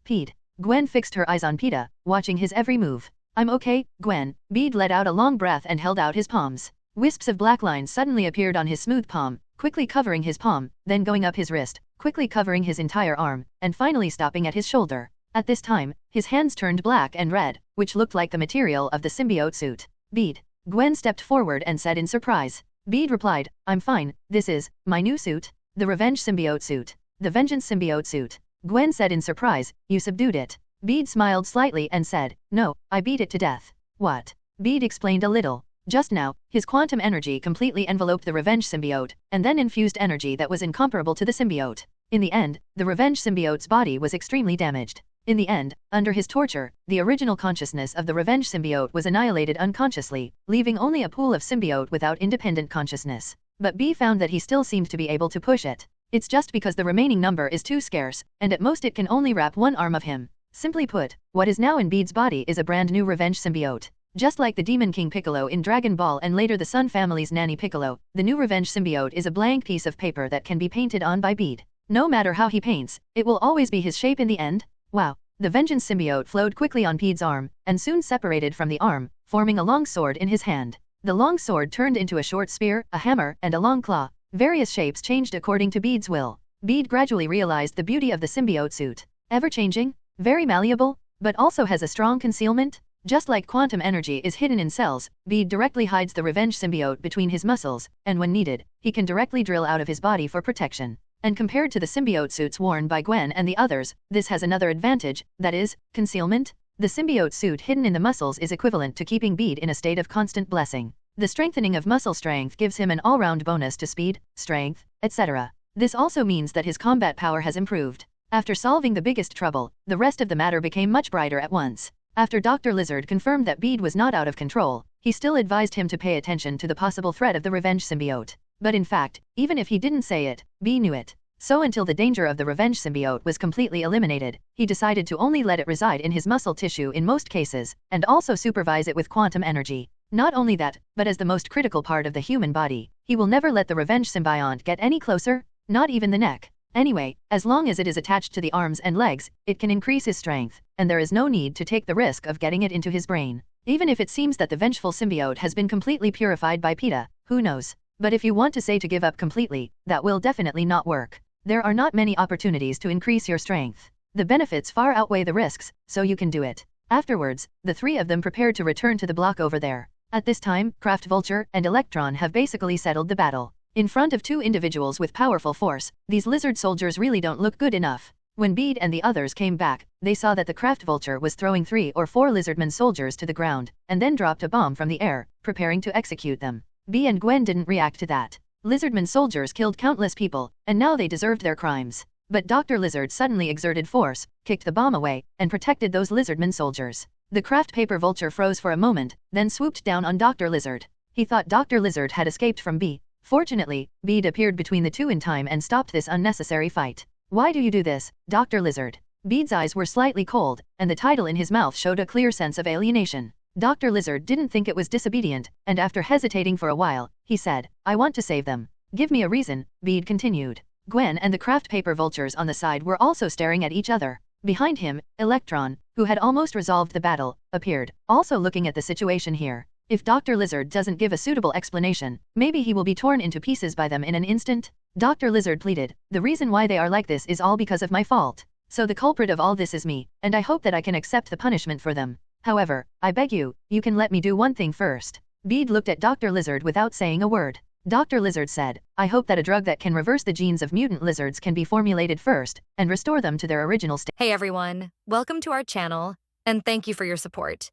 Pete. Gwen fixed her eyes on Peta, watching his every move. I'm okay, Gwen. Bede let out a long breath and held out his palms. Wisps of black lines suddenly appeared on his smooth palm, quickly covering his palm, then going up his wrist, quickly covering his entire arm, and finally stopping at his shoulder. At this time, his hands turned black and red, which looked like the material of the symbiote suit. Bede. Gwen stepped forward and said in surprise. Bede replied, I'm fine, this is my new suit. The Revenge symbiote suit. The Vengeance symbiote suit. Gwen said in surprise, you subdued it. Bede smiled slightly and said, no, I beat it to death. What? Bede explained a little. Just now, his quantum energy completely enveloped the Revenge symbiote, and then infused energy that was incomparable to the symbiote. In the end, the Revenge symbiote's body was extremely damaged. In the end, under his torture, the original consciousness of the Revenge symbiote was annihilated unconsciously, leaving only a pool of symbiote without independent consciousness. But B found that he still seemed to be able to push it. It's just because the remaining number is too scarce, and at most it can only wrap one arm of him. Simply put, what is now in Bede's body is a brand new Revenge symbiote. Just like the Demon King Piccolo in Dragon Ball and later the Sun family's Nanny Piccolo, the new Revenge symbiote is a blank piece of paper that can be painted on by Bede. No matter how he paints, it will always be his shape in the end. Wow. The Vengeance symbiote flowed quickly on Bede's arm, and soon separated from the arm, forming a long sword in his hand. The long sword turned into a short spear, a hammer, and a long claw. Various shapes changed according to Bede's will. Bede gradually realized the beauty of the symbiote suit. Ever-changing, very malleable, but also has a strong concealment. Just like quantum energy is hidden in cells, Bede directly hides the Revenge symbiote between his muscles, and when needed, he can directly drill out of his body for protection. And compared to the symbiote suits worn by Gwen and the others, this has another advantage, that is, concealment. The symbiote suit hidden in the muscles is equivalent to keeping Bede in a state of constant blessing. The strengthening of muscle strength gives him an all-round bonus to speed, strength, etc. This also means that his combat power has improved. After solving the biggest trouble, the rest of the matter became much brighter at once. After Dr. Lizard confirmed that Bede was not out of control, he still advised him to pay attention to the possible threat of the Revenge symbiote. But in fact, even if he didn't say it, Bede knew it. So until the danger of the Revenge symbiote was completely eliminated, he decided to only let it reside in his muscle tissue in most cases, and also supervise it with quantum energy. Not only that, but as the most critical part of the human body, he will never let the Revenge symbiont get any closer, not even the neck. Anyway, as long as it is attached to the arms and legs, it can increase his strength, and there is no need to take the risk of getting it into his brain. Even if it seems that the vengeful symbiote has been completely purified by PETA, who knows? But if you want to say to give up completely, that will definitely not work. There are not many opportunities to increase your strength. The benefits far outweigh the risks, so you can do it. Afterwards, the three of them prepared to return to the block over there. At this time, Craft Vulture and Electron have basically settled the battle. In front of two individuals with powerful force, these lizard soldiers really don't look good enough. When Bede and the others came back, they saw that the Craft Vulture was throwing 3 or 4 lizardman soldiers to the ground, and then dropped a bomb from the air, preparing to execute them. Bee and Gwen didn't react to that. Lizardman soldiers killed countless people, and now they deserved their crimes. But Dr. Lizard suddenly exerted force, kicked the bomb away, and protected those lizardman soldiers. The Craft Paper Vulture froze for a moment, then swooped down on Dr. Lizard. He thought Dr. Lizard had escaped from Bee. Fortunately, Bede appeared between the two in time and stopped this unnecessary fight. Why do you do this, Dr. Lizard? Bede's eyes were slightly cold, and the title in his mouth showed a clear sense of alienation. Dr. Lizard didn't think it was disobedient, and after hesitating for a while, he said, I want to save them. Give me a reason, Bede continued. Gwen and the Craft Paper Vultures on the side were also staring at each other. Behind him, Electron, who had almost resolved the battle, appeared, also looking at the situation here. If Dr. Lizard doesn't give a suitable explanation, maybe he will be torn into pieces by them in an instant. Dr. Lizard pleaded, the reason why they are like this is all because of my fault. So the culprit of all this is me, and I hope that I can accept the punishment for them. However, I beg you, you can let me do one thing first. Bede looked at Dr. Lizard without saying a word. Dr. Lizard said, I hope that a drug that can reverse the genes of mutant lizards can be formulated first, and restore them to their original state. Hey everyone, welcome to our channel, and thank you for your support.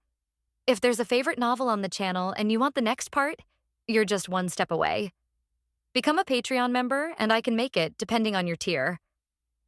If there's a favorite novel on the channel and you want the next part, you're just one step away. Become a Patreon member and I can make it depending on your tier.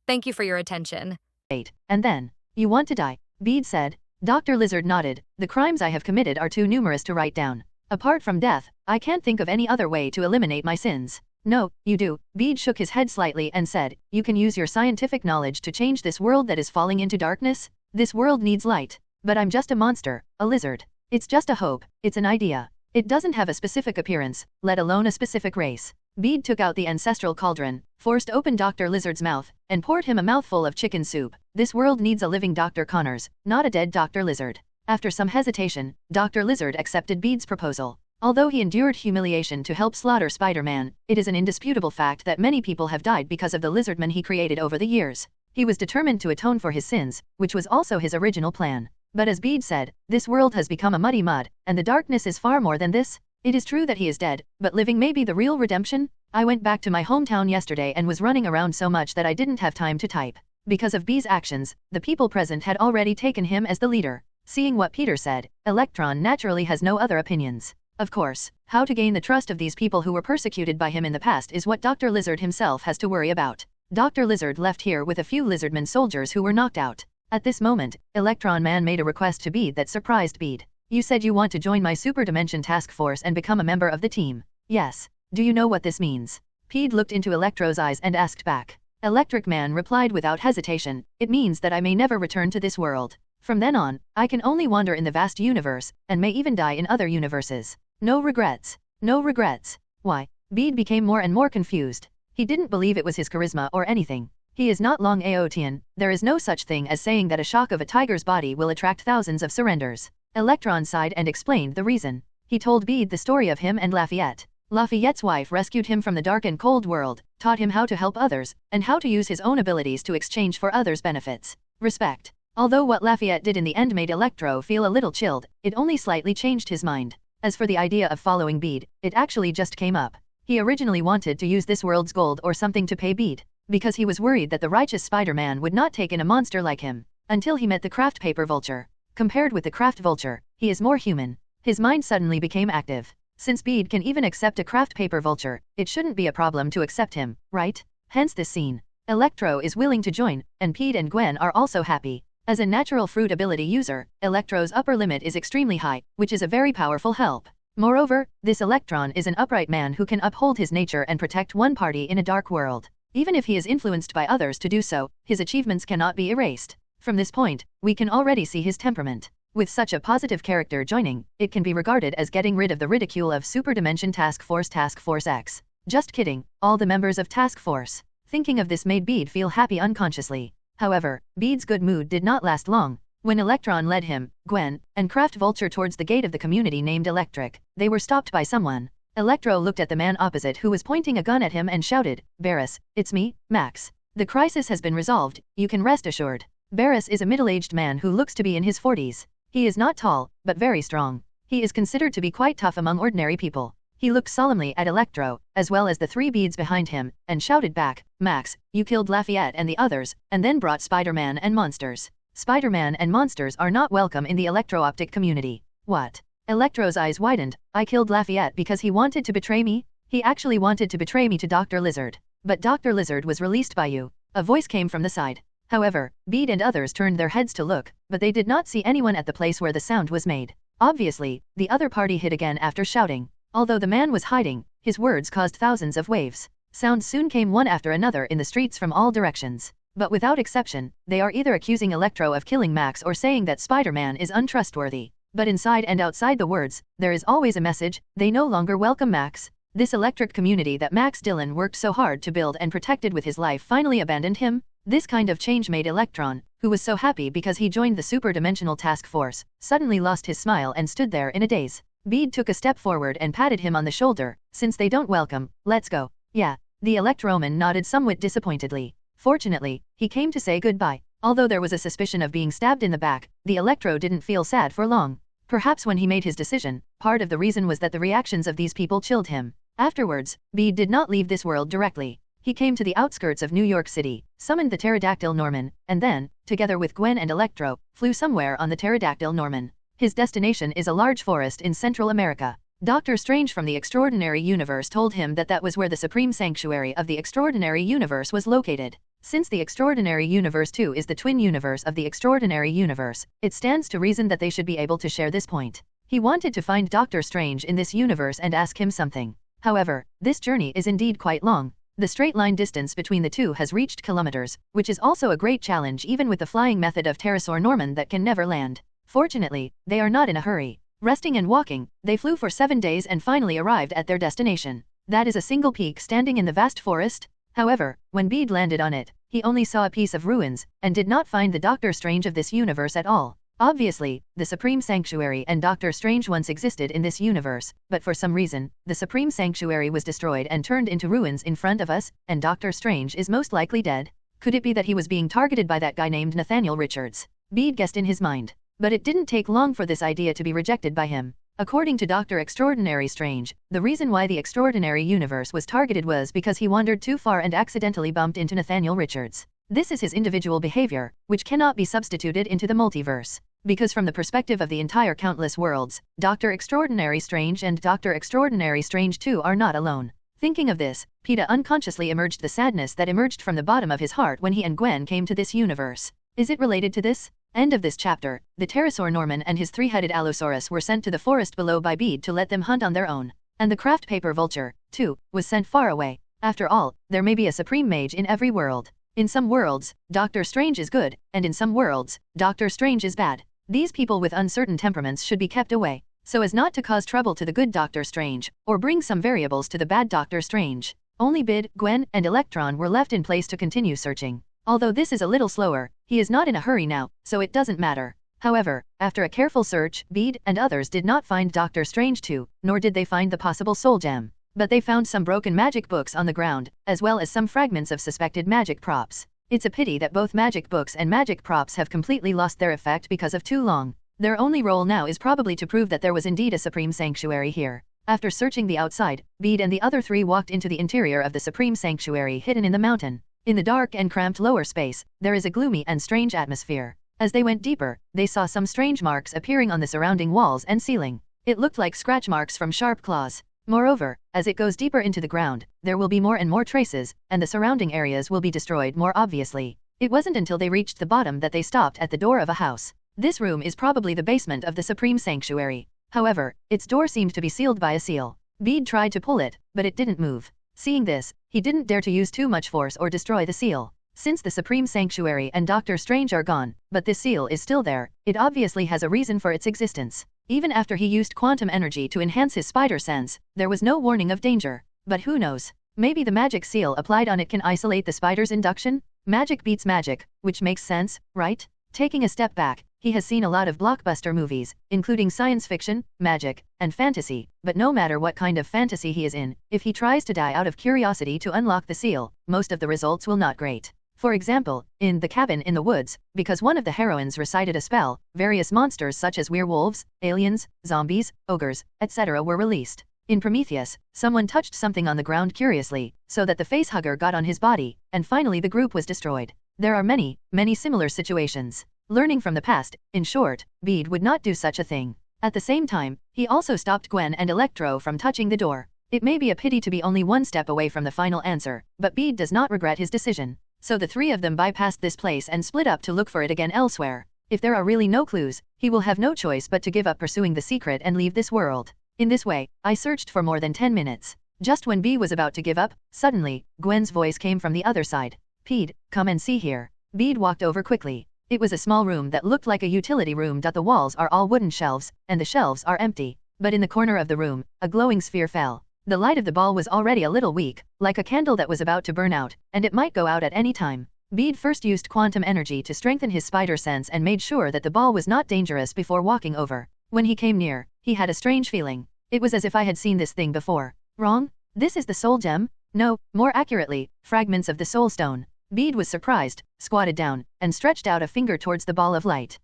Thank you for your attention. And then, you want to die, Bede said. Dr. Lizard nodded, the crimes I have committed are too numerous to write down. Apart from death, I can't think of any other way to eliminate my sins. No, you do. Bede shook his head slightly and said, you can use your scientific knowledge to change this world that is falling into darkness. This world needs light. But I'm just a monster, a lizard. It's just a hope, it's an idea. It doesn't have a specific appearance, let alone a specific race. Bede took out the ancestral cauldron, forced open Dr. Lizard's mouth, and poured him a mouthful of chicken soup. This world needs a living Dr. Connors, not a dead Dr. Lizard. After some hesitation, Dr. Lizard accepted Bede's proposal. Although he endured humiliation to help slaughter Spider-Man, it is an indisputable fact that many people have died because of the Lizardman he created over the years. He was determined to atone for his sins, which was also his original plan. But as Bede said, this world has become a muddy mud, and the darkness is far more than this. It is true that he is dead, but living may be the real redemption. I went back to my hometown yesterday and was running around so much that I didn't have time to type. Because of Bede's actions, the people present had already taken him as the leader. Seeing what Peter said, Electron naturally has no other opinions. Of course, how to gain the trust of these people who were persecuted by him in the past is what Dr. Lizard himself has to worry about. Dr. Lizard left here with a few Lizardman soldiers who were knocked out. At this moment, Electron Man made a request to Bede that surprised Bede. You said you want to join my Super Dimension Task Force and become a member of the team. Yes. Do you know what this means? Bede looked into Electro's eyes and asked back. Electric Man replied without hesitation, it means that I may never return to this world. From then on, I can only wander in the vast universe, and may even die in other universes. No regrets. No regrets. Why? Bede became more and more confused. He didn't believe it was his charisma or anything. He is not Long Aotian, there is no such thing as saying that a shock of a tiger's body will attract thousands of surrenders. Electron sighed and explained the reason. He told Bede the story of him and Lafayette. Lafayette's wife rescued him from the dark and cold world, taught him how to help others, and how to use his own abilities to exchange for others' benefits. Respect. Although what Lafayette did in the end made Electro feel a little chilled, it only slightly changed his mind. As for the idea of following Bede, it actually just came up. He originally wanted to use this world's gold or something to pay Bede, because he was worried that the righteous Spider-Man would not take in a monster like him, until he met the craft paper vulture. Compared with the craft vulture, he is more human. His mind suddenly became active. Since Bede can even accept a craft paper vulture, it shouldn't be a problem to accept him, right? Hence this scene. Electro is willing to join, and Pete and Gwen are also happy. As a natural fruit ability user, Electro's upper limit is extremely high, which is a very powerful help. Moreover, this Electron is an upright man who can uphold his nature and protect one party in a dark world. Even if he is influenced by others to do so, his achievements cannot be erased. From this point, we can already see his temperament. With such a positive character joining, it can be regarded as getting rid of the ridicule of Super Dimension Task Force X. Just kidding, all the members of Task Force. Thinking of this made Bede feel happy unconsciously. However, Bede's good mood did not last long. When Electron led him, Gwen, and Craft Vulture towards the gate of the community named Electric, they were stopped by someone. Electro looked at the man opposite who was pointing a gun at him and shouted, Barris, it's me, Max. The crisis has been resolved, you can rest assured. Barris is a middle-aged man who looks to be in his 40s. He is not tall, but very strong. He is considered to be quite tough among ordinary people. He looked solemnly at Electro, as well as the three Bedes behind him, and shouted back, Max, you killed Lafayette and the others, and then brought Spider-Man and monsters. Spider-Man and monsters are not welcome in the electro-optic community. What? Electro's eyes widened. I killed Lafayette because he wanted to betray me? He actually wanted to betray me to Dr. Lizard. But Dr. Lizard was released by you. A voice came from the side. However, Bede and others turned their heads to look, but they did not see anyone at the place where the sound was made. Obviously, the other party hid again after shouting. Although the man was hiding, his words caused thousands of waves. Sounds soon came one after another in the streets from all directions. But without exception, they are either accusing Electro of killing Max or saying that Spider-Man is untrustworthy. But inside and outside the words, there is always a message, they no longer welcome Max. This electric community that Max Dillon worked so hard to build and protected with his life finally abandoned him. This kind of change made Electron, who was so happy because he joined the Super-Dimensional Task Force, suddenly lost his smile and stood there in a daze. Bede took a step forward and patted him on the shoulder. Since they don't welcome, let's go. Yeah. The Electroman nodded somewhat disappointedly. Fortunately, he came to say goodbye. Although there was a suspicion of being stabbed in the back, the Electro didn't feel sad for long. Perhaps when he made his decision, part of the reason was that the reactions of these people chilled him. Afterwards, Bede did not leave this world directly. He came to the outskirts of New York City, summoned the pterodactyl Norman, and then, together with Gwen and Electro, flew somewhere on the pterodactyl Norman. His destination is a large forest in Central America. Doctor Strange from the Extraordinary Universe told him that that was where the Supreme Sanctuary of the Extraordinary Universe was located. Since the Extraordinary Universe 2 is the twin universe of the Extraordinary Universe, it stands to reason that they should be able to share this point. He wanted to find Doctor Strange in this universe and ask him something. However, this journey is indeed quite long. The straight line distance between the two has reached kilometers, which is also a great challenge even with the flying method of Pterosaur Norman that can never land. Fortunately, they are not in a hurry. Resting and walking, they flew for 7 days and finally arrived at their destination. That is a single peak standing in the vast forest? However, when Bede landed on it, he only saw a piece of ruins, and did not find the Doctor Strange of this universe at all. Obviously, the Supreme Sanctuary and Doctor Strange once existed in this universe, but for some reason, the Supreme Sanctuary was destroyed and turned into ruins in front of us, and Doctor Strange is most likely dead. Could it be that he was being targeted by that guy named Nathaniel Richards? Bede guessed in his mind. But it didn't take long for this idea to be rejected by him. According to Dr. Extraordinary Strange, the reason why the Extraordinary Universe was targeted was because he wandered too far and accidentally bumped into Nathaniel Richards. This is his individual behavior, which cannot be substituted into the multiverse. Because from the perspective of the entire countless worlds, Dr. Extraordinary Strange and Dr. Extraordinary Strange 2 are not alone. Thinking of this, Peter unconsciously emerged the sadness that emerged from the bottom of his heart when he and Gwen came to this universe. Is it related to this? End of this chapter. The pterosaur Norman and his three-headed Allosaurus were sent to the forest below by Bede to let them hunt on their own. And the craft paper vulture, too, was sent far away. After all, there may be a supreme mage in every world. In some worlds, Doctor Strange is good, and in some worlds, Doctor Strange is bad. These people with uncertain temperaments should be kept away, so as not to cause trouble to the good Doctor Strange, or bring some variables to the bad Doctor Strange. Only Bede, Gwen, and Electron were left in place to continue searching. Although this is a little slower, he is not in a hurry now, so it doesn't matter. However, after a careful search, Bede and others did not find Doctor Strange 2, nor did they find the possible soul gem. But they found some broken magic books on the ground, as well as some fragments of suspected magic props. It's a pity that both magic books and magic props have completely lost their effect because of too long. Their only role now is probably to prove that there was indeed a Supreme Sanctuary here. After searching the outside, Bede and the other three walked into the interior of the Supreme Sanctuary hidden in the mountain. In the dark and cramped lower space, there is a gloomy and strange atmosphere. As they went deeper, they saw some strange marks appearing on the surrounding walls and ceiling. It looked like scratch marks from sharp claws. Moreover, as it goes deeper into the ground, there will be more and more traces, and the surrounding areas will be destroyed more obviously. It wasn't until they reached the bottom that they stopped at the door of a house. This room is probably the basement of the Supreme Sanctuary. However, its door seemed to be sealed by a seal. Bede tried to pull it, but it didn't move. Seeing this, he didn't dare to use too much force or destroy the seal. Since the Supreme Sanctuary and Doctor Strange are gone, but this seal is still there, it obviously has a reason for its existence. Even after he used quantum energy to enhance his spider sense, there was no warning of danger. But who knows? Maybe the magic seal applied on it can isolate the spider's induction? Magic beats magic, which makes sense, right? Taking a step back, he has seen a lot of blockbuster movies, including science fiction, magic, and fantasy, but no matter what kind of fantasy he is in, if he tries to die out of curiosity to unlock the seal, most of the results will not great. For example, in The Cabin in the Woods, because one of the heroines recited a spell, various monsters such as werewolves, aliens, zombies, ogres, etc. were released. In Prometheus, someone touched something on the ground curiously, so that the facehugger got on his body, and finally the group was destroyed. There are many, many similar situations. Learning from the past, in short, Bede would not do such a thing. At the same time, he also stopped Gwen and Electro from touching the door. It may be a pity to be only one step away from the final answer, but Bede does not regret his decision. So the three of them bypassed this place and split up to look for it again elsewhere. If there are really no clues, he will have no choice but to give up pursuing the secret and leave this world. In this way, I searched for more than 10 minutes. Just when Bede was about to give up, suddenly, Gwen's voice came from the other side. Bede, come and see here. Bede walked over quickly. It was a small room that looked like a utility room. The walls are all wooden shelves, and the shelves are empty. But in the corner of the room, a glowing sphere fell. The light of the ball was already a little weak, like a candle that was about to burn out, and it might go out at any time. Bede first used quantum energy to strengthen his spider sense and made sure that the ball was not dangerous before walking over. When he came near, he had a strange feeling. It was as if I had seen this thing before. Wrong? This is the soul gem? No, more accurately, fragments of the soul stone. Bede was surprised, squatted down, and stretched out a finger towards the ball of light.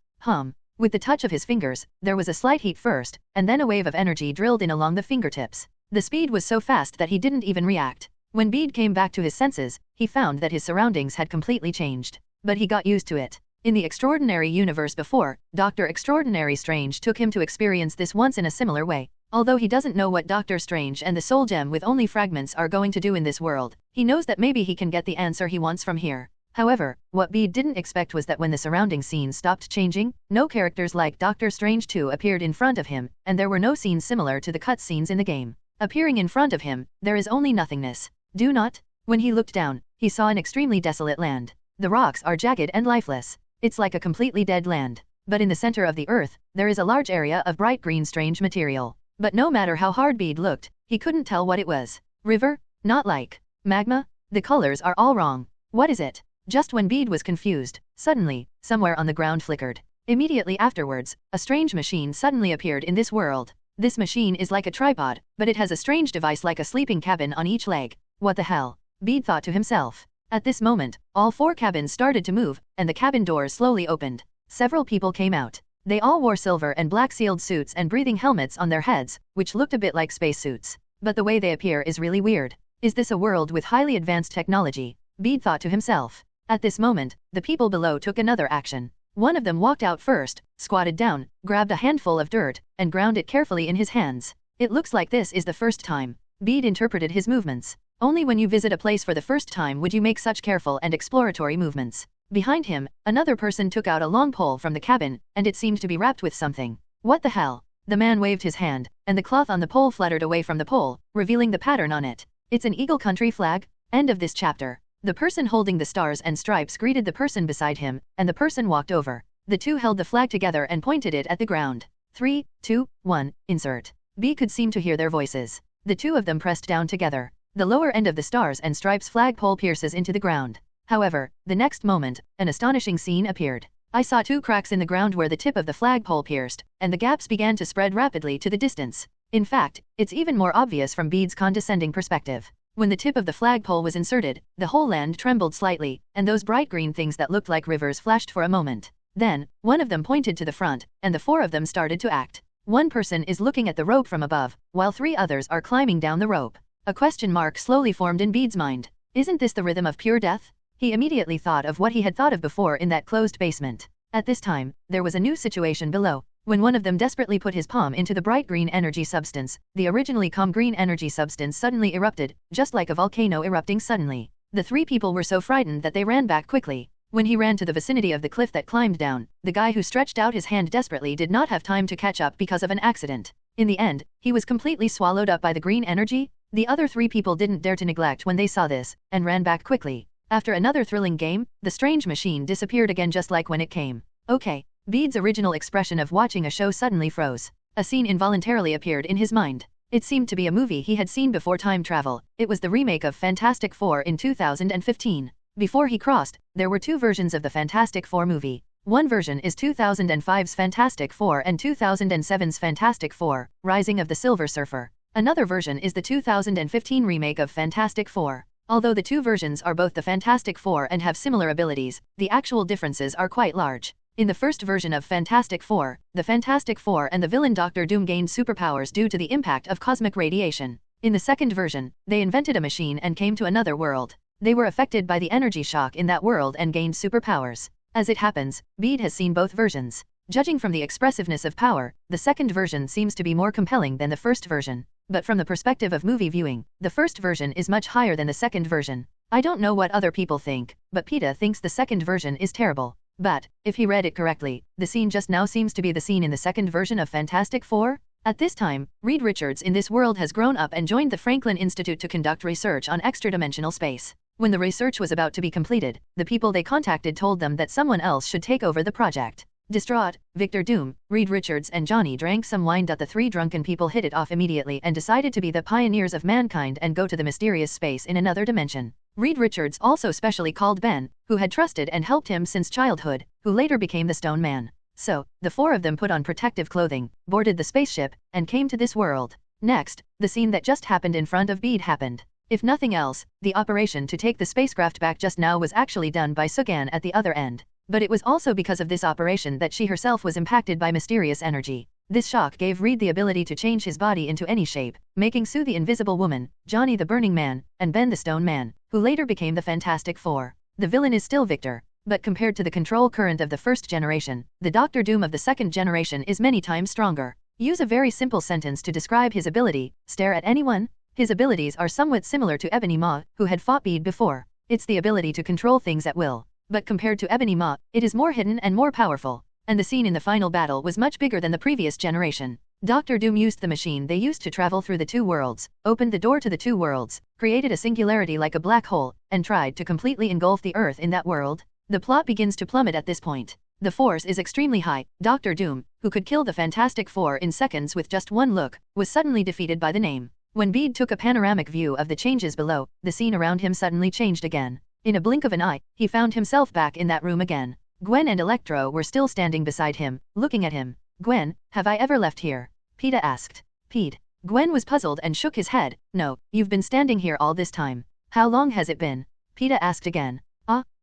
With the touch of his fingers, there was a slight heat first, and then a wave of energy drilled in along the fingertips. The speed was so fast that he didn't even react. When Bede came back to his senses, he found that his surroundings had completely changed. But he got used to it. In the extraordinary universe before, Dr. Extraordinary Strange took him to experience this once in a similar way. Although he doesn't know what Doctor Strange and the soul gem with only fragments are going to do in this world, he knows that maybe he can get the answer he wants from here. However, what Bede didn't expect was that when the surrounding scenes stopped changing, no characters like Doctor Strange 2 appeared in front of him, and there were no scenes similar to the cut scenes in the game. Appearing in front of him, there is only nothingness. Do not? When he looked down, he saw an extremely desolate land. The rocks are jagged and lifeless. It's like a completely dead land. But in the center of the earth, there is a large area of bright green strange material. But no matter how hard Bede looked, he couldn't tell what it was. River? Not like magma? The colors are all wrong. What is it? Just when Bede was confused, suddenly, somewhere on the ground flickered. Immediately afterwards, a strange machine suddenly appeared in this world. This machine is like a tripod, but it has a strange device like a sleeping cabin on each leg. What the hell? Bede thought to himself. At this moment, all 4 cabins started to move, and the cabin doors slowly opened. Several people came out. They all wore silver and black sealed suits and breathing helmets on their heads, which looked a bit like spacesuits. But the way they appear is really weird. Is this a world with highly advanced technology? Bede thought to himself. At this moment, the people below took another action. One of them walked out first, squatted down, grabbed a handful of dirt, and ground it carefully in his hands. It looks like this is the first time. Bede interpreted his movements. Only when you visit a place for the first time would you make such careful and exploratory movements. Behind him, another person took out a long pole from the cabin, and it seemed to be wrapped with something. What the hell? The man waved his hand, and the cloth on the pole fluttered away from the pole, revealing the pattern on it. It's an Eagle Country flag? End of this chapter. The person holding the stars and stripes greeted the person beside him, and the person walked over. The two held the flag together and pointed it at the ground. 3, 2, 1, insert. B could seem to hear their voices. The two of them pressed down together. The lower end of the stars and stripes flagpole pierces into the ground. However, the next moment, an astonishing scene appeared. I saw 2 cracks in the ground where the tip of the flagpole pierced, and the gaps began to spread rapidly to the distance. In fact, it's even more obvious from Bede's condescending perspective. When the tip of the flagpole was inserted, the whole land trembled slightly, and those bright green things that looked like rivers flashed for a moment. Then, one of them pointed to the front, and the 4 of them started to act. One person is looking at the rope from above, while 3 others are climbing down the rope. A question mark slowly formed in Bede's mind. Isn't this the rhythm of pure death? He immediately thought of what he had thought of before in that closed basement. At this time, there was a new situation below. When one of them desperately put his palm into the bright green energy substance, the originally calm green energy substance suddenly erupted, just like a volcano erupting suddenly. The 3 people were so frightened that they ran back quickly. When he ran to the vicinity of the cliff that climbed down, the guy who stretched out his hand desperately did not have time to catch up because of an accident. In the end, he was completely swallowed up by the green energy. The other 3 people didn't dare to neglect when they saw this, and ran back quickly. After another thrilling game, the strange machine disappeared again just like when it came. Okay. Bede's original expression of watching a show suddenly froze. A scene involuntarily appeared in his mind. It seemed to be a movie he had seen before time travel. It was the remake of Fantastic Four in 2015. Before he crossed, there were 2 versions of the Fantastic Four movie. One version is 2005's Fantastic Four and 2007's Fantastic Four, Rising of the Silver Surfer. Another version is the 2015 remake of Fantastic Four. Although the 2 versions are both the Fantastic Four and have similar abilities, the actual differences are quite large. In the first version of Fantastic Four, the Fantastic Four and the villain Doctor Doom gained superpowers due to the impact of cosmic radiation. In the second version, they invented a machine and came to another world. They were affected by the energy shock in that world and gained superpowers. As it happens, Bede has seen both versions. Judging from the expressiveness of power, the second version seems to be more compelling than the first version. But from the perspective of movie viewing, the first version is much higher than the second version. I don't know what other people think, but Peter thinks the second version is terrible. But, if he read it correctly, the scene just now seems to be the scene in the second version of Fantastic Four? At this time, Reed Richards in this world has grown up and joined the Franklin Institute to conduct research on extra-dimensional space. When the research was about to be completed, the people they contacted told them that someone else should take over the project. Distraught, Victor Doom, Reed Richards and Johnny drank some wine. The 3 drunken people hit it off immediately and decided to be the pioneers of mankind and go to the mysterious space in another dimension. Reed Richards also specially called Ben, who had trusted and helped him since childhood, who later became the Stone Man. So, the 4 of them put on protective clothing, boarded the spaceship, and came to this world. Next, the scene that just happened in front of Bede happened. If nothing else, the operation to take the spacecraft back just now was actually done by Sugan at the other end. But it was also because of this operation that she herself was impacted by mysterious energy. This shock gave Reed the ability to change his body into any shape, making Sue the Invisible Woman, Johnny the Burning Man, and Ben the Stone Man, who later became the Fantastic Four. The villain is still Victor, but compared to the control current of the first generation, the Doctor Doom of the second generation is many times stronger. Use a very simple sentence to describe his ability. Stare at anyone? His abilities are somewhat similar to Ebony Maw, who had fought Bede before. It's the ability to control things at will. But compared to Ebony Maw, it is more hidden and more powerful. And the scene in the final battle was much bigger than the previous generation. Dr. Doom used the machine they used to travel through the 2 worlds, opened the door to the 2 worlds, created a singularity like a black hole, and tried to completely engulf the Earth in that world. The plot begins to plummet at this point. The force is extremely high. Dr. Doom, who could kill the Fantastic Four in seconds with just one look, was suddenly defeated by the name. When Bede took a panoramic view of the changes below, the scene around him suddenly changed again. In a blink of an eye, he found himself back in that room again. Gwen and Electro were still standing beside him, looking at him. "Gwen, have I ever left here?" Peeta asked. "Pete." Gwen was puzzled and shook his head. "No, you've been standing here all this time." "How long has it been?" Peeta asked again.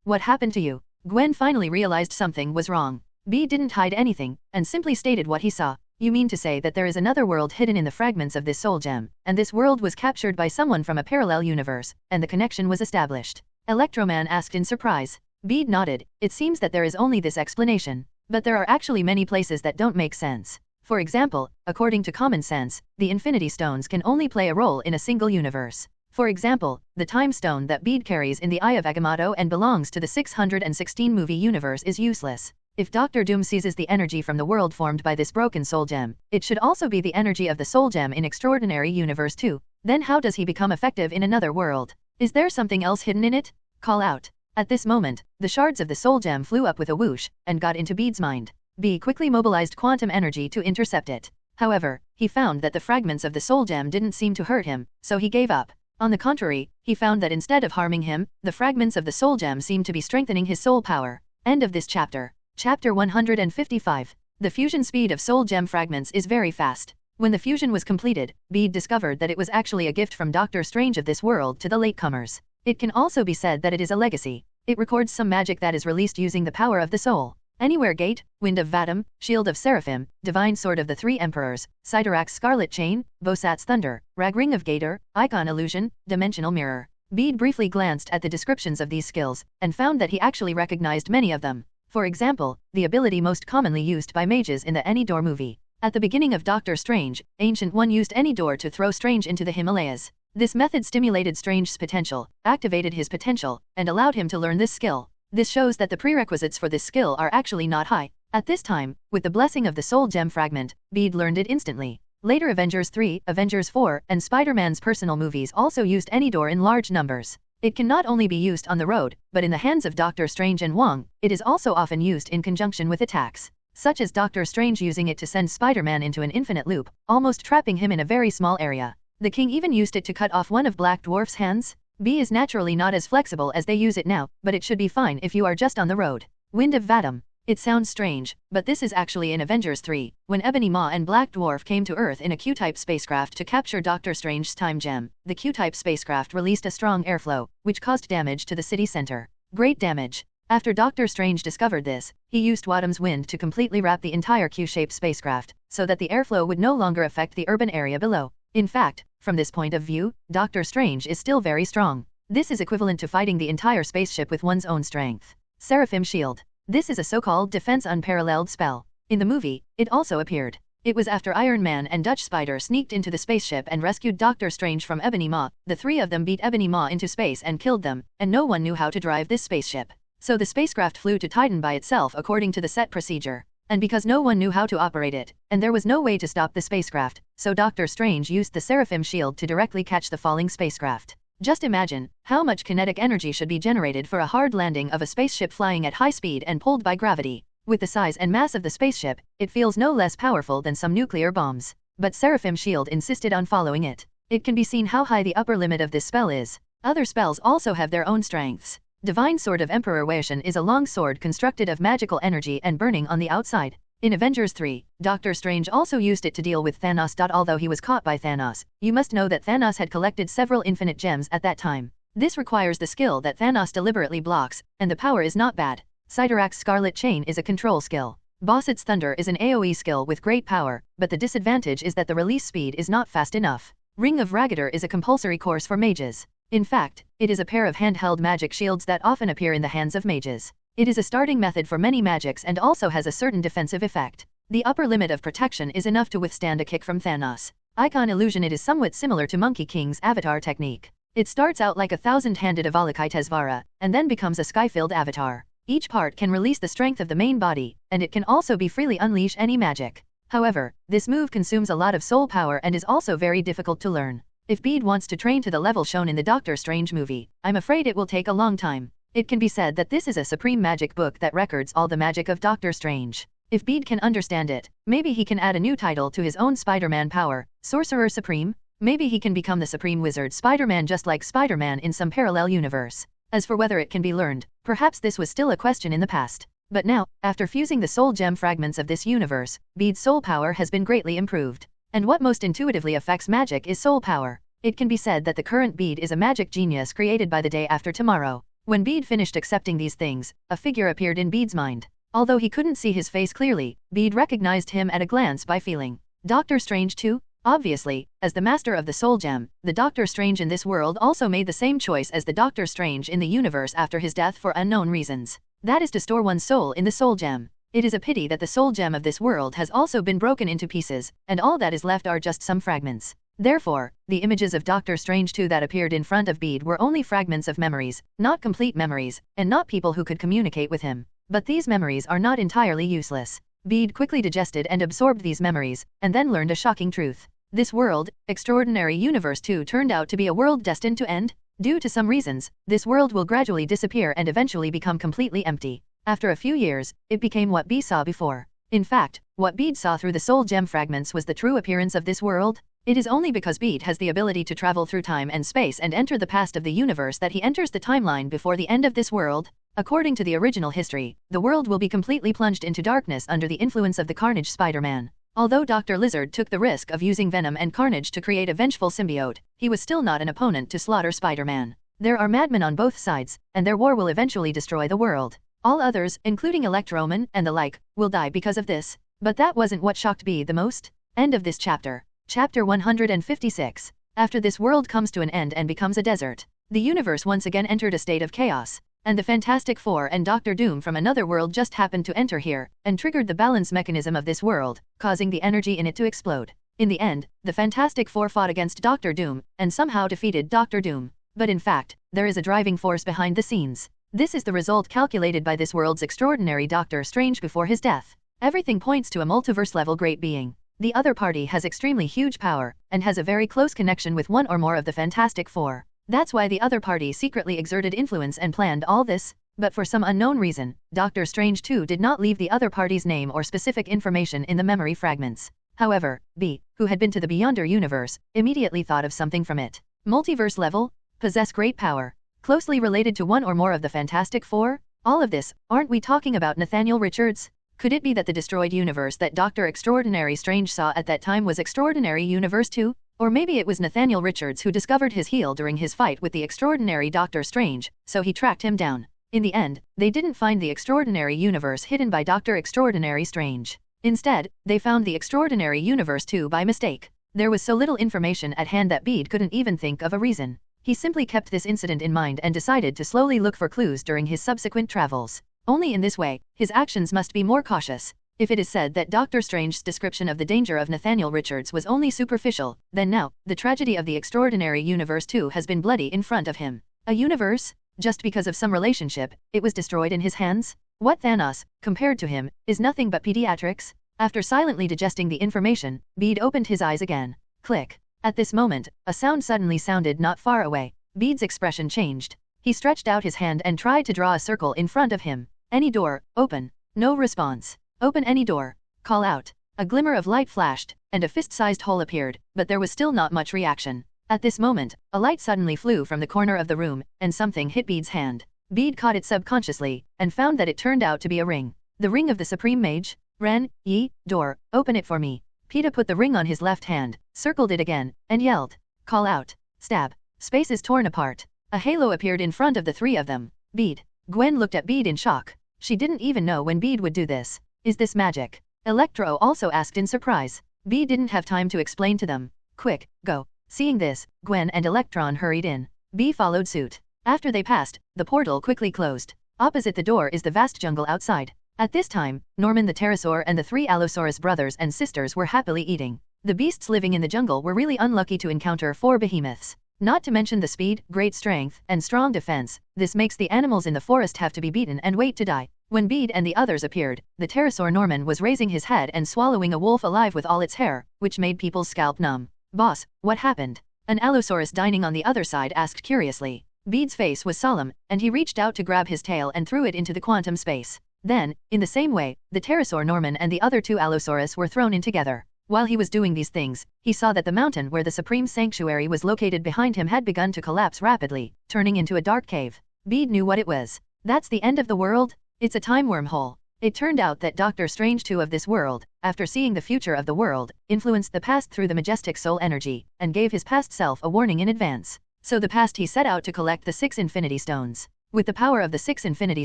What happened to you?" Gwen finally realized something was wrong. Bede didn't hide anything, and simply stated what he saw. "You mean to say that there is another world hidden in the fragments of this soul gem, and this world was captured by someone from a parallel universe, and the connection was established?" Electroman asked in surprise. Bede nodded. "It seems that there is only this explanation. But there are actually many places that don't make sense. For example, according to common sense, the Infinity Stones can only play a role in a single universe. For example, the Time Stone that Bede carries in the Eye of Agamotto and belongs to the 616 movie universe is useless. If Dr. Doom seizes the energy from the world formed by this broken soul gem, it should also be the energy of the soul gem in Extraordinary Universe 2. Then how does he become effective in another world? Is there something else hidden in it? Call out." At this moment, the shards of the soul gem flew up with a whoosh, and got into Bede's mind. Bede quickly mobilized quantum energy to intercept it. However, he found that the fragments of the soul gem didn't seem to hurt him, so he gave up. On the contrary, he found that instead of harming him, the fragments of the soul gem seemed to be strengthening his soul power. End of this chapter. Chapter 155. The fusion speed of soul gem fragments is very fast. When the fusion was completed, Bede discovered that it was actually a gift from Doctor Strange of this world to the latecomers. It can also be said that it is a legacy. It records some magic that is released using the power of the soul. Anywhere Gate, Wind of Vatum, Shield of Seraphim, Divine Sword of the Three Emperors, Sidorak's Scarlet Chain, Bosat's Thunder, Rag Ring of Gator, Icon Illusion, Dimensional Mirror. Bede briefly glanced at the descriptions of these skills, and found that he actually recognized many of them. For example, the ability most commonly used by mages in the Any Door movie. At the beginning of Doctor Strange, Ancient One used Any Door to throw Strange into the Himalayas. This method stimulated Strange's potential, activated his potential, and allowed him to learn this skill. This shows that the prerequisites for this skill are actually not high. At this time, with the blessing of the Soul Gem Fragment, Bede learned it instantly. Later Avengers 3, Avengers 4, and Spider-Man's personal movies also used Any Door in large numbers. It can not only be used on the road, but in the hands of Doctor Strange and Wong, it is also often used in conjunction with attacks, such as Doctor Strange using it to send Spider-Man into an infinite loop, almost trapping him in a very small area. The king even used it to cut off one of Black Dwarf's hands. B is naturally not as flexible as they use it now, but it should be fine if you are just on the road. Wind of Vatum. It sounds strange, but this is actually in Avengers 3, when Ebony Maw and Black Dwarf came to Earth in a Q-type spacecraft to capture Doctor Strange's time gem. The Q-type spacecraft released a strong airflow, which caused damage to the city center. Great damage. After Doctor Strange discovered this, he used Vatum's wind to completely wrap the entire Q-shaped spacecraft, so that the airflow would no longer affect the urban area below. In fact, from this point of view, Doctor Strange is still very strong. This is equivalent to fighting the entire spaceship with one's own strength. Seraphim Shield. This is a so-called defense unparalleled spell. In the movie, it also appeared. It was after Iron Man and Dutch Spider sneaked into the spaceship and rescued Doctor Strange from Ebony Maw. The three of them beat Ebony Maw into space and killed them, and no one knew how to drive this spaceship. So the spacecraft flew to Titan by itself according to the set procedure. And because no one knew how to operate it, and there was no way to stop the spacecraft, so Doctor Strange used the Seraphim Shield to directly catch the falling spacecraft. Just imagine how much kinetic energy should be generated for a hard landing of a spaceship flying at high speed and pulled by gravity. With the size and mass of the spaceship, it feels no less powerful than some nuclear bombs. But Seraphim Shield insisted on following it. It can be seen how high the upper limit of this spell is. Other spells also have their own strengths. Divine Sword of Emperor Waishan is a long sword constructed of magical energy and burning on the outside. In Avengers 3, Doctor Strange also used it to deal with Thanos. Although he was caught by Thanos, you must know that Thanos had collected several infinite gems at that time. This requires the skill that Thanos deliberately blocks, and the power is not bad. Sidorak's Scarlet Chain is a control skill. Bosat's Thunder is an AoE skill with great power, but the disadvantage is that the release speed is not fast enough. Ring of Ragator is a compulsory course for mages. In fact, it is a pair of handheld magic shields that often appear in the hands of mages. It is a starting method for many magics and also has a certain defensive effect. The upper limit of protection is enough to withstand a kick from Thanos. Icon Illusion. It is somewhat similar to Monkey King's avatar technique. It starts out like a thousand-handed Avalokitesvara, and then becomes a sky-filled avatar. Each part can release the strength of the main body, and it can also be freely unleash any magic. However, this move consumes a lot of soul power and is also very difficult to learn. If Bede wants to train to the level shown in the Doctor Strange movie, I'm afraid it will take a long time. It can be said that this is a supreme magic book that records all the magic of Doctor Strange. If Bede can understand it, maybe he can add a new title to his own Spider-Man power, Sorcerer Supreme. Maybe he can become the supreme wizard Spider-Man just like Spider-Man in some parallel universe. As for whether it can be learned, perhaps this was still a question in the past. But now, after fusing the soul gem fragments of this universe, Bede's soul power has been greatly improved. And what most intuitively affects magic is soul power. It can be said that the current Bede is a magic genius created by the day after tomorrow. When Bede finished accepting these things, a figure appeared in Bede's mind. Although he couldn't see his face clearly, Bede recognized him at a glance by feeling. Doctor Strange too? Obviously, as the master of the soul gem, the Doctor Strange in this world also made the same choice as the Doctor Strange in the universe after his death for unknown reasons. That is to store one's soul in the soul gem. It is a pity that the soul gem of this world has also been broken into pieces, and all that is left are just some fragments. Therefore, the images of Doctor Strange 2 that appeared in front of Bede were only fragments of memories, not complete memories, and not people who could communicate with him. But these memories are not entirely useless. Bede quickly digested and absorbed these memories, and then learned a shocking truth. This world, Extraordinary Universe 2, turned out to be a world destined to end. Due to some reasons, this world will gradually disappear and eventually become completely empty. After a few years, it became what Bede saw before. In fact, what Bede saw through the soul gem fragments was the true appearance of this world. It is only because Bede has the ability to travel through time and space and enter the past of the universe that he enters the timeline before the end of this world. According to the original history, the world will be completely plunged into darkness under the influence of the Carnage Spider-Man. Although Dr. Lizard took the risk of using Venom and Carnage to create a vengeful symbiote, he was still not an opponent to slaughter Spider-Man. There are madmen on both sides, and their war will eventually destroy the world. All others, including Electroman and the like, will die because of this. But that wasn't what shocked Bede the most. End of this chapter. Chapter 156. After this world comes to an end and becomes a desert, the universe once again entered a state of chaos, and the Fantastic Four and Doctor Doom from another world just happened to enter here, and triggered the balance mechanism of this world, causing the energy in it to explode. In the end, the Fantastic Four fought against Doctor Doom, and somehow defeated Doctor Doom. But in fact, there is a driving force behind the scenes. This is the result calculated by this world's extraordinary Doctor Strange before his death. Everything points to a multiverse-level great being. The other party has extremely huge power, and has a very close connection with one or more of the Fantastic Four. That's why the other party secretly exerted influence and planned all this. But for some unknown reason, Doctor Strange 2 did not leave the other party's name or specific information in the memory fragments. However, B, who had been to the Beyonder universe, immediately thought of something from it. Multiverse level? Possess great power. Closely related to one or more of the Fantastic Four? All of this, aren't we talking about Nathaniel Richards? Could it be that the destroyed universe that Dr. Extraordinary Strange saw at that time was Extraordinary Universe 2? Or maybe it was Nathaniel Richards who discovered his heel during his fight with the extraordinary Doctor Strange, so he tracked him down. In the end, they didn't find the Extraordinary Universe hidden by Dr. Extraordinary Strange. Instead, they found the Extraordinary Universe 2 by mistake. There was so little information at hand that Bede couldn't even think of a reason. He simply kept this incident in mind and decided to slowly look for clues during his subsequent travels. Only in this way, his actions must be more cautious. If it is said that Doctor Strange's description of the danger of Nathaniel Richards was only superficial, then now, the tragedy of the Extraordinary Universe 2 has been bloody in front of him. A universe? Just because of some relationship, it was destroyed in his hands? What Thanos, compared to him, is nothing but pediatrics? After silently digesting the information, Bede opened his eyes again. Click. At this moment, a sound suddenly sounded not far away. Bede's expression changed. He stretched out his hand and tried to draw a circle in front of him. Any door, open. No response. Open any door. Call out. A glimmer of light flashed, and a fist-sized hole appeared, but there was still not much reaction. At this moment, a light suddenly flew from the corner of the room, and something hit Bede's hand. Bede caught it subconsciously, and found that it turned out to be a ring. The ring of the Supreme Mage? Ren, Yi, door, open it for me. Peeta put the ring on his left hand, circled it again, and yelled. Call out. Stab. Space is torn apart. A halo appeared in front of the three of them. Bede. Gwen looked at Bede in shock. She didn't even know when Bede would do this. Is this magic? Electro also asked in surprise. Bede didn't have time to explain to them. Quick, go. Seeing this, Gwen and Electron hurried in. Bede followed suit. After they passed, the portal quickly closed. Opposite the door is the vast jungle outside. At this time, Norman the pterosaur and the three Allosaurus brothers and sisters were happily eating. The beasts living in the jungle were really unlucky to encounter four behemoths. Not to mention the speed, great strength, and strong defense, this makes the animals in the forest have to be beaten and wait to die. When Bede and the others appeared, the pterosaur Norman was raising his head and swallowing a wolf alive with all its hair, which made people's scalp numb. Boss, what happened? An Allosaurus dining on the other side asked curiously. Bede's face was solemn, and he reached out to grab his tail and threw it into the quantum space. Then, in the same way, the pterosaur Norman and the other two Allosaurus were thrown in together. While he was doing these things, he saw that the mountain where the Supreme Sanctuary was located behind him had begun to collapse rapidly, turning into a dark cave. Bede knew what it was. That's the end of the world? It's a time wormhole. It turned out that Doctor Strange 2 of this world, after seeing the future of the world, influenced the past through the majestic soul energy, and gave his past self a warning in advance. So the past he set out to collect the 6 Infinity Stones. With the power of the 6 Infinity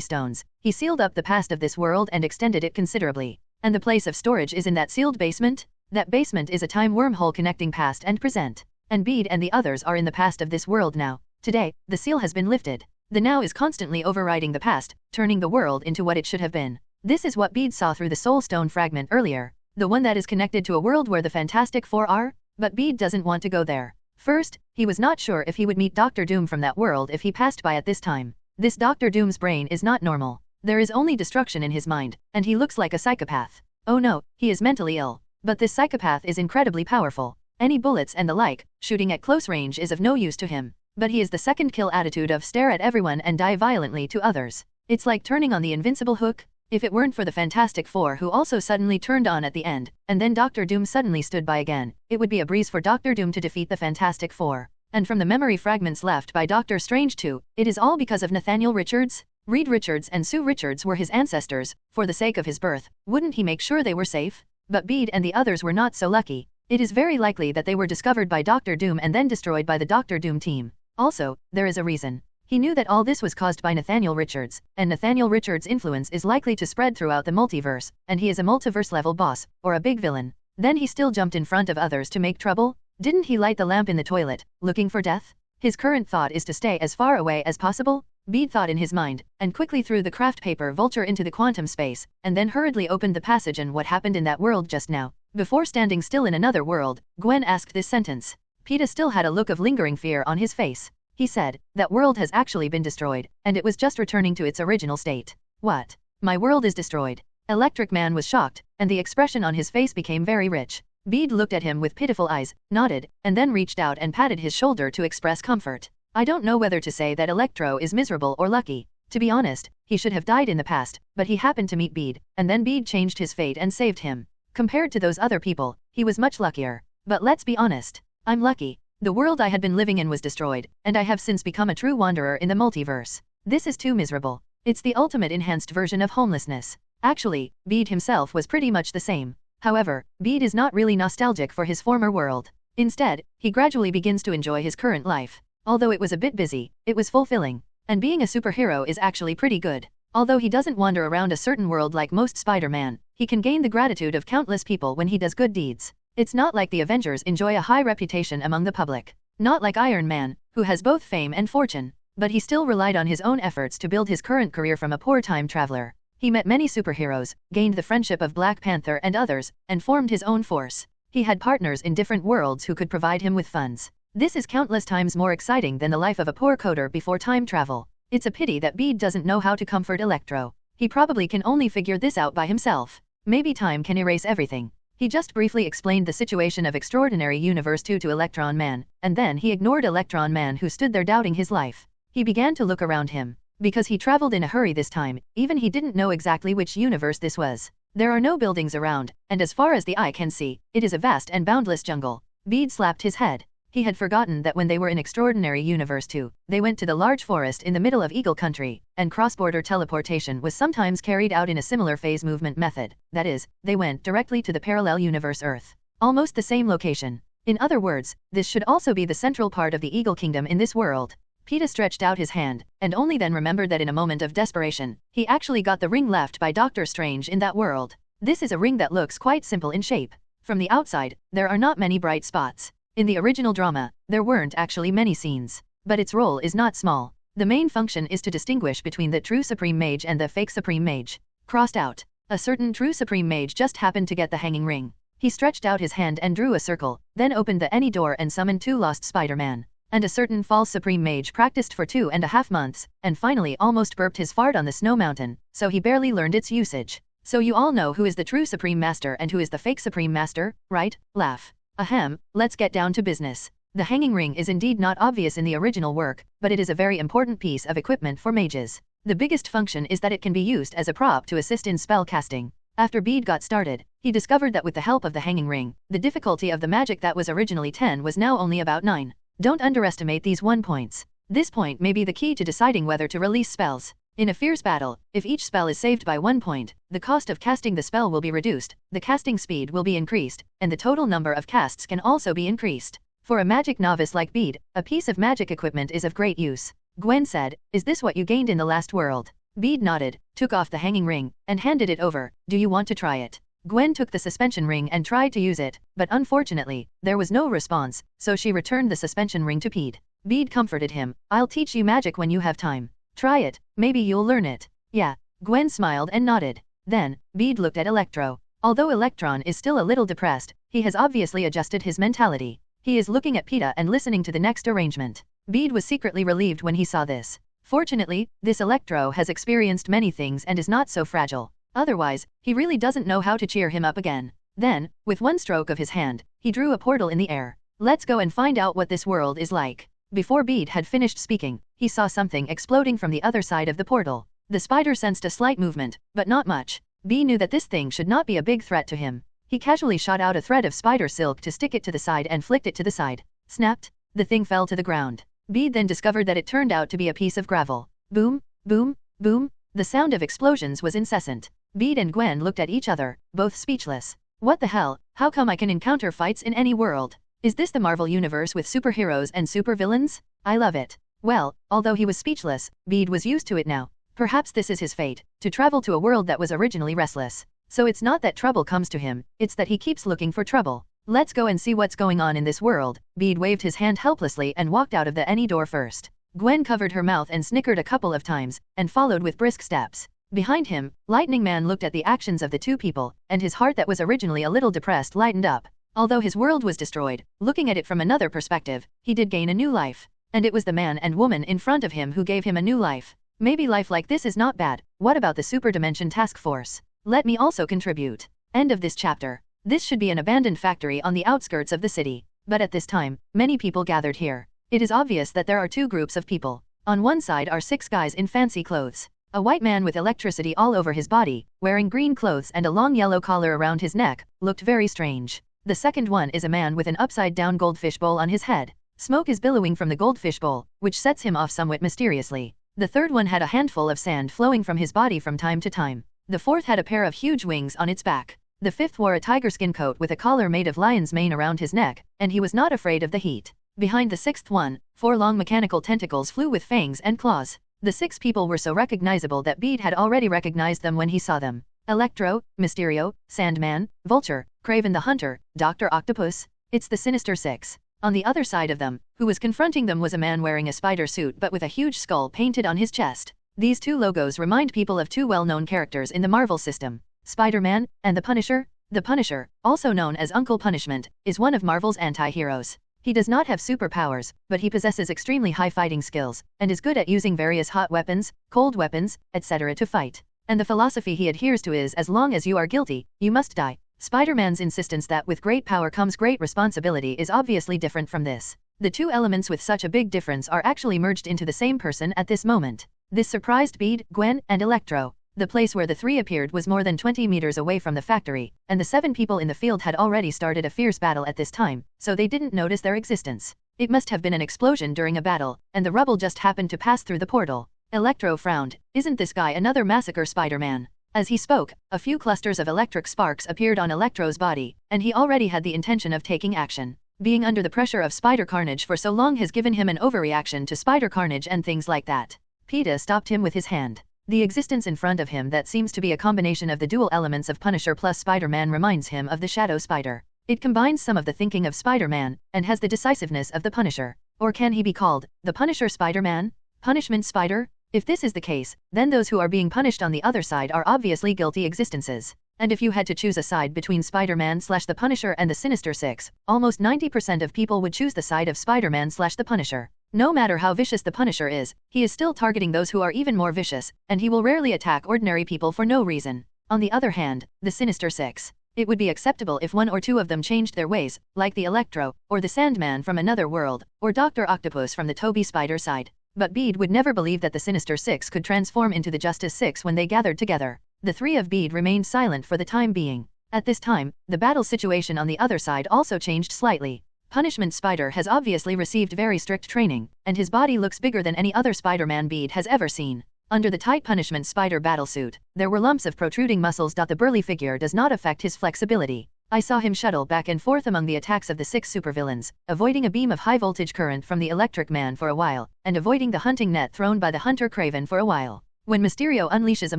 Stones, he sealed up the past of this world and extended it considerably. And the place of storage is in that sealed basement? That basement is a time wormhole connecting past and present. And Bede and the others are in the past of this world now. Today, the seal has been lifted. The now is constantly overriding the past, turning the world into what it should have been. This is what Bede saw through the Soul Stone fragment earlier, the one that is connected to a world where the Fantastic Four are, but Bede doesn't want to go there. First, he was not sure if he would meet Doctor Doom from that world if he passed by at this time. This Doctor Doom's brain is not normal. There is only destruction in his mind, and he looks like a psychopath. Oh no, he is mentally ill. But this psychopath is incredibly powerful. Any bullets and the like, shooting at close range is of no use to him. But he is the second kill attitude of stare at everyone and die violently to others. It's like turning on the invincible hook. If it weren't for the Fantastic Four who also suddenly turned on at the end, and then Doctor Doom suddenly stood by again, it would be a breeze for Doctor Doom to defeat the Fantastic Four. And from the memory fragments left by Doctor Strange 2, it is all because of Nathaniel Richards? Reed Richards and Sue Richards were his ancestors. For the sake of his birth, wouldn't he make sure they were safe? But Bede and the others were not so lucky. It is very likely that they were discovered by Doctor Doom and then destroyed by the Doctor Doom team. Also, there is a reason. He knew that all this was caused by Nathaniel Richards, and Nathaniel Richards' influence is likely to spread throughout the multiverse, and he is a multiverse-level boss, or a big villain. Then he still jumped in front of others to make trouble? Didn't he light the lamp in the toilet, looking for death? His current thought is to stay as far away as possible? Bede thought in his mind, and quickly threw the craft paper vulture into the quantum space, and then hurriedly opened the passage. And what happened in that world just now? Before standing still in another world, Gwen asked this sentence. Peter still had a look of lingering fear on his face. He said, that world has actually been destroyed, and it was just returning to its original state. What? My world is destroyed? Electric Man was shocked, and the expression on his face became very rich. Bede looked at him with pitiful eyes, nodded, and then reached out and patted his shoulder to express comfort. I don't know whether to say that Electro is miserable or lucky. To be honest, he should have died in the past, but he happened to meet Bede, and then Bede changed his fate and saved him. Compared to those other people, he was much luckier. But let's be honest. I'm lucky. The world I had been living in was destroyed, and I have since become a true wanderer in the multiverse. This is too miserable. It's the ultimate enhanced version of homelessness. Actually, Bede himself was pretty much the same. However, Bede is not really nostalgic for his former world. Instead, he gradually begins to enjoy his current life. Although it was a bit busy, it was fulfilling. And being a superhero is actually pretty good. Although he doesn't wander around a certain world like most Spider-Man, he can gain the gratitude of countless people when he does good deeds. It's not like the Avengers enjoy a high reputation among the public. Not like Iron Man, who has both fame and fortune. But he still relied on his own efforts to build his current career from a poor time traveler. He met many superheroes, gained the friendship of Black Panther and others, and formed his own force. He had partners in different worlds who could provide him with funds. This is countless times more exciting than the life of a poor coder before time travel. It's a pity that Bede doesn't know how to comfort Electro. He probably can only figure this out by himself. Maybe time can erase everything. He just briefly explained the situation of Extraordinary Universe 2 to Electron Man, and then he ignored Electron Man who stood there doubting his life. He began to look around him. Because he traveled in a hurry this time, even he didn't know exactly which universe this was. There are no buildings around, and as far as the eye can see, it is a vast and boundless jungle. Bede slapped his head. He had forgotten that when they were in Extraordinary Universe 2, they went to the large forest in the middle of Eagle Country, and cross-border teleportation was sometimes carried out in a similar phase movement method. That is, they went directly to the parallel universe Earth. Almost the same location. In other words, this should also be the central part of the Eagle Kingdom in this world. Peter stretched out his hand, and only then remembered that in a moment of desperation, he actually got the ring left by Doctor Strange in that world. This is a ring that looks quite simple in shape. From the outside, there are not many bright spots. In the original drama, there weren't actually many scenes. But its role is not small. The main function is to distinguish between the true Supreme Mage and the fake Supreme Mage. Crossed out. A certain true Supreme Mage just happened to get the hanging ring. He stretched out his hand and drew a circle, then opened the any door and summoned 2 lost Spider-Man. And a certain false Supreme Mage practiced for 2.5 months, and finally almost burped his fart on the snow mountain, so he barely learned its usage. So you all know who is the true Supreme Master and who is the fake Supreme Master, right? Laugh. Ahem, let's get down to business. The hanging ring is indeed not obvious in the original work, but it is a very important piece of equipment for mages. The biggest function is that it can be used as a prop to assist in spell casting. After Bede got started, He discovered that with the help of the hanging ring, the difficulty of the magic that was originally 10 was now only about 9. Don't underestimate these 1 points. This point may be the key to deciding whether to release spells. In a fierce battle, if each spell is saved by 1 point, the cost of casting the spell will be reduced, the casting speed will be increased, and the total number of casts can also be increased. For a magic novice like Bede, a piece of magic equipment is of great use. Gwen said, "Is this what you gained in the last world?" Bede nodded, took off the hanging ring, and handed it over. "Do you want to try it?" Gwen took the suspension ring and tried to use it, but unfortunately, there was no response, so she returned the suspension ring to Bede. Bede comforted him, "I'll teach you magic when you have time. Try it, maybe you'll learn it." "Yeah." Gwen smiled and nodded. Then, Bede looked at Electro. Although Electron is still a little depressed, he has obviously adjusted his mentality. He is looking at Peta and listening to the next arrangement. Bede was secretly relieved when he saw this. Fortunately, this Electro has experienced many things and is not so fragile. Otherwise, he really doesn't know how to cheer him up again. Then, with one stroke of his hand, he drew a portal in the air. "Let's go and find out what this world is like." Before Bede had finished speaking, he saw something exploding from the other side of the portal. The spider sensed a slight movement, but not much. Bede knew that this thing should not be a big threat to him. He casually shot out a thread of spider silk to stick it to the side and flicked it to the side. Snapped. The thing fell to the ground. Bede then discovered that it turned out to be a piece of gravel. Boom, boom, boom. The sound of explosions was incessant. Bede and Gwen looked at each other, both speechless. What the hell? How come I can encounter fights in any world? Is this the Marvel universe with superheroes and supervillains? I love it. Well, although he was speechless, Bede was used to it now. Perhaps this is his fate, to travel to a world that was originally restless. So it's not that trouble comes to him, it's that he keeps looking for trouble. Let's go and see what's going on in this world. Bede waved his hand helplessly and walked out of the any door first. Gwen covered her mouth and snickered a couple of times, and followed with brisk steps. Behind him, Lightning Man looked at the actions of the two people, and his heart that was originally a little depressed lightened up. Although his world was destroyed, looking at it from another perspective, he did gain a new life. And it was the man and woman in front of him who gave him a new life. Maybe life like this is not bad. What about the Super Dimension Task Force? Let me also contribute. End of this chapter. This should be an abandoned factory on the outskirts of the city. But at this time, many people gathered here. It is obvious that there are two groups of people. On one side are 6 guys in fancy clothes. A white man with electricity all over his body, wearing green clothes and a long yellow collar around his neck, looked very strange. The second one is a man with an upside-down goldfish bowl on his head. Smoke is billowing from the goldfish bowl, which sets him off somewhat mysteriously. The third one had a handful of sand flowing from his body from time to time. The fourth had a pair of huge wings on its back. The fifth wore a tiger skin coat with a collar made of lion's mane around his neck, and he was not afraid of the heat. Behind the sixth one, 4 long mechanical tentacles flew with fangs and claws. The 6 people were so recognizable that Bede had already recognized them when he saw them. Electro, Mysterio, Sandman, Vulture, Kraven the Hunter, Dr. Octopus. It's the Sinister Six. On the other side of them, who was confronting them was a man wearing a spider suit but with a huge skull painted on his chest. These 2 logos remind people of 2 well-known characters in the Marvel system. Spider-Man, and the Punisher. The Punisher, also known as Uncle Punishment, is one of Marvel's anti-heroes. He does not have superpowers, but he possesses extremely high fighting skills, and is good at using various hot weapons, cold weapons, etc. to fight. And the philosophy he adheres to is as long as you are guilty, you must die. Spider-Man's insistence that with great power comes great responsibility is obviously different from this. The 2 elements with such a big difference are actually merged into the same person at this moment. This surprised Bede, Gwen, and Electro. The place where the 3 appeared was more than 20 meters away from the factory, and the 7 people in the field had already started a fierce battle at this time, so they didn't notice their existence. It must have been an explosion during a battle, and the rubble just happened to pass through the portal. Electro frowned. Isn't this guy another massacre Spider-Man? As he spoke, a few clusters of electric sparks appeared on Electro's body, and he already had the intention of taking action. Being under the pressure of spider carnage for so long has given him an overreaction to spider carnage and things like that. Peta stopped him with his hand. The existence in front of him that seems to be a combination of the dual elements of Punisher plus Spider-Man reminds him of the Shadow Spider. It combines some of the thinking of Spider-Man, and has the decisiveness of the Punisher. Or can he be called, the Punisher Spider-Man? Punishment Spider? If this is the case, then those who are being punished on the other side are obviously guilty existences. And if you had to choose a side between Spider-Man/the Punisher and the Sinister Six, almost 90% of people would choose the side of Spider-Man/the Punisher. No matter how vicious the Punisher is, he is still targeting those who are even more vicious, and he will rarely attack ordinary people for no reason. On the other hand, the Sinister Six. It would be acceptable if 1 or 2 of them changed their ways, like the Electro, or the Sandman from another world, or Dr. Octopus from the Toby Spider side. But Bede would never believe that the Sinister Six could transform into the Justice Six when they gathered together. The 3 of Bede remained silent for the time being. At this time, the battle situation on the other side also changed slightly. Punishment Spider has obviously received very strict training, and his body looks bigger than any other Spider-Man Bede has ever seen. Under the tight Punishment Spider battlesuit, there were lumps of protruding muscles. The burly figure does not affect his flexibility. I saw him shuttle back and forth among the attacks of the 6 supervillains, avoiding a beam of high-voltage current from the Electric Man for a while, and avoiding the hunting net thrown by the Hunter Craven for a while. When Mysterio unleashes a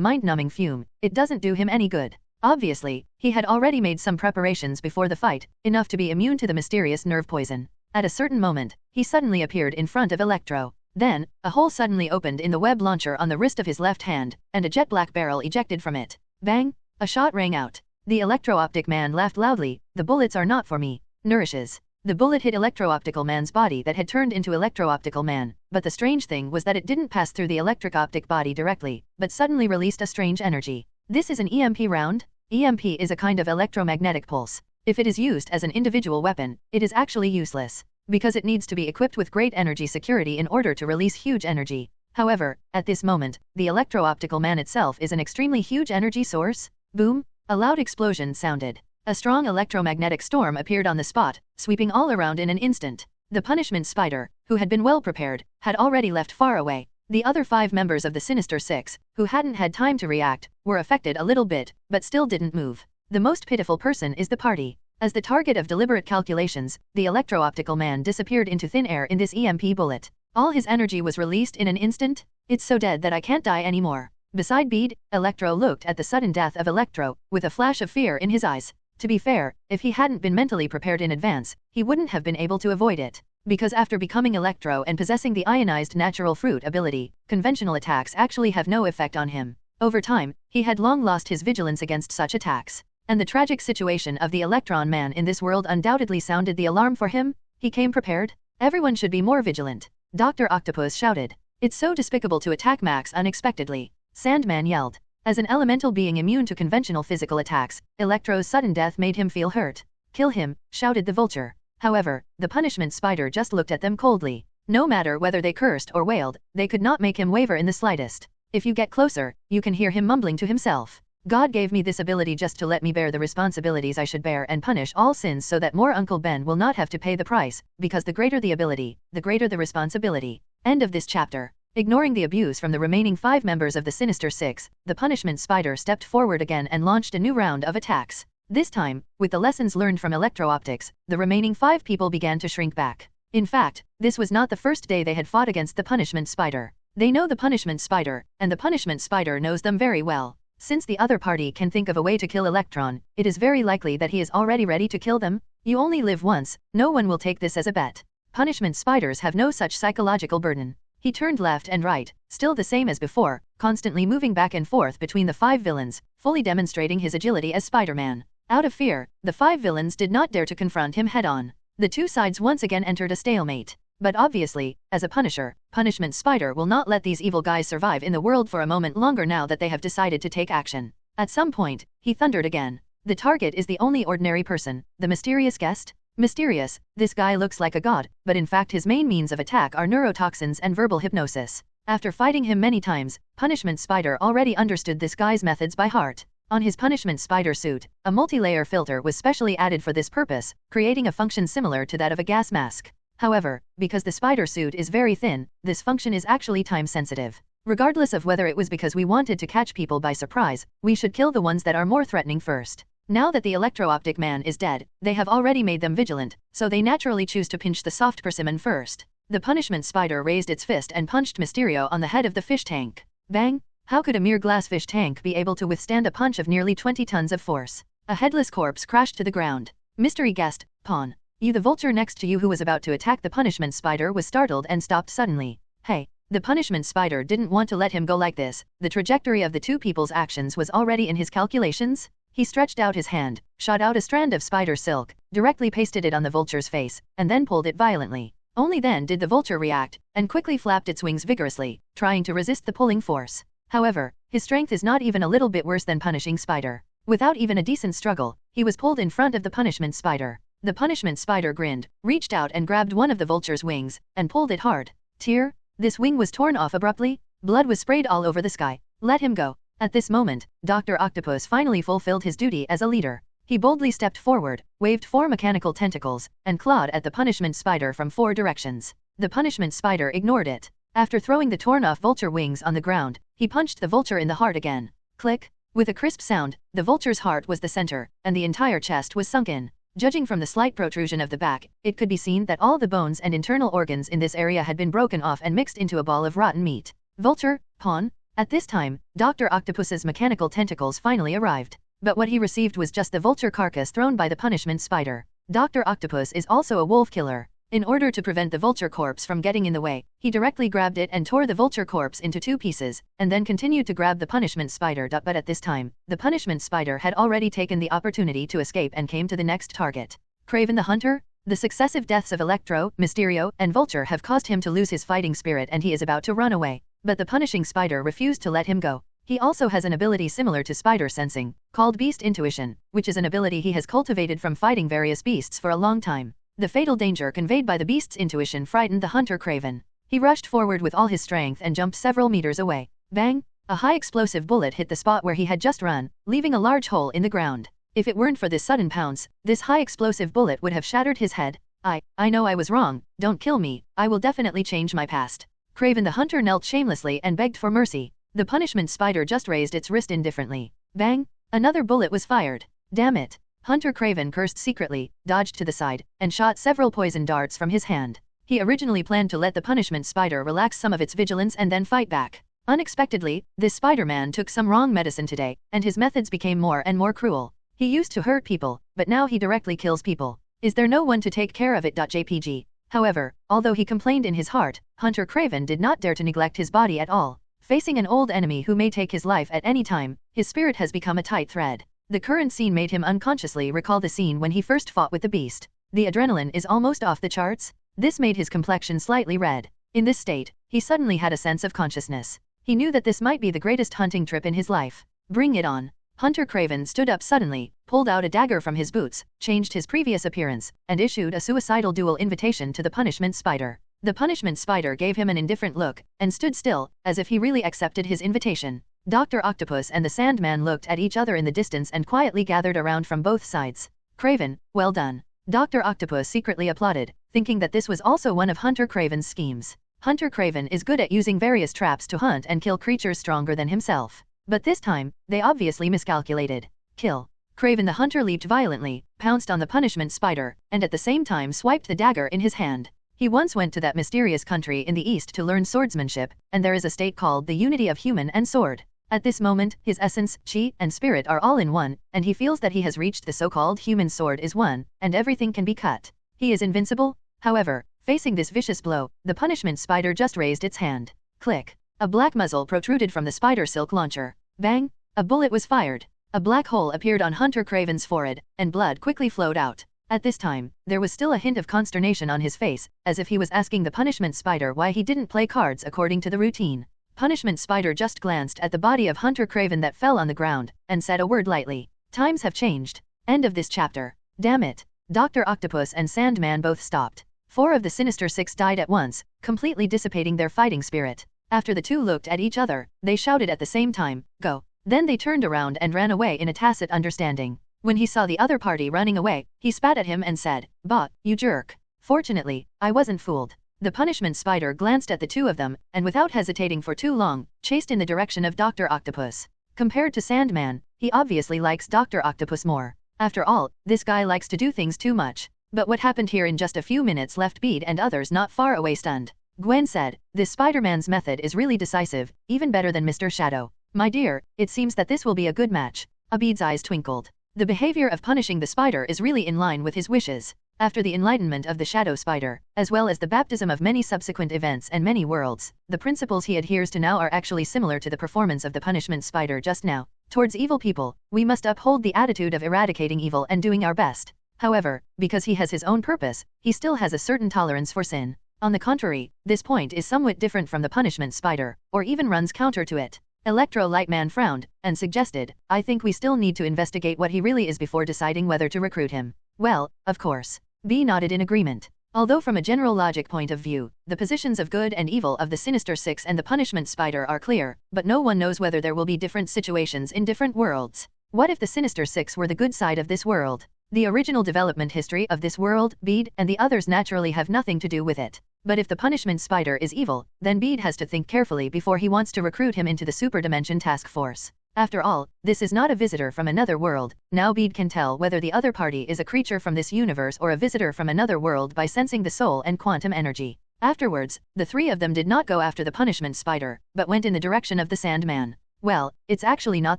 mind-numbing fume, it doesn't do him any good. Obviously, he had already made some preparations before the fight, enough to be immune to the mysterious nerve poison. At a certain moment, he suddenly appeared in front of Electro. Then, a hole suddenly opened in the web launcher on the wrist of his left hand, and a jet-black barrel ejected from it. Bang! A shot rang out. The Electro-Optic Man laughed loudly. "The bullets are not for me." Nourishes. The bullet hit Electro-Optical Man's body that had turned into Electro-Optical Man, but the strange thing was that it didn't pass through the Electric-Optic body directly, but suddenly released a strange energy. This is an EMP round? EMP is a kind of electromagnetic pulse. If it is used as an individual weapon, it is actually useless, because it needs to be equipped with great energy security in order to release huge energy. However, at this moment, the Electro-Optical Man itself is an extremely huge energy source. Boom! A loud explosion sounded. A strong electromagnetic storm appeared on the spot, sweeping all around in an instant. The Punishment Spider, who had been well prepared, had already left far away. The other 5 members of the Sinister Six, who hadn't had time to react, were affected a little bit, but still didn't move. The most pitiful person is the party. As the target of deliberate calculations, the Electro-Optical Man disappeared into thin air in this EMP bullet. All his energy was released in an instant. "It's so dead that I can't die anymore." Beside Bede, Electro looked at the sudden death of Electro, with a flash of fear in his eyes. To be fair, if he hadn't been mentally prepared in advance, he wouldn't have been able to avoid it. Because after becoming Electro and possessing the ionized natural fruit ability, conventional attacks actually have no effect on him. Over time, he had long lost his vigilance against such attacks. And the tragic situation of the Electron Man in this world undoubtedly sounded the alarm for him. He came prepared. "Everyone should be more vigilant," Dr. Octopus shouted. "It's so despicable to attack Max unexpectedly," Sandman yelled. As an elemental being immune to conventional physical attacks, Electro's sudden death made him feel hurt. "Kill him," shouted the Vulture. However, the Punishment Spider just looked at them coldly. No matter whether they cursed or wailed, they could not make him waver in the slightest. If you get closer, you can hear him mumbling to himself. "God gave me this ability just to let me bear the responsibilities I should bear and punish all sins so that more Uncle Ben will not have to pay the price, because the greater the ability, the greater the responsibility." End of this chapter. Ignoring the abuse from the remaining 5 members of the Sinister Six, the Punishment Spider stepped forward again and launched a new round of attacks. This time, with the lessons learned from Electro-Optics, the remaining 5 people began to shrink back. In fact, this was not the first day they had fought against the Punishment Spider. They know the Punishment Spider, and the Punishment Spider knows them very well. Since the other party can think of a way to kill Electron, it is very likely that he is already ready to kill them. You only live once, no one will take this as a bet. Punishment Spiders have no such psychological burden. He turned left and right, still the same as before, constantly moving back and forth between the 5 villains, fully demonstrating his agility as Spider-Man. Out of fear, the 5 villains did not dare to confront him head-on. The 2 sides once again entered a stalemate. But obviously, as a punisher, Punishment Spider will not let these evil guys survive in the world for a moment longer now that they have decided to take action. At some point, he thundered again. "The target is the only ordinary person, the mysterious guest." Mysterious, this guy looks like a god, but in fact his main means of attack are neurotoxins and verbal hypnosis. After fighting him many times, Punishment Spider already understood this guy's methods by heart. On his Punishment Spider suit, a multi-layer filter was specially added for this purpose, creating a function similar to that of a gas mask. However, because the spider suit is very thin, this function is actually time-sensitive. Regardless of whether it was because we wanted to catch people by surprise, we should kill the ones that are more threatening first. Now that the Electro-Optic Man is dead, they have already made them vigilant, so they naturally choose to pinch the soft persimmon first. The Punishment Spider raised its fist and punched Mysterio on the head of the fish tank. Bang! How could a mere glass fish tank be able to withstand a punch of nearly 20 tons of force? A headless corpse crashed to the ground. Mystery guest, Pawn. You, the Vulture next to you who was about to attack the Punishment Spider, was startled and stopped suddenly. Hey! The Punishment Spider didn't want to let him go like this. The trajectory of the 2 people's actions was already in his calculations. He stretched out his hand, shot out a strand of spider silk, directly pasted it on the Vulture's face, and then pulled it violently. Only then did the Vulture react, and quickly flapped its wings vigorously, trying to resist the pulling force. However, his strength is not even a little bit worse than Punishing Spider. Without even a decent struggle, he was pulled in front of the Punishment Spider. The Punishment Spider grinned, reached out and grabbed one of the Vulture's wings, and pulled it hard. Tear! This wing was torn off abruptly. Blood was sprayed all over the sky. Let him go. At this moment, Dr. Octopus finally fulfilled his duty as a leader. He boldly stepped forward, waved 4 mechanical tentacles, and clawed at the punishment spider from 4 directions. The punishment spider ignored it. After throwing the torn-off vulture wings on the ground, he punched the vulture in the heart again. Click! With a crisp sound, the vulture's heart was the center, and the entire chest was sunk in. Judging from the slight protrusion of the back, it could be seen that all the bones and internal organs in this area had been broken off and mixed into a ball of rotten meat. Vulture, pawn? At this time, Dr. Octopus's mechanical tentacles finally arrived. But what he received was just the vulture carcass thrown by the punishment spider. Dr. Octopus is also a wolf killer. In order to prevent the vulture corpse from getting in the way, he directly grabbed it and tore the vulture corpse into 2 pieces, and then continued to grab the punishment spider. But at this time, the punishment spider had already taken the opportunity to escape and came to the next target. Kraven the Hunter? The successive deaths of Electro, Mysterio, and Vulture have caused him to lose his fighting spirit and he is about to run away. But the punishing spider refused to let him go. He also has an ability similar to spider sensing, called Beast Intuition, which is an ability he has cultivated from fighting various beasts for a long time. The fatal danger conveyed by the beast's intuition frightened the hunter Kraven. He rushed forward with all his strength and jumped several meters away. Bang! A high explosive bullet hit the spot where he had just run, leaving a large hole in the ground. If it weren't for this sudden pounce, this high explosive bullet would have shattered his head. I know I was wrong, don't kill me, I will definitely change my past. Kraven the hunter knelt shamelessly and begged for mercy. The punishment spider just raised its wrist indifferently. Bang! Another bullet was fired. Damn it! Hunter Kraven cursed secretly, dodged to the side, and shot several poison darts from his hand. He originally planned to let the punishment spider relax some of its vigilance and then fight back. Unexpectedly, this Spider-Man took some wrong medicine today, and his methods became more and more cruel. He used to hurt people, but now he directly kills people. Is there no one to take care of it? JPG. However, although he complained in his heart, Hunter Kraven did not dare to neglect his body at all. Facing an old enemy who may take his life at any time, his spirit has become a tight thread. The current scene made him unconsciously recall the scene when he first fought with the beast. The adrenaline is almost off the charts. This made his complexion slightly red. In this state, he suddenly had a sense of consciousness. He knew that this might be the greatest hunting trip in his life. Bring it on. Hunter Kraven stood up suddenly, pulled out a dagger from his boots, changed his previous appearance, and issued a suicidal duel invitation to the punishment spider. The punishment spider gave him an indifferent look, and stood still, as if he really accepted his invitation. Dr. Octopus and the Sandman looked at each other in the distance and quietly gathered around from both sides. Kraven, well done. Dr. Octopus secretly applauded, thinking that this was also one of Hunter Kraven's schemes. Hunter Kraven is good at using various traps to hunt and kill creatures stronger than himself. But this time, they obviously miscalculated. Kill. Kraven the Hunter leaped violently, pounced on the punishment spider, and at the same time swiped the dagger in his hand. He once went to that mysterious country in the east to learn swordsmanship, and there is a state called the unity of human and sword. At this moment, his essence, chi, and spirit are all in one, and he feels that he has reached the so-called human sword is one, and everything can be cut. He is invincible. However, facing this vicious blow, the punishment spider just raised its hand. Click. A black muzzle protruded from the spider silk launcher. Bang! A bullet was fired. A black hole appeared on Hunter Kraven's forehead, and blood quickly flowed out. At this time, there was still a hint of consternation on his face, as if he was asking the punishment spider why he didn't play cards according to the routine. Punishment spider just glanced at the body of Hunter Kraven that fell on the ground, and said a word lightly. Times have changed. End of this chapter. Damn it. Dr. Octopus and Sandman both stopped. 4 of the Sinister Six died at once, completely dissipating their fighting spirit. After the two looked at each other, they shouted at the same time, "Go." Then they turned around and ran away in a tacit understanding. When he saw the other party running away, he spat at him and said, "Bah, you jerk." Fortunately, I wasn't fooled. The punishment spider glanced at the two of them, and without hesitating for too long, chased in the direction of Dr. Octopus. Compared to Sandman, he obviously likes Dr. Octopus more. After all, this guy likes to do things too much. But what happened here in just a few minutes left Bede and others not far away stunned. Gwen said, "This Spider-Man's method is really decisive, even better than Mr. Shadow. My dear, it seems that this will be a good match." Bede's eyes twinkled. The behavior of punishing the spider is really in line with his wishes. After the enlightenment of the Shadow Spider, as well as the baptism of many subsequent events and many worlds, the principles he adheres to now are actually similar to the performance of the punishment spider just now. Towards evil people, we must uphold the attitude of eradicating evil and doing our best. However, because he has his own purpose, he still has a certain tolerance for sin. On the contrary, this point is somewhat different from the punishment spider, or even runs counter to it. Electro Lightman frowned, and suggested, "I think we still need to investigate what he really is before deciding whether to recruit him." Well, of course. B nodded in agreement. Although from a general logic point of view, the positions of good and evil of the Sinister Six and the punishment spider are clear, but no one knows whether there will be different situations in different worlds. What if the Sinister Six were the good side of this world? The original development history of this world, Bede, and the others naturally have nothing to do with it. But if the punishment spider is evil, then Bede has to think carefully before he wants to recruit him into the Super Dimension Task Force. After all, this is not a visitor from another world. Now Bede can tell whether the other party is a creature from this universe or a visitor from another world by sensing the soul and quantum energy. Afterwards, the three of them did not go after the punishment spider, but went in the direction of the Sandman. Well, it's actually not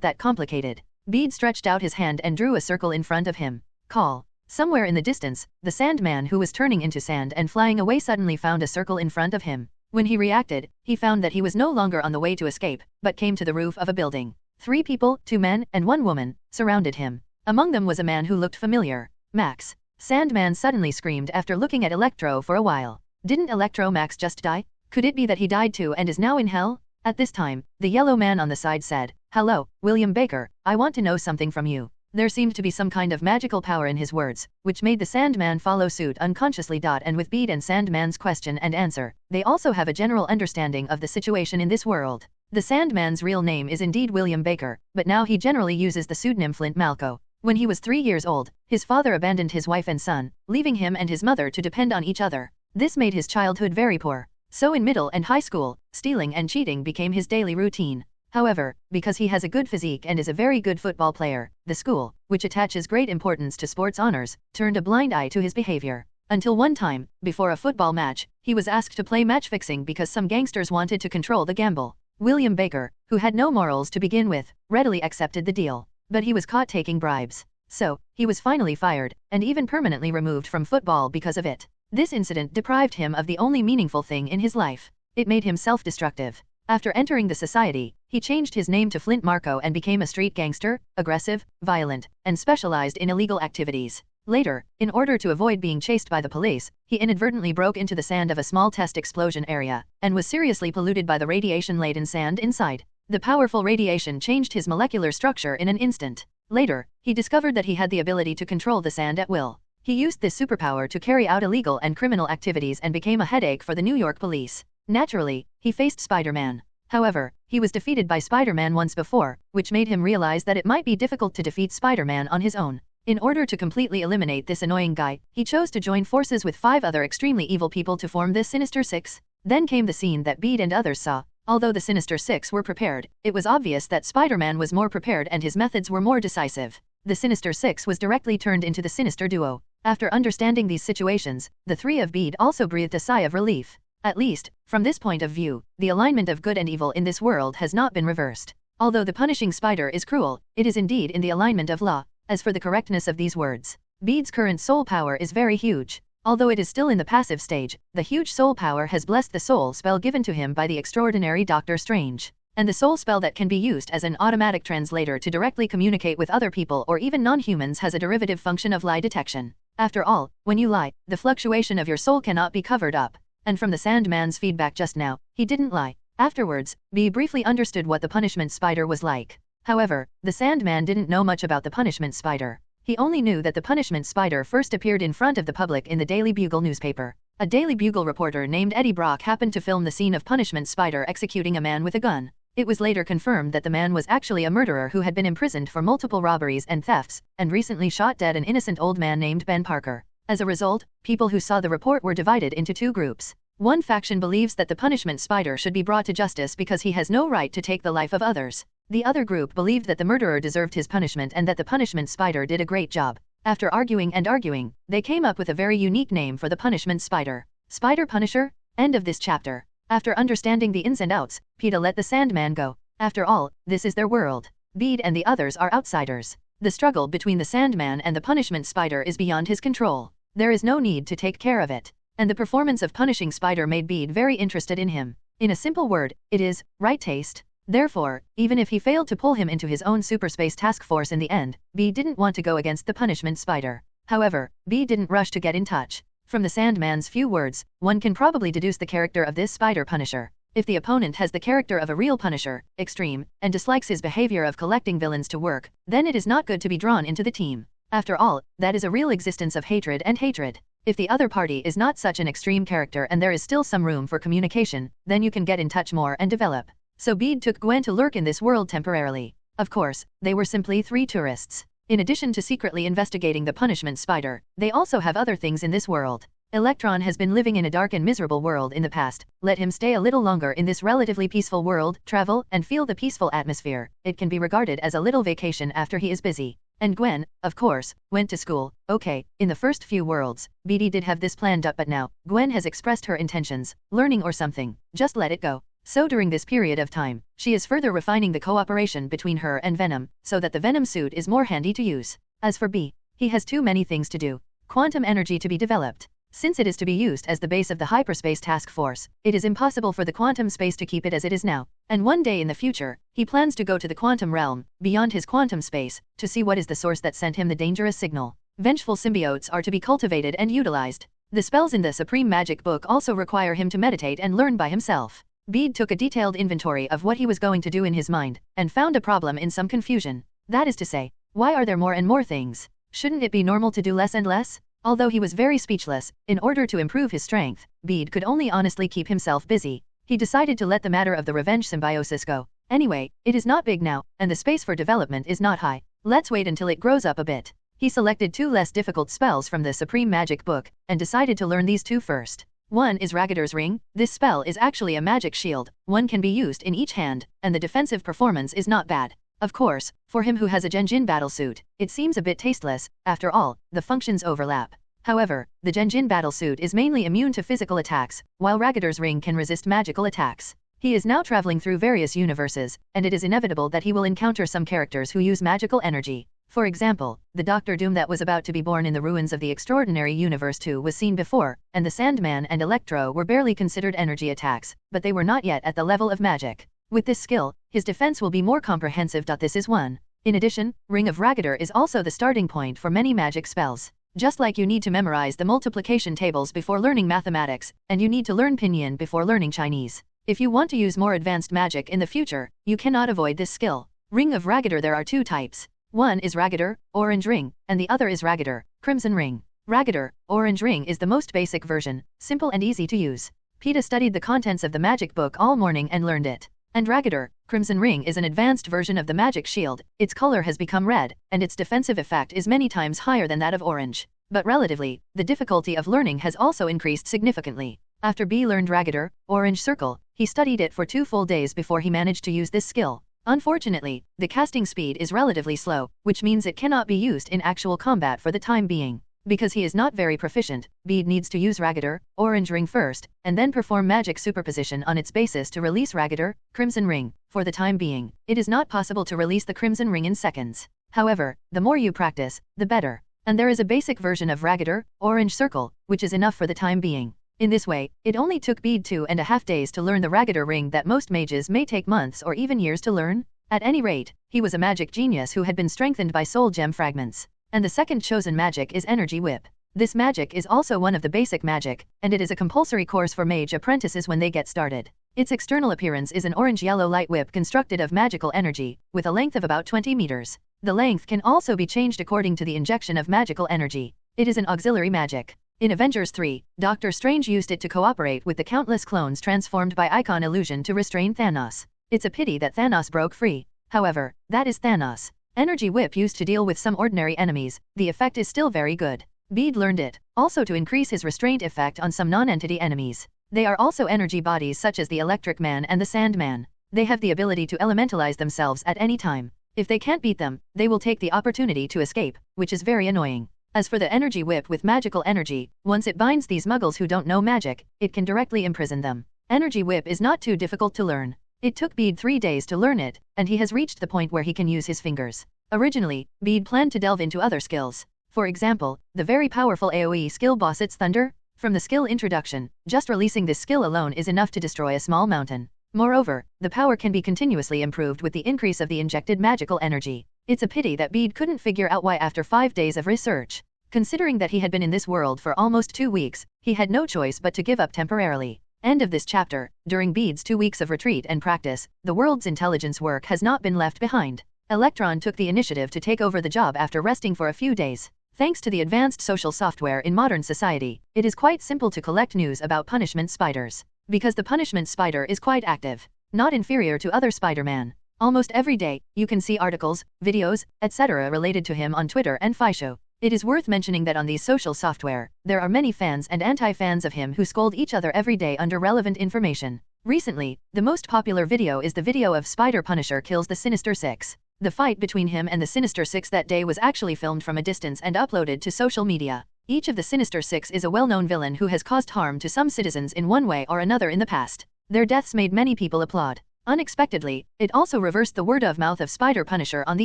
that complicated. Bede stretched out his hand and drew a circle in front of him. Call. Somewhere in the distance, the Sandman, who was turning into sand and flying away, suddenly found a circle in front of him. When he reacted, he found that he was no longer on the way to escape, but came to the roof of a building. 3 people, 2 men and 1 woman, surrounded him. Among them was a man who looked familiar. Max. Sandman suddenly screamed after looking at Electro for a while. Didn't Electro Max just die? Could it be that he died too and is now in hell? At this time, the yellow man on the side said, "Hello, William Baker, I want to know something from you." There seemed to be some kind of magical power in his words, which made the Sandman follow suit unconsciously. And with Bede and Sandman's question and answer, they also have a general understanding of the situation in this world. The Sandman's real name is indeed William Baker, but now he generally uses the pseudonym Flint Malco. When he was 3 years old, his father abandoned his wife and son, leaving him and his mother to depend on each other. This made his childhood very poor. So in middle and high school, stealing and cheating became his daily routine. However, because he has a good physique and is a very good football player, the school, which attaches great importance to sports honors, turned a blind eye to his behavior. Until one time, before a football match, he was asked to play match fixing because some gangsters wanted to control the gamble. William Baker, who had no morals to begin with, readily accepted the deal. But he was caught taking bribes. So, he was finally fired, and even permanently removed from football because of it. This incident deprived him of the only meaningful thing in his life. It made him self-destructive. After entering the society, he changed his name to Flint Marco and became a street gangster, aggressive, violent, and specialized in illegal activities. Later, in order to avoid being chased by the police, he inadvertently broke into the sand of a small test explosion area, and was seriously polluted by the radiation-laden sand inside. The powerful radiation changed his molecular structure in an instant. Later, he discovered that he had the ability to control the sand at will. He used this superpower to carry out illegal and criminal activities and became a headache for the New York police. Naturally, he faced Spider-Man. However, he was defeated by Spider-Man once before, which made him realize that it might be difficult to defeat Spider-Man on his own. In order to completely eliminate this annoying guy, he chose to join forces with 5 other extremely evil people to form this Sinister Six. Then came the scene that Bede and others saw. Although the Sinister Six were prepared, it was obvious that Spider-Man was more prepared and his methods were more decisive. The Sinister Six was directly turned into the Sinister Duo. After understanding these situations, the 3 of Bede also breathed a sigh of relief. At least, from this point of view, the alignment of good and evil in this world has not been reversed. Although the punishing spider is cruel, it is indeed in the alignment of law. As for the correctness of these words, Bede's current soul power is very huge. Although it is still in the passive stage, the huge soul power has blessed the soul spell given to him by the extraordinary Doctor Strange. And the soul spell that can be used as an automatic translator to directly communicate with other people or even non-humans has a derivative function of lie detection. After all, when you lie, the fluctuation of your soul cannot be covered up. And from the Sandman's feedback just now, he didn't lie. Afterwards, Bede briefly understood what the punishment spider was like. However, the Sandman didn't know much about the punishment spider. He only knew that the punishment spider first appeared in front of the public in the Daily Bugle newspaper. A Daily Bugle reporter named Eddie Brock happened to film the scene of punishment spider executing a man with a gun. It was later confirmed that the man was actually a murderer who had been imprisoned for multiple robberies and thefts, and recently shot dead an innocent old man named Ben Parker. As a result, people who saw the report were divided into 2 groups. One faction believes that the punishment spider should be brought to justice because he has no right to take the life of others. The other group believed that the murderer deserved his punishment and that the punishment spider did a great job. After arguing and arguing, they came up with a very unique name for the punishment spider. Spider Punisher? End of this chapter. After understanding the ins and outs, Peter let the Sandman go. After all, this is their world. Bede and the others are outsiders. The struggle between the Sandman and the punishment spider is beyond his control. There is no need to take care of it. And the performance of punishing spider made Bede very interested in him. In a simple word, it is right taste. Therefore, even if he failed to pull him into his own superspace task force in the end, Bede didn't want to go against the punishment spider. However, Bede didn't rush to get in touch. From the Sandman's few words, one can probably deduce the character of this spider punisher. If the opponent has the character of a real punisher, extreme, and dislikes his behavior of collecting villains to work, then it is not good to be drawn into the team. After all, that is a real existence of hatred and hatred. If the other party is not such an extreme character and there is still some room for communication, then you can get in touch more and develop. So Bede took Gwen to lurk in this world temporarily. Of course, they were simply 3 tourists. In addition to secretly investigating the punishment spider, they also have other things in this world. Electron has been living in a dark and miserable world in the past. Let him stay a little longer in this relatively peaceful world, travel, and feel the peaceful atmosphere. It can be regarded as a little vacation after he is busy. And Gwen, of course, went to school. Okay, in the first few worlds, BD did have this planned up, but now, Gwen has expressed her intentions, learning or something. Just let it go. So during this period of time, she is further refining the cooperation between her and Venom, so that the Venom suit is more handy to use. As for B, he has too many things to do. Quantum energy to be developed. Since it is to be used as the base of the hyperspace task force, it is impossible for the quantum space to keep it as it is now. And one day in the future, he plans to go to the quantum realm, beyond his quantum space, to see what is the source that sent him the dangerous signal. Vengeful symbiotes are to be cultivated and utilized. The spells in the Supreme Magic Book also require him to meditate and learn by himself. Bede took a detailed inventory of what he was going to do in his mind, and found a problem in some confusion. That is to say, why are there more and more things? Shouldn't it be normal to do less and less? Although he was very speechless, in order to improve his strength, Bede could only honestly keep himself busy. He decided to let the matter of the revenge symbiosis go. Anyway, it is not big now, and the space for development is not high. Let's wait until it grows up a bit. He selected 2 less difficult spells from the Supreme Magic Book, and decided to learn these 2 first. One is Raggador's Ring. This spell is actually a magic shield. One can be used in each hand, and the defensive performance is not bad. Of course, for him who has a Genjin battlesuit, it seems a bit tasteless. After all, the functions overlap. However, the Genjin battlesuit is mainly immune to physical attacks, while Raggador's Ring can resist magical attacks. He is now traveling through various universes, and it is inevitable that he will encounter some characters who use magical energy. For example, the Doctor Doom that was about to be born in the ruins of the Extraordinary Universe 2 was seen before, and the Sandman and Electro were barely considered energy attacks, but they were not yet at the level of magic. With this skill, his defense will be more comprehensive. This is one. In addition, Ring of Raggador is also the starting point for many magic spells. Just like you need to memorize the multiplication tables before learning mathematics, and you need to learn Pinyin before learning Chinese. If you want to use more advanced magic in the future, you cannot avoid this skill. Ring of Raggador. There are 2 types. One is Raggador, Orange Ring, and the other is Raggador, Crimson Ring. Raggador, Orange Ring is the most basic version, simple and easy to use. Peeta studied the contents of the magic book all morning and learned it. And Raggador, Crimson Ring is an advanced version of the magic shield. Its color has become red, and its defensive effect is many times higher than that of Orange. But relatively, the difficulty of learning has also increased significantly. After B learned Raggador, Orange Circle, he studied it for 2 full days before he managed to use this skill. Unfortunately, the casting speed is relatively slow, which means it cannot be used in actual combat for the time being. Because he is not very proficient, Bede needs to use Raggador, Orange Ring first, and then perform magic superposition on its basis to release Raggador, Crimson Ring. For the time being, it is not possible to release the Crimson Ring in seconds. However, the more you practice, the better. And there is a basic version of Raggador, Orange Circle, which is enough for the time being. In this way, it only took Bede 2.5 days to learn the Raggador Ring that most mages may take months or even years to learn. At any rate, he was a magic genius who had been strengthened by soul gem fragments. And the second chosen magic is Energy Whip. This magic is also one of the basic magic, and it is a compulsory course for mage apprentices when they get started. Its external appearance is an orange-yellow light whip constructed of magical energy, with a length of about 20 meters. The length can also be changed according to the injection of magical energy. It is an auxiliary magic. In Avengers 3, Doctor Strange used it to cooperate with the countless clones transformed by Icon Illusion to restrain Thanos. It's a pity that Thanos broke free. However, that is Thanos. Energy Whip used to deal with some ordinary enemies, the effect is still very good. Bede learned it, also to increase his restraint effect on some non-entity enemies. They are also energy bodies such as the Electric Man and the Sandman. They have the ability to elementalize themselves at any time. If they can't beat them, they will take the opportunity to escape, which is very annoying. As for the Energy Whip with magical energy, once it binds these muggles who don't know magic, it can directly imprison them. Energy Whip is not too difficult to learn. It took Bede 3 days to learn it, and he has reached the point where he can use his fingers. Originally, Bede planned to delve into other skills. For example, the very powerful AoE skill Bosset's Thunder. From the skill introduction, just releasing this skill alone is enough to destroy a small mountain. Moreover, the power can be continuously improved with the increase of the injected magical energy. It's a pity that Bede couldn't figure out why after 5 days of research. Considering that he had been in this world for almost 2 weeks, he had no choice but to give up temporarily. End of this chapter. During Bede's 2 weeks of retreat and practice, the world's intelligence work has not been left behind. Electron took the initiative to take over the job after resting for a few days. Thanks to the advanced social software in modern society, it is quite simple to collect news about punishment spiders. Because the punishment spider is quite active, not inferior to other Spider-Man. Almost every day, you can see articles, videos, etc. related to him on Twitter and Fisho. It is worth mentioning that on these social software, there are many fans and anti-fans of him who scold each other every day under relevant information. Recently, the most popular video is the video of Spider Punisher kills the Sinister Six. The fight between him and the Sinister Six that day was actually filmed from a distance and uploaded to social media. Each of the Sinister Six is a well-known villain who has caused harm to some citizens in one way or another in the past. Their deaths made many people applaud. Unexpectedly, it also reversed the word of mouth of Spider Punisher on the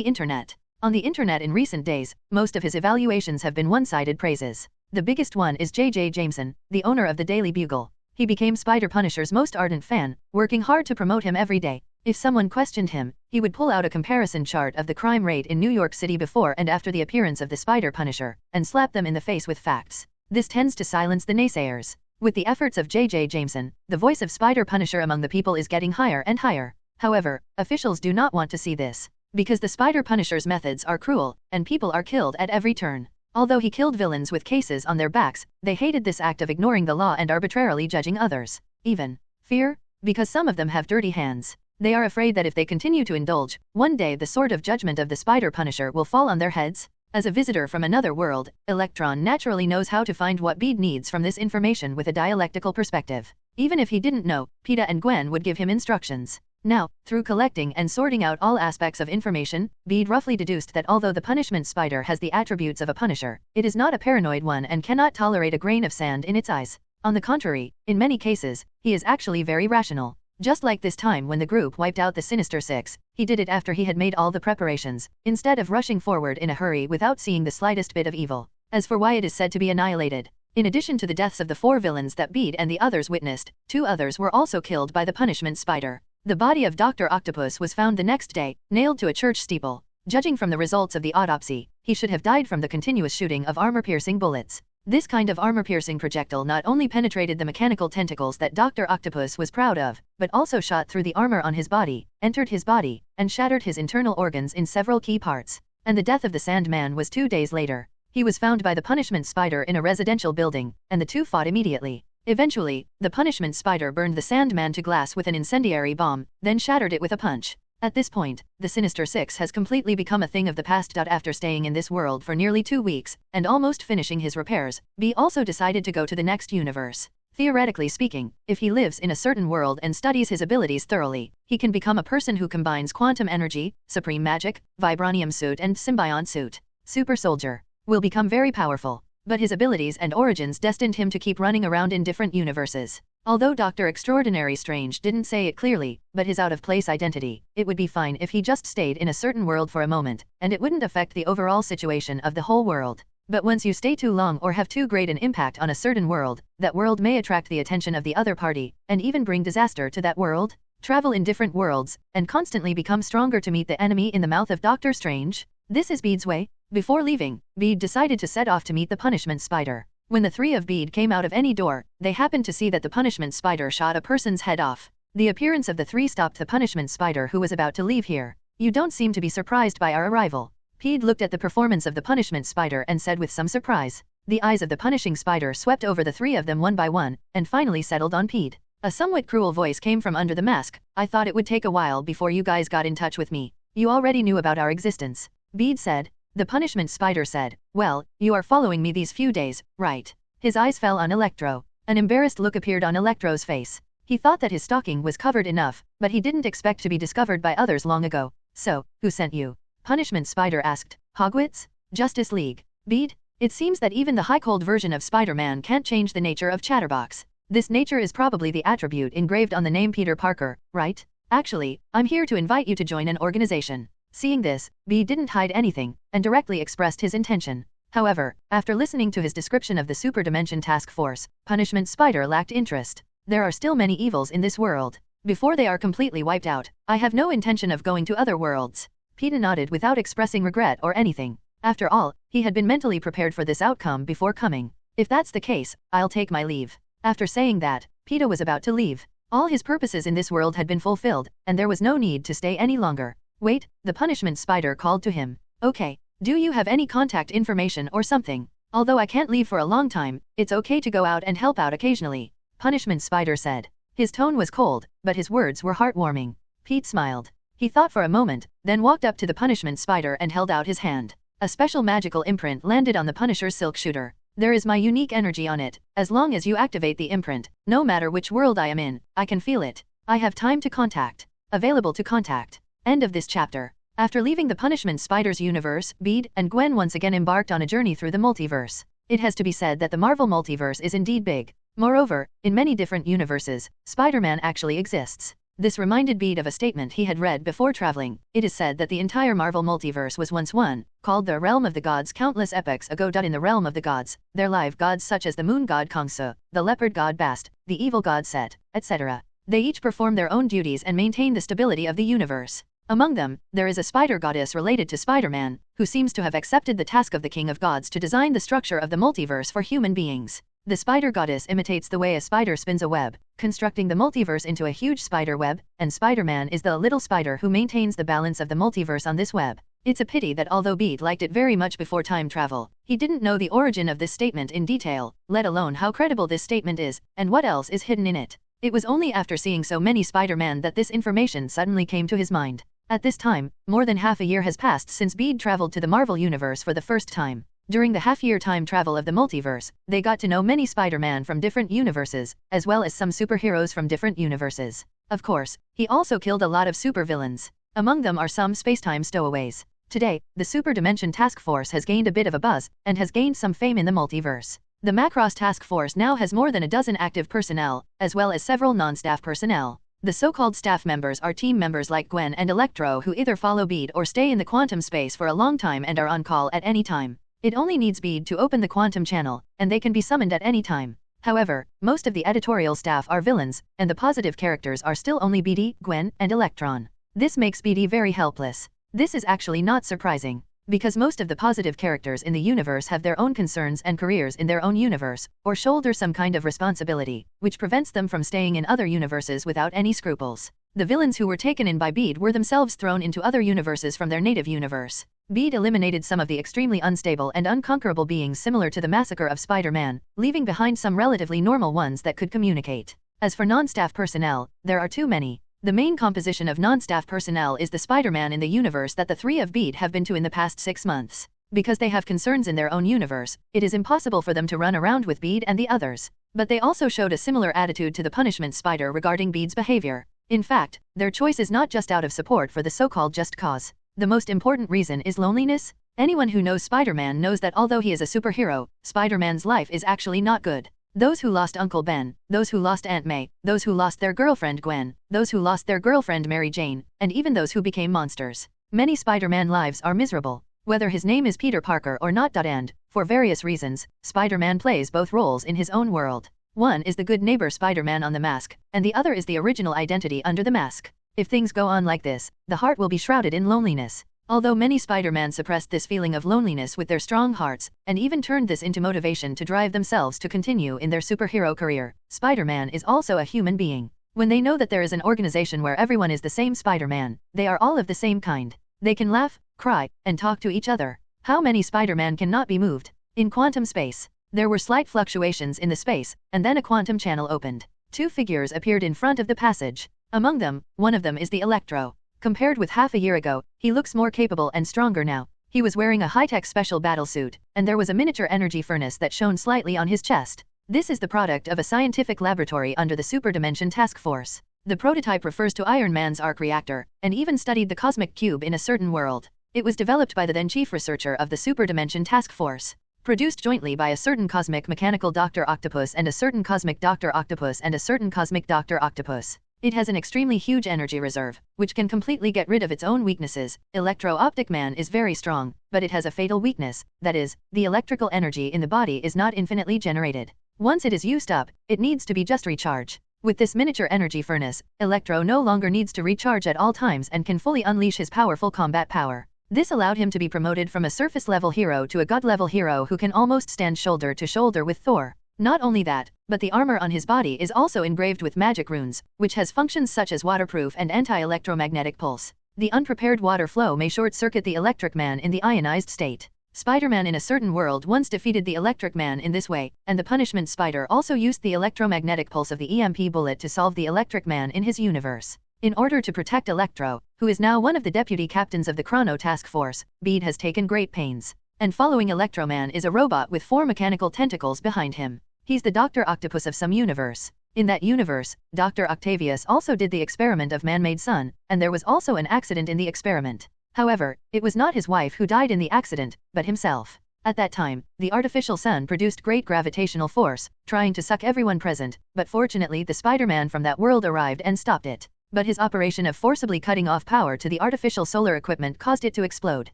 internet. On the internet in recent days, most of his evaluations have been one-sided praises. The biggest one is J.J. Jameson, the owner of the Daily Bugle. He became Spider Punisher's most ardent fan, working hard to promote him every day. If someone questioned him, he would pull out a comparison chart of the crime rate in New York City before and after the appearance of the Spider Punisher, and slap them in the face with facts. This tends to silence the naysayers. With the efforts of J.J. Jameson, the voice of Spider Punisher among the people is getting higher and higher. However, officials do not want to see this. Because the Spider Punisher's methods are cruel, and people are killed at every turn. Although he killed villains with cases on their backs, they hated this act of ignoring the law and arbitrarily judging others. Even fear? Because some of them have dirty hands. They are afraid that if they continue to indulge, one day the sword of judgment of the Spider Punisher will fall on their heads. As a visitor from another world, Electron naturally knows how to find what Bede needs from this information with a dialectical perspective. Even if he didn't know, Peeta and Gwen would give him instructions. Now, through collecting and sorting out all aspects of information, Bede roughly deduced that although the punishment spider has the attributes of a punisher, it is not a paranoid one and cannot tolerate a grain of sand in its eyes. On the contrary, in many cases, he is actually very rational. Just like this time when the group wiped out the Sinister Six, he did it after he had made all the preparations, instead of rushing forward in a hurry without seeing the slightest bit of evil. As for why it is said to be annihilated, in addition to the deaths of the 4 villains that Bede and the others witnessed, 2 others were also killed by the punishment spider. The body of Dr. Octopus was found the next day, nailed to a church steeple. Judging from the results of the autopsy, he should have died from the continuous shooting of armor-piercing bullets. This kind of armor-piercing projectile not only penetrated the mechanical tentacles that Dr. Octopus was proud of, but also shot through the armor on his body, entered his body, and shattered his internal organs in several key parts. And the death of the Sandman was 2 days later. He was found by the punishment spider in a residential building, and the two fought immediately. Eventually, the punishment spider burned the Sandman to glass with an incendiary bomb, then shattered it with a punch. At this point, the Sinister Six has completely become a thing of the past. After staying in this world for nearly 2 weeks, and almost finishing his repairs, B also decided to go to the next universe. Theoretically speaking, if he lives in a certain world and studies his abilities thoroughly, he can become a person who combines quantum energy, supreme magic, vibranium suit and symbiont suit. Super soldier. Will become very powerful. But his abilities and origins destined him to keep running around in different universes. Although Dr. Extraordinary Strange didn't say it clearly, but his out-of-place identity, it would be fine if he just stayed in a certain world for a moment, and it wouldn't affect the overall situation of the whole world. But once you stay too long or have too great an impact on a certain world, that world may attract the attention of the other party, and even bring disaster to that world. Travel in different worlds, and constantly become stronger to meet the enemy in the mouth of Doctor Strange. This is Bede's way. Before leaving, Bede decided to set off to meet the punishment spider. When the 3 of Bede came out of any door, they happened to see that the punishment spider shot a person's head off. The appearance of the 3 stopped the punishment spider who was about to leave here. You don't seem to be surprised by our arrival. Bede looked at the performance of the punishment spider and said with some surprise. The eyes of the punishing spider swept over the 3 of them one by one, and finally settled on Bede. A somewhat cruel voice came from under the mask. I thought it would take a while before you guys got in touch with me. You already knew about our existence. Bede said. The punishment spider said, well, you are following me these few days, right? His eyes fell on Electro. An embarrassed look appeared on Electro's face. He thought that his stalking was covered enough, but he didn't expect to be discovered by others long ago. So, who sent you? Punishment spider asked. Hogwarts? Justice League? Bede? It seems that even the high-cold version of Spider-Man can't change the nature of Chatterbox. This nature is probably the attribute engraved on the name Peter Parker, right? Actually, I'm here to invite you to join an organization. Seeing this, Bede didn't hide anything, and directly expressed his intention. However, after listening to his description of the Super Dimension Task Force, Punishment Spider lacked interest. There are still many evils in this world. Before they are completely wiped out, I have no intention of going to other worlds. Peeta nodded without expressing regret or anything. After all, he had been mentally prepared for this outcome before coming. If that's the case, I'll take my leave. After saying that, Peeta was about to leave. All his purposes in this world had been fulfilled, and there was no need to stay any longer. Wait, the punishment spider called to him. Okay, do you have any contact information or something? Although I can't leave for a long time, it's okay to go out and help out occasionally. Punishment spider said. His tone was cold, but his words were heartwarming. Pete smiled. He thought for a moment, then walked up to the punishment spider and held out his hand. A special magical imprint landed on the Punisher's silk shooter. There is my unique energy on it. As long as you activate the imprint, no matter which world I am in, I can feel it. I have time to contact. Available to contact. End of this chapter. After leaving the punishment spider's universe, Bede and Gwen once again embarked on a journey through the multiverse. It has to be said that the Marvel multiverse is indeed big. Moreover, in many different universes, Spider-Man actually exists. This reminded Bede of a statement he had read before traveling. It is said that the entire Marvel multiverse was once one, called the Realm of the Gods countless epochs ago. In the Realm of the Gods, there live gods such as the Moon God Kongsu, the Leopard God Bast, the Evil God Set, etc. They each perform their own duties and maintain the stability of the universe. Among them, there is a spider goddess related to Spider-Man, who seems to have accepted the task of the King of Gods to design the structure of the multiverse for human beings. The spider goddess imitates the way a spider spins a web, constructing the multiverse into a huge spider web, and Spider-Man is the little spider who maintains the balance of the multiverse on this web. It's a pity that although Bede liked it very much before time travel, he didn't know the origin of this statement in detail, let alone how credible this statement is, and what else is hidden in it. It was only after seeing so many Spider-Man that this information suddenly came to his mind. At this time, more than half a year has passed since Bede traveled to the Marvel Universe for the first time. During the half-year time travel of the multiverse, they got to know many Spider-Man from different universes, as well as some superheroes from different universes. Of course, he also killed a lot of supervillains. Among them are some spacetime stowaways. Today, the Super Dimension Task Force has gained a bit of a buzz, and has gained some fame in the multiverse. The Macross Task Force now has more than a dozen active personnel, as well as several non-staff personnel. The so-called staff members are team members like Gwen and Electro who either follow Bede or stay in the quantum space for a long time and are on call at any time. It only needs Bede to open the quantum channel, and they can be summoned at any time. However, most of the editorial staff are villains, and the positive characters are still only Bede, Gwen, and Electron. This makes Bede very helpless. This is actually not surprising, because most of the positive characters in the universe have their own concerns and careers in their own universe, or shoulder some kind of responsibility, which prevents them from staying in other universes without any scruples. The villains who were taken in by Bede were themselves thrown into other universes from their native universe. Bede eliminated some of the extremely unstable and unconquerable beings similar to the massacre of Spider-Man, leaving behind some relatively normal ones that could communicate. As for non-staff personnel, there are too many. The main composition of non-staff personnel is the Spider-Man in the universe that the three of Bede have been to in the past 6 months. Because they have concerns in their own universe, it is impossible for them to run around with Bede and the others. But they also showed a similar attitude to the punishment spider regarding Bede's behavior. In fact, their choice is not just out of support for the so-called just cause. The most important reason is loneliness. Anyone who knows Spider-Man knows that although he is a superhero, Spider-Man's life is actually not good. Those who lost Uncle Ben, those who lost Aunt May, those who lost their girlfriend Gwen, those who lost their girlfriend Mary Jane, and even those who became monsters. Many Spider-Man lives are miserable. Whether his name is Peter Parker or not. And, for various reasons, Spider-Man plays both roles in his own world. One is the good neighbor Spider-Man on the mask, and the other is the original identity under the mask. If things go on like this, the heart will be shrouded in loneliness. Although many Spider-Man suppressed this feeling of loneliness with their strong hearts, and even turned this into motivation to drive themselves to continue in their superhero career, Spider-Man is also a human being. When they know that there is an organization where everyone is the same Spider-Man, they are all of the same kind. They can laugh, cry, and talk to each other. How many Spider-Man cannot be moved? In quantum space, there were slight fluctuations in the space, and then a quantum channel opened. 2 figures appeared in front of the passage. Among them, one of them is the Electro. Compared with half a year ago, he looks more capable and stronger now. He was wearing a high-tech special battle suit, and there was a miniature energy furnace that shone slightly on his chest. This is the product of a scientific laboratory under the Super Dimension Task Force. The prototype refers to Iron Man's arc reactor, and even studied the cosmic cube in a certain world. It was developed by the then chief researcher of the Super Dimension Task Force. Produced jointly by a certain cosmic mechanical Dr. Octopus and a certain cosmic Dr. Octopus and a certain cosmic Dr. Octopus. It has an extremely huge energy reserve, which can completely get rid of its own weaknesses. Electro-Optic Man is very strong, but it has a fatal weakness, that is, the electrical energy in the body is not infinitely generated. Once it is used up, it needs to be just recharged. With this miniature energy furnace, Electro no longer needs to recharge at all times and can fully unleash his powerful combat power. This allowed him to be promoted from a surface-level hero to a god-level hero who can almost stand shoulder to shoulder with Thor. Not only that, but the armor on his body is also engraved with magic runes, which has functions such as waterproof and anti-electromagnetic pulse. The unprepared water flow may short-circuit the Electric Man in the ionized state. Spider-Man in a certain world once defeated the Electric Man in this way, and the Punishment Spider also used the electromagnetic pulse of the EMP bullet to solve the Electric Man in his universe. In order to protect Electro, who is now one of the deputy captains of the Chrono Task Force, Bede has taken great pains. And following Electroman is a robot with 4 mechanical tentacles behind him. He's the Dr. Octopus of some universe. In that universe, Dr. Octavius also did the experiment of man-made sun, and there was also an accident in the experiment. However, it was not his wife who died in the accident, but himself. At that time, the artificial sun produced great gravitational force, trying to suck everyone present, but fortunately the Spider-Man from that world arrived and stopped it. But his operation of forcibly cutting off power to the artificial solar equipment caused it to explode.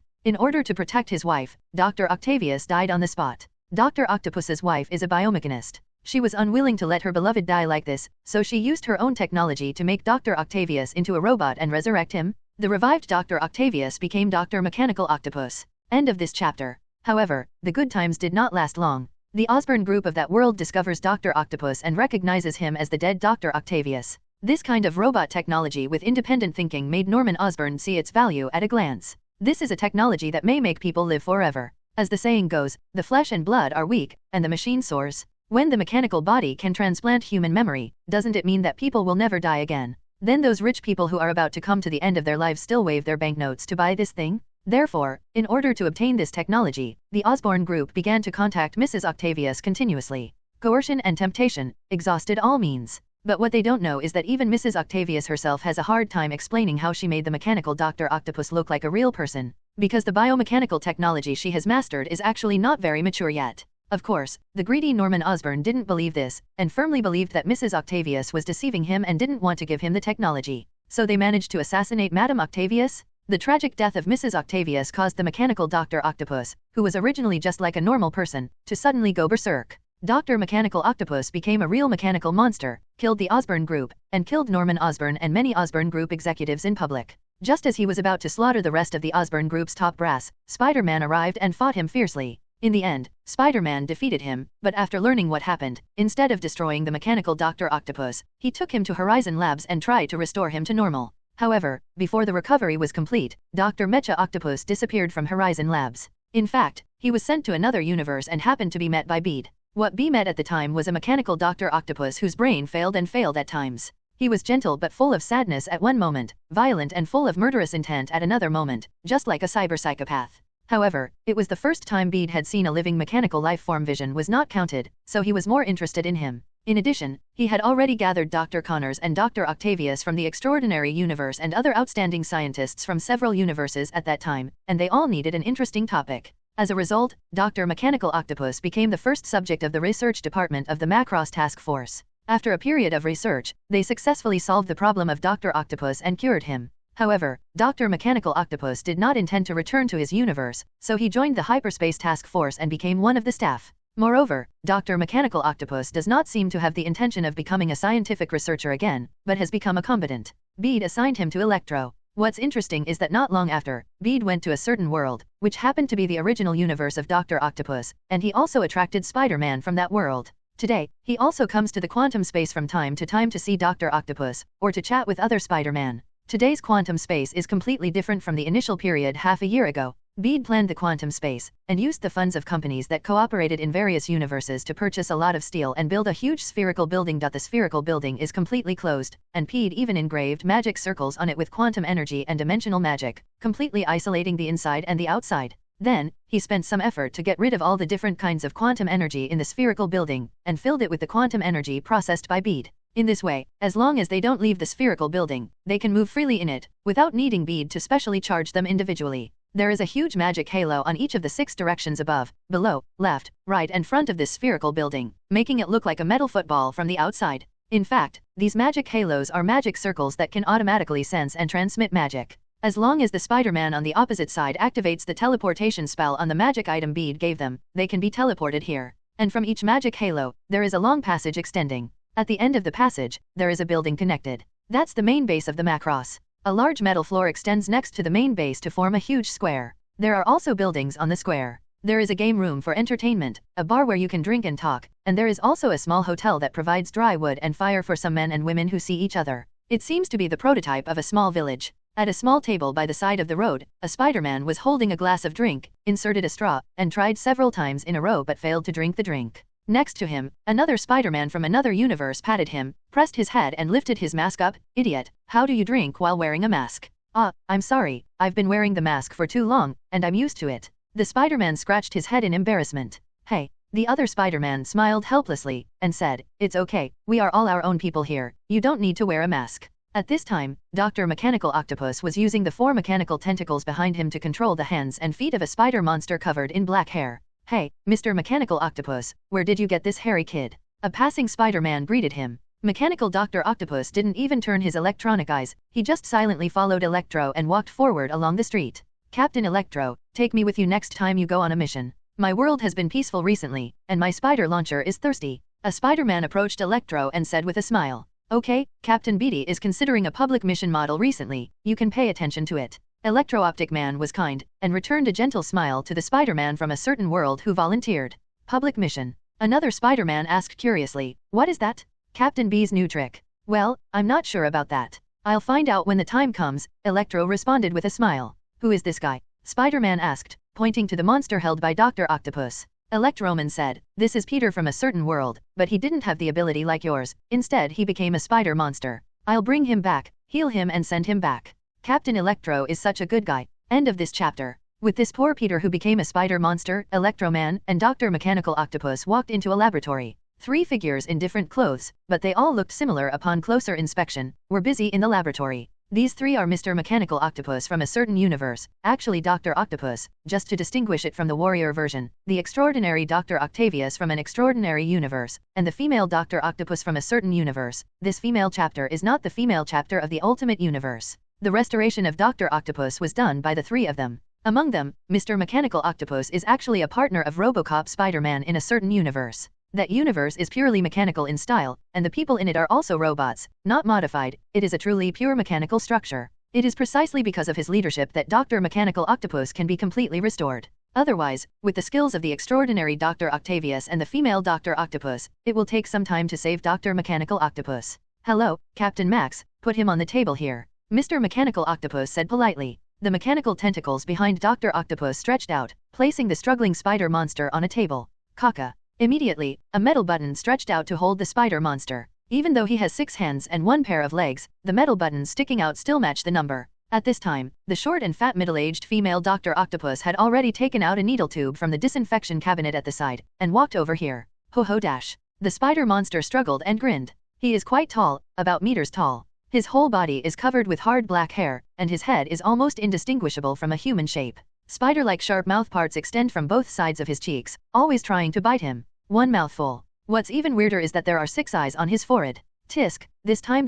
In order to protect his wife, Dr. Octavius died on the spot. Dr. Octopus's wife is a biomechanist. She was unwilling to let her beloved die like this, so she used her own technology to make Dr. Octavius into a robot and resurrect him. The revived Dr. Octavius became Dr. Mechanical Octopus. End of this chapter. However, the good times did not last long. The Osborn group of that world discovers Dr. Octopus and recognizes him as the dead Dr. Octavius. This kind of robot technology with independent thinking made Norman Osborn see its value at a glance. This is a technology that may make people live forever. As the saying goes, the flesh and blood are weak, and the machine soars. When the mechanical body can transplant human memory, doesn't it mean that people will never die again? Then those rich people who are about to come to the end of their lives still wave their banknotes to buy this thing? Therefore, in order to obtain this technology, the Osborn group began to contact Mrs. Octavius continuously. Coercion and temptation exhausted all means. But what they don't know is that even Mrs. Octavius herself has a hard time explaining how she made the mechanical Dr. Octopus look like a real person, because the biomechanical technology she has mastered is actually not very mature yet. Of course, the greedy Norman Osborn didn't believe this, and firmly believed that Mrs. Octavius was deceiving him and didn't want to give him the technology. So they managed to assassinate Madame Octavius? The tragic death of Mrs. Octavius caused the mechanical Dr. Octopus, who was originally just like a normal person, to suddenly go berserk. Dr. Mechanical Octopus became a real mechanical monster, killed the Osborn group, and killed Norman Osborn and many Osborn group executives in public. Just as he was about to slaughter the rest of the Osborn group's top brass, Spider-Man arrived and fought him fiercely. In the end, Spider-Man defeated him, but after learning what happened, instead of destroying the mechanical Dr. Octopus, he took him to Horizon Labs and tried to restore him to normal. However, before the recovery was complete, Dr. Mecha Octopus disappeared from Horizon Labs. In fact, he was sent to another universe and happened to be met by Bede. What Bede met at the time was a mechanical Dr. Octopus whose brain failed at times. He was gentle but full of sadness at one moment, violent and full of murderous intent at another moment, just like a cyber psychopath. However, it was the first time Bede had seen a living mechanical life form. Vision was not counted, so he was more interested in him. In addition, he had already gathered Dr. Connors and Dr. Octavius from the Extraordinary Universe and other outstanding scientists from several universes at that time, and they all needed an interesting topic. As a result, Dr. Mechanical Octopus became the first subject of the research department of the Macross Task Force. After a period of research, they successfully solved the problem of Dr. Octopus and cured him. However, Dr. Mechanical Octopus did not intend to return to his universe, so he joined the Hyperspace Task Force and became one of the staff. Moreover, Dr. Mechanical Octopus does not seem to have the intention of becoming a scientific researcher again, but has become a combatant. Bede assigned him to Electro. What's interesting is that not long after, Bede went to a certain world, which happened to be the original universe of Dr. Octopus, and he also attracted Spider-Man from that world. Today, he also comes to the quantum space from time to time to see Dr. Octopus, or to chat with other Spider-Man. Today's quantum space is completely different from the initial period half a year ago. Bede planned the quantum space, and used the funds of companies that cooperated in various universes to purchase a lot of steel and build a huge spherical building. The spherical building is completely closed, and Bede even engraved magic circles on it with quantum energy and dimensional magic, completely isolating the inside and the outside. Then, he spent some effort to get rid of all the different kinds of quantum energy in the spherical building, and filled it with the quantum energy processed by Bede. In this way, as long as they don't leave the spherical building, they can move freely in it, without needing Bede to specially charge them individually. There is a huge magic halo on each of the 6 directions above, below, left, right and front of this spherical building, making it look like a metal football from the outside. In fact, these magic halos are magic circles that can automatically sense and transmit magic. As long as the Spider-Man on the opposite side activates the teleportation spell on the magic item Bede gave them, they can be teleported here. And from each magic halo, there is a long passage extending. At the end of the passage, there is a building connected. That's the main base of the Macross. A large metal floor extends next to the main base to form a huge square. There are also buildings on the square. There is a game room for entertainment, a bar where you can drink and talk, and there is also a small hotel that provides dry wood and fire for some men and women who see each other. It seems to be the prototype of a small village. At a small table by the side of the road, a Spider-Man was holding a glass of drink, inserted a straw, and tried several times in a row but failed to drink the drink. Next to him, another Spider-Man from another universe patted him, pressed his head and lifted his mask up. Idiot, how do you drink while wearing a mask? I'm sorry, I've been wearing the mask for too long, and I'm used to it. The Spider-Man scratched his head in embarrassment. Hey. The other Spider-Man smiled helplessly, and said, it's okay, we are all our own people here, you don't need to wear a mask. At this time, Dr. Mechanical Octopus was using the 4 mechanical tentacles behind him to control the hands and feet of a spider monster covered in black hair. Hey, Mr. Mechanical Octopus, where did you get this hairy kid? A passing Spider-Man greeted him. Mechanical Dr. Octopus didn't even turn his electronic eyes, he just silently followed Electro and walked forward along the street. Captain Electro, take me with you next time you go on a mission. My world has been peaceful recently, and my spider launcher is thirsty. A Spider-Man approached Electro and said with a smile. Okay, Captain Beatty is considering a public mission model recently, you can pay attention to it. Electro-Optic Man was kind, and returned a gentle smile to the Spider-Man from a certain world who volunteered. Public mission. Another Spider-Man asked curiously, what is that? Captain B's new trick. Well, I'm not sure about that. I'll find out when the time comes, Electro responded with a smile. Who is this guy? Spider-Man asked, pointing to the monster held by Dr. Octopus. Electroman said, this is Peter from a certain world, but he didn't have the ability like yours, instead he became a spider monster. I'll bring him back, heal him and send him back. Captain Electro is such a good guy. End of this chapter. With this poor Peter who became a spider monster, Electroman and Dr. Mechanical Octopus walked into a laboratory. 3 figures in different clothes, but they all looked similar upon closer inspection, were busy in the laboratory. These 3 are Mr. Mechanical Octopus from a certain universe, actually Dr. Octopus, just to distinguish it from the warrior version, the extraordinary Dr. Octavius from an extraordinary universe, and the female Dr. Octopus from a certain universe. This female chapter is not the female chapter of the Ultimate Universe. The restoration of Dr. Octopus was done by the 3 of them. Among them, Mr. Mechanical Octopus is actually a partner of RoboCop Spider-Man in a certain universe. That universe is purely mechanical in style, and the people in it are also robots, not modified. It is a truly pure mechanical structure. It is precisely because of his leadership that Dr. Mechanical Octopus can be completely restored. Otherwise, with the skills of the extraordinary Dr. Octavius and the female Dr. Octopus, it will take some time to save Dr. Mechanical Octopus. Hello, Captain Max, put him on the table here. Mr. Mechanical Octopus said politely. The mechanical tentacles behind Dr. Octopus stretched out, placing the struggling spider monster on a table. Caca. Immediately, a metal button stretched out to hold the spider monster. Even though he has 6 hands and 1 pair of legs, the metal buttons sticking out still match the number. At this time, the short and fat middle-aged female Dr. Octopus had already taken out a needle tube from the disinfection cabinet at the side, and walked over here. Ho ho dash. The spider monster struggled and grinned. He is quite tall, about meters tall. His whole body is covered with hard black hair, and his head is almost indistinguishable from a human shape. Spider-like sharp mouthparts extend from both sides of his cheeks, always trying to bite him. 1 mouthful. What's even weirder is that there are 6 eyes on his forehead. Tisk, this time,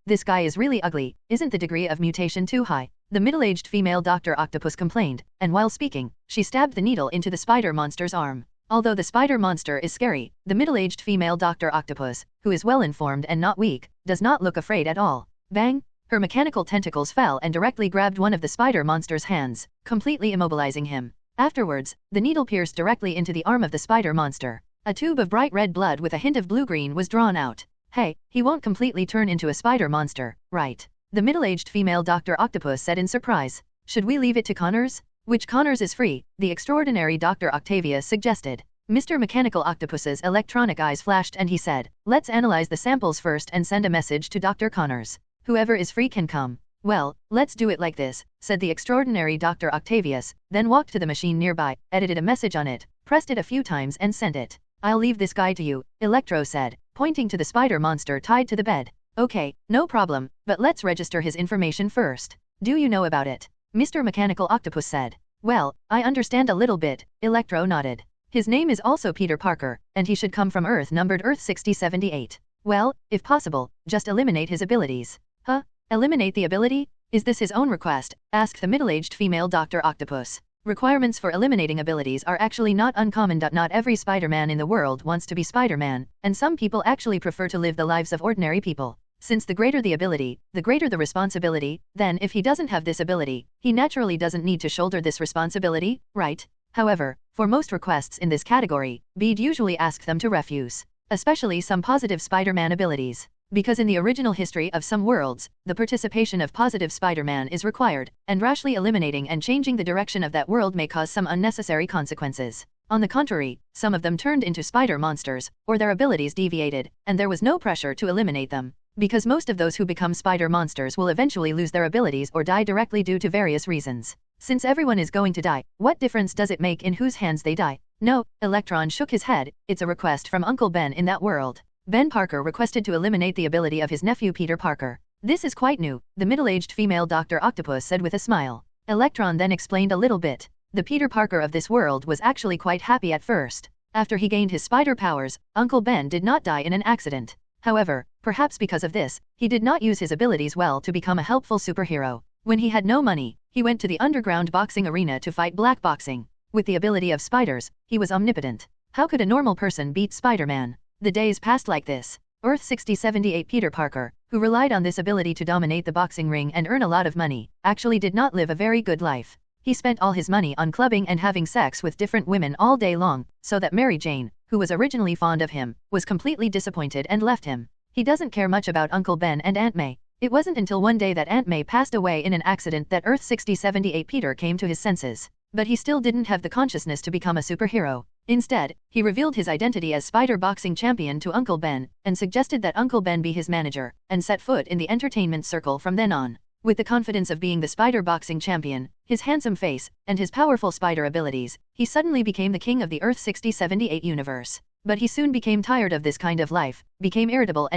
this guy is really ugly, isn't the degree of mutation too high? The middle-aged female Dr. Octopus complained, and while speaking, she stabbed the needle into the spider monster's arm. Although the spider monster is scary, the middle-aged female Dr. Octopus, who is well-informed and not weak, does not look afraid at all. Bang! Her mechanical tentacles fell and directly grabbed one of the spider monster's hands, completely immobilizing him. Afterwards, the needle pierced directly into the arm of the spider monster. A tube of bright red blood with a hint of blue-green was drawn out. Hey, he won't completely turn into a spider monster, right? The middle-aged female Dr. Octopus said in surprise. Should we leave it to Connors? Which Connors is free, the extraordinary Dr. Octavius suggested. Mr. Mechanical Octopus's electronic eyes flashed and he said, let's analyze the samples first and send a message to Dr. Connors. Whoever is free can come. Well, let's do it like this, said the extraordinary Dr. Octavius, then walked to the machine nearby, edited a message on it, pressed it a few times and sent it. I'll leave this guy to you, Electro said, pointing to the spider monster tied to the bed. Okay, no problem, but let's register his information first. Do you know about it? Mr. Mechanical Octopus said. Well, I understand a little bit, Electro nodded. His name is also Peter Parker, and he should come from Earth numbered Earth 6078. Well, if possible, just eliminate his abilities. Huh? Eliminate the ability? Is this his own request? Asked the middle-aged female Dr. Octopus. Requirements for eliminating abilities are actually not uncommon. Not every Spider-Man in the world wants to be Spider-Man, and some people actually prefer to live the lives of ordinary people. Since the greater the ability, the greater the responsibility, then if he doesn't have this ability, he naturally doesn't need to shoulder this responsibility, right? However, for most requests in this category, Bede usually asks them to refuse, especially some positive Spider-Man abilities. Because in the original history of some worlds, the participation of positive Spider-Man is required, and rashly eliminating and changing the direction of that world may cause some unnecessary consequences. On the contrary, some of them turned into spider monsters, or their abilities deviated, and there was no pressure to eliminate them. Because most of those who become spider monsters will eventually lose their abilities or die directly due to various reasons. Since everyone is going to die, what difference does it make in whose hands they die? No, Electron shook his head, it's a request from Uncle Ben in that world. Ben Parker requested to eliminate the ability of his nephew Peter Parker. This is quite new, the middle-aged female Dr. Octopus said with a smile. Electron then explained a little bit. The Peter Parker of this world was actually quite happy at first. After he gained his spider powers, Uncle Ben did not die in an accident. However, perhaps because of this, he did not use his abilities well to become a helpful superhero. When he had no money, he went to the underground boxing arena to fight black boxing. With the ability of spiders, he was omnipotent. How could a normal person beat Spider-Man? The days passed like this. Earth 6078 Peter Parker, who relied on this ability to dominate the boxing ring and earn a lot of money, actually did not live a very good life. He spent all his money on clubbing and having sex with different women all day long, so that Mary Jane, who was originally fond of him, was completely disappointed and left him. He doesn't care much about Uncle Ben and Aunt May. It wasn't until one day that Aunt May passed away in an accident that Earth 6078 Peter came to his senses. But he still didn't have the consciousness to become a superhero. Instead, he revealed his identity as spider boxing champion to Uncle Ben, and suggested that Uncle Ben be his manager, and set foot in the entertainment circle from then on. With the confidence of being the spider boxing champion, his handsome face, and his powerful spider abilities, he suddenly became the king of the Earth 6078 universe. But he soon became tired of this kind of life, became irritable,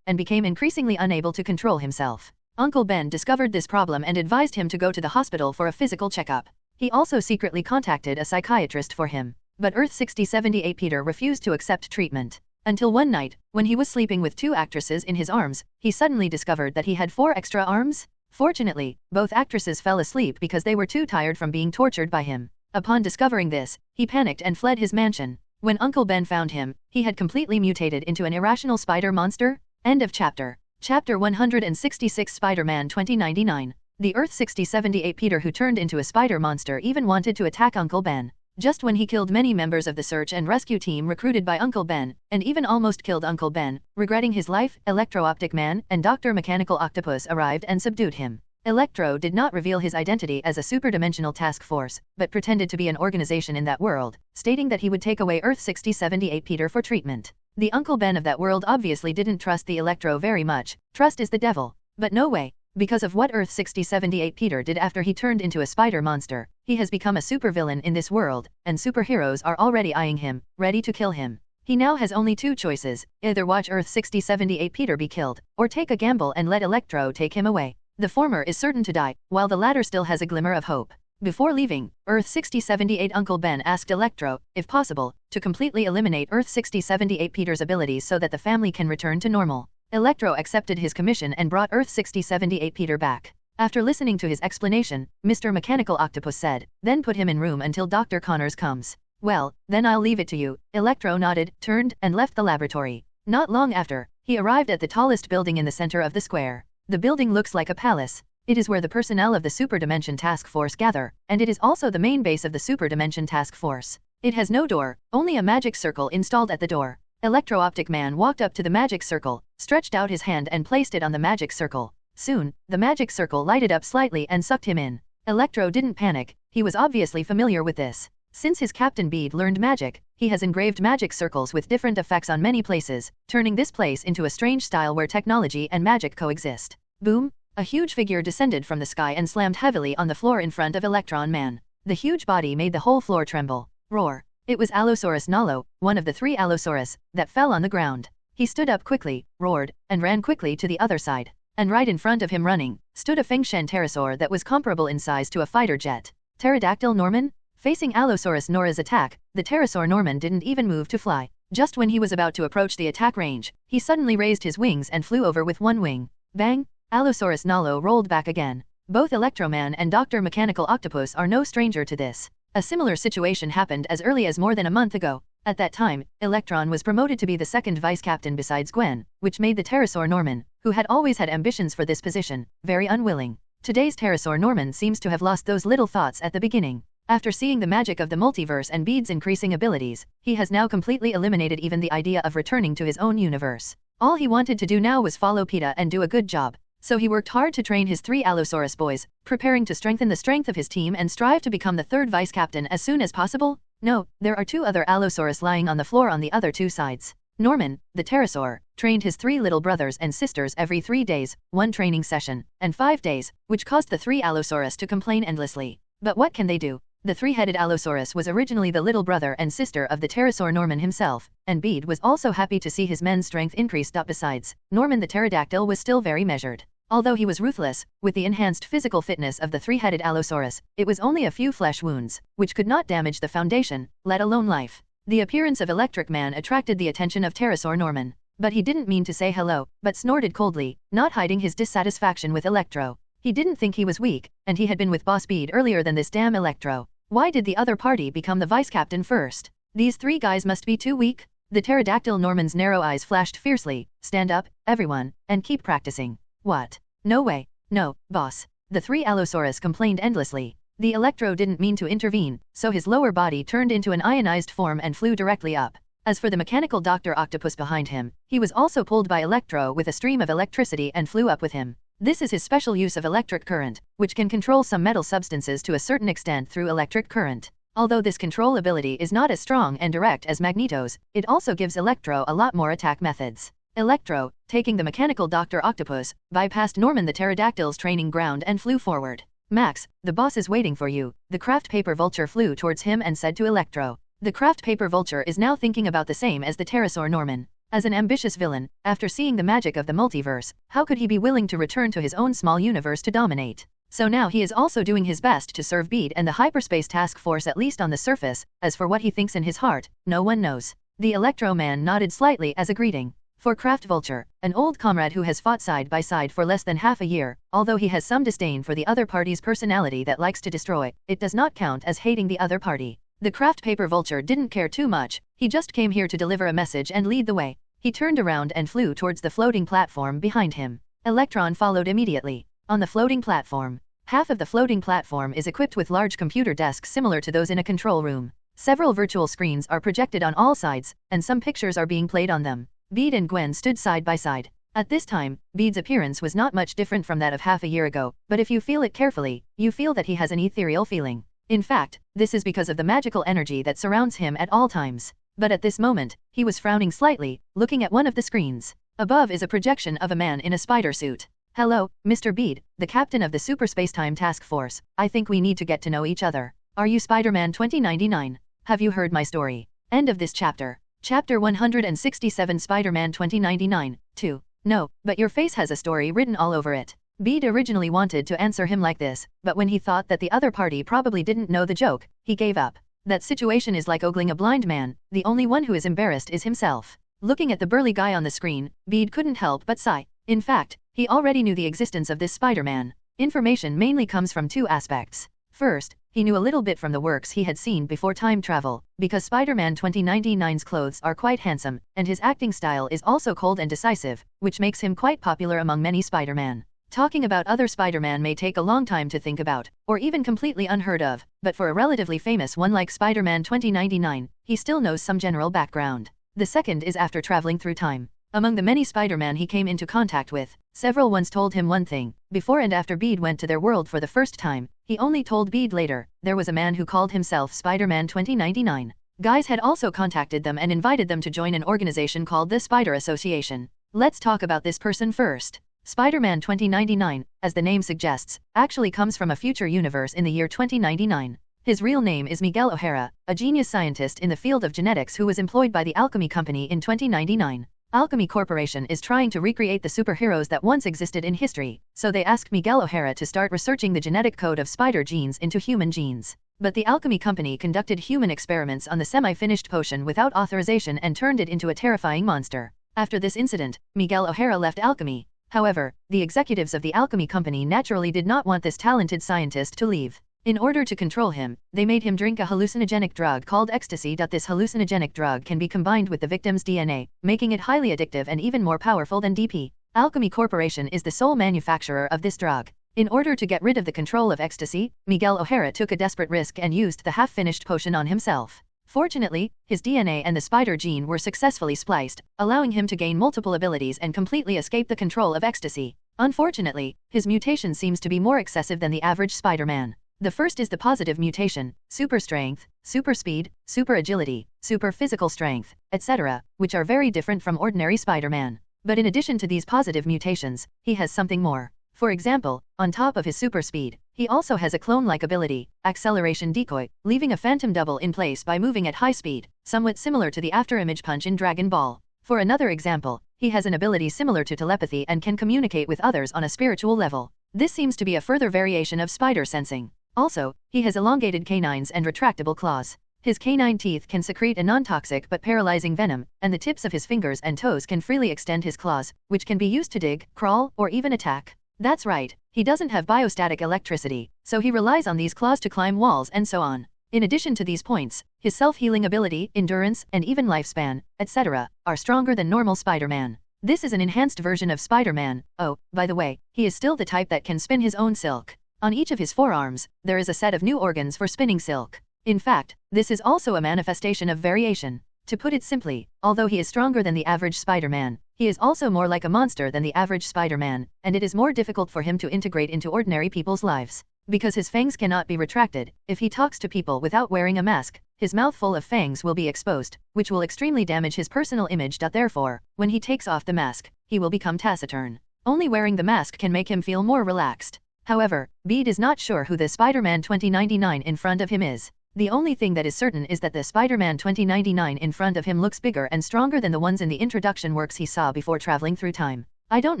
and became increasingly unable to control himself. Uncle Ben discovered this problem and advised him to go to the hospital for a physical checkup. He also secretly contacted a psychiatrist for him. But Earth 6078 Peter refused to accept treatment. Until one night, when he was sleeping with 2 actresses in his arms, he suddenly discovered that he had 4 extra arms. Fortunately, both actresses fell asleep because they were too tired from being tortured by him. Upon discovering this, he panicked and fled his mansion. When Uncle Ben found him, he had completely mutated into an irrational spider monster. End of chapter. Chapter 166 Spider-Man 2099. The Earth 6078 Peter, who turned into a spider monster, even wanted to attack Uncle Ben. Just when he killed many members of the search and rescue team recruited by Uncle Ben, and even almost killed Uncle Ben, regretting his life, Electro-Optic Man and Dr. Mechanical Octopus arrived and subdued him. Electro did not reveal his identity as a superdimensional task force, but pretended to be an organization in that world, stating that he would take away Earth 6078 Peter for treatment. The Uncle Ben of that world obviously didn't trust the Electro very much. Trust is the devil. But no way. Because of what Earth 6078 Peter did after he turned into a spider monster, he has become a supervillain in this world, and superheroes are already eyeing him, ready to kill him. He now has only 2 choices, either watch Earth 6078 Peter be killed, or take a gamble and let Electro take him away. The former is certain to die, while the latter still has a glimmer of hope. Before leaving, Earth 6078 Uncle Ben asked Electro, if possible, to completely eliminate Earth 6078 Peter's abilities so that the family can return to normal. Electro accepted his commission and brought Earth 6078 Peter back. After listening to his explanation, Mr. Mechanical Octopus said, then put him in room until Dr. Connors comes. Well, then I'll leave it to you. Electro nodded, turned, and left the laboratory. Not long after, he arrived at the tallest building in the center of the square. The building looks like a palace. It is where the personnel of the Super Dimension Task Force gather, and it is also the main base of the Super Dimension Task Force. It has no door, only a magic circle installed at the door. Electro-Optic Man walked up to the magic circle, stretched out his hand and placed it on the magic circle. Soon, the magic circle lighted up slightly and sucked him in. Electro didn't panic, he was obviously familiar with this. Since his Captain Bead learned magic, he has engraved magic circles with different effects on many places, turning this place into a strange style where technology and magic coexist. Boom! A huge figure descended from the sky and slammed heavily on the floor in front of Electron Man. The huge body made the whole floor tremble. Roar! It was Allosaurus Nalo, one of the 3 Allosaurus, that fell on the ground. He stood up quickly, roared, and ran quickly to the other side. And right in front of him running, stood a Fengshen pterosaur that was comparable in size to a fighter jet. Pterodactyl Norman? Facing Allosaurus Nora's attack, the pterosaur Norman didn't even move to fly. Just when he was about to approach the attack range, he suddenly raised his wings and flew over with one wing. Bang! Allosaurus Nalo rolled back again. Both Electroman and Dr. Mechanical Octopus are no stranger to this. A similar situation happened as early as more than a month ago. At that time, Electron was promoted to be the 2nd vice captain besides Gwen, which made the pterosaur Norman, who had always had ambitions for this position, very unwilling. Today's pterosaur Norman seems to have lost those little thoughts at the beginning. After seeing the magic of the multiverse and Bead's increasing abilities, he has now completely eliminated even the idea of returning to his own universe. All he wanted to do now was follow PETA and do a good job. So he worked hard to train his 3 Allosaurus boys, preparing to strengthen the strength of his team and strive to become the 3rd vice captain as soon as possible. No, there are 2 other Allosaurus lying on the floor on the other 2 sides. Norman, the pterosaur, trained his 3 little brothers and sisters every 3 days, 1 training session, and 5 days, which caused the 3 Allosaurus to complain endlessly. But what can they do? The 3-headed Allosaurus was originally the little brother and sister of the pterosaur Norman himself, and Bede was also happy to see his men's strength increased. Besides, Norman the pterodactyl was still very measured. Although he was ruthless, with the enhanced physical fitness of the 3-headed Allosaurus, it was only a few flesh wounds, which could not damage the foundation, let alone life. The appearance of Electric Man attracted the attention of pterosaur Norman, but he didn't mean to say hello, but snorted coldly, not hiding his dissatisfaction with Electro. He didn't think he was weak, and he had been with Boss Bede earlier than this damn Electro. Why did the other party become the vice-captain first? These 3 guys must be too weak? The pterodactyl Norman's narrow eyes flashed fiercely. Stand up, everyone, and keep practicing. What? No way. No, boss. The 3 Allosaurus complained endlessly. The Electro didn't mean to intervene, so his lower body turned into an ionized form and flew directly up. As for the mechanical Dr. Octopus behind him, he was also pulled by Electro with a stream of electricity and flew up with him. This is his special use of electric current, which can control some metal substances to a certain extent through electric current. Although this control ability is not as strong and direct as Magneto's, it also gives Electro a lot more attack methods. Electro, taking the mechanical Dr. Octopus, bypassed Norman the pterodactyl's training ground and flew forward. Max, the boss is waiting for you. The craft paper vulture flew towards him and said to Electro. The craft paper vulture is now thinking about the same as the pterosaur Norman. As an ambitious villain, after seeing the magic of the multiverse, how could he be willing to return to his own small universe to dominate? So now he is also doing his best to serve Bede and the Hyperspace Task Force, at least on the surface. As for what he thinks in his heart, no one knows. The Electro Man nodded slightly as a greeting. For Craft Vulture, an old comrade who has fought side by side for less than half a year, although he has some disdain for the other party's personality that likes to destroy, it does not count as hating the other party. The Craft Paper Vulture didn't care too much, he just came here to deliver a message and lead the way. He turned around and flew towards the floating platform behind him. Electron followed immediately. On the floating platform, half of the floating platform is equipped with large computer desks similar to those in a control room. Several virtual screens are projected on all sides, and some pictures are being played on them. Bede and Gwen stood side by side. At this time, Bede's appearance was not much different from that of half a year ago, but if you feel it carefully, you feel that he has an ethereal feeling. In fact, this is because of the magical energy that surrounds him at all times. But at this moment, he was frowning slightly, looking at one of the screens. Above is a projection of a man in a spider suit. Hello, Mr. Bede, the captain of the Super Spacetime Task Force. I think we need to get to know each other. Are you Spider-Man 2099? Have you heard my story? End of this chapter. Chapter 167 Spider-Man 2099, 2. No, but your face has a story written all over it. Bede originally wanted to answer him like this, but when he thought that the other party probably didn't know the joke, he gave up. That situation is like ogling a blind man, the only one who is embarrassed is himself. Looking at the burly guy on the screen, Bede couldn't help but sigh. In fact, he already knew the existence of this Spider-Man. Information mainly comes from 2 aspects. First, he knew a little bit from the works he had seen before time travel, because Spider-Man 2099's clothes are quite handsome, and his acting style is also cold and decisive, which makes him quite popular among many Spider-Man. Talking about other Spider-Man may take a long time to think about, or even completely unheard of, but for a relatively famous one like Spider-Man 2099, he still knows some general background. The second is after traveling through time. Among the many Spider-Man he came into contact with, several once told him one thing. Before and after Bede went to their world for the first time, he only told Bede later. There was a man who called himself Spider-Man 2099. Guys had also contacted them and invited them to join an organization called the Spider Association. Let's talk about this person first. Spider-Man 2099, as the name suggests, actually comes from a future universe in the year 2099. His real name is Miguel O'Hara, a genius scientist in the field of genetics who was employed by the Alchemy Company in 2099. Alchemy Corporation is trying to recreate the superheroes that once existed in history, so they asked Miguel O'Hara to start researching the genetic code of spider genes into human genes. But the Alchemy Company conducted human experiments on the semi-finished potion without authorization and turned it into a terrifying monster. After this incident, Miguel O'Hara left Alchemy. However, the executives of the Alchemy Company naturally did not want this talented scientist to leave. In order to control him, they made him drink a hallucinogenic drug called ecstasy. This hallucinogenic drug can be combined with the victim's DNA, making it highly addictive and even more powerful than DP. Alchemy Corporation is the sole manufacturer of this drug. In order to get rid of the control of ecstasy, Miguel O'Hara took a desperate risk and used the half-finished potion on himself. Fortunately, his DNA and the spider gene were successfully spliced, allowing him to gain multiple abilities and completely escape the control of ecstasy. Unfortunately, his mutation seems to be more excessive than the average Spider-Man. The first is the positive mutation, super strength, super speed, super agility, super physical strength, etc., which are very different from ordinary Spider-Man. But in addition to these positive mutations, he has something more. For example, on top of his super speed, he also has a clone-like ability, acceleration decoy, leaving a phantom double in place by moving at high speed, somewhat similar to the after-image punch in Dragon Ball. For another example, he has an ability similar to telepathy and can communicate with others on a spiritual level. This seems to be a further variation of spider sensing. Also, he has elongated canines and retractable claws. His canine teeth can secrete a non-toxic but paralyzing venom, and the tips of his fingers and toes can freely extend his claws, which can be used to dig, crawl, or even attack. That's right, he doesn't have biostatic electricity, so he relies on these claws to climb walls and so on. In addition to these points, his self-healing ability, endurance, and even lifespan, etc., are stronger than normal Spider-Man. This is an enhanced version of Spider-Man. Oh, by the way, he is still the type that can spin his own silk. On each of his forearms, there is a set of new organs for spinning silk. In fact, this is also a manifestation of variation. To put it simply, although he is stronger than the average Spider-Man, he is also more like a monster than the average Spider-Man, and it is more difficult for him to integrate into ordinary people's lives. Because his fangs cannot be retracted, if he talks to people without wearing a mask, his mouth full of fangs will be exposed, which will extremely damage his personal image. Therefore, when he takes off the mask, he will become taciturn. Only wearing the mask can make him feel more relaxed. However, Bede is not sure who the Spider-Man 2099 in front of him is. The only thing that is certain is that the Spider-Man 2099 in front of him looks bigger and stronger than the ones in the introduction works he saw before traveling through time. I don't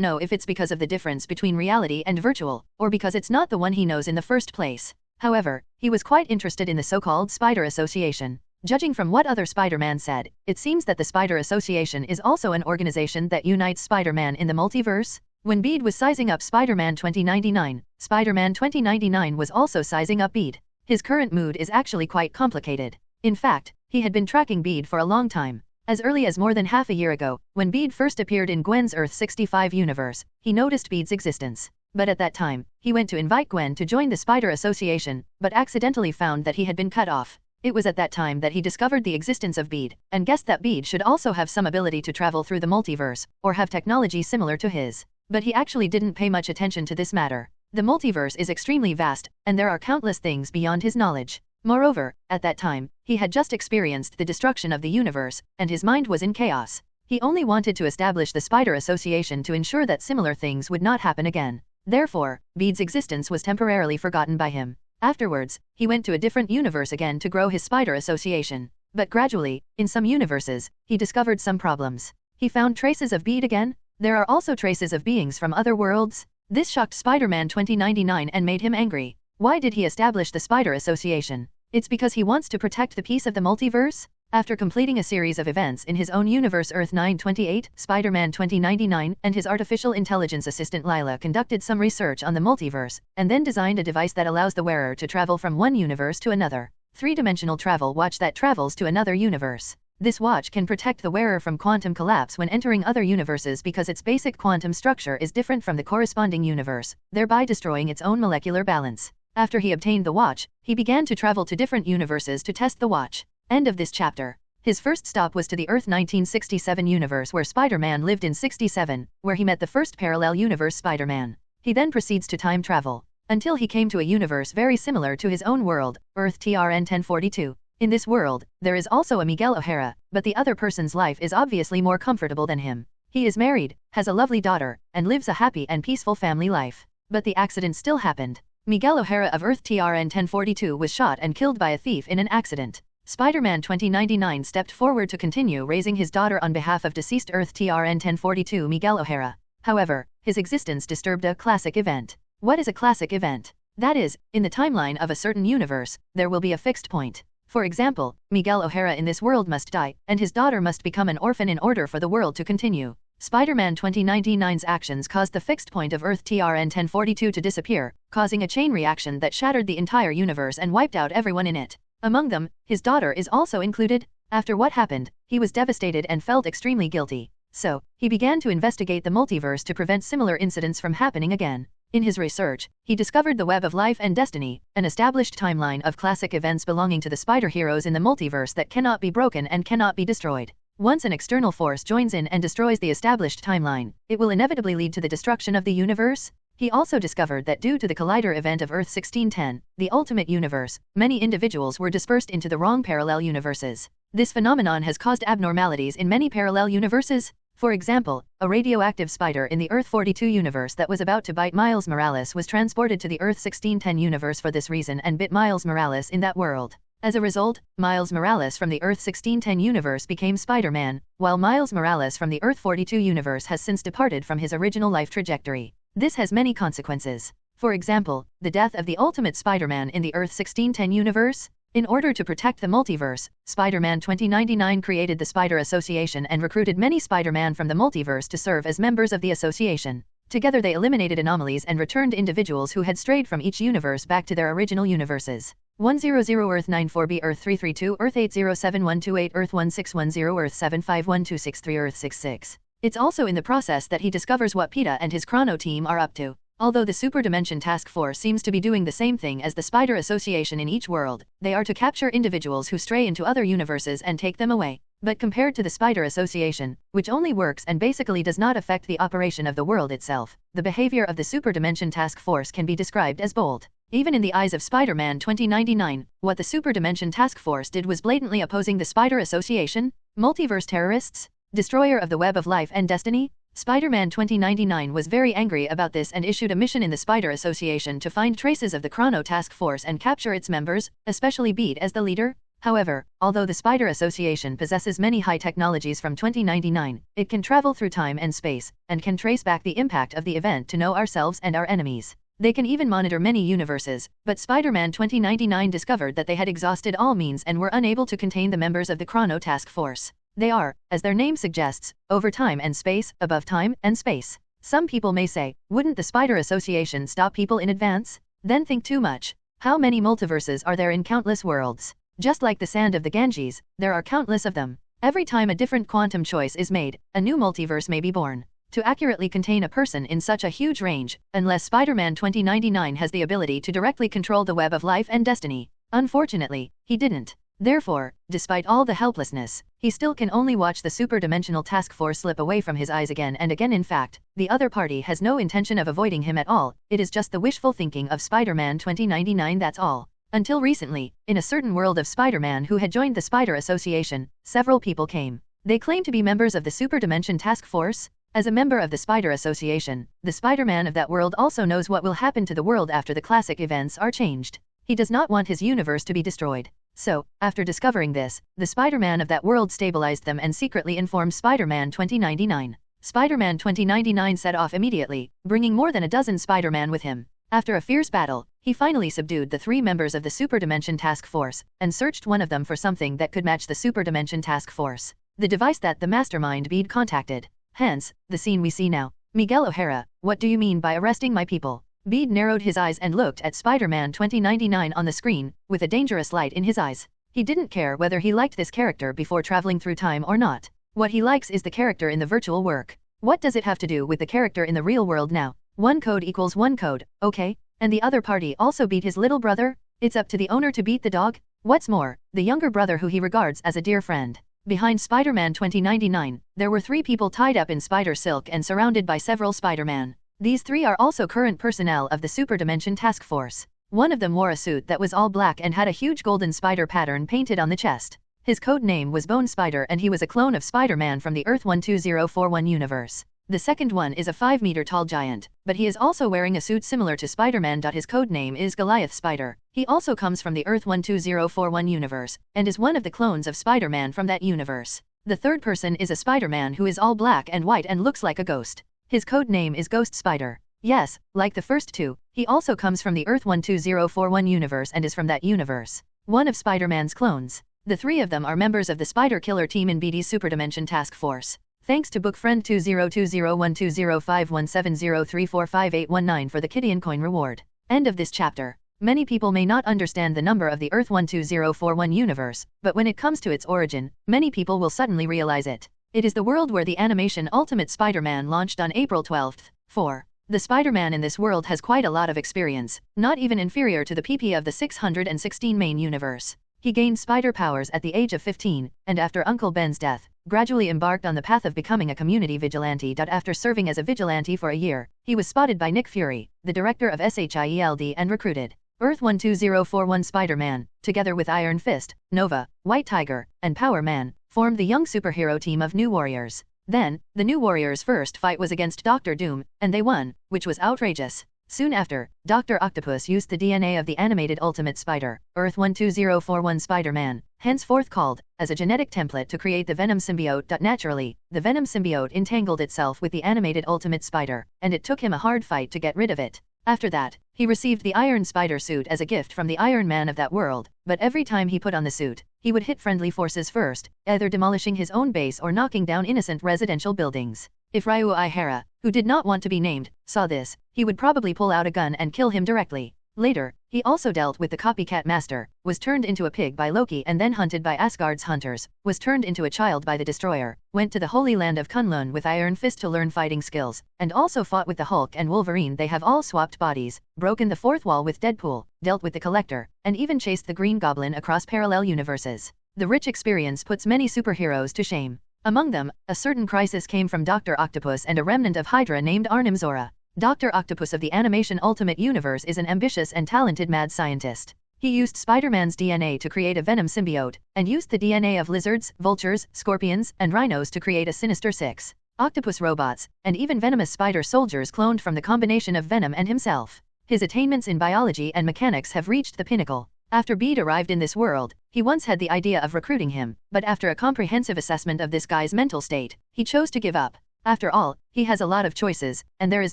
know if it's because of the difference between reality and virtual, or because it's not the one he knows in the first place. However, he was quite interested in the so-called Spider Association. Judging from what other Spider-Man said, it seems that the Spider Association is also an organization that unites Spider-Man in the multiverse. When Bede was sizing up Spider-Man 2099, Spider-Man 2099 was also sizing up Bede. His current mood is actually quite complicated. In fact, he had been tracking Bede for a long time. As early as more than half a year ago, when Bede first appeared in Gwen's Earth 65 universe, he noticed Bede's existence. But at that time, he went to invite Gwen to join the Spider Association, but accidentally found that he had been cut off. It was at that time that he discovered the existence of Bede, and guessed that Bede should also have some ability to travel through the multiverse, or have technology similar to his. But he actually didn't pay much attention to this matter. The multiverse is extremely vast, and there are countless things beyond his knowledge. Moreover, at that time, he had just experienced the destruction of the universe, and his mind was in chaos. He only wanted to establish the Spider Association to ensure that similar things would not happen again. Therefore, Bede's existence was temporarily forgotten by him. Afterwards, he went to a different universe again to grow his Spider Association. But gradually, in some universes, he discovered some problems. He found traces of Bede again. There are also traces of beings from other worlds. This shocked Spider-Man 2099 and made him angry. Why did he establish the Spider Association? It's because he wants to protect the peace of the multiverse? After completing a series of events in his own universe Earth 928, Spider-Man 2099 and his artificial intelligence assistant Lila conducted some research on the multiverse, and then designed a device that allows the wearer to travel from one universe to another. Three-dimensional travel watch that travels to another universe. This watch can protect the wearer from quantum collapse when entering other universes because its basic quantum structure is different from the corresponding universe, thereby destroying its own molecular balance. After he obtained the watch, he began to travel to different universes to test the watch. End of this chapter. His first stop was to the Earth 1967 universe where Spider-Man lived in 67, where he met the first parallel universe Spider-Man. He then proceeds to time travel, until he came to a universe very similar to his own world, Earth TRN 1042. In this world, there is also a Miguel O'Hara, but the other person's life is obviously more comfortable than him. He is married, has a lovely daughter, and lives a happy and peaceful family life. But the accident still happened. Miguel O'Hara of Earth TRN 1042 was shot and killed by a thief in an accident. Spider-Man 2099 stepped forward to continue raising his daughter on behalf of deceased Earth TRN 1042 Miguel O'Hara. However, his existence disturbed a classic event. What is a classic event? That is, in the timeline of a certain universe, there will be a fixed point. For example, Miguel O'Hara in this world must die, and his daughter must become an orphan in order for the world to continue. Spider-Man 2099's actions caused the fixed point of Earth TRN 1042 to disappear, causing a chain reaction that shattered the entire universe and wiped out everyone in it. Among them, his daughter is also included. After what happened, he was devastated and felt extremely guilty. So, he began to investigate the multiverse to prevent similar incidents from happening again. In his research, he discovered the Web of Life and Destiny, an established timeline of classic events belonging to the spider heroes in the multiverse that cannot be broken and cannot be destroyed. Once an external force joins in and destroys the established timeline, it will inevitably lead to the destruction of the universe. He also discovered that due to the collider event of Earth 1610, the Ultimate Universe, many individuals were dispersed into the wrong parallel universes. This phenomenon has caused abnormalities in many parallel universes. For example, a radioactive spider in the Earth 42 universe that was about to bite Miles Morales was transported to the Earth 1610 universe for this reason and bit Miles Morales in that world. As a result, Miles Morales from the Earth 1610 universe became Spider-Man, while Miles Morales from the Earth 42 universe has since departed from his original life trajectory. This has many consequences. For example, the death of the Ultimate Spider-Man in the Earth 1610 universe. In order to protect the multiverse, Spider-Man 2099 created the Spider Association and recruited many Spider-Man from the multiverse to serve as members of the association. Together they eliminated anomalies and returned individuals who had strayed from each universe back to their original universes. 100 Earth 94B Earth 332 Earth 807128 Earth 1610 Earth 751263 Earth 66. It's also in the process that he discovers what PETA and his Chrono team are up to. Although the Super Dimension Task Force seems to be doing the same thing as the Spider Association in each world, they are to capture individuals who stray into other universes and take them away. But compared to the Spider Association, which only works and basically does not affect the operation of the world itself, the behavior of the Super Dimension Task Force can be described as bold. Even in the eyes of Spider-Man 2099, what the Super Dimension Task Force did was blatantly opposing the Spider Association, multiverse terrorists, destroyer of the web of life and destiny. Spider-Man 2099 was very angry about this and issued a mission in the Spider Association to find traces of the Chrono Task Force and capture its members, especially Bede as the leader. However, although the Spider Association possesses many high technologies from 2099, it can travel through time and space, and can trace back the impact of the event to know ourselves and our enemies. They can even monitor many universes, but Spider-Man 2099 discovered that they had exhausted all means and were unable to contain the members of the Chrono Task Force. They are, as their name suggests, over time and space, above time and space. Some people may say, wouldn't the Spider Association stop people in advance? Then think too much. How many multiverses are there in countless worlds? Just like the sand of the Ganges, there are countless of them. Every time a different quantum choice is made, a new multiverse may be born. To accurately contain a person in such a huge range, unless Spider-Man 2099 has the ability to directly control the web of life and destiny. Unfortunately, he didn't. Therefore, despite all the helplessness, he still can only watch the super-dimensional task force slip away from his eyes again and again. In fact, the other party has no intention of avoiding him at all, it is just the wishful thinking of Spider-Man 2099, that's all. Until recently, in a certain world of Spider-Man who had joined the Spider Association, several people came. They claim to be members of the Super Dimension Task Force. As a member of the Spider Association, the Spider-Man of that world also knows what will happen to the world after the classic events are changed. He does not want his universe to be destroyed. So, after discovering this, the Spider-Man of that world stabilized them and secretly informed Spider-Man 2099. Spider-Man 2099 set off immediately, bringing more than a dozen Spider-Man with him. After a fierce battle, he finally subdued the 3 members of the Super Dimension Task Force, and searched one of them for something that could match the Super Dimension Task Force. The device that the mastermind Bede contacted. Hence, the scene we see now. Miguel O'Hara, what do you mean by arresting my people? Bede narrowed his eyes and looked at Spider-Man 2099 on the screen, with a dangerous light in his eyes. He didn't care whether he liked this character before traveling through time or not. What he likes is the character in the virtual work. What does it have to do with the character in the real world now? 1 code equals 1 code, okay? And the other party also beat his little brother? It's up to the owner to beat the dog? What's more, the younger brother who he regards as a dear friend. Behind Spider-Man 2099, there were 3 people tied up in spider silk and surrounded by several Spider-Man. These 3 are also current personnel of the Super Dimension Task Force. One of them wore a suit that was all black and had a huge golden spider pattern painted on the chest. His code name was Bone Spider and he was a clone of Spider-Man from the Earth 12041 universe. The second one is a 5-meter-tall giant, but he is also wearing a suit similar to Spider-Man. His code name is Goliath Spider. He also comes from the Earth 12041 universe, and is one of the clones of Spider-Man from that universe. The third person is a Spider-Man who is all black and white and looks like a ghost. His code name is Ghost Spider. Yes, like the first 2, he also comes from the Earth 12041 universe and is from that universe. One of Spider-Man's clones. The 3 of them are members of the Spider Killer team in Bede's Super Dimension Task Force. Thanks to bookfriend 2020120510345819 for the Kidian coin reward. End of this chapter. Many people may not understand the number of the Earth 12041 universe, but when it comes to its origin, many people will suddenly realize it. It is the world where the animation Ultimate Spider-Man launched on April 12, 4. The Spider-Man in this world has quite a lot of experience, not even inferior to the PP of the 616 main universe. He gained spider powers at the age of 15, and after Uncle Ben's death, gradually embarked on the path of becoming a community vigilante. After serving as a vigilante for a year, he was spotted by Nick Fury, the director of SHIELD, and recruited. Earth 12041 Spider-Man, together with Iron Fist, Nova, White Tiger, and Power Man, formed the young superhero team of New Warriors. Then, the New Warriors' first fight was against Dr. Doom, and they won, which was outrageous. Soon after, Dr. Octopus used the DNA of the animated Ultimate Spider, Earth 12041 Spider-Man, henceforth called, as a genetic template to create the Venom symbiote. Naturally, the Venom symbiote entangled itself with the animated Ultimate Spider, and it took him a hard fight to get rid of it. After that, he received the Iron Spider suit as a gift from the Iron Man of that world, but every time he put on the suit, he would hit friendly forces first, either demolishing his own base or knocking down innocent residential buildings. If Ryu Ihara, who did not want to be named, saw this, he would probably pull out a gun and kill him directly. Later, he also dealt with the Copycat Master, was turned into a pig by Loki and then hunted by Asgard's hunters, was turned into a child by the Destroyer, went to the Holy Land of Kunlun with Iron Fist to learn fighting skills, and also fought with the Hulk and Wolverine. They have all swapped bodies, broken the fourth wall with Deadpool, dealt with the Collector, and even chased the Green Goblin across parallel universes. The rich experience puts many superheroes to shame. Among them, a certain crisis came from Dr. Octopus and a remnant of Hydra named Arnim Zora. Dr. Octopus of the Animation Ultimate Universe is an ambitious and talented mad scientist. He used Spider-Man's DNA to create a Venom symbiote, and used the DNA of lizards, vultures, scorpions, and rhinos to create a Sinister Six, octopus robots, and even venomous spider soldiers cloned from the combination of Venom and himself. His attainments in biology and mechanics have reached the pinnacle. After Bede arrived in this world, he once had the idea of recruiting him, but after a comprehensive assessment of this guy's mental state, he chose to give up. After all, he has a lot of choices, and there is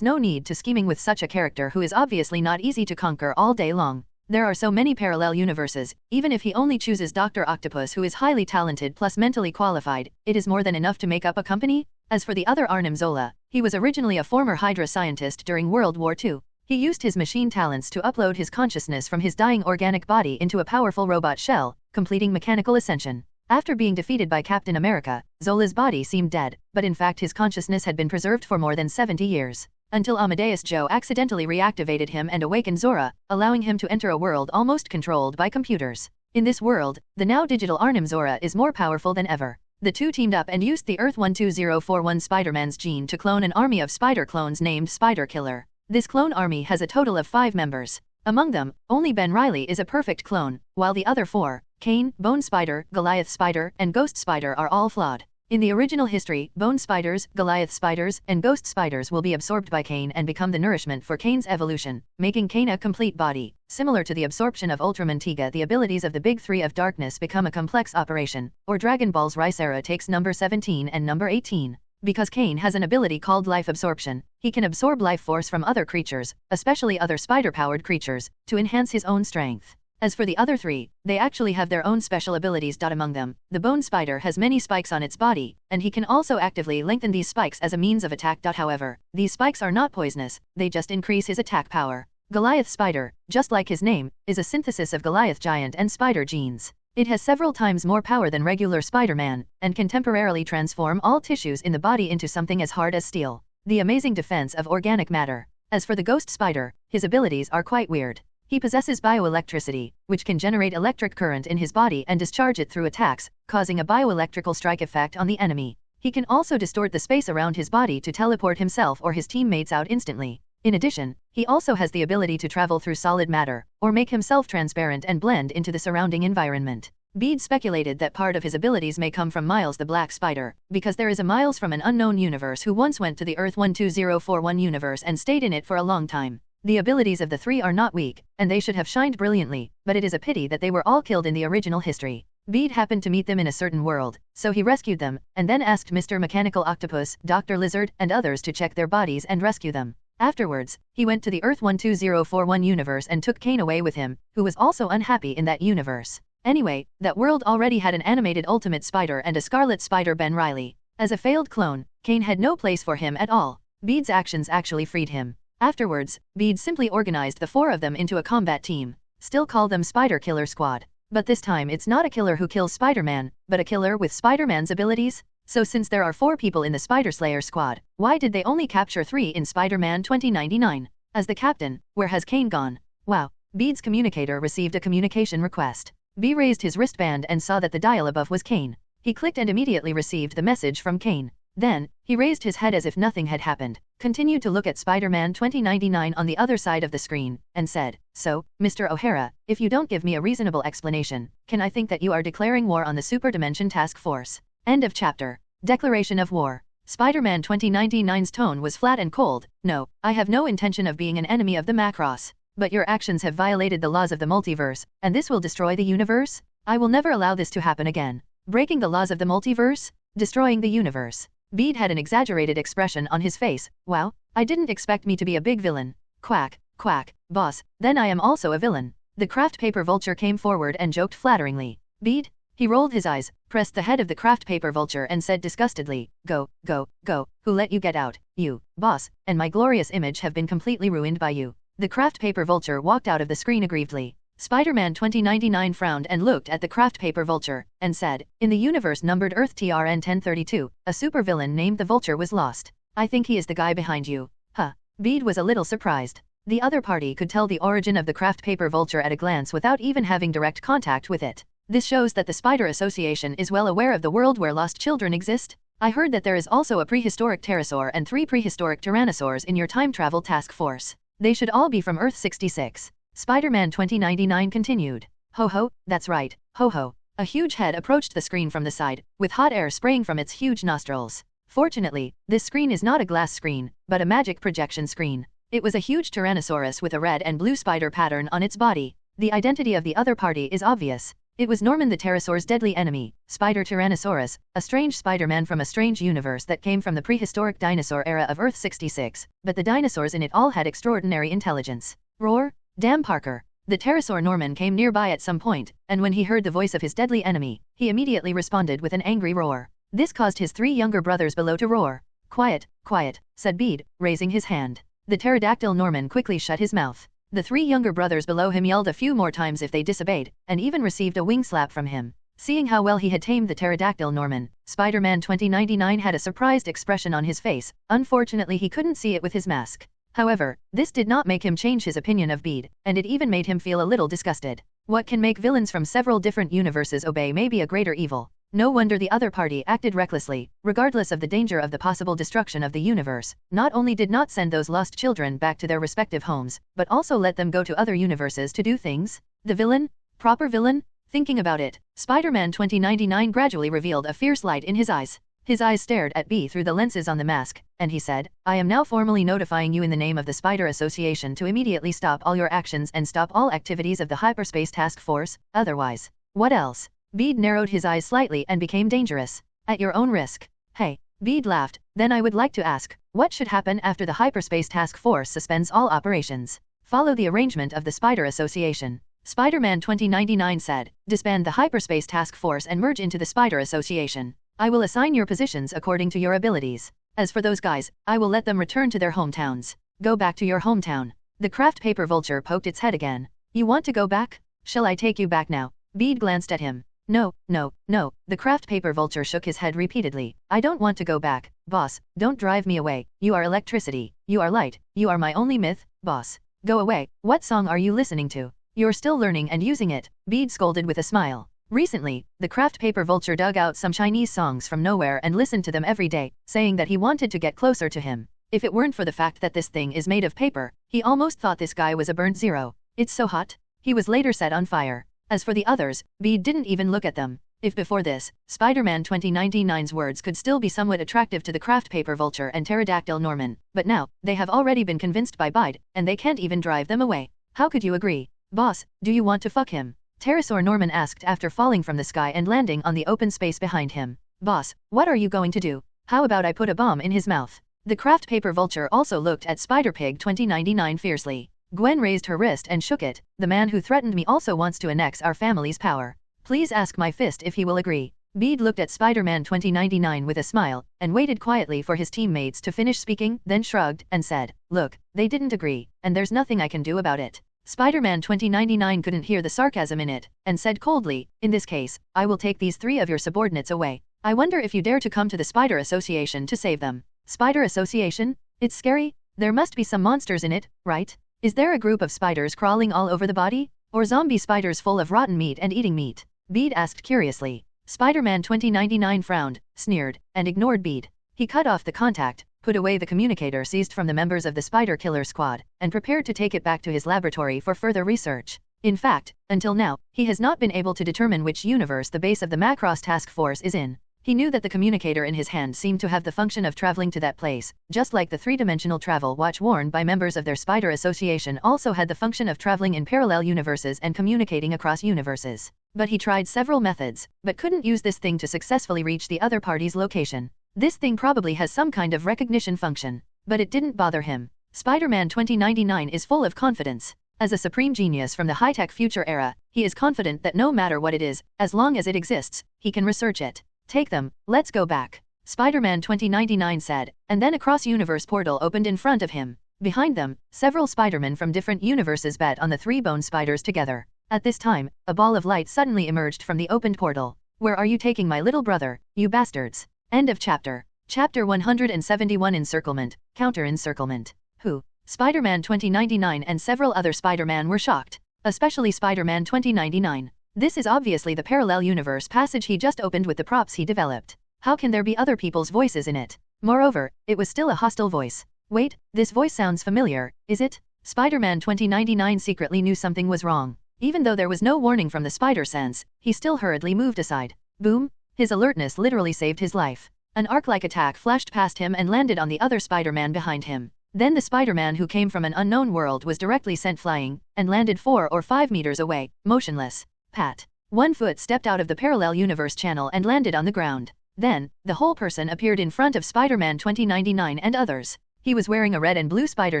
no need to scheming with such a character who is obviously not easy to conquer all day long. There are so many parallel universes, even if he only chooses Dr. Octopus, who is highly talented plus mentally qualified, it is more than enough to make up a company. As for the other Arnim Zola, he was originally a former Hydra scientist during World War II. He used his machine talents to upload his consciousness from his dying organic body into a powerful robot shell, completing mechanical ascension. After being defeated by Captain America, Zola's body seemed dead, but in fact his consciousness had been preserved for more than 70 years. Until Amadeus Joe accidentally reactivated him and awakened Zora, allowing him to enter a world almost controlled by computers. In this world, the now digital Arnim Zora is more powerful than ever. The two teamed up and used the Earth 12041 Spider-Man's gene to clone an army of spider clones named Spider Killer. This clone army has a total of 5 members. Among them, only Ben Reilly is a perfect clone, while the other 4, Kane, Bone Spider, Goliath Spider, and Ghost Spider are all flawed. In the original history, Bone Spiders, Goliath Spiders, and Ghost Spiders will be absorbed by Kane and become the nourishment for Kane's evolution, making Kane a complete body. Similar to the absorption of Ultraman Tiga, the abilities of the Big Three of Darkness become a complex operation, or Dragon Ball's Ricera takes number 17 and number 18. Because Kane has an ability called life absorption, he can absorb life force from other creatures, especially other spider-powered creatures, to enhance his own strength. As for the other 3, they actually have their own special abilities. Among them, the Bone Spider has many spikes on its body, and he can also actively lengthen these spikes as a means of attack. However, these spikes are not poisonous, they just increase his attack power. Goliath Spider, just like his name, is a synthesis of Goliath Giant and Spider genes. It has several times more power than regular Spider-Man, and can temporarily transform all tissues in the body into something as hard as steel. The amazing defense of organic matter. As for the Ghost Spider, his abilities are quite weird. He possesses bioelectricity, which can generate electric current in his body and discharge it through attacks, causing a bioelectrical strike effect on the enemy. He can also distort the space around his body to teleport himself or his teammates out instantly. In addition, he also has the ability to travel through solid matter, or make himself transparent and blend into the surrounding environment. Bede speculated that part of his abilities may come from Miles the Black Spider, because there is a Miles from an unknown universe who once went to the Earth 12041 universe and stayed in it for a long time. The abilities of the 3 are not weak, and they should have shined brilliantly, but it is a pity that they were all killed in the original history. Bede happened to meet them in a certain world, so he rescued them, and then asked Mr. Mechanical Octopus, Dr. Lizard, and others to check their bodies and rescue them. Afterwards, he went to the Earth 12041 universe and took Kane away with him, who was also unhappy in that universe. Anyway, that world already had an animated Ultimate Spider and a Scarlet Spider, Ben Reilly. As a failed clone, Kane had no place for him at all. Bede's actions actually freed him. Afterwards, Bede simply organized the 4 of them into a combat team. Still call them Spider Killer Squad. But this time it's not a killer who kills Spider-Man, but a killer with Spider-Man's abilities? So since there are 4 people in the Spider Slayer squad, why did they only capture 3 in Spider-Man 2099? As the captain, where has Kane gone? Wow. Bede's communicator received a communication request. B raised his wristband and saw that the dial above was Kane. He clicked and immediately received the message from Kane. Then, he raised his head as if nothing had happened, continued to look at Spider-Man 2099 on the other side of the screen, and said, "So, Mr. O'Hara, if you don't give me a reasonable explanation, can I think that you are declaring war on the Super Dimension Task Force?" End of chapter. Declaration of war. Spider-Man 2099's tone was flat and cold. "No, I have no intention of being an enemy of the Macross. But your actions have violated the laws of the multiverse, and this will destroy the universe? I will never allow this to happen again." Breaking the laws of the multiverse? Destroying the universe. Bede had an exaggerated expression on his face. "Wow, I didn't expect me to be a big villain." "Quack, quack, boss, then I am also a villain." The craft paper vulture came forward and joked flatteringly. "Bede?" He rolled his eyes, pressed the head of the craft paper vulture and said disgustedly, "Go, go, go, who let you get out? You, boss, and my glorious image have been completely ruined by you." The craft paper vulture walked out of the screen aggrievedly. Spider-Man 2099 frowned and looked at the craft paper vulture, and said, "In the universe numbered Earth TRN 1032, a supervillain named the Vulture was lost. I think he is the guy behind you." Huh. Bede was a little surprised. The other party could tell the origin of the craft paper vulture at a glance without even having direct contact with it. This shows that the Spider Association is well aware of the world where lost children exist. "I heard that there is also a prehistoric pterosaur and 3 prehistoric tyrannosaurs in your time travel task force. They should all be from Earth 66. Spider-Man 2099 continued. "Ho ho, that's right, ho ho." A huge head approached the screen from the side, with hot air spraying from its huge nostrils. Fortunately, this screen is not a glass screen, but a magic projection screen. It was a huge Tyrannosaurus with a red and blue spider pattern on its body. The identity of the other party is obvious. It was Norman the Pterosaur's deadly enemy, Spider Tyrannosaurus, a strange Spider-Man from a strange universe that came from the prehistoric dinosaur era of Earth 66, but the dinosaurs in it all had extraordinary intelligence. Roar! Damn Parker! The pterosaur Norman came nearby at some point, and when he heard the voice of his deadly enemy, he immediately responded with an angry roar. This caused his 3 younger brothers below to roar. "Quiet, quiet," said Bede, raising his hand. The pterodactyl Norman quickly shut his mouth. The 3 younger brothers below him yelled a few more times if they disobeyed, and even received a wing slap from him. Seeing how well he had tamed the pterodactyl Norman, Spider-Man 2099 had a surprised expression on his face. Unfortunately, he couldn't see it with his mask. However, this did not make him change his opinion of Bede, and it even made him feel a little disgusted. What can make villains from several different universes obey may be a greater evil. No wonder the other party acted recklessly, regardless of the danger of the possible destruction of the universe. Not only did not send those lost children back to their respective homes, but also let them go to other universes to do things. The villain? Proper villain? Thinking about it, Spider-Man 2099 gradually revealed a fierce light in his eyes. His eyes stared at B through the lenses on the mask, and he said, "I am now formally notifying you in the name of the Spider Association to immediately stop all your actions and stop all activities of the Hyperspace Task Force, otherwise." What else? Bede narrowed his eyes slightly and became dangerous. "At your own risk." "Hey." Bede laughed. "Then I would like to ask, what should happen after the Hyperspace Task Force suspends all operations? Follow the arrangement of the Spider Association." Spider-Man 2099 said, "Disband the Hyperspace Task Force and merge into the Spider Association. I will assign your positions according to your abilities. As for those guys, I will let them return to their hometowns. Go back to your hometown." The craft paper vulture poked its head again. "You want to go back? Shall I take you back now?" Bede glanced at him. "No, no, no." The craft paper vulture shook his head repeatedly. "I don't want to go back, boss. Don't drive me away. You are electricity. You are light. You are my only myth, boss. Go away." "What song are you listening to? You're still learning and using it," Bede scolded with a smile. Recently, the craft paper vulture dug out some Chinese songs from nowhere and listened to them every day, saying that he wanted to get closer to him. If it weren't for the fact that this thing is made of paper, he almost thought this guy was a burnt zero. "It's so hot." He was later set on fire. As for the others, Bede didn't even look at them. If before this, Spider-Man 2099's words could still be somewhat attractive to the craft paper vulture and pterodactyl Norman, but now, they have already been convinced by Bede, and they can't even drive them away. "How could you agree? Boss, do you want to fuck him?" Pterosaur Norman asked after falling from the sky and landing on the open space behind him. "Boss, what are you going to do? How about I put a bomb in his mouth?" The craft paper vulture also looked at Spider-Pig 2099 fiercely. Gwen raised her wrist and shook it. "The man who threatened me also wants to annex our family's power. Please ask my fist if he will agree." Bede looked at Spider-Man 2099 with a smile, and waited quietly for his teammates to finish speaking, then shrugged, and said, "Look, they didn't agree, and there's nothing I can do about it." Spider-Man 2099 couldn't hear the sarcasm in it, and said coldly, "In this case, I will take these 3 of your subordinates away. I wonder if you dare to come to the Spider Association to save them." Spider Association? It's scary. There must be some monsters in it, right? Is there a group of spiders crawling all over the body? Or zombie spiders full of rotten meat and eating meat? Bede asked curiously. Spider-Man 2099 frowned, sneered, and ignored Bede. He cut off the contact, put away the communicator seized from the members of the Spider Killer Squad, and prepared to take it back to his laboratory for further research. In fact, until now, he has not been able to determine which universe the base of the Macross Task Force is in. He knew that the communicator in his hand seemed to have the function of traveling to that place, just like the three-dimensional travel watch worn by members of their Spider Association also had the function of traveling in parallel universes and communicating across universes. But he tried several methods, but couldn't use this thing to successfully reach the other party's location. This thing probably has some kind of recognition function, but it didn't bother him. Spider-Man 2099 is full of confidence. As a supreme genius from the high-tech future era, he is confident that no matter what it is, as long as it exists, he can research it. Take them, let's go back, Spider-Man 2099 said, and then a cross-universe portal opened in front of him. Behind them, several Spider-Men from different universes bet on the three-bone spiders together. At this time, a ball of light suddenly emerged from the opened portal. Where are you taking my little brother, you bastards? End of chapter. Chapter 171 Encirclement, Counter-Encirclement. Who? Spider-Man 2099 and several other Spider-Man were shocked. Especially Spider-Man 2099. This is obviously the parallel universe passage he just opened with the props he developed. How can there be other people's voices in it? Moreover, it was still a hostile voice. Wait, this voice sounds familiar, is it? Spider-Man 2099 secretly knew something was wrong. Even though there was no warning from the spider sense, he still hurriedly moved aside. Boom! His alertness literally saved his life. An arc-like attack flashed past him and landed on the other Spider-Man behind him. Then the Spider-Man who came from an unknown world was directly sent flying, and landed 4 or 5 meters away, motionless. Pat. One foot stepped out of the parallel universe channel and landed on the ground. Then, the whole person appeared in front of Spider-Man 2099 and others. He was wearing a red and blue spider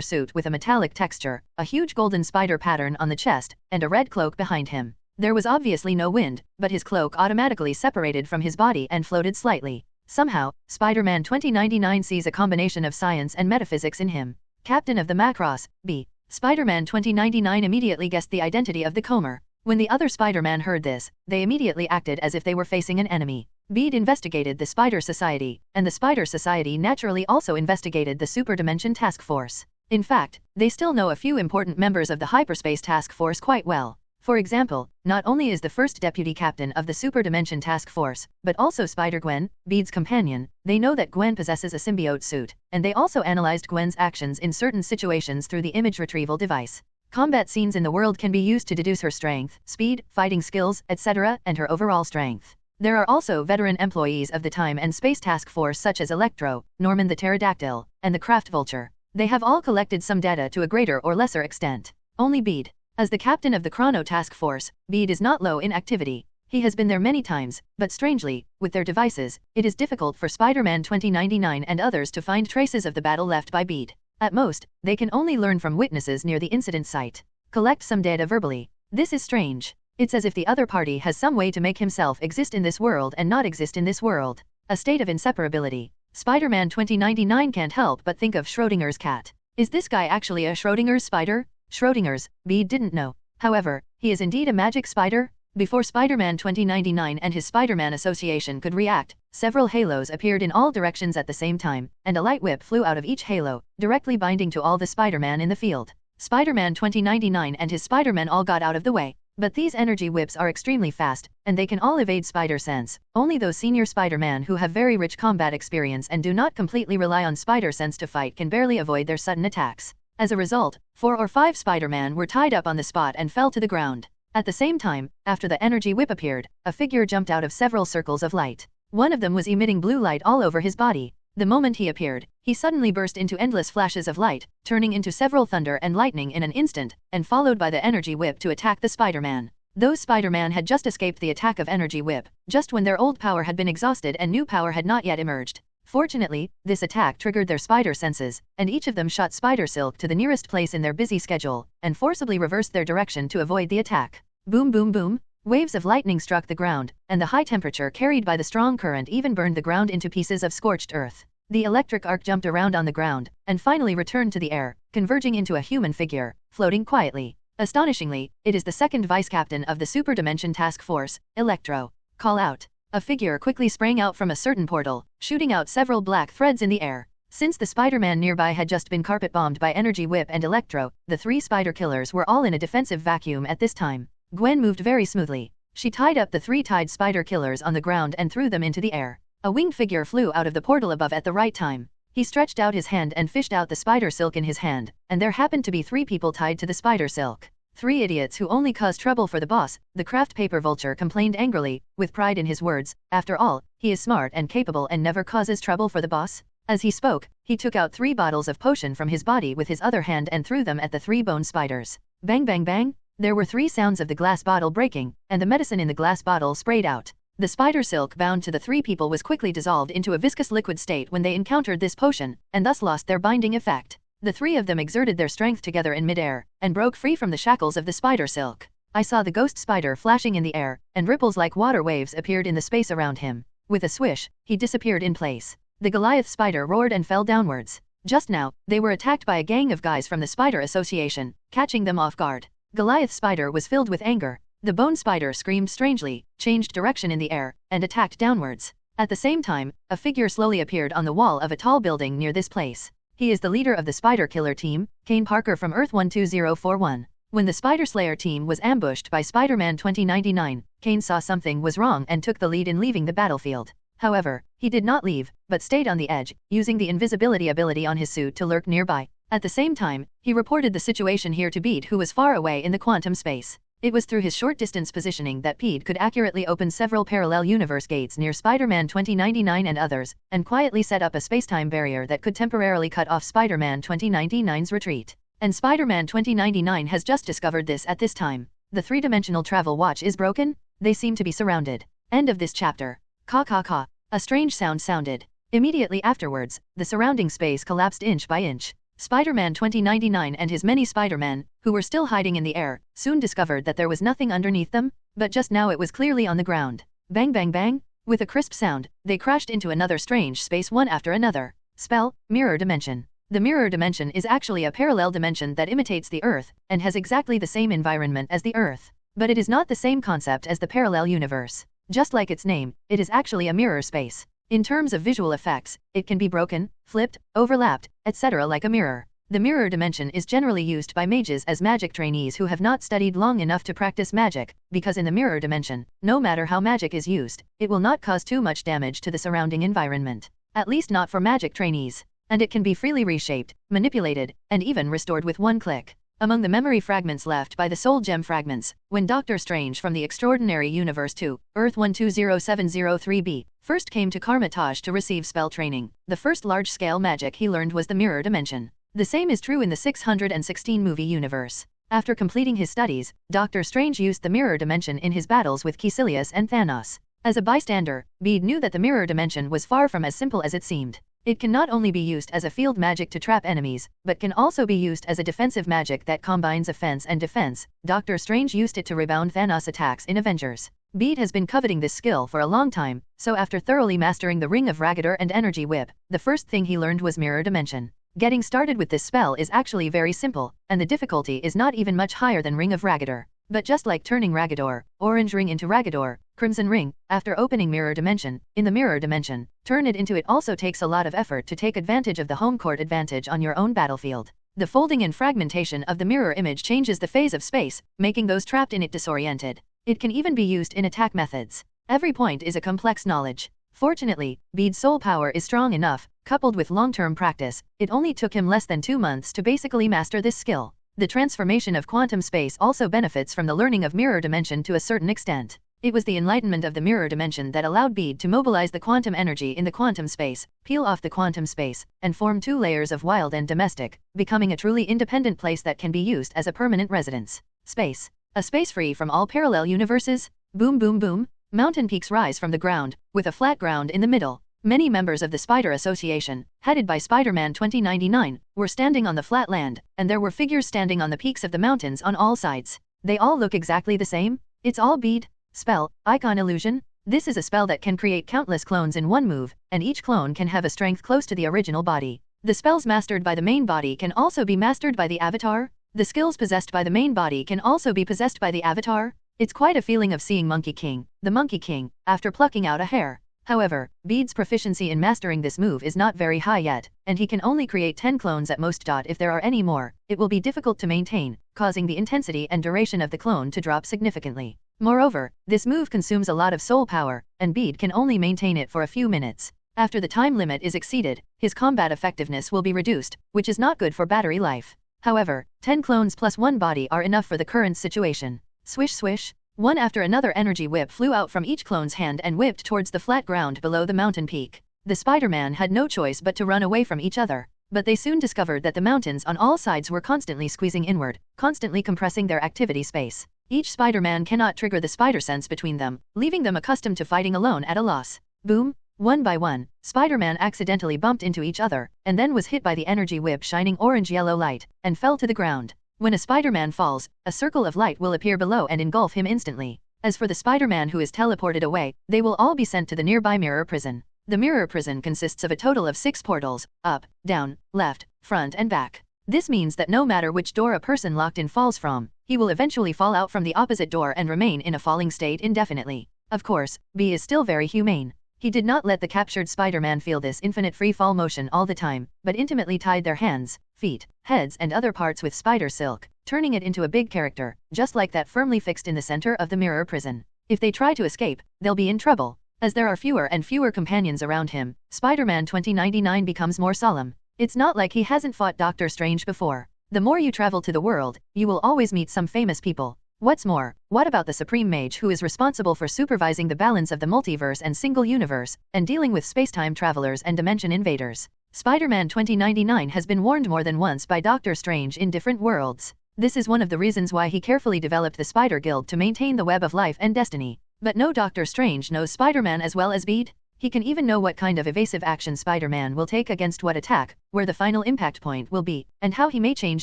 suit with a metallic texture, a huge golden spider pattern on the chest, and a red cloak behind him. There was obviously no wind, but his cloak automatically separated from his body and floated slightly. Somehow, Spider-Man 2099 sees a combination of science and metaphysics in him. Captain of the Macross, B. Spider-Man 2099 immediately guessed the identity of the Comer. When the other Spider-Man heard this, they immediately acted as if they were facing an enemy. Bede investigated the Spider Society, and the Spider Society naturally also investigated the Super Dimension Task Force. In fact, they still know a few important members of the Hyperspace Task Force quite well. For example, not only is the first deputy captain of the Super Dimension Task Force, but also Spider-Gwen, Bede's companion. They know that Gwen possesses a symbiote suit, and they also analyzed Gwen's actions in certain situations through the image retrieval device. Combat scenes in the world can be used to deduce her strength, speed, fighting skills, etc., and her overall strength. There are also veteran employees of the Time and Space Task Force such as Electro, Norman the Pterodactyl, and the Craft Vulture. They have all collected some data to a greater or lesser extent. Only Bede. As the captain of the Chrono Task Force, Bede is not low in activity. He has been there many times, but strangely, with their devices, it is difficult for Spider-Man 2099 and others to find traces of the battle left by Bede. At most, they can only learn from witnesses near the incident site. Collect some data verbally. This is strange. It's as if the other party has some way to make himself exist in this world and not exist in this world. A state of inseparability. Spider-Man 2099 can't help but think of Schrödinger's cat. Is this guy actually a Schrödinger's spider? Schrödinger's, Bede didn't know. However, he is indeed a magic spider? Before Spider-Man 2099 and his Spider-Man Association could react, several halos appeared in all directions at the same time, and a light whip flew out of each halo, directly binding to all the Spider-Man in the field. Spider-Man 2099 and his Spider-Men all got out of the way. But these energy whips are extremely fast, and they can all evade spider sense. Only those senior Spider-Man who have very rich combat experience and do not completely rely on spider sense to fight can barely avoid their sudden attacks. As a result, 4 or 5 Spider-Man were tied up on the spot and fell to the ground. At the same time, after the energy whip appeared, a figure jumped out of several circles of light. One of them was emitting blue light all over his body. The moment he appeared, he suddenly burst into endless flashes of light, turning into several thunder and lightning in an instant, and followed by the energy whip to attack the Spider-Man. Those Spider-Man had just escaped the attack of energy whip, just when their old power had been exhausted and new power had not yet emerged. Fortunately, this attack triggered their spider senses, and each of them shot spider silk to the nearest place in their busy schedule, and forcibly reversed their direction to avoid the attack. Boom boom boom! Waves of lightning struck the ground, and the high temperature carried by the strong current even burned the ground into pieces of scorched earth. The electric arc jumped around on the ground, and finally returned to the air, converging into a human figure, floating quietly. Astonishingly, it is the second vice-captain of the Super Dimension Task Force, Electro. Call out. A figure quickly sprang out from a certain portal, shooting out several black threads in the air. Since the Spider-Man nearby had just been carpet-bombed by Energy Whip and Electro, the 3 spider killers were all in a defensive vacuum at this time. Gwen moved very smoothly. She tied up the 3 tied spider killers on the ground and threw them into the air. A winged figure flew out of the portal above at the right time. He stretched out his hand and fished out the spider silk in his hand, and there happened to be 3 people tied to the spider silk. 3 idiots who only cause trouble for the boss, the craft paper vulture complained angrily, with pride in his words. After all, he is smart and capable and never causes trouble for the boss. As he spoke, he took out 3 bottles of potion from his body with his other hand and threw them at the 3 bone spiders. Bang bang bang! There were 3 sounds of the glass bottle breaking, and the medicine in the glass bottle sprayed out. The spider silk bound to the 3 people was quickly dissolved into a viscous liquid state when they encountered this potion, and thus lost their binding effect. The 3 of them exerted their strength together in midair, and broke free from the shackles of the spider silk. I saw the ghost spider flashing in the air, and ripples like water waves appeared in the space around him. With a swish, he disappeared in place. The Goliath spider roared and fell downwards. Just now, they were attacked by a gang of guys from the Spider Association, catching them off guard. Goliath spider was filled with anger. The bone spider screamed strangely, changed direction in the air, and attacked downwards. At the same time, a figure slowly appeared on the wall of a tall building near this place. He is the leader of the Spider Killer team, Kane Parker from Earth 12041. When the Spider Slayer team was ambushed by Spider-Man 2099, Kane saw something was wrong and took the lead in leaving the battlefield. However, he did not leave, but stayed on the edge, using the invisibility ability on his suit to lurk nearby. At the same time, he reported the situation here to Bede, who was far away in the quantum space. It was through his short-distance positioning that Bede could accurately open several parallel universe gates near Spider-Man 2099 and others, and quietly set up a space-time barrier that could temporarily cut off Spider-Man 2099's retreat. And Spider-Man 2099 has just discovered this at this time. The 3-dimensional travel watch is broken? They seem to be surrounded. End of this chapter. Caw caw caw. A strange sound sounded. Immediately afterwards, the surrounding space collapsed inch by inch. Spider-Man 2099 and his many Spider-Men, who were still hiding in the air, soon discovered that there was nothing underneath them, but just now it was clearly on the ground. Bang bang bang! With a crisp sound, they crashed into another strange space one after another. Spell, Mirror Dimension. The mirror dimension is actually a parallel dimension that imitates the Earth, and has exactly the same environment as the Earth. But it is not the same concept as the parallel universe. Just like its name, it is actually a mirror space. In terms of visual effects, it can be broken, flipped, overlapped, etc. like a mirror. The mirror dimension is generally used by mages as magic trainees who have not studied long enough to practice magic, because in the mirror dimension, no matter how magic is used, it will not cause too much damage to the surrounding environment. At least not for magic trainees. And it can be freely reshaped, manipulated, and even restored with one click. Among the memory fragments left by the Soul Gem fragments, when Doctor Strange from the Extraordinary Universe 2, Earth 120703b, first came to Karmatage to receive spell training, the first large-scale magic he learned was the mirror dimension. The same is true in the 616 movie universe. After completing his studies, Doctor Strange used the mirror dimension in his battles with Caecilius and Thanos. As a bystander, Bede knew that the mirror dimension was far from as simple as it seemed. It can not only be used as a field magic to trap enemies, but can also be used as a defensive magic that combines offense and defense. Doctor Strange used it to rebound Thanos' attacks in Avengers. Bede has been coveting this skill for a long time, so after thoroughly mastering the Ring of Ragator and Energy Whip, the first thing he learned was Mirror Dimension. Getting started with this spell is actually very simple, and the difficulty is not even much higher than Ring of Ragator. But just like turning Ragador, Orange Ring into Ragador, Crimson Ring, after opening Mirror Dimension, in the Mirror Dimension, turn it into it also takes a lot of effort to take advantage of the home court advantage on your own battlefield. The folding and fragmentation of the mirror image changes the phase of space, making those trapped in it disoriented. It can even be used in attack methods. Every point is a complex knowledge. Fortunately, Bede's soul power is strong enough, coupled with long-term practice, it only took him less than 2 months to basically master this skill. The transformation of quantum space also benefits from the learning of mirror dimension to a certain extent. It was the enlightenment of the mirror dimension that allowed Bede to mobilize the quantum energy in the quantum space, peel off the quantum space, and form 2 layers of wild and domestic, becoming a truly independent place that can be used as a permanent residence. Space. A space free from all parallel universes? Boom boom boom. Mountain peaks rise from the ground, with a flat ground in the middle. Many members of the Spider Association, headed by Spider-Man 2099, were standing on the flat land, and there were figures standing on the peaks of the mountains on all sides. They all look exactly the same? It's all Bede. Spell, Icon Illusion. This is a spell that can create countless clones in one move, and each clone can have a strength close to the original body. The spells mastered by the main body can also be mastered by the avatar. The skills possessed by the main body can also be possessed by the avatar. It's quite a feeling of seeing Monkey King, the Monkey King, after plucking out a hair. However, Bede's proficiency in mastering this move is not very high yet, and he can only create 10 clones at most. If there are any more, it will be difficult to maintain, causing the intensity and duration of the clone to drop significantly. Moreover, this move consumes a lot of soul power, and Bede can only maintain it for a few minutes. After the time limit is exceeded, his combat effectiveness will be reduced, which is not good for battery life. However, 10 clones plus 1 body are enough for the current situation. Swish swish. One after another energy whip flew out from each clone's hand and whipped towards the flat ground below the mountain peak. The Spider-Man had no choice but to run away from each other. But they soon discovered that the mountains on all sides were constantly squeezing inward, constantly compressing their activity space. Each Spider-Man cannot trigger the spider sense between them, leaving them accustomed to fighting alone at a loss. Boom! One by one, Spider-Man accidentally bumped into each other, and then was hit by the energy whip shining orange-yellow light, and fell to the ground. When a Spider-Man falls, a circle of light will appear below and engulf him instantly. As for the Spider-Man who is teleported away, they will all be sent to the nearby mirror prison. The mirror prison consists of a total of 6 portals, up, down, left, front and back. This means that no matter which door a person locked in falls from, he will eventually fall out from the opposite door and remain in a falling state indefinitely. Of course, B is still very humane. He did not let the captured Spider-Man feel this infinite free fall motion all the time, but intimately tied their hands, feet, heads and other parts with spider silk, turning it into a big character, just like that firmly fixed in the center of the mirror prison. If they try to escape, they'll be in trouble. As there are fewer and fewer companions around him, Spider-Man 2099 becomes more solemn. It's not like he hasn't fought Doctor Strange before. The more you travel to the world, you will always meet some famous people. What's more, what about the Supreme Mage who is responsible for supervising the balance of the multiverse and single universe, and dealing with spacetime travelers and dimension invaders? Spider-Man 2099 has been warned more than once by Doctor Strange in different worlds. This is one of the reasons why he carefully developed the Spider Guild to maintain the web of life and destiny. But no Doctor Strange knows Spider-Man as well as Bede. He can even know what kind of evasive action Spider-Man will take against what attack, where the final impact point will be, and how he may change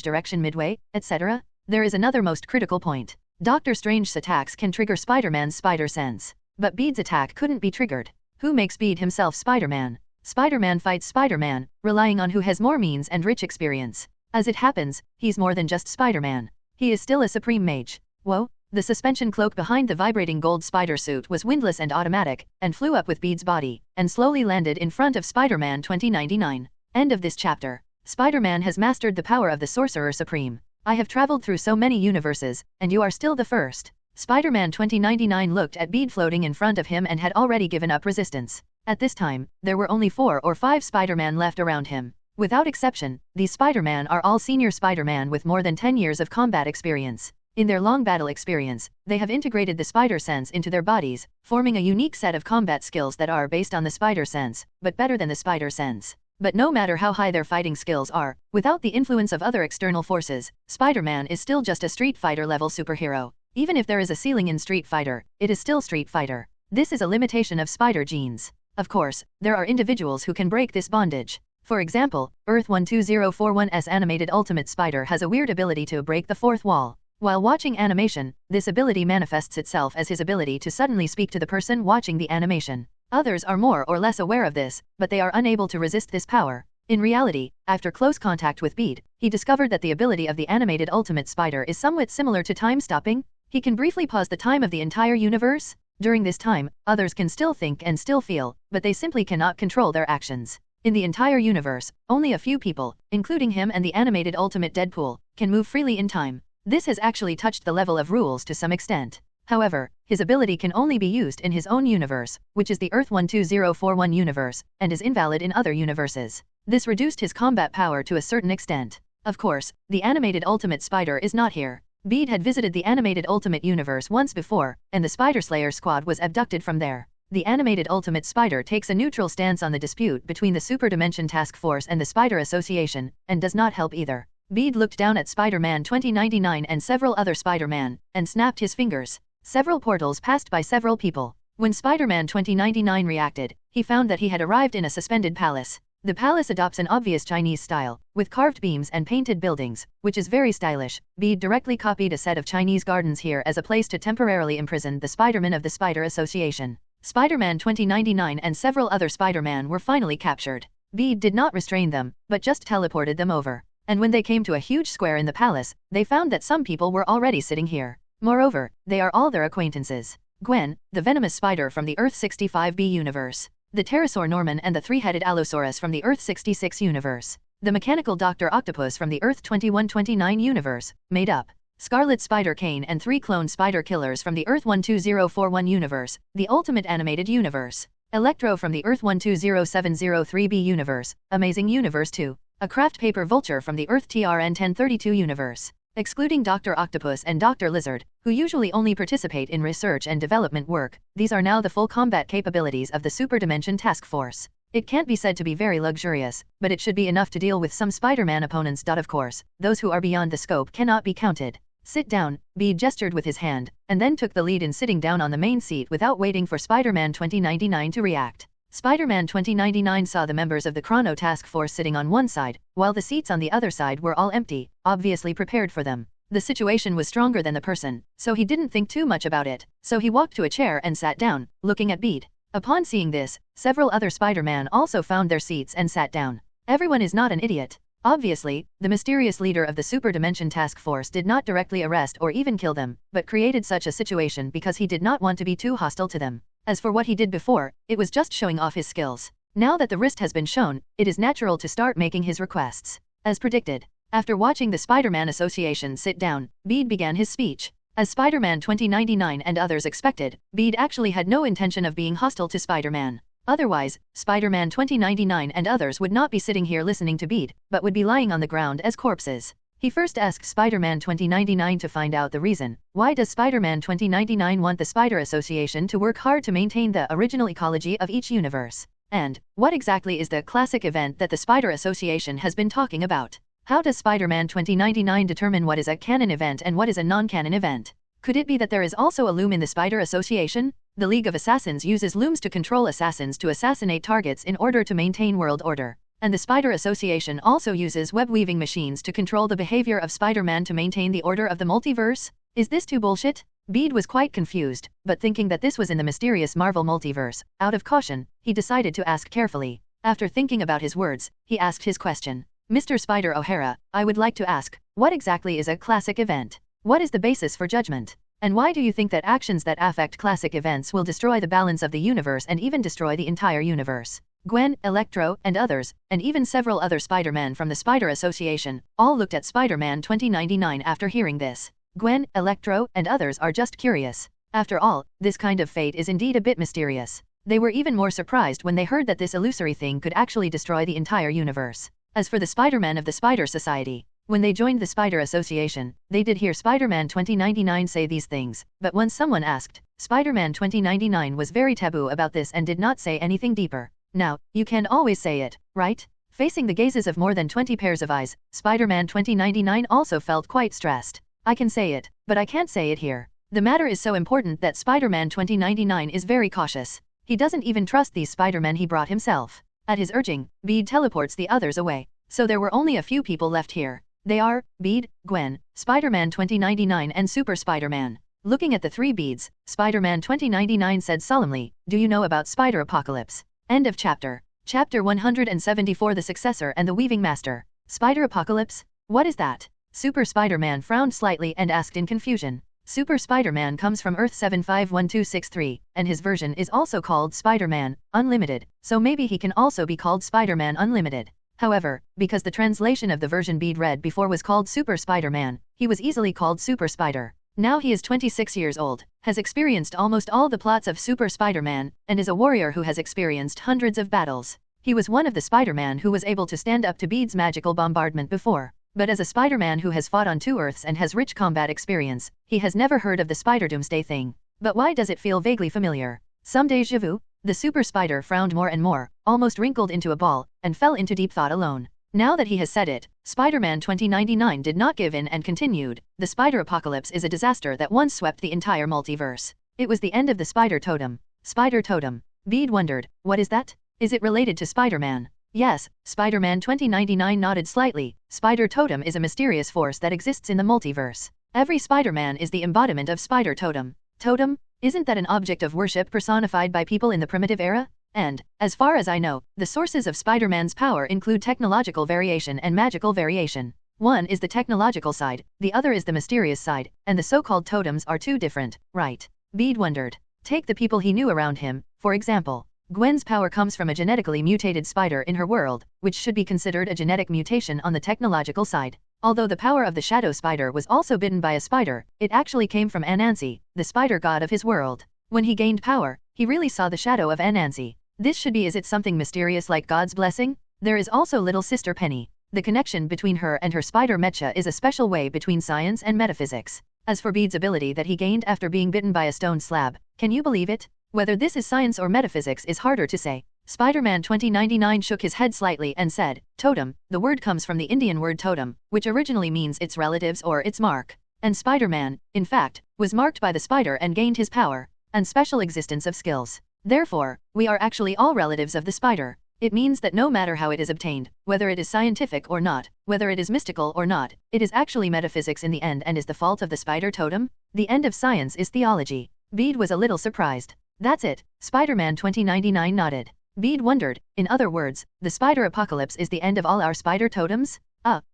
direction midway, etc. There is another most critical point. Doctor Strange's attacks can trigger Spider-Man's spider sense. But Bede's attack couldn't be triggered. Who makes Bede himself Spider-Man? Spider-Man fights Spider-Man, relying on who has more means and rich experience. As it happens, he's more than just Spider-Man. He is still a Supreme Mage. Whoa! The suspension cloak behind the vibrating gold spider suit was windless and automatic, and flew up with Bede's body, and slowly landed in front of Spider-Man 2099. End of this chapter. Spider-Man has mastered the power of the Sorcerer Supreme. I have traveled through so many universes, and you are still the first. Spider-Man 2099 looked at Bede floating in front of him and had already given up resistance. At this time, there were only 4 or 5 Spider-Man left around him. Without exception, these Spider-Man are all senior Spider-Man with more than 10 years of combat experience. In their long battle experience, they have integrated the spider sense into their bodies, forming a unique set of combat skills that are based on the spider sense, but better than the spider sense. But no matter how high their fighting skills are, without the influence of other external forces, Spider-Man is still just a Street Fighter level superhero. Even if there is a ceiling in Street Fighter, it is still Street Fighter. This is a limitation of spider genes. Of course, there are individuals who can break this bondage. For example, Earth 12041's animated Ultimate Spider has a weird ability to break the 4th wall. While watching animation, this ability manifests itself as his ability to suddenly speak to the person watching the animation. Others are more or less aware of this, but they are unable to resist this power. In reality, after close contact with Bede, he discovered that the ability of the animated Ultimate Spider is somewhat similar to time stopping. He can briefly pause the time of the entire universe. During this time, others can still think and still feel, but they simply cannot control their actions. In the entire universe, only a few people, including him and the animated Ultimate Deadpool, can move freely in time. This has actually touched the level of rules to some extent. However, his ability can only be used in his own universe, which is the Earth 12041 universe, and is invalid in other universes. This reduced his combat power to a certain extent. Of course, the animated Ultimate Spider is not here. Bede had visited the animated Ultimate Universe once before, and the Spider Slayer squad was abducted from there. The animated Ultimate Spider takes a neutral stance on the dispute between the Super Dimension Task Force and the Spider Association, and does not help either. Bede looked down at Spider-Man 2099 and several other Spider-Man, and snapped his fingers. Several portals passed by several people. When Spider-Man 2099 reacted, he found that he had arrived in a suspended palace. The palace adopts an obvious Chinese style, with carved beams and painted buildings, which is very stylish. Bede directly copied a set of Chinese gardens here as a place to temporarily imprison the Spider-Man of the Spider Association. Spider-Man 2099 and several other Spider-Man were finally captured. Bede did not restrain them, but just teleported them over. And when they came to a huge square in the palace, they found that some people were already sitting here. Moreover, they are all their acquaintances. Gwen, the venomous spider from the Earth 65b universe. The pterosaur Norman and the 3-headed Allosaurus from the Earth 66 universe. The mechanical Dr. Octopus from the Earth 2129 universe, made up. Scarlet Spider Kane and 3 clone spider killers from the Earth 120441 universe, the Ultimate Animated Universe. Electro from the Earth 120703b universe, Amazing Universe 2. A craft paper vulture from the Earth TRN 1032 universe. Excluding Dr. Octopus and Dr. Lizard, who usually only participate in research and development work, these are now the full combat capabilities of the Super Dimension Task Force. It can't be said to be very luxurious, but it should be enough to deal with some Spider-Man opponents. Of course, those who are beyond the scope cannot be counted. Sit down, Bede gestured with his hand, and then took the lead in sitting down on the main seat without waiting for Spider-Man 2099 to react. Spider-Man 2099 saw the members of the Chrono Task Force sitting on one side, while the seats on the other side were all empty, obviously prepared for them. The situation was stronger than the person, so he didn't think too much about it, so he walked to a chair and sat down, looking at Bede. Upon seeing this, several other Spider-Man also found their seats and sat down. Everyone is not an idiot. Obviously, the mysterious leader of the Super Dimension Task Force did not directly arrest or even kill them, but created such a situation because he did not want to be too hostile to them. As for what he did before, it was just showing off his skills. Now that the wrist has been shown, it is natural to start making his requests. As predicted, after watching the Spider-Man Association sit down, Bede began his speech. As Spider-Man 2099 and others expected, Bede actually had no intention of being hostile to Spider-Man. Otherwise, Spider-Man 2099 and others would not be sitting here listening to Bede, but would be lying on the ground as corpses. He first asked Spider-Man 2099 to find out the reason. Why does Spider-Man 2099 want the Spider Association to work hard to maintain the original ecology of each universe? And what exactly is the classic event that the Spider Association has been talking about? How does Spider-Man 2099 determine what is a canon event and what is a non-canon event? Could it be that there is also a loom in the Spider Association? The League of Assassins uses looms to control assassins to assassinate targets in order to maintain world order. And the Spider Association also uses web-weaving machines to control the behavior of Spider-Man to maintain the order of the multiverse? Is this too bullshit? Bede was quite confused, but thinking that this was in the mysterious Marvel multiverse, out of caution, he decided to ask carefully. After thinking about his words, he asked his question. Mr. Spider O'Hara, I would like to ask, what exactly is a classic event? What is the basis for judgment? And why do you think that actions that affect classic events will destroy the balance of the universe and even destroy the entire universe? Gwen, Electro, and others, and even several other Spider-Men from the Spider Association, all looked at Spider-Man 2099 after hearing this. Gwen, Electro, and others are just curious. After all, this kind of fate is indeed a bit mysterious. They were even more surprised when they heard that this illusory thing could actually destroy the entire universe. As for the Spider-Men of the Spider Society, when they joined the Spider Association, they did hear Spider-Man 2099 say these things, but once someone asked, Spider-Man 2099 was very taboo about this and did not say anything deeper. Now, you can always say it, right? Facing the gazes of more than 20 pairs of eyes, Spider-Man 2099 also felt quite stressed. I can say it, but I can't say it here. The matter is so important that Spider-Man 2099 is very cautious. He doesn't even trust these Spider-Men he brought himself. At his urging, Bede teleports the others away. So there were only a few people left here. They are Bede, Gwen, Spider-Man 2099 and Super Spider-Man. Looking at the 3 beads, Spider-Man 2099 said solemnly, do you know about Spider Apocalypse? End of chapter. Chapter 174 The Successor and the Weaving Master. Spider Apocalypse? What is that? Super Spider-Man frowned slightly and asked in confusion. Super Spider-Man comes from Earth 751263, and his version is also called Spider-Man Unlimited, so maybe he can also be called Spider-Man Unlimited. However, because the translation of the version Bede read before was called Super Spider-Man, he was easily called Super Spider. Now he is 26 years old, has experienced almost all the plots of Super Spider-Man, and is a warrior who has experienced hundreds of battles. He was one of the Spider-Man who was able to stand up to Bede's magical bombardment before. But as a Spider-Man who has fought on 2 Earths and has rich combat experience, he has never heard of the Spider Doomsday thing. But why does it feel vaguely familiar? Some déjà vu? The Super Spider frowned more and more, almost wrinkled into a ball, and fell into deep thought alone. Now that he has said it, Spider-Man 2099 did not give in and continued. The Spider Apocalypse is a disaster that once swept the entire multiverse. It was the end of the Spider Totem. Spider Totem. Bede wondered, what is that? Is it related to Spider-Man? Yes, Spider-Man 2099 nodded slightly. Spider Totem is a mysterious force that exists in the multiverse. Every Spider-Man is the embodiment of Spider Totem. Totem? Isn't that an object of worship personified by people in the primitive era? And, as far as I know, the sources of Spider-Man's power include technological variation and magical variation. One is the technological side, the other is the mysterious side, and the so-called totems are 2 different, right? Bede wondered. Take the people he knew around him, for example. Gwen's power comes from a genetically mutated spider in her world, which should be considered a genetic mutation on the technological side. Although the power of the shadow spider was also bitten by a spider, it actually came from Anansi, the spider god of his world. When he gained power, he really saw the shadow of Anansi. This should be, is it something mysterious like God's blessing? There is also little sister Penny. The connection between her and her spider mecha is a special way between science and metaphysics. As for Bede's ability that he gained after being bitten by a stone slab, can you believe it? Whether this is science or metaphysics is harder to say. Spider-Man 2099 shook his head slightly and said, totem, the word comes from the Indian word totem, which originally means its relatives or its mark. And Spider-Man, in fact, was marked by the spider and gained his power and special existence of skills. Therefore, we are actually all relatives of the spider. It means that no matter how it is obtained, whether it is scientific or not, whether it is mystical or not, it is actually metaphysics in the end and is the fault of the spider totem. The end of science is theology. Bede was a little surprised. That's it, Spider-Man 2099 nodded. Bede wondered, in other words, the spider apocalypse is the end of all our spider totems?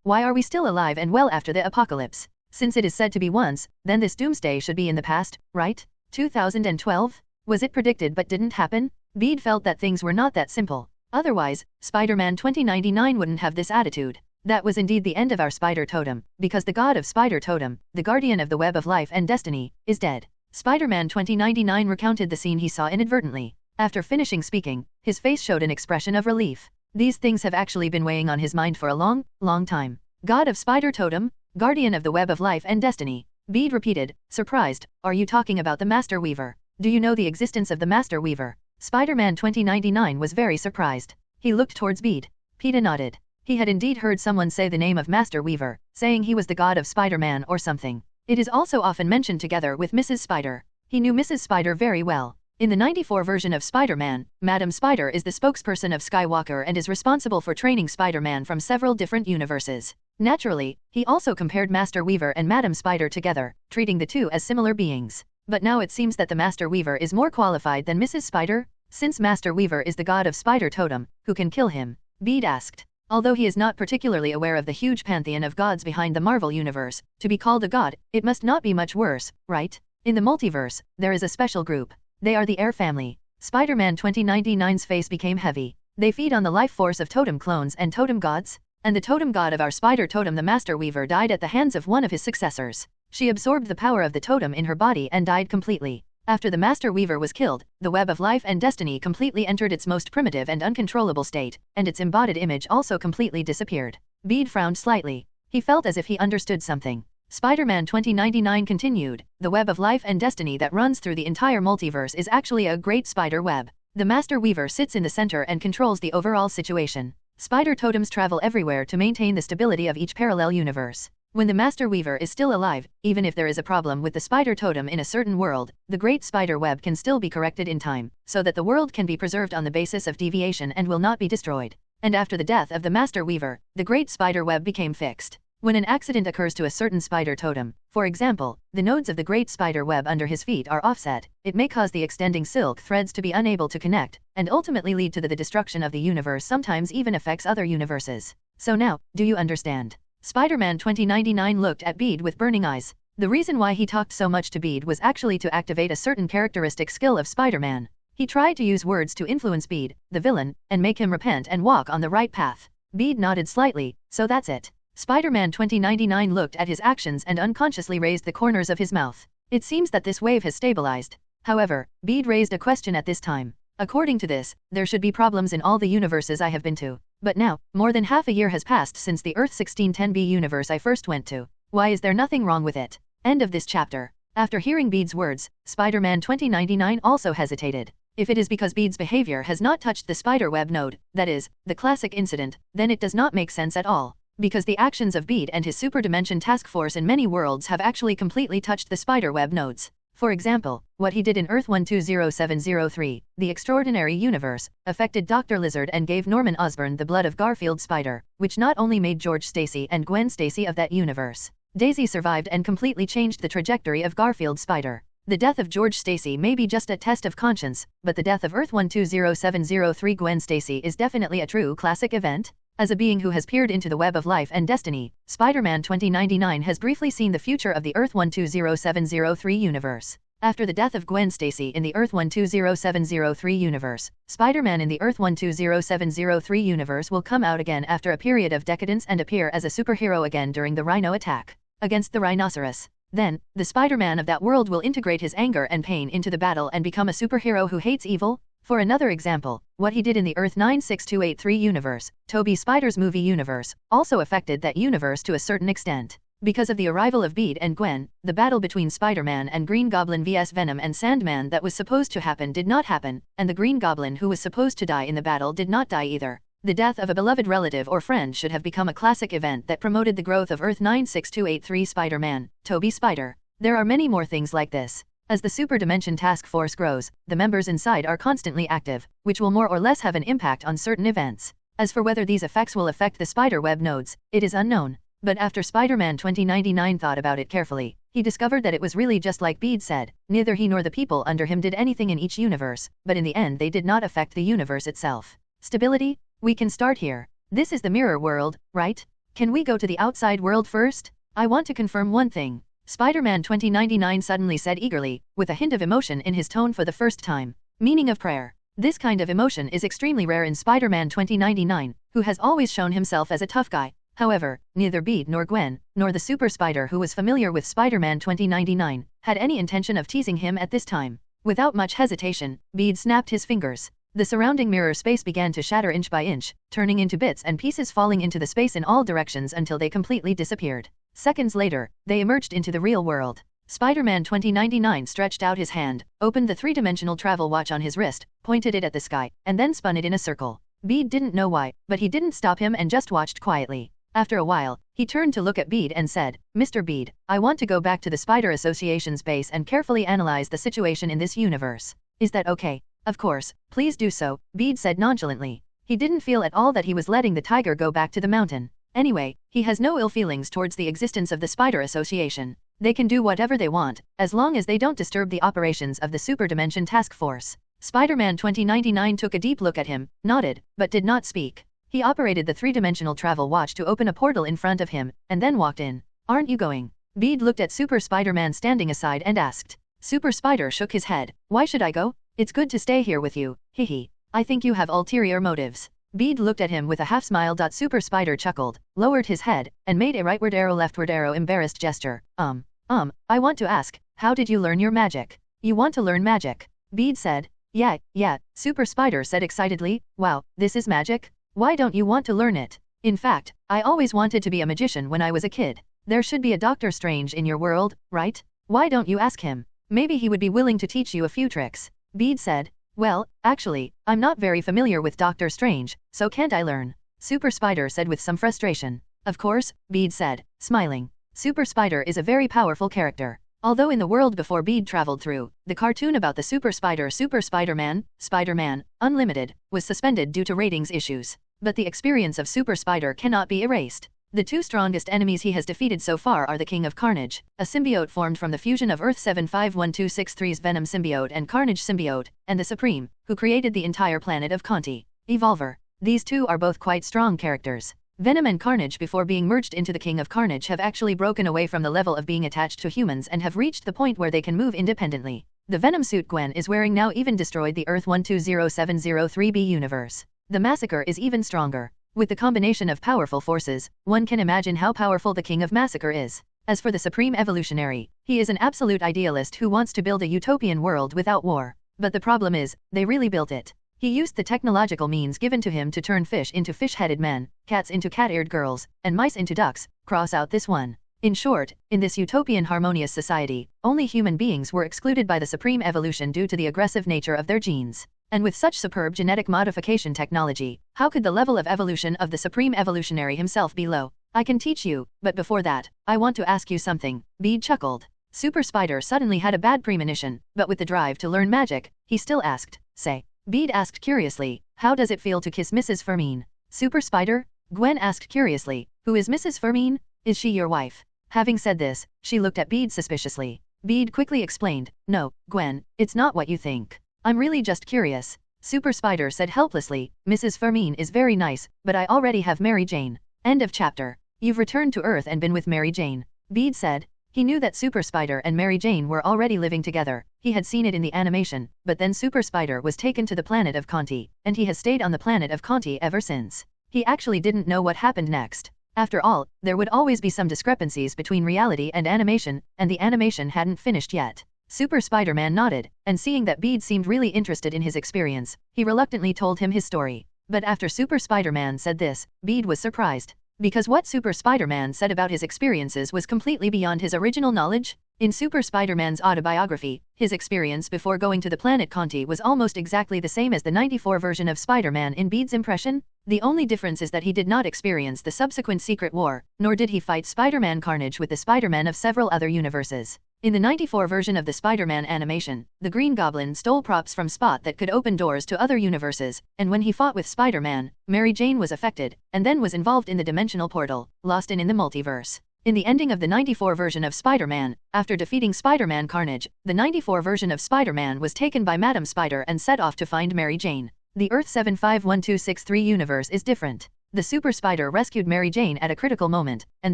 Why are we still alive and well after the apocalypse? Since it is said to be once, then this doomsday should be in the past, right? 2012? Was it predicted but didn't happen? Bede felt that things were not that simple. Otherwise, Spider-Man 2099 wouldn't have this attitude. That was indeed the end of our spider totem, because the god of spider totem, the guardian of the web of life and destiny, is dead. Spider-Man 2099 recounted the scene he saw inadvertently. After finishing speaking, his face showed an expression of relief. These things have actually been weighing on his mind for a long, long time. God of spider totem, guardian of the web of life and destiny. Bede repeated, surprised, are you talking about the Master Weaver? Do you know the existence of the Master Weaver? Spider-Man 2099 was very surprised. He looked towards Bede. Peter nodded. He had indeed heard someone say the name of Master Weaver, saying he was the god of Spider-Man or something. It is also often mentioned together with Mrs. Spider. He knew Mrs. Spider very well. In the 94 version of Spider-Man, Madam Spider is the spokesperson of Skywalker and is responsible for training Spider-Man from several different universes. Naturally, he also compared Master Weaver and Madam Spider together, treating the two as similar beings. But now it seems that the Master Weaver is more qualified than Mrs. Spider? Since Master Weaver is the god of Spider Totem, who can kill him? Bede asked. Although he is not particularly aware of the huge pantheon of gods behind the Marvel Universe, to be called a god, it must not be much worse, right? In the multiverse, there is a special group. They are the Air family. Spider-Man 2099's face became heavy. They feed on the life force of totem clones and totem gods? And the totem god of our spider totem, the Master Weaver, died at the hands of one of his successors. She absorbed the power of the totem in her body and died completely. After the Master Weaver was killed, the web of life and destiny completely entered its most primitive and uncontrollable state, and its embodied image also completely disappeared. Bede frowned slightly. He felt as if he understood something. Spider-Man 2099 continued, the web of life and destiny that runs through the entire multiverse is actually a great spider web. The Master Weaver sits in the center and controls the overall situation. Spider totems travel everywhere to maintain the stability of each parallel universe. When the Master Weaver is still alive, even if there is a problem with the spider totem in a certain world, the great spider web can still be corrected in time, so that the world can be preserved on the basis of deviation and will not be destroyed. And after the death of the Master Weaver, the great spider web became fixed. When an accident occurs to a certain spider totem, for example, the nodes of the great spider web under his feet are offset, it may cause the extending silk threads to be unable to connect, and ultimately lead to the destruction of the universe, sometimes even affects other universes. So now, do you understand? Spider-Man 2099 looked at Bede with burning eyes. The reason why he talked so much to Bede was actually to activate a certain characteristic skill of Spider-Man. He tried to use words to influence Bede, the villain, and make him repent and walk on the right path. Bede nodded slightly, so that's it. Spider-Man 2099 looked at his actions and unconsciously raised the corners of his mouth. It seems that this wave has stabilized. However, Bede raised a question at this time. According to this, there should be problems in all the universes I have been to. But now, more than half a year has passed since the Earth 1610b universe I first went to. Why is there nothing wrong with it? End of this chapter. After hearing Bede's words, Spider-Man 2099 also hesitated. If it is because Bede's behavior has not touched the spiderweb node, that is, the classic incident, then it does not make sense at all. Because the actions of Bede and his Super Dimension Task Force in many worlds have actually completely touched the spiderweb nodes. For example, what he did in Earth 120703, the Extraordinary Universe, affected Dr. Lizard and gave Norman Osborn the blood of Garfield Spider, which not only made George Stacy and Gwen Stacy of that universe. Daisy survived and completely changed the trajectory of Garfield Spider. The death of George Stacy may be just a test of conscience, but the death of Earth 120703 Gwen Stacy is definitely a true classic event. As a being who has peered into the web of life and destiny, Spider-Man 2099 has briefly seen the future of the Earth 120703 universe. After the death of Gwen Stacy in the Earth 120703 universe, Spider-Man in the Earth 120703 universe will come out again after a period of decadence and appear as a superhero again during the Rhino attack against the Rhinoceros. Then, the Spider-Man of that world will integrate his anger and pain into the battle and become a superhero who hates evil. For another example, what he did in the Earth 96283 universe, Tobey Spider's movie universe, also affected that universe to a certain extent. Because of the arrival of Bede and Gwen, the battle between Spider-Man and Green Goblin vs Venom and Sandman that was supposed to happen did not happen, and the Green Goblin who was supposed to die in the battle did not die either. The death of a beloved relative or friend should have become a classic event that promoted the growth of Earth 96283 Spider-Man, Tobey Spider. There are many more things like this. As the Super Dimension Task Force grows, the members inside are constantly active, which will more or less have an impact on certain events. As for whether these effects will affect the spiderweb nodes, it is unknown. But after Spider-Man 2099 thought about it carefully, he discovered that it was really just like Bede said, neither he nor the people under him did anything in each universe, but in the end they did not affect the universe itself. Stability? We can start here. This is the mirror world, right? Can we go to the outside world first? I want to confirm one thing. Spider-Man 2099 suddenly said eagerly, with a hint of emotion in his tone for the first time. Meaning of prayer. This kind of emotion is extremely rare in Spider-Man 2099, who has always shown himself as a tough guy. However, neither Bede nor Gwen, nor the Super Spider who was familiar with Spider-Man 2099, had any intention of teasing him at this time. Without much hesitation, Bede snapped his fingers. The surrounding mirror space began to shatter inch by inch, turning into bits and pieces falling into the space in all directions until they completely disappeared. Seconds later, they emerged into the real world. Spider-Man 2099 stretched out his hand, opened the three-dimensional travel watch on his wrist, pointed it at the sky, and then spun it in a circle. Bede didn't know why, but he didn't stop him and just watched quietly. After a while, he turned to look at Bede and said, "Mr. Bede, I want to go back to the Spider Association's base and carefully analyze the situation in this universe. Is that okay?" "Of course, please do so," Bede said nonchalantly. He didn't feel at all that he was letting the tiger go back to the mountain. Anyway, he has no ill feelings towards the existence of the Spider Association. They can do whatever they want, as long as they don't disturb the operations of the Super Dimension Task Force. Spider-Man 2099 took a deep look at him, nodded, but did not speak. He operated the three-dimensional travel watch to open a portal in front of him, and then walked in. "Aren't you going?" Bede looked at Super Spider-Man standing aside and asked. Super Spider shook his head. "Why should I go? It's good to stay here with you, hehe. I think you have ulterior motives." Bede looked at him with a half-smile. Super Spider chuckled, lowered his head, and made a rightward arrow leftward arrow embarrassed gesture. I want to ask, how did you learn your magic?" "You want to learn magic?" Bede said. Yeah, Super Spider said excitedly. "Wow, this is magic? Why don't you want to learn it? In fact, I always wanted to be a magician when I was a kid. There should be a Doctor Strange in your world, right? Why don't you ask him? Maybe he would be willing to teach you a few tricks." Bede said. "Well, actually, I'm not very familiar with Doctor Strange, so can't I learn?" Super Spider said with some frustration. "Of course," Bede said, smiling. Super Spider is a very powerful character. Although in the world before Bede traveled through, the cartoon about the Super Spider-Man, Spider-Man, Unlimited, was suspended due to ratings issues. But the experience of Super Spider cannot be erased. The two strongest enemies he has defeated so far are the King of Carnage, a symbiote formed from the fusion of Earth 751263's Venom symbiote and Carnage symbiote, and the Supreme, who created the entire planet of Conti, Evolver. These two are both quite strong characters. Venom and Carnage before being merged into the King of Carnage have actually broken away from the level of being attached to humans and have reached the point where they can move independently. The Venom suit Gwen is wearing now even destroyed the Earth 120703b universe. The massacre is even stronger. With the combination of powerful forces, one can imagine how powerful the King of Massacre is. As for the Supreme Evolutionary, he is an absolute idealist who wants to build a utopian world without war. But the problem is, they really built it. He used the technological means given to him to turn fish into fish-headed men, cats into cat-eared girls, and mice into ducks. Cross out this one. In short, in this utopian harmonious society, only human beings were excluded by the Supreme Evolution due to the aggressive nature of their genes. And with such superb genetic modification technology, how could the level of evolution of the Supreme Evolutionary himself be low? "I can teach you, but before that, I want to ask you something," Bede chuckled. Super Spider suddenly had a bad premonition, but with the drive to learn magic, he still asked, "Say." Bede asked curiously, "How does it feel to kiss Mrs. Fermine?" "Super Spider?" Gwen asked curiously, "Who is Mrs. Fermine? Is she your wife?" Having said this, she looked at Bede suspiciously. Bede quickly explained, "No, Gwen, it's not what you think. I'm really just curious." Super Spider said helplessly, "Mrs. Fermine is very nice, but I already have Mary Jane." End of chapter. You've returned to Earth and been with Mary Jane. Bede said. He knew that Super Spider and Mary Jane were already living together. He had seen it in the animation, but then Super Spider was taken to the planet of Conti, and he has stayed on the planet of Conti ever since. He actually didn't know what happened next. After all, there would always be some discrepancies between reality and animation, and the animation hadn't finished yet. Super Spider-Man nodded, and seeing that Bede seemed really interested in his experience, he reluctantly told him his story. But after Super Spider-Man said this, Bede was surprised. Because what Super Spider-Man said about his experiences was completely beyond his original knowledge. In Super Spider-Man's autobiography, his experience before going to the planet Conti was almost exactly the same as the '94 version of Spider-Man in Bede's impression. The only difference is that he did not experience the subsequent Secret War, nor did he fight Spider-Man Carnage with the Spider-Man of several other universes. In the '94 version of the Spider-Man animation, the Green Goblin stole props from Spot that could open doors to other universes, and when he fought with Spider-Man, Mary Jane was affected, and then was involved in the dimensional portal, lost in the multiverse. In the ending of the '94 version of Spider-Man, after defeating Spider-Man Carnage, the '94 version of Spider-Man was taken by Madam Spider and set off to find Mary Jane. The Earth 751263 universe is different. The Super Spider rescued Mary Jane at a critical moment, and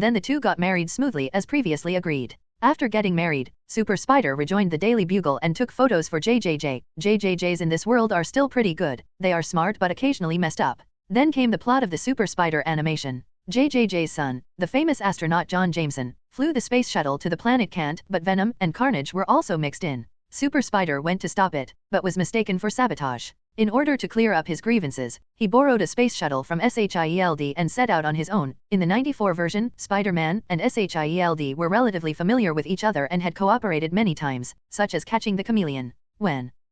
then the two got married smoothly as previously agreed. After getting married, Super Spider rejoined the Daily Bugle and took photos for JJJ. JJJs in this world are still pretty good. They are smart but occasionally messed up. Then came the plot of the Super Spider animation. JJJ's son, the famous astronaut John Jameson, flew the space shuttle to the planet Kant, but Venom and Carnage were also mixed in. Super Spider went to stop it, but was mistaken for sabotage. In order to clear up his grievances, he borrowed a space shuttle from SHIELD and set out on his own. In the '94 version, Spider-Man and SHIELD were relatively familiar with each other and had cooperated many times, such as catching the chameleon.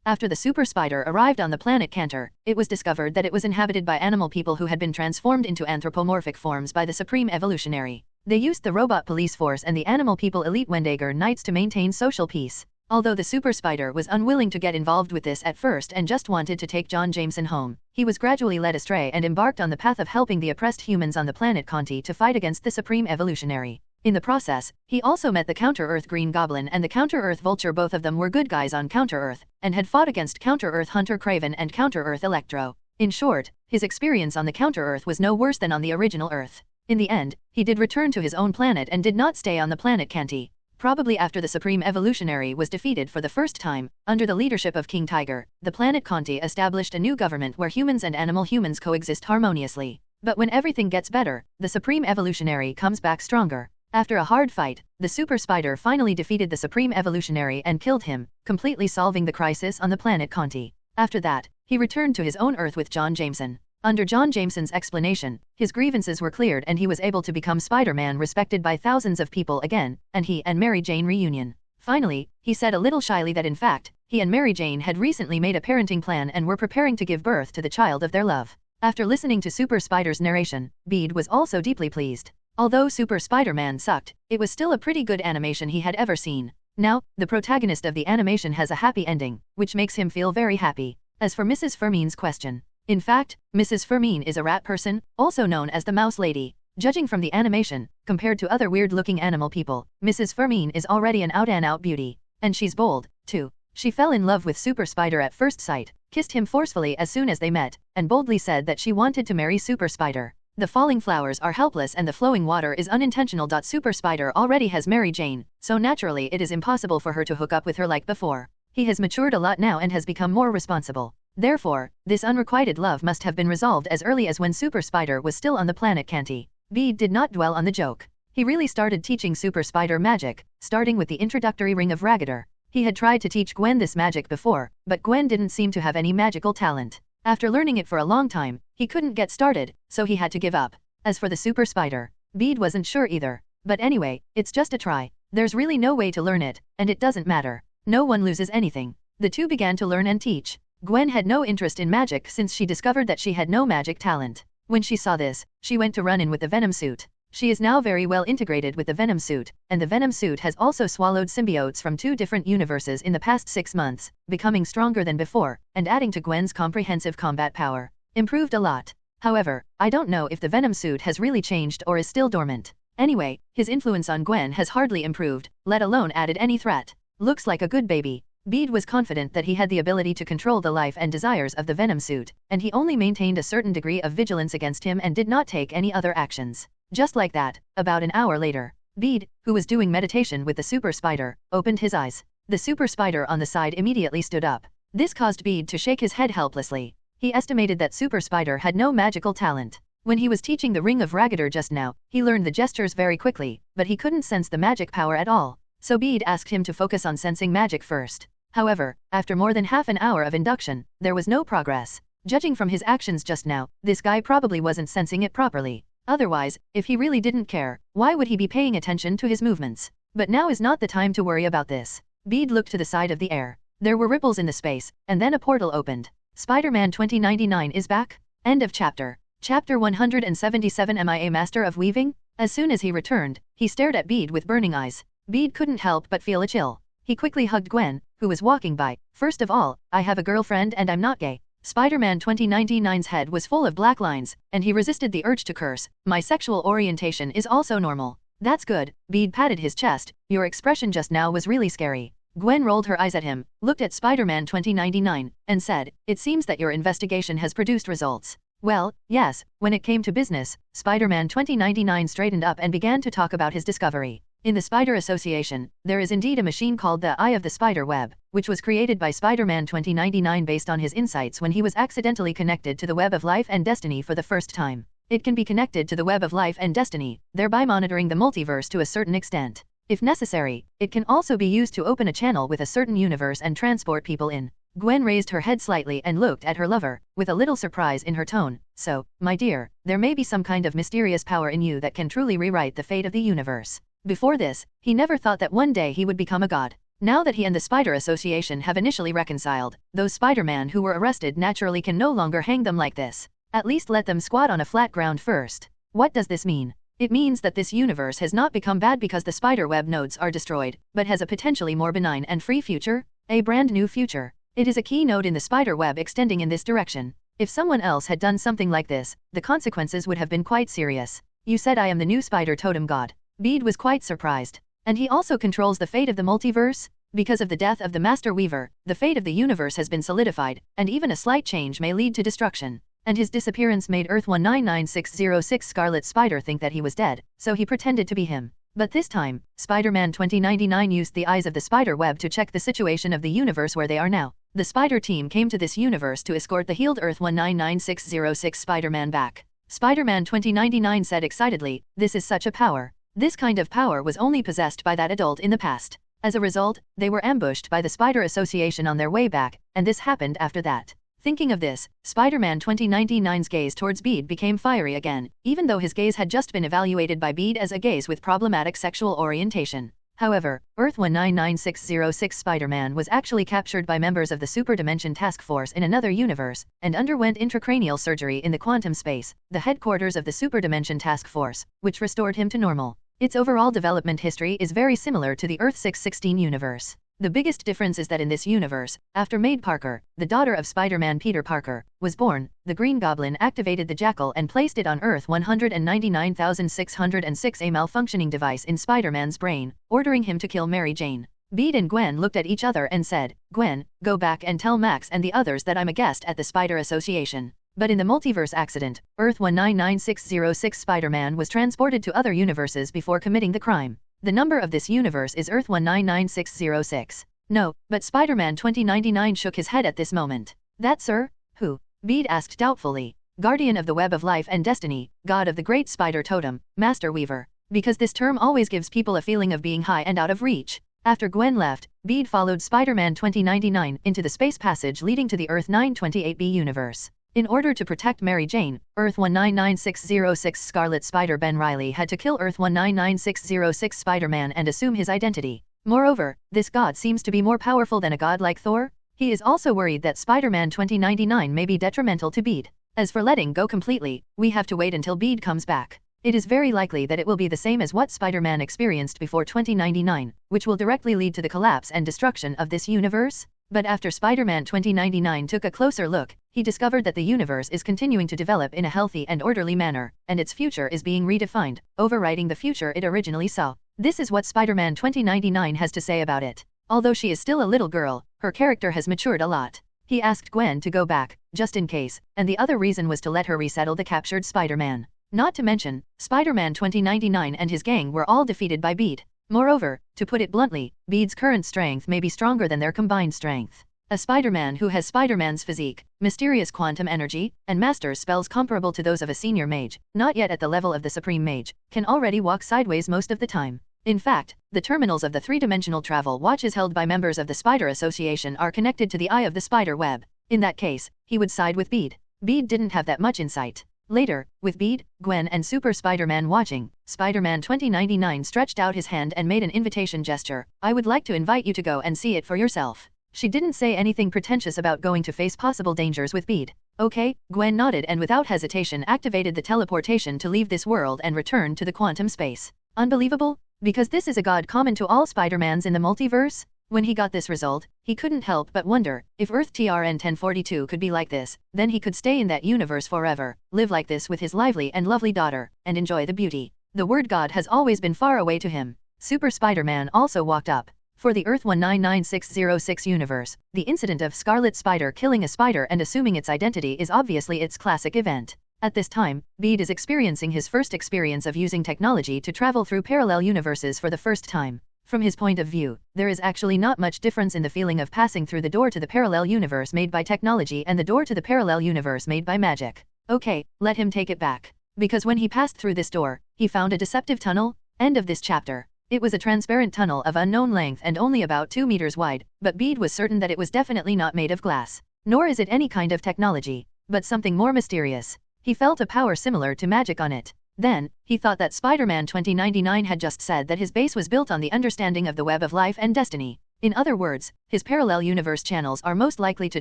After the Super Spider arrived on the planet Cantor, it was discovered that it was inhabited by animal people who had been transformed into anthropomorphic forms by the Supreme Evolutionary. They used the robot police force and the animal people elite Wendigo Knights to maintain social peace. Although the Super Spider was unwilling to get involved with this at first and just wanted to take John Jameson home, he was gradually led astray and embarked on the path of helping the oppressed humans on the planet Conti to fight against the Supreme Evolutionary. In the process, he also met the Counter-Earth Green Goblin and the Counter-Earth Vulture. Both of them were good guys on Counter-Earth, and had fought against Counter-Earth Hunter Craven and Counter-Earth Electro. In short, his experience on the Counter-Earth was no worse than on the original Earth. In the end, he did return to his own planet and did not stay on the planet Canti. Probably after the Supreme Evolutionary was defeated for the first time, under the leadership of King Tiger, the planet Conti established a new government where humans and animal humans coexist harmoniously. But when everything gets better, the Supreme Evolutionary comes back stronger. After a hard fight, the Super Spider finally defeated the Supreme Evolutionary and killed him, completely solving the crisis on the planet Conti. After that, he returned to his own Earth with John Jameson. Under John Jameson's explanation, his grievances were cleared and he was able to become Spider-Man, respected by thousands of people again, and he and Mary Jane reunion. Finally, he said a little shyly that in fact, he and Mary Jane had recently made a parenting plan and were preparing to give birth to the child of their love. After listening to Super Spider's narration, Bede was also deeply pleased. Although Super Spider-Man sucked, it was still a pretty good animation he had ever seen. Now, the protagonist of the animation has a happy ending, which makes him feel very happy. As for Mrs. Fermine's question, in fact, Mrs. Fermine is a rat person, also known as the Mouse Lady. Judging from the animation, compared to other weird-looking animal people, Mrs. Fermine is already an out-and-out beauty. And she's bold, too. She fell in love with Super Spider at first sight, kissed him forcefully as soon as they met, and boldly said that she wanted to marry Super Spider. The falling flowers are helpless and the flowing water is unintentional. Super Spider already has Mary Jane, so naturally it is impossible for her to hook up with her like before. He has matured a lot now and has become more responsible. Therefore, this unrequited love must have been resolved as early as when Super Spider was still on the planet Canti. Bede did not dwell on the joke. He really started teaching Super Spider magic, starting with the introductory Ring of Ragator. He had tried to teach Gwen this magic before, but Gwen didn't seem to have any magical talent. After learning it for a long time, he couldn't get started, so he had to give up. As for the Super Spider, Bede wasn't sure either. But anyway, it's just a try. There's really no way to learn it, and it doesn't matter. No one loses anything. The two began to learn and teach. Gwen had no interest in magic since she discovered that she had no magic talent. When she saw this, she went to run in with the Venom suit. She is now very well integrated with the Venom suit, and the Venom suit has also swallowed symbiotes from 2 different universes in the past 6 months, becoming stronger than before, and adding to Gwen's comprehensive combat power. Improved a lot. However, I don't know if the Venom suit has really changed or is still dormant. Anyway, his influence on Gwen has hardly improved, let alone added any threat. Looks like a good baby. Bede was confident that he had the ability to control the life and desires of the Venom suit, and he only maintained a certain degree of vigilance against him and did not take any other actions. Just like that, about an hour later, Bede, who was doing meditation with the super spider, opened his eyes. The super spider on the side immediately stood up. This caused Bede to shake his head helplessly. He estimated that super spider had no magical talent. When he was teaching the Ring of Ragator just now, he learned the gestures very quickly, but he couldn't sense the magic power at all. So Bede asked him to focus on sensing magic first. However, after more than half an hour of induction, there was no progress. Judging from his actions just now, this guy probably wasn't sensing it properly. Otherwise, if he really didn't care, why would he be paying attention to his movements? But now is not the time to worry about this. Bede looked to the side of the air. There were ripples in the space, and then a portal opened. Spider-Man 2099 is back? End of chapter. Chapter 177. Am I a master of weaving? As soon as he returned, he stared at Bede with burning eyes. Bede couldn't help but feel a chill. He quickly hugged Gwen, who was walking by. First of all, I have a girlfriend and I'm not gay. Spider-Man 2099's head was full of black lines, and he resisted the urge to curse. My sexual orientation is also normal. That's good. Bede patted his chest. Your expression just now was really scary. Gwen rolled her eyes at him, looked at Spider-Man 2099, and said, it seems that your investigation has produced results. Well, yes, when it came to business, Spider-Man 2099 straightened up and began to talk about his discovery. In the Spider Association, there is indeed a machine called the Eye of the Spider Web, which was created by Spider-Man 2099 based on his insights when he was accidentally connected to the Web of Life and Destiny for the first time. It can be connected to the Web of Life and Destiny, thereby monitoring the multiverse to a certain extent. If necessary, it can also be used to open a channel with a certain universe and transport people in. Gwen raised her head slightly and looked at her lover, with a little surprise in her tone. So, my dear, there may be some kind of mysterious power in you that can truly rewrite the fate of the universe. Before this, he never thought that one day he would become a god. Now that he and the Spider Association have initially reconciled, those Spider-Man who were arrested naturally can no longer hang them like this. At least let them squat on a flat ground first. What does this mean? It means that this universe has not become bad because the spiderweb nodes are destroyed, but has a potentially more benign and free future, a brand new future. It is a key node in the spiderweb extending in this direction. If someone else had done something like this, the consequences would have been quite serious. You said I am the new spider totem god. Bede was quite surprised. And he also controls the fate of the multiverse? Because of the death of the Master Weaver, the fate of the universe has been solidified, and even a slight change may lead to destruction. And his disappearance made Earth 199606 Scarlet Spider think that he was dead, so he pretended to be him. But this time, Spider-Man 2099 used the eyes of the spider web to check the situation of the universe where they are now. The spider team came to this universe to escort the healed Earth 199606 Spider-Man back. Spider-Man 2099 said excitedly, this is such a power. This kind of power was only possessed by that adult in the past. As a result, they were ambushed by the Spider Association on their way back, and this happened after that. Thinking of this, Spider-Man 2099's gaze towards Bede became fiery again, even though his gaze had just been evaluated by Bede as a gaze with problematic sexual orientation. However, Earth 199606 Spider-Man was actually captured by members of the Super Dimension Task Force in another universe, and underwent intracranial surgery in the quantum space, the headquarters of the Super Dimension Task Force, which restored him to normal. Its overall development history is very similar to the Earth 616 universe. The biggest difference is that in this universe, after Maid Parker, the daughter of Spider-Man Peter Parker, was born, the Green Goblin activated the Jackal and placed it on Earth 199,606, a malfunctioning device in Spider-Man's brain, ordering him to kill Mary Jane. Bede and Gwen looked at each other and said, Gwen, go back and tell Max and the others that I'm a guest at the Spider Association. But in the multiverse accident, Earth 199606 Spider-Man was transported to other universes before committing the crime. The number of this universe is Earth 199606. No, but Spider-Man 2099 shook his head at this moment. That sir? Who? Bede asked doubtfully. Guardian of the Web of Life and Destiny, God of the Great Spider Totem, Master Weaver. Because this term always gives people a feeling of being high and out of reach. After Gwen left, Bede followed Spider-Man 2099 into the space passage leading to the Earth 928b universe. In order to protect Mary Jane, Earth 199606 Scarlet Spider Ben Reilly had to kill Earth 199606 Spider-Man and assume his identity. Moreover, this god seems to be more powerful than a god like Thor. He is also worried that Spider-Man 2099 may be detrimental to Bede. As for letting go completely, we have to wait until Bede comes back. It is very likely that it will be the same as what Spider-Man experienced before 2099, which will directly lead to the collapse and destruction of this universe. But after Spider-Man 2099 took a closer look, he discovered that the universe is continuing to develop in a healthy and orderly manner, and its future is being redefined, overwriting the future it originally saw. This is what Spider-Man 2099 has to say about it. Although she is still a little girl, her character has matured a lot. He asked Gwen to go back, just in case, and the other reason was to let her resettle the captured Spider-Man. Not to mention, Spider-Man 2099 and his gang were all defeated by Bede. Moreover, to put it bluntly, Bede's current strength may be stronger than their combined strength. A Spider-Man who has Spider-Man's physique, mysterious quantum energy, and masters spells comparable to those of a senior mage, not yet at the level of the supreme mage, can already walk sideways most of the time. In fact, the terminals of the three-dimensional travel watches held by members of the Spider Association are connected to the eye of the spider web. In that case, he would side with Bede. Bede didn't have that much insight. Later, with Bede, Gwen and Super Spider-Man watching, Spider-Man 2099 stretched out his hand and made an invitation gesture. I would like to invite you to go and see it for yourself. She didn't say anything pretentious about going to face possible dangers with Bede. Okay, Gwen nodded and without hesitation activated the teleportation to leave this world and return to the quantum space. Unbelievable? Because this is a god common to all Spider-Mans in the multiverse? When he got this result, he couldn't help but wonder, if Earth TRN 1042 could be like this, then he could stay in that universe forever, live like this with his lively and lovely daughter, and enjoy the beauty. The word God has always been far away to him. Super Spider-Man also walked up. For the Earth 199606 universe, the incident of Scarlet Spider killing a spider and assuming its identity is obviously its classic event. At this time, Bede is experiencing his first experience of using technology to travel through parallel universes for the first time. From his point of view, there is actually not much difference in the feeling of passing through the door to the parallel universe made by technology and the door to the parallel universe made by magic. Okay, let him take it back. Because when he passed through this door, he found a deceptive tunnel. End of this chapter. It was a transparent tunnel of unknown length and only about 2 meters wide, but Bede was certain that it was definitely not made of glass. Nor is it any kind of technology, but something more mysterious. He felt a power similar to magic on it. Then, he thought that Spider-Man 2099 had just said that his base was built on the understanding of the web of life and destiny. In other words, his parallel universe channels are most likely to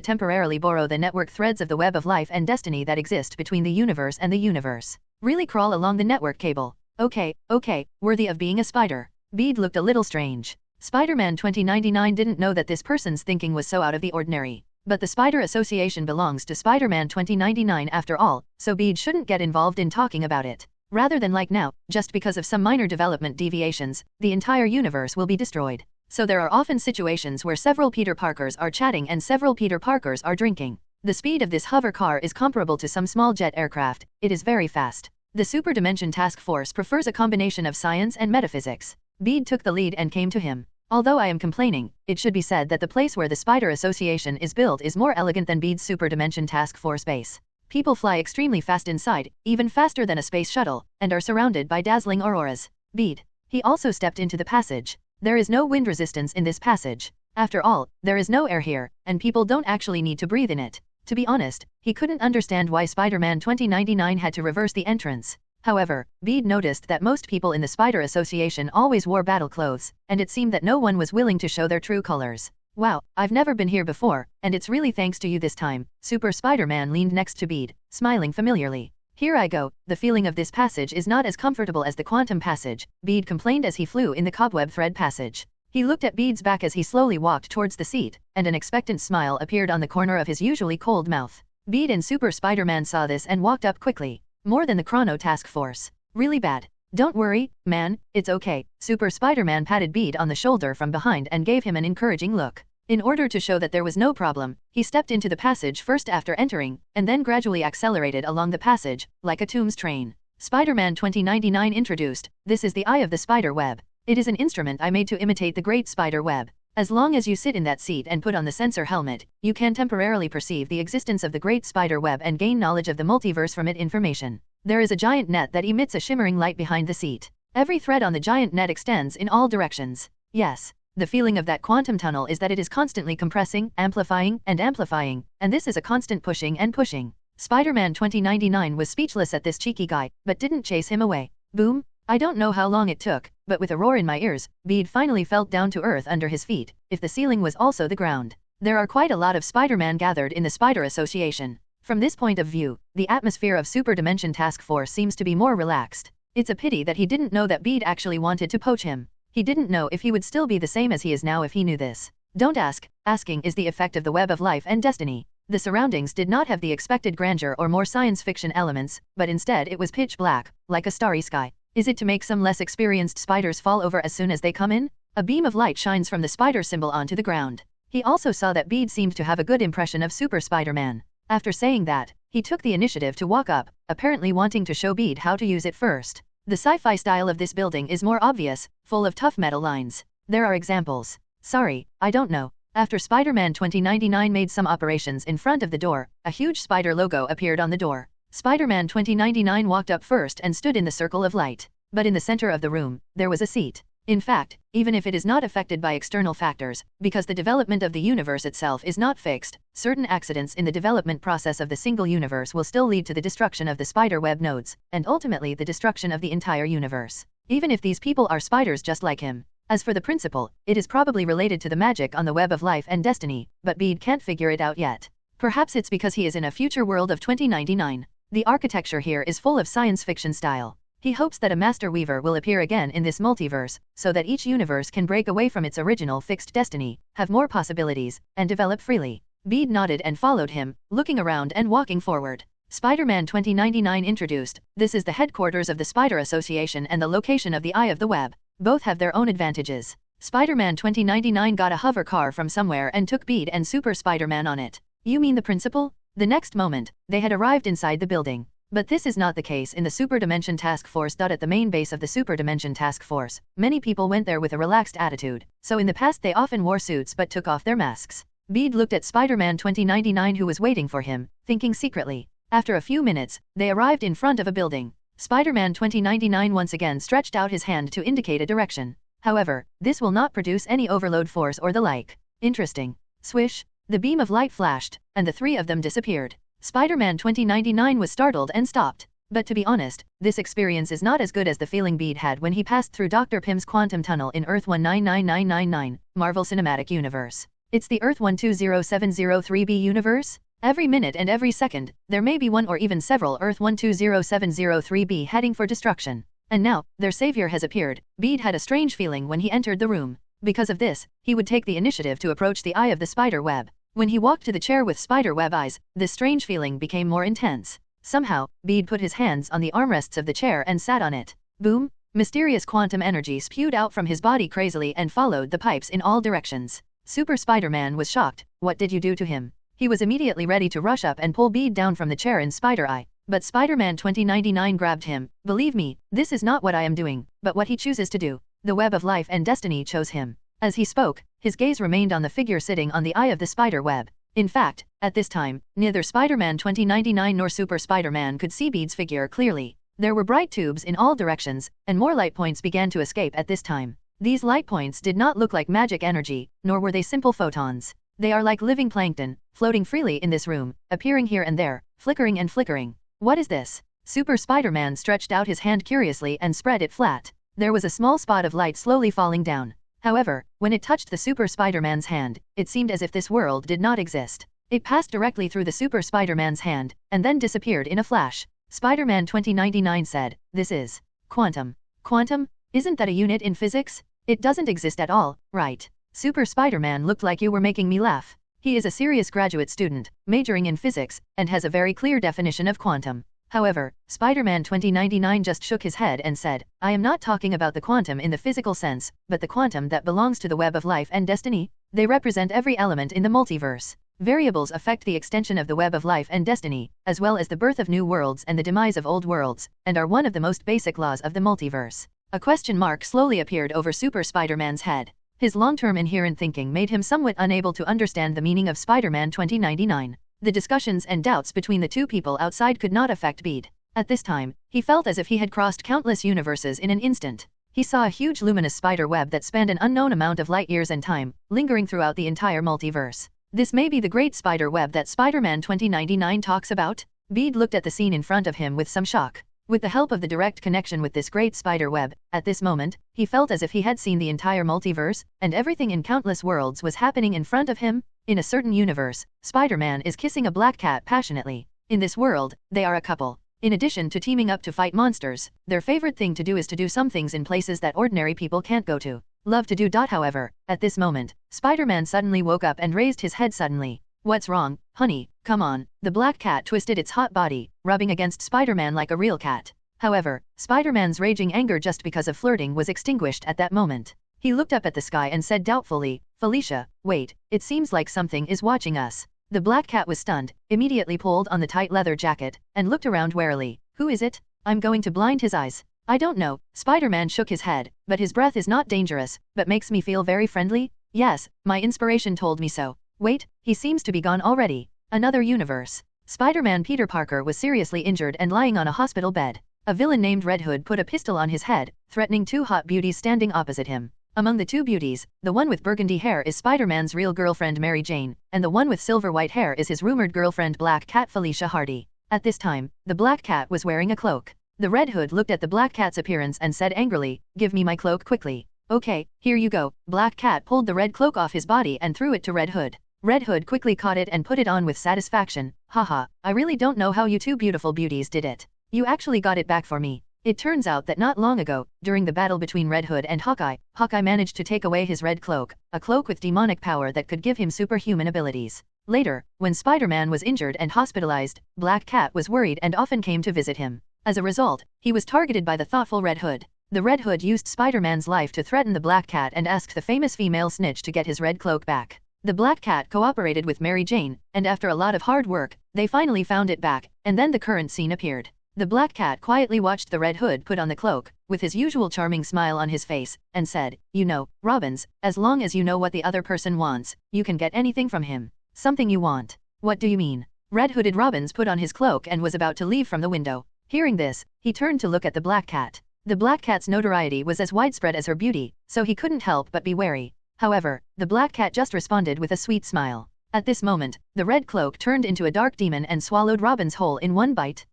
temporarily borrow the network threads of the web of life and destiny that exist between the universe and the universe. Really crawl along the network cable. Okay, worthy of being a spider. Bede looked a little strange. Spider-Man 2099 didn't know that this person's thinking was so out of the ordinary. But the Spider Association belongs to Spider-Man 2099 after all, so Bede shouldn't get involved in talking about it. Rather than like now, just because of some minor development deviations, the entire universe will be destroyed. So there are often situations where several Peter Parkers are chatting and several Peter Parkers are drinking. The speed of this hover car is comparable to some small jet aircraft. It is very fast. The Super Dimension Task Force prefers a combination of science and metaphysics. Bede took the lead and came to him. Although I am complaining, it should be said that the place where the Spider Association is built is more elegant than Bede's Super Dimension Task Force base. People fly extremely fast inside, even faster than a space shuttle, and are surrounded by dazzling auroras. Bede. He also stepped into the passage. There is no wind resistance in this passage. After all, there is no air here, and people don't actually need to breathe in it. To be honest, he couldn't understand why Spider-Man 2099 had to reverse the entrance. However, Bede noticed that most people in the Spider Association always wore battle clothes, and it seemed that no one was willing to show their true colors. Wow, I've never been here before, and it's really thanks to you this time. Super Spider-Man leaned next to Bede, smiling familiarly. Here I go, the feeling of this passage is not as comfortable as the quantum passage, Bede complained as he flew in the cobweb thread passage. He looked at Bede's back as he slowly walked towards the seat, and an expectant smile appeared on the corner of his usually cold mouth. Bede and Super Spider-Man saw this and walked up quickly. More than the Chrono Task Force. Really bad. Don't worry, man, it's okay. Super Spider-Man patted Bede on the shoulder from behind and gave him an encouraging look. In order to show that there was no problem, he stepped into the passage first after entering, and then gradually accelerated along the passage, like a Tombs train. Spider-Man 2099 introduced, this is the eye of the spider web. It is an instrument I made to imitate the great spider web. As long as you sit in that seat and put on the sensor helmet, you can temporarily perceive the existence of the great spider web and gain knowledge of the multiverse from it information. There is a giant net that emits a shimmering light behind the seat. Every thread on the giant net extends in all directions. Yes. The feeling of that quantum tunnel is that it is constantly compressing, amplifying, and this is a constant pushing and pushing. Spider-Man 2099 was speechless at this cheeky guy, but didn't chase him away. Boom! I don't know how long it took, but with a roar in my ears, Bede finally felt down to earth under his feet, if the ceiling was also the ground. There are quite a lot of Spider-Man gathered in the Spider Association. From this point of view, the atmosphere of Super Dimension Task Force seems to be more relaxed. It's a pity that he didn't know that Bede actually wanted to poach him. He didn't know if he would still be the same as he is now if he knew this. Don't ask, asking is the effect of the web of life and destiny. The surroundings did not have the expected grandeur or more science fiction elements, but instead it was pitch black, like a starry sky. Is it to make some less experienced spiders fall over as soon as they come in? A beam of light shines from the spider symbol onto the ground. He also saw that Bede seemed to have a good impression of Super Spider-Man. After saying that, He took the initiative to walk up, apparently wanting to show Bede how to use it first. The sci-fi style of this building is more obvious, full of tough metal lines. There are examples. Sorry, I don't know. After Spider-Man 2099 made some operations in front of the door, a huge spider logo appeared on the door. Spider-Man 2099 walked up first and stood in the circle of light. But in the center of the room, there was a seat. In fact, even if it is not affected by external factors, because the development of the universe itself is not fixed, certain accidents in the development process of the single universe will still lead to the destruction of the spider web nodes, and ultimately the destruction of the entire universe. Even if these people are spiders just like him. As for the principle, it is probably related to the magic on the web of life and destiny, but Bede can't figure it out yet. Perhaps it's because he is in a future world of 2099. The architecture here is full of science fiction style. He hopes that a Master Weaver will appear again in this multiverse, so that each universe can break away from its original fixed destiny, have more possibilities, and develop freely. Bede nodded and followed him, looking around and walking forward. Spider-Man 2099 introduced, this is the headquarters of the Spider Association and the location of the Eye of the Web. Both have their own advantages. Spider-Man 2099 got a hover car from somewhere and took Bede and Super Spider-Man on it. You mean the principal? The next moment, they had arrived inside the building. But this is not the case in the Super Dimension Task Force. At the main base of the Super Dimension Task Force, many people went there with a relaxed attitude, so in the past they often wore suits but took off their masks. Bede looked at Spider-Man 2099 who was waiting for him, thinking secretly. After a few minutes, they arrived in front of a building. Spider-Man 2099 once again stretched out his hand to indicate a direction. However, this will not produce any overload force or the like. Interesting. Swish, the beam of light flashed, and the three of them disappeared. Spider-Man 2099 was startled and stopped. But to be honest, this experience is not as good as the feeling Bede had when he passed through Dr. Pym's quantum tunnel in Earth 199999, Marvel Cinematic Universe. It's the Earth 120703b universe? Every minute and every second, there may be one or even several Earth 120703b heading for destruction. And now, their savior has appeared. Bede had a strange feeling when he entered the room. Because of this, he would take the initiative to approach the eye of the spider web. When he walked to the chair with spider web eyes, this strange feeling became more intense. Somehow, Bede put his hands on the armrests of the chair and sat on it. Boom! Mysterious quantum energy spewed out from his body crazily and followed the pipes in all directions. Super Spider-Man was shocked. What did you do to him? He was immediately ready to rush up and pull Bede down from the chair in Spider Eye. But Spider-Man 2099 grabbed him. Believe me, this is not what I am doing, but what he chooses to do. The web of life and destiny chose him. As he spoke, his gaze remained on the figure sitting on the eye of the spider web. In fact, at this time, neither Spider-Man 2099 nor Super Spider-Man could see Bede's figure clearly. There were bright tubes in all directions, and more light points began to escape at this time. These light points did not look like magic energy, nor were they simple photons. They are like living plankton, floating freely in this room, appearing here and there, flickering and flickering. What is this? Super Spider-Man stretched out his hand curiously and spread it flat. There was a small spot of light slowly falling down. However, when it touched the Super Spider-Man's hand, it seemed as if this world did not exist. It passed directly through the Super Spider-Man's hand, and then disappeared in a flash. Spider-Man 2099 said, "This is quantum." Quantum? Isn't that a unit in physics? It doesn't exist at all, right? Super Spider-Man looked like you were making me laugh. He is a serious graduate student, majoring in physics, and has a very clear definition of quantum. However, Spider-Man 2099 just shook his head and said, I am not talking about the quantum in the physical sense, but the quantum that belongs to the web of life and destiny. They represent every element in the multiverse. Variables affect the extension of the web of life and destiny, as well as the birth of new worlds and the demise of old worlds, and are one of the most basic laws of the multiverse. A question mark slowly appeared over Super Spider-Man's head. His long-term inherent thinking made him somewhat unable to understand the meaning of Spider-Man 2099. The discussions and doubts between the two people outside could not affect Bede. At this time, he felt as if he had crossed countless universes in an instant. He saw a huge luminous spider web that spanned an unknown amount of light years and time, lingering throughout the entire multiverse. This may be the great spider web that Spider-Man 2099 talks about? Bede looked at the scene in front of him with some shock. With the help of the direct connection with this great spider web, at this moment, he felt as if he had seen the entire multiverse, and everything in countless worlds was happening in front of him. In a certain universe, Spider-Man is kissing a black cat passionately. In this world, they are a couple. In addition to teaming up to fight monsters, their favorite thing to do is to do some things in places that ordinary people can't go to. Love to do. However, at this moment, Spider-Man suddenly woke up and raised his head suddenly. What's wrong, honey? Come on. The black cat twisted its hot body, rubbing against Spider-Man like a real cat. However, Spider-Man's raging anger just because of flirting was extinguished at that moment. He looked up at the sky and said doubtfully, Felicia, wait, it seems like something is watching us. The black cat was stunned, immediately pulled on the tight leather jacket, and looked around warily. Who is it? I'm going to blind his eyes. I don't know. Spider-Man shook his head, but his breath is not dangerous, but makes me feel very friendly? Yes, my inspiration told me so. Wait, he seems to be gone already. Another universe. Spider-Man Peter Parker was seriously injured and lying on a hospital bed. A villain named Red Hood put a pistol on his head, threatening two hot beauties standing opposite him. Among the two beauties, the one with burgundy hair is Spider-Man's real girlfriend Mary Jane, and the one with silver-white hair is his rumored girlfriend Black Cat Felicia Hardy. At this time, the Black Cat was wearing a cloak. The Red Hood looked at the Black Cat's appearance and said angrily, "Give me my cloak quickly." "Okay, here you go." Black Cat pulled the red cloak off his body and threw it to Red Hood. Red Hood quickly caught it and put it on with satisfaction. "Haha, I really don't know how you two beautiful beauties did it. You actually got it back for me." It turns out that not long ago, during the battle between Red Hood and Hawkeye, Hawkeye managed to take away his red cloak, a cloak with demonic power that could give him superhuman abilities. Later, when Spider-Man was injured and hospitalized, Black Cat was worried and often came to visit him. As a result, he was targeted by the thoughtful Red Hood. The Red Hood used Spider-Man's life to threaten the Black Cat and asked the famous female snitch to get his red cloak back. The Black Cat cooperated with Mary Jane, and after a lot of hard work, they finally found it back, and then the current scene appeared. The Black Cat quietly watched the Red Hood put on the cloak, with his usual charming smile on his face, and said, "You know, Robbins, as long as you know what the other person wants, you can get anything from him. Something you want." "What do you mean?" Red Hooded Robbins put on his cloak and was about to leave from the window. Hearing this, he turned to look at the Black Cat. The Black Cat's notoriety was as widespread as her beauty, so he couldn't help but be wary. However, the Black Cat just responded with a sweet smile. At this moment, the red cloak turned into a dark demon and swallowed Robbins whole in one bite.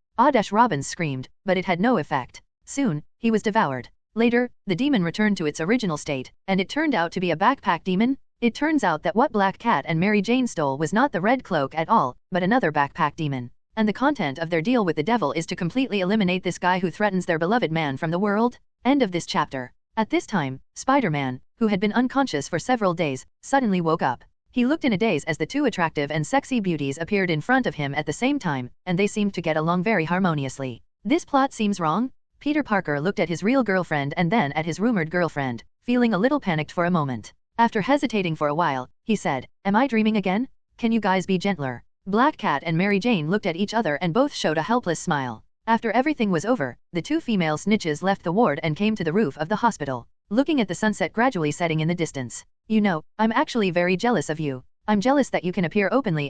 Robbins screamed, but it had no effect. Soon, he was devoured. Later, the demon returned to its original state, and it turned out to be a backpack demon. It turns out that what Black Cat and Mary Jane stole was not the red cloak at all, but another backpack demon. And the content of their deal with the devil is to completely eliminate this guy who threatens their beloved man from the world. End of this chapter. At this time, Spider-Man, who had been unconscious for several days, suddenly woke up. He looked in a daze as the two attractive and sexy beauties appeared in front of him at the same time, and they seemed to get along very harmoniously. This plot seems wrong. Peter Parker looked at his real girlfriend and then at his rumored girlfriend, feeling a little panicked for a moment. After hesitating for a while, he said, "Am I dreaming again? Can you guys be gentler?" Black Cat and Mary Jane looked at each other and both showed a helpless smile. After everything was over, the two female snitches left the ward and came to the roof of the hospital, looking at the sunset gradually setting in the distance. "You know, I'm actually very jealous of you. I'm jealous that you can appear openly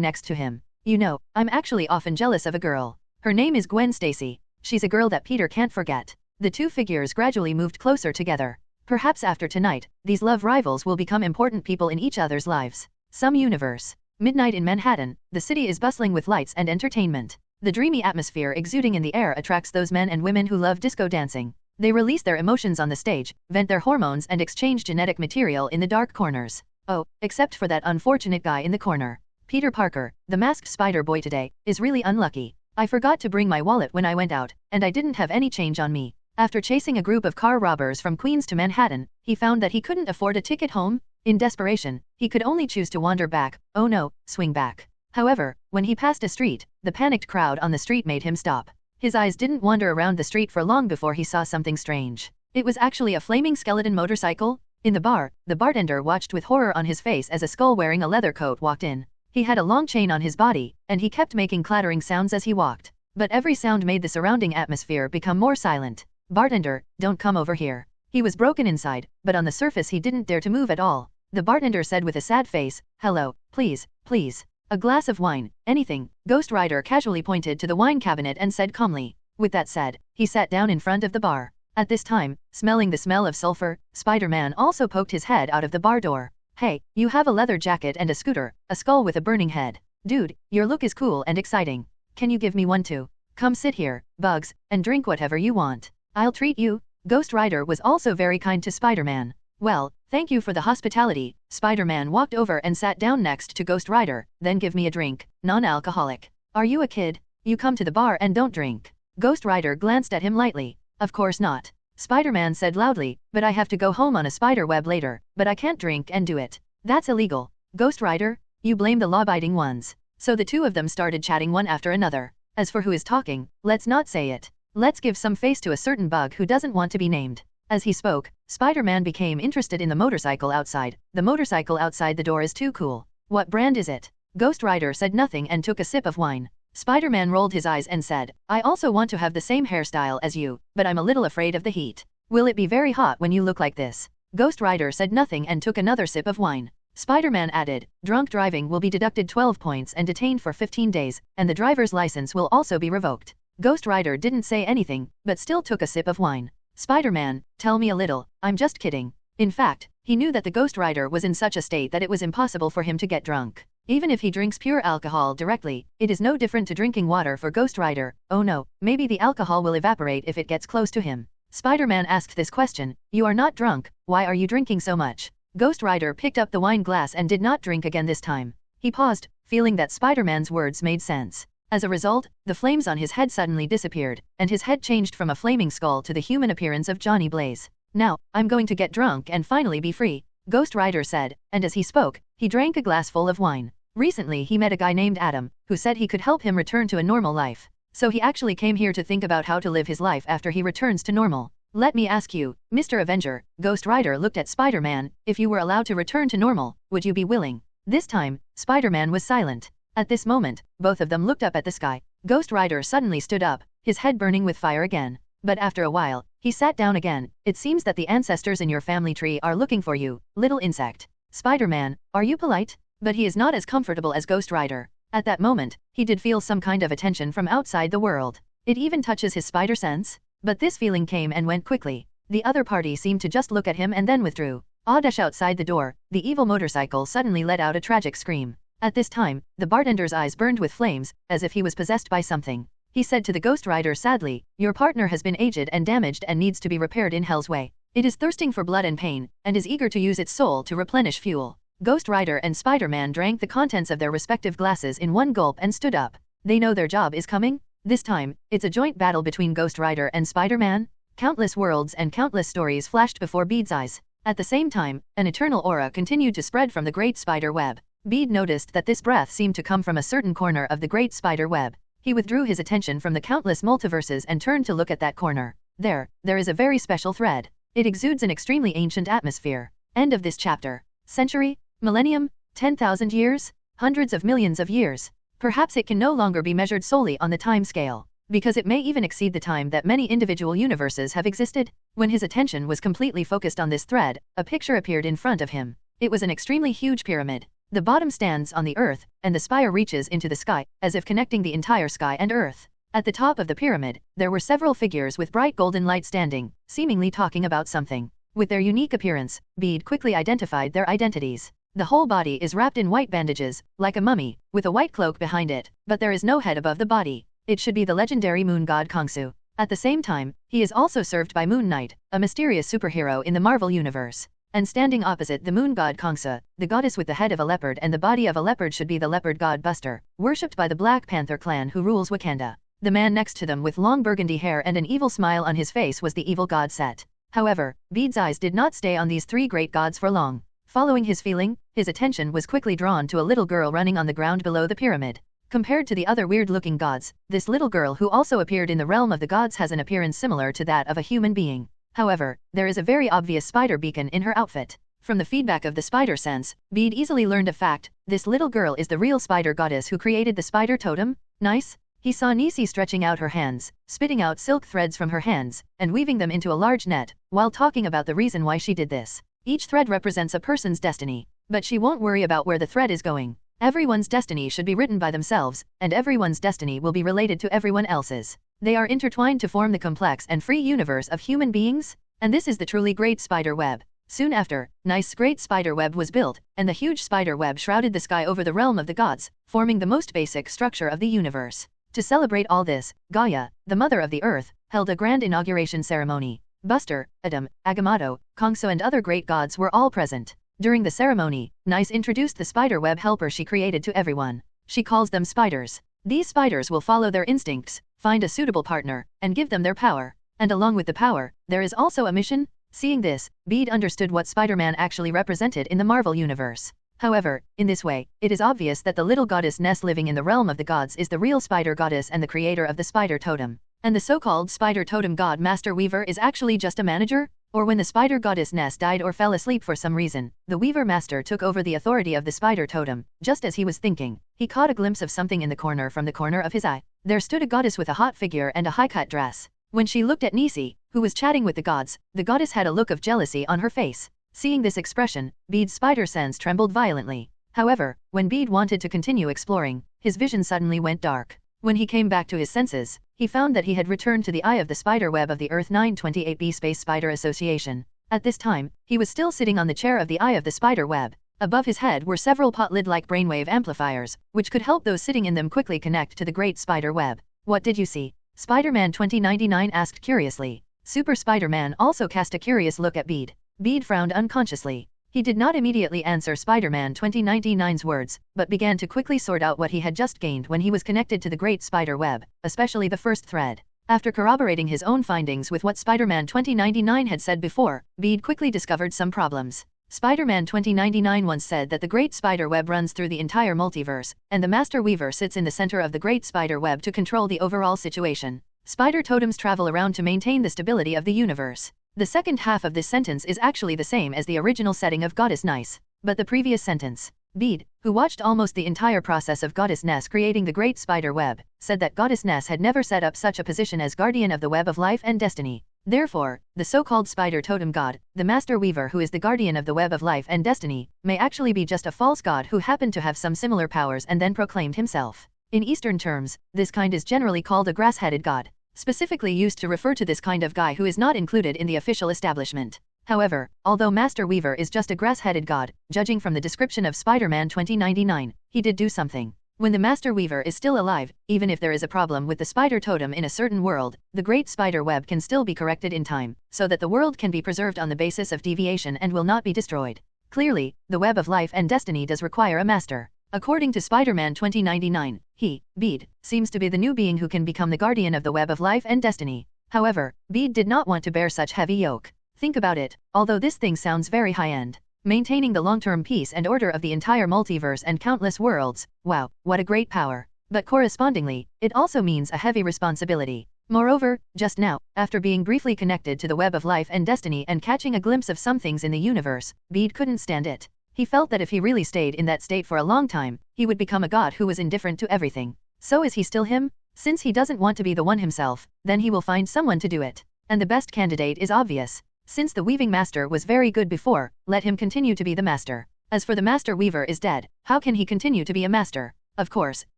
next to him. You know, I'm actually often jealous of a girl. Her name is Gwen Stacy. She's a girl that Peter can't forget." The two figures gradually moved closer together. Perhaps after tonight, these love rivals will become important people in each other's lives. Some universe. Midnight in Manhattan, the city is bustling with lights and entertainment. The dreamy atmosphere exuding in the air attracts those men and women who love disco dancing. They release their emotions on the stage, vent their hormones and exchange genetic material in the dark corners. Oh, except for that unfortunate guy in the corner. Peter Parker, the masked spider boy today, is really unlucky. I forgot to bring my wallet when I went out, and I didn't have any change on me. After chasing a group of car robbers from Queens to Manhattan, he found that he couldn't afford a ticket home. In desperation, he could only choose to wander back. Oh no, swing back. However, when he passed a street, the panicked crowd on the street made him stop. His eyes didn't wander around the street for long before he saw something strange. It was actually a flaming skeleton motorcycle. In the bar, the bartender watched with horror on his face as a skull wearing a leather coat walked in. He had a long chain on his body, and he kept making clattering sounds as he walked. But every sound made the surrounding atmosphere become more silent. "Bartender, don't come over here." He was broken inside, but on the surface he didn't dare to move at all. The bartender said with a sad face, "Hello, please, please. A glass of wine, anything." Ghost Rider casually pointed to the wine cabinet and said calmly. With that said, he sat down in front of the bar. At this time, smelling the smell of sulfur, Spider-Man also poked his head out of the bar door. "Hey, you have a leather jacket and a scooter, a skull with a burning head. Dude, your look is cool and exciting. Can you give me one too? Come sit here, Bugs, and drink whatever you want. I'll treat you." Ghost Rider was also very kind to Spider-Man. "Well, thank you for the hospitality." Spider-Man walked over and sat down next to Ghost Rider. "Then give me a drink, non-alcoholic." "Are you a kid? You come to the bar and don't drink?" Ghost Rider glanced at him lightly. "Of course not." Spider-Man said loudly, "But I have to go home on a spider web later, but I can't drink and do it. That's illegal." "Ghost Rider, you blame the law-abiding ones." So the two of them started chatting one after another. As for who is talking, let's not say it. Let's give some face to a certain bug who doesn't want to be named. As he spoke, Spider-Man became interested in the motorcycle outside. "The motorcycle outside the door is too cool. What brand is it?" Ghost Rider said nothing and took a sip of wine. Spider-Man rolled his eyes and said, I also want to have the same hairstyle as you, but I'm a little afraid of the heat. Will it be very hot when you look like this? Ghost Rider said nothing and took another sip of wine. Spider-Man added, drunk driving will be deducted 12 points and detained for 15 days, and the driver's license will also be revoked. Ghost Rider didn't say anything, but still took a sip of wine. Spider-Man, tell me a little, I'm just kidding. In fact, he knew that the Ghost Rider was in such a state that it was impossible for him to get drunk. Even if he drinks pure alcohol directly, it is no different to drinking water for Ghost Rider. Oh no, maybe the alcohol will evaporate if it gets close to him. Spider-Man asked this question, you are not drunk, why are you drinking so much? Ghost Rider picked up the wine glass and did not drink again this time. He paused, feeling that Spider-Man's words made sense. As a result, the flames on his head suddenly disappeared, and his head changed from a flaming skull to the human appearance of Johnny Blaze. Now, I'm going to get drunk and finally be free, Ghost Rider said, and as he spoke, he drank a glass full of wine. Recently he met a guy named Adam, who said he could help him return to a normal life. So he actually came here to think about how to live his life after he returns to normal. Let me ask you, Mr. Avenger, Ghost Rider looked at Spider-Man, if you were allowed to return to normal, would you be willing? This time, Spider-Man was silent. At this moment, both of them looked up at the sky. Ghost Rider suddenly stood up, his head burning with fire again. But after a while, he sat down again. It seems that the ancestors in your family tree are looking for you, little insect. Spider-Man, are you polite? But he is not as comfortable as Ghost Rider. At that moment, he did feel some kind of attention from outside the world. It even touches his spider sense. But this feeling came and went quickly. The other party seemed to just look at him and then withdrew. Oddish outside the door, the evil motorcycle suddenly let out a tragic scream. At this time, the bartender's eyes burned with flames, as if he was possessed by something. He said to the Ghost Rider sadly, your partner has been aged and damaged and needs to be repaired in Hell's Way. It is thirsting for blood and pain, and is eager to use its soul to replenish fuel. Ghost Rider and Spider-Man drank the contents of their respective glasses in one gulp and stood up. They know their job is coming? This time, it's a joint battle between Ghost Rider and Spider-Man. Countless worlds and countless stories flashed before Bede's eyes. At the same time, an eternal aura continued to spread from the great spider web. Bede noticed that this breath seemed to come from a certain corner of the great spider web. He withdrew his attention from the countless multiverses and turned to look at that corner. There is a very special thread. It exudes an extremely ancient atmosphere. End of this chapter. Century? Millennium? 10,000 years? Hundreds of millions of years? Perhaps it can no longer be measured solely on the time scale, because it may even exceed the time that many individual universes have existed. When his attention was completely focused on this thread, a picture appeared in front of him. It was an extremely huge pyramid. The bottom stands on the earth, and the spire reaches into the sky, as if connecting the entire sky and earth. At the top of the pyramid, there were several figures with bright golden light standing, seemingly talking about something. With their unique appearance, Bede quickly identified their identities. The whole body is wrapped in white bandages, like a mummy, with a white cloak behind it, but there is no head above the body. It should be the legendary moon god Kongsu. At the same time, he is also served by Moon Knight, a mysterious superhero in the Marvel Universe. And standing opposite the moon god Kongsu, the goddess with the head of a leopard and the body of a leopard should be the leopard god Buster, worshipped by the Black Panther clan who rules Wakanda. The man next to them with long burgundy hair and an evil smile on his face was the evil god Set. However, Bede's eyes did not stay on these three great gods for long. Following his feeling, his attention was quickly drawn to a little girl running on the ground below the pyramid. Compared to the other weird-looking gods, this little girl who also appeared in the realm of the gods has an appearance similar to that of a human being. However, there is a very obvious spider beacon in her outfit. From the feedback of the spider sense, Bede easily learned a fact. This little girl is the real spider goddess who created the spider totem. Nice. He saw Nisi stretching out her hands, spitting out silk threads from her hands, and weaving them into a large net, while talking about the reason why she did this. Each thread represents a person's destiny, but she won't worry about where the thread is going. Everyone's destiny should be written by themselves, and everyone's destiny will be related to everyone else's. They are intertwined to form the complex and free universe of human beings, and this is the truly great spider web. Soon after, Nice's great spider web was built, and the huge spider web shrouded the sky over the realm of the gods, forming the most basic structure of the universe. To celebrate all this, Gaia, the mother of the earth, held a grand inauguration ceremony. Buster, Adam, Agamotto, Kongsu and other great gods were all present. During the ceremony, Nice introduced the spider web helper she created to everyone. She calls them spiders. These spiders will follow their instincts, find a suitable partner, and give them their power. And along with the power, there is also a mission. Seeing this, Bede understood what Spider-Man actually represented in the Marvel Universe. However, in this way, it is obvious that the little goddess Ness living in the realm of the gods is the real spider goddess and the creator of the spider totem. And the so-called spider totem god Master Weaver is actually just a manager? or when the spider goddess Ness died or fell asleep for some reason, the Weaver Master took over the authority of the spider totem. Just as he was thinking, he caught a glimpse of something in the corner from the corner of his eye. There stood a goddess with a hot figure and a high-cut dress. When she looked at Nisi, who was chatting with the gods, the goddess had a look of jealousy on her face. Seeing this expression, Bede's spider sense trembled violently. However, when Bede wanted to continue exploring, his vision suddenly went dark. When he came back to his senses, he found that he had returned to the eye of the spider web of the Earth 928b Space Spider Association. At this time, he was still sitting on the chair of the eye of the spider web. Above his head were several pot-lid-like brainwave amplifiers, which could help those sitting in them quickly connect to the great spider web. What did you see? Spider-Man 2099 asked curiously. Super Spider-Man also cast a curious look at Bede. Bede frowned unconsciously. He did not immediately answer Spider-Man 2099's words, but began to quickly sort out what he had just gained when he was connected to the great spider web, especially the first thread. After corroborating his own findings with what Spider-Man 2099 had said before, Bede quickly discovered some problems. Spider-Man 2099 once said that the great spider web runs through the entire multiverse, and the Master Weaver sits in the center of the great spider web to control the overall situation. Spider totems travel around to maintain the stability of the universe. The second half of this sentence is actually the same as the original setting of Goddess Nice, but the previous sentence. Bede, who watched almost the entire process of Goddess Ness creating the great spider web, said that Goddess Ness had never set up such a position as guardian of the web of life and destiny. Therefore, the so-called spider totem god, the Master Weaver who is the guardian of the web of life and destiny, may actually be just a false god who happened to have some similar powers and then proclaimed himself. In Eastern terms, this kind is generally called a grass-headed god, specifically used to refer to this kind of guy who is not included in the official establishment. However, although Master Weaver is just a grass-headed god, judging from the description of Spider-Man 2099, he did do something. When the Master Weaver is still alive, even if there is a problem with the spider totem in a certain world, the great spider web can still be corrected in time, so that the world can be preserved on the basis of deviation and will not be destroyed. Clearly, the web of life and destiny does require a master. According to Spider-Man 2099, he, Bede, seems to be the new being who can become the guardian of the web of life and destiny. However, Bede did not want to bear such heavy yoke. Think about it, although this thing sounds very high-end. Maintaining the long-term peace and order of the entire multiverse and countless worlds, wow, what a great power. But correspondingly, it also means a heavy responsibility. Moreover, just now, after being briefly connected to the web of life and destiny and catching a glimpse of some things in the universe, Bede couldn't stand it. He felt that if he really stayed in that state for a long time, he would become a god who was indifferent to everything. So is he still him? Since he doesn't want to be the one himself, then he will find someone to do it. And the best candidate is obvious. Since the weaving master was very good before, let him continue to be the master. As for the Master Weaver is dead, how can he continue to be a master? Of course,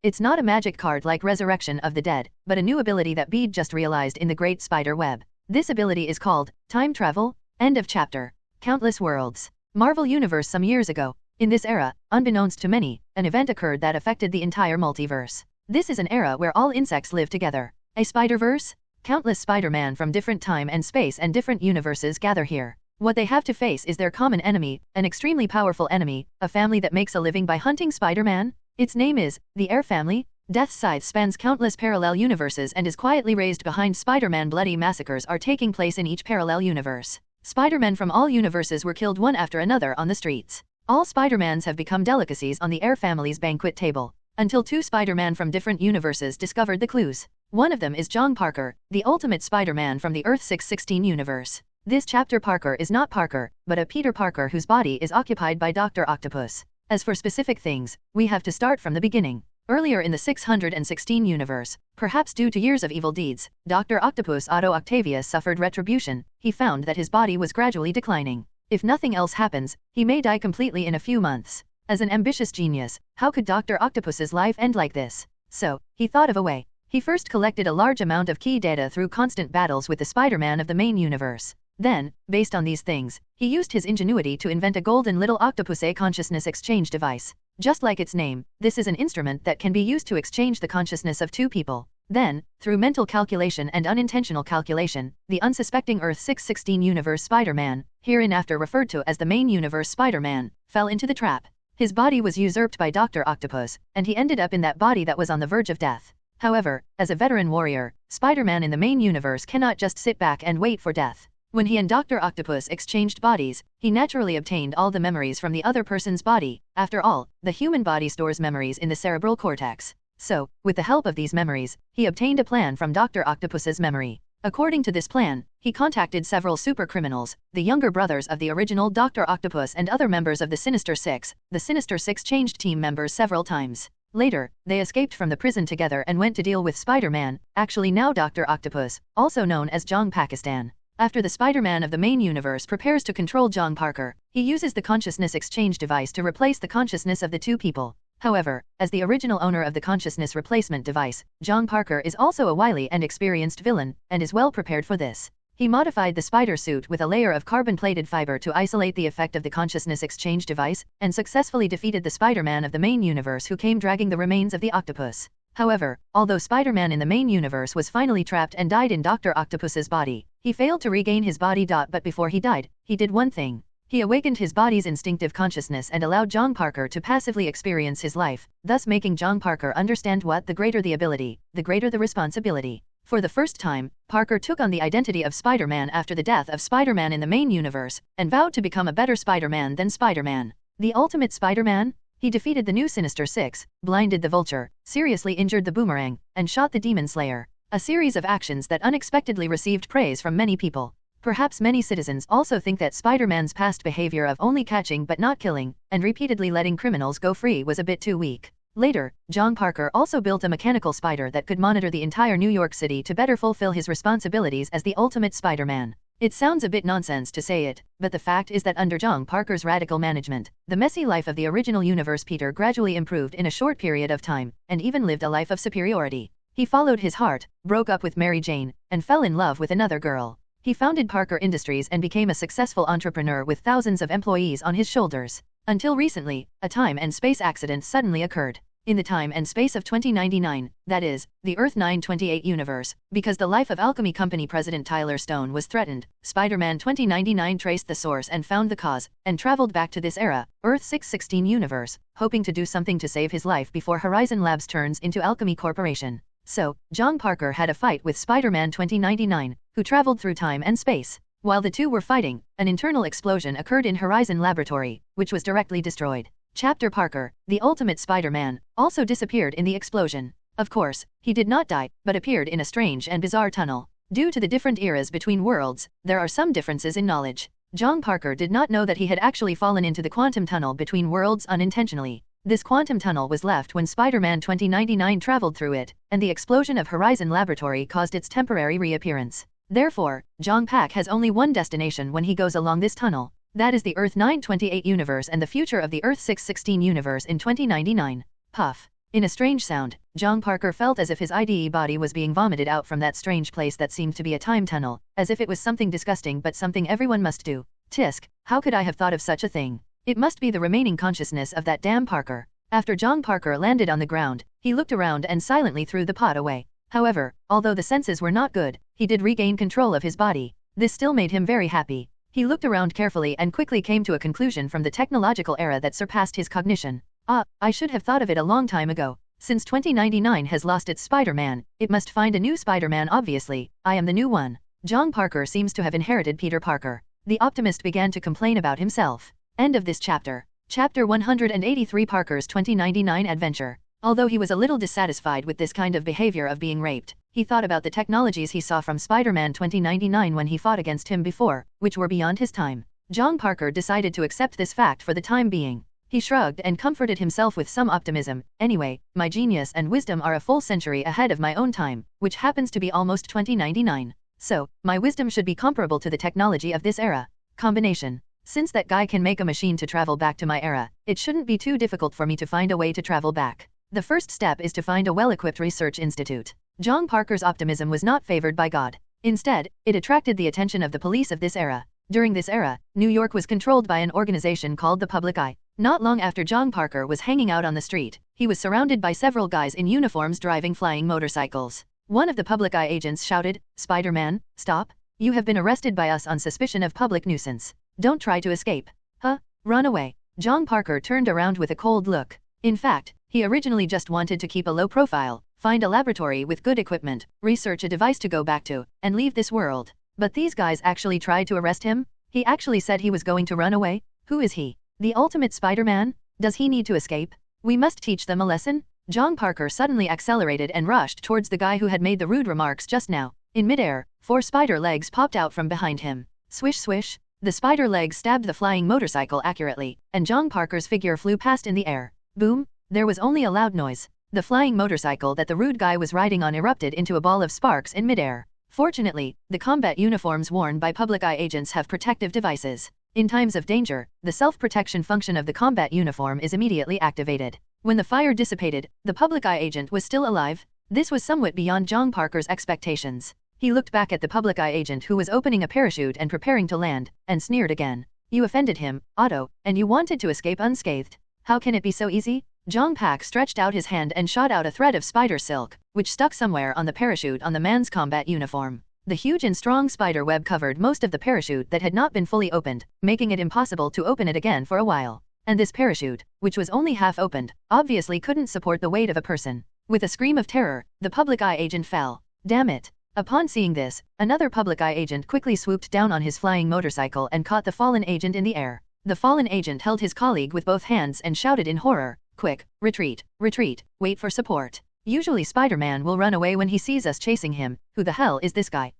it's not a magic card like Resurrection of the Dead, but a new ability that Bede just realized in the Great Spider Web. This ability is called Time Travel. End of chapter. Countless Worlds. Marvel Universe. Some years ago, in this era, unbeknownst to many, an event occurred that affected the entire multiverse. This is an era where all insects live together. A Spider-Verse? Countless Spider-Man from different time and space and different universes gather here. What they have to face is their common enemy, an extremely powerful enemy, a family that makes a living by hunting Spider-Man. Its name is the Air Family. Death's scythe spans countless parallel universes and is quietly raised behind Spider-Man. Bloody massacres are taking place in each parallel universe. Spider-Men from all universes were killed one after another on the streets. All Spider-Mans have become delicacies on the Air Family's banquet table, until two Spider-Man from different universes discovered the clues. One of them is John Parker, the ultimate Spider-Man from the Earth 616 universe. This chapter Parker is not Parker, but a Peter Parker whose body is occupied by Dr. Octopus. As for specific things, we have to start from the beginning. Earlier in the 616 universe, perhaps due to years of evil deeds, Dr. Octopus Otto Octavius suffered retribution. He found that his body was gradually declining. If nothing else happens, he may die completely in a few months. As an ambitious genius, how could Dr. Octopus's life end like this? So, he thought of a way. He first collected a large amount of key data through constant battles with the Spider-Man of the main universe. Then, based on these things, he used his ingenuity to invent a golden little octopus consciousness exchange device. Just like its name, this is an instrument that can be used to exchange the consciousness of two people. Then, through mental calculation and unintentional calculation, the unsuspecting Earth 616 universe Spider-Man, hereinafter referred to as the main universe Spider-Man, fell into the trap. His body was usurped by Dr. Octopus, and he ended up in that body that was on the verge of death. However, as a veteran warrior, Spider-Man in the main universe cannot just sit back and wait for death. When he and Dr. Octopus exchanged bodies, he naturally obtained all the memories from the other person's body. After all, the human body stores memories in the cerebral cortex. So, with the help of these memories, he obtained a plan from Dr. Octopus's memory. According to this plan, he contacted several supercriminals, the younger brothers of the original Dr. Octopus and other members of the Sinister Six. The Sinister Six changed team members several times. Later, they escaped from the prison together and went to deal with Spider-Man, actually now Dr. Octopus, also known as Jong Pakistan. After the Spider-Man of the main universe prepares to control Jong Parker, he uses the consciousness exchange device to replace the consciousness of the two people. However, as the original owner of the consciousness replacement device, Jong Parker is also a wily and experienced villain, and is well prepared for this. He modified the spider suit with a layer of carbon-plated fiber to isolate the effect of the consciousness exchange device, and successfully defeated the Spider-Man of the main universe who came dragging the remains of the octopus. However, although Spider-Man in the main universe was finally trapped and died in Dr. Octopus's body, he failed to regain his body. But before he died, he did one thing. He awakened his body's instinctive consciousness and allowed Jong Parker to passively experience his life, thus making Jong Parker understand what the greater the ability, the greater the responsibility. For the first time, Parker took on the identity of Spider-Man after the death of Spider-Man in the main universe, and vowed to become a better Spider-Man than Spider-Man. The ultimate Spider-Man? He defeated the new Sinister Six, blinded the Vulture, seriously injured the Boomerang, and shot the Demon Slayer. A series of actions that unexpectedly received praise from many people. Perhaps many citizens also think that Spider-Man's past behavior of only catching but not killing, and repeatedly letting criminals go free was a bit too weak. Later, Jong Parker also built a mechanical spider that could monitor the entire New York City to better fulfill his responsibilities as the ultimate Spider-Man. It sounds a bit nonsense to say it, but the fact is that under Jong Parker's radical management, the messy life of the original universe Peter gradually improved in a short period of time, and even lived a life of superiority. He followed his heart, broke up with Mary Jane, and fell in love with another girl. He founded Parker Industries and became a successful entrepreneur with thousands of employees on his shoulders. Until recently, a time and space accident suddenly occurred. In the time and space of 2099, that is, the Earth 928 universe, because the life of Alchemy Company President Tyler Stone was threatened, Spider-Man 2099 traced the source and found the cause, and traveled back to this era, Earth 616 universe, hoping to do something to save his life before Horizon Labs turns into Alchemy Corporation. So, Jong Parker had a fight with Spider-Man 2099, who traveled through time and space. While the two were fighting, an internal explosion occurred in Horizon Laboratory, which was directly destroyed. Chapter Parker, the ultimate Spider-Man, also disappeared in the explosion. Of course, he did not die, but appeared in a strange and bizarre tunnel. Due to the different eras between worlds, there are some differences in knowledge. Jong Parker did not know that he had actually fallen into the quantum tunnel between worlds unintentionally. This quantum tunnel was left when Spider-Man 2099 traveled through it, and the explosion of Horizon Laboratory caused its temporary reappearance. Therefore, Jong Pak has only one destination when he goes along this tunnel. That is the Earth 928 universe and the future of the Earth 616 universe in 2099. Puff. In a strange sound, Jong Parker felt as if his IDE body was being vomited out from that strange place that seemed to be a time tunnel, as if it was something disgusting but something everyone must do. Tisk, how could I have thought of such a thing? It must be the remaining consciousness of that damn Parker. After Jong Parker landed on the ground, he looked around and silently threw the pot away. However, although the senses were not good, he did regain control of his body. This still made him very happy. He looked around carefully and quickly came to a conclusion from the technological era that surpassed his cognition. I should have thought of it a long time ago. Since 2099 has lost its Spider-Man, it must find a new Spider-Man obviously. I am the new one. Jong Parker seems to have inherited Peter Parker. The optimist began to complain about himself. End of this chapter. Chapter 183 Parker's 2099 Adventure. Although he was a little dissatisfied with this kind of behavior of being raped, he thought about the technologies he saw from Spider-Man 2099 when he fought against him before, which were beyond his time. Jong Parker decided to accept this fact for the time being. He shrugged and comforted himself with some optimism. Anyway, my genius and wisdom are a full century ahead of my own time, which happens to be almost 2099. So, my wisdom should be comparable to the technology of this era. Combination. Since that guy can make a machine to travel back to my era, it shouldn't be too difficult for me to find a way to travel back. The first step is to find a well-equipped research institute. Jong Parker's optimism was not favored by God. Instead, it attracted the attention of the police of this era. During this era, New York was controlled by an organization called the Public Eye. Not long after Jong Parker was hanging out on the street, he was surrounded by several guys in uniforms driving flying motorcycles. One of the Public Eye agents shouted, "Spider-Man, stop! You have been arrested by us on suspicion of public nuisance. Don't try to escape." Huh? Run away. Jong Parker turned around with a cold look. In fact, he originally just wanted to keep a low profile, find a laboratory with good equipment, research a device to go back to, and leave this world. But these guys actually tried to arrest him? He actually said he was going to run away? Who is he? The ultimate Spider-Man? Does he need to escape? We must teach them a lesson? Jong Parker suddenly accelerated and rushed towards the guy who had made the rude remarks just now. In midair, 4 spider legs popped out from behind him. Swish swish, the spider legs stabbed the flying motorcycle accurately, and John Parker's figure flew past in the air. Boom, there was only a loud noise. The flying motorcycle that the rude guy was riding on erupted into a ball of sparks in midair. Fortunately, the combat uniforms worn by public eye agents have protective devices. In times of danger, the self-protection function of the combat uniform is immediately activated. When the fire dissipated, the public eye agent was still alive. This was somewhat beyond John Parker's expectations. He looked back at the public eye agent who was opening a parachute and preparing to land, and sneered again. You offended him, Otto, and you wanted to escape unscathed. How can it be so easy? Jong Pak stretched out his hand and shot out a thread of spider silk, which stuck somewhere on the parachute on the man's combat uniform. The huge and strong spider web covered most of the parachute that had not been fully opened, making it impossible to open it again for a while. And this parachute, which was only half opened, obviously couldn't support the weight of a person. With a scream of terror, the public eye agent fell. Damn it! Upon seeing this, another public eye agent quickly swooped down on his flying motorcycle and caught the fallen agent in the air. The fallen agent held his colleague with both hands and shouted in horror, "Quick, retreat, retreat, wait for support." Usually Spider-Man will run away when he sees us chasing him. Who the hell is this guy?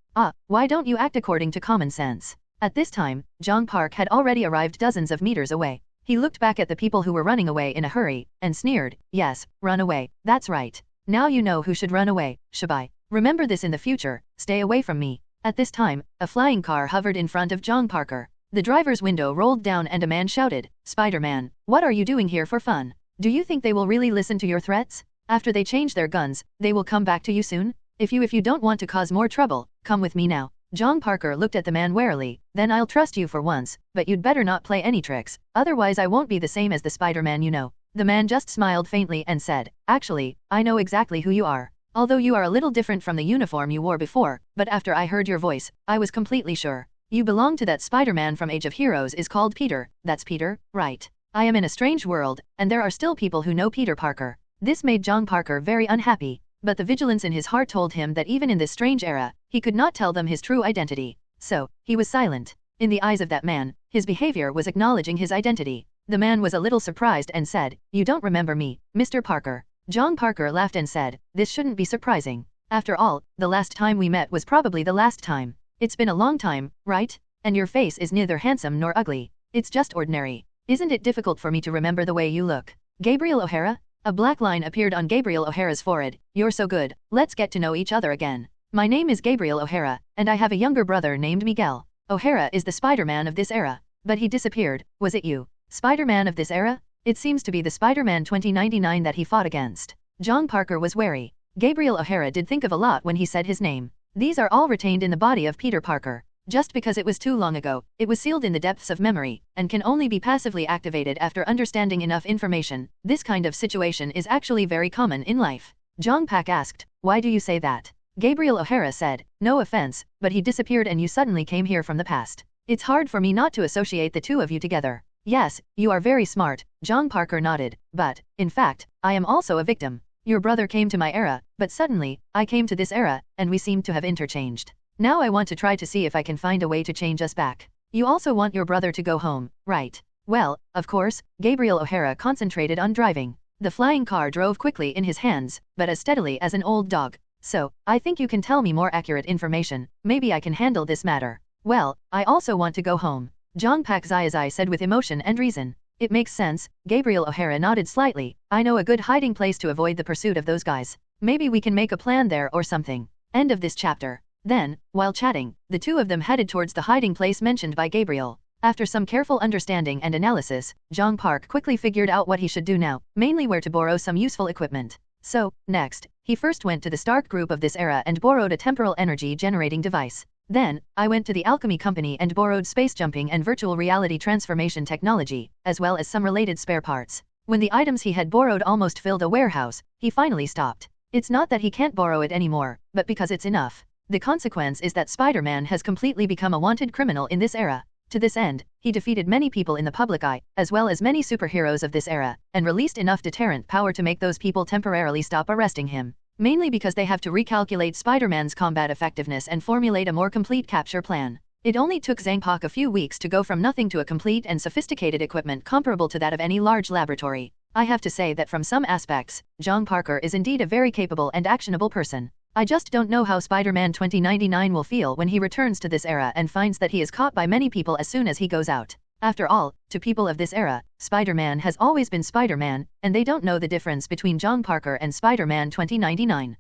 Why don't you act according to common sense? At this time, Jong Park had already arrived dozens of meters away. He looked back at the people who were running away in a hurry, and sneered, "Yes, run away, that's right. Now you know who should run away, Shabai. Remember this in the future, stay away from me." At this time, a flying car hovered in front of Jong Parker. The driver's window rolled down and a man shouted, "Spider-Man, what are you doing here for fun? Do you think they will really listen to your threats? After they change their guns, they will come back to you soon? If you don't want to cause more trouble, come with me now." Jong Parker looked at the man warily. "Then I'll trust you for once, but you'd better not play any tricks, otherwise I won't be the same as the Spider-Man you know." The man just smiled faintly and said, "Actually, I know exactly who you are. Although you are a little different from the uniform you wore before, but after I heard your voice, I was completely sure. You belong to that Spider-Man from Age of Heroes is called Peter. That's Peter, right? I am in a strange world, and there are still people who know Peter Parker." This made Jong Parker very unhappy, but the vigilance in his heart told him that even in this strange era, he could not tell them his true identity. So, he was silent. In the eyes of that man, his behavior was acknowledging his identity. The man was a little surprised and said, "You don't remember me, Mr. Parker." Jong Parker laughed and said, "This shouldn't be surprising. After all, the last time we met was probably the last time. It's been a long time, right? And your face is neither handsome nor ugly. It's just ordinary. Isn't it difficult for me to remember the way you look? Gabriel O'Hara?" A black line appeared on Gabriel O'Hara's forehead. "You're so good, let's get to know each other again. My name is Gabriel O'Hara, and I have a younger brother named Miguel. O'Hara is the Spider-Man of this era." But he disappeared. Was it you? Spider-Man of this era? It seems to be the Spider-Man 2099 that he fought against. Jong Parker was wary. Gabriel O'Hara did think of a lot when he said his name. These are all retained in the body of Peter Parker. Just because it was too long ago, it was sealed in the depths of memory, and can only be passively activated after understanding enough information. This kind of situation is actually very common in life. Jong Pak asked, "Why do you say that?" Gabriel O'Hara said, "No offense, but he disappeared and you suddenly came here from the past. It's hard for me not to associate the two of you together." "Yes, you are very smart," Jong Parker nodded, "but, in fact, I am also a victim. Your brother came to my era, but suddenly, I came to this era, and we seem to have interchanged. Now I want to try to see if I can find a way to change us back. You also want your brother to go home, right?" "Well, of course." Gabriel O'Hara concentrated on driving. The flying car drove quickly in his hands, but as steadily as an old dog. "So, I think you can tell me more accurate information. Maybe I can handle this matter." "Well, I also want to go home," Jong Pak Xiazai said with emotion and reason. "It makes sense." Gabriel O'Hara nodded slightly. "I know a good hiding place to avoid the pursuit of those guys. Maybe we can make a plan there or something." End of this chapter. Then, while chatting, the two of them headed towards the hiding place mentioned by Gabriel. After some careful understanding and analysis, Jong Park quickly figured out what he should do now, mainly where to borrow some useful equipment. So, next, he first went to the Stark group of this era and borrowed a temporal energy generating device. Then, I went to the Alchemy Company and borrowed space jumping and virtual reality transformation technology, as well as some related spare parts. When the items he had borrowed almost filled a warehouse, he finally stopped. It's not that he can't borrow it anymore, but because it's enough. The consequence is that Spider-Man has completely become a wanted criminal in this era. To this end, he defeated many people in the public eye, as well as many superheroes of this era, and released enough deterrent power to make those people temporarily stop arresting him. Mainly because they have to recalculate Spider-Man's combat effectiveness and formulate a more complete capture plan. It only took Zhang Pak a few weeks to go from nothing to a complete and sophisticated equipment comparable to that of any large laboratory. I have to say that from some aspects, Jong Parker is indeed a very capable and actionable person. I just don't know how Spider-Man 2099 will feel when he returns to this era and finds that he is caught by many people as soon as he goes out. After all, to people of this era, Spider-Man has always been Spider-Man, and they don't know the difference between John Parker and Spider-Man 2099.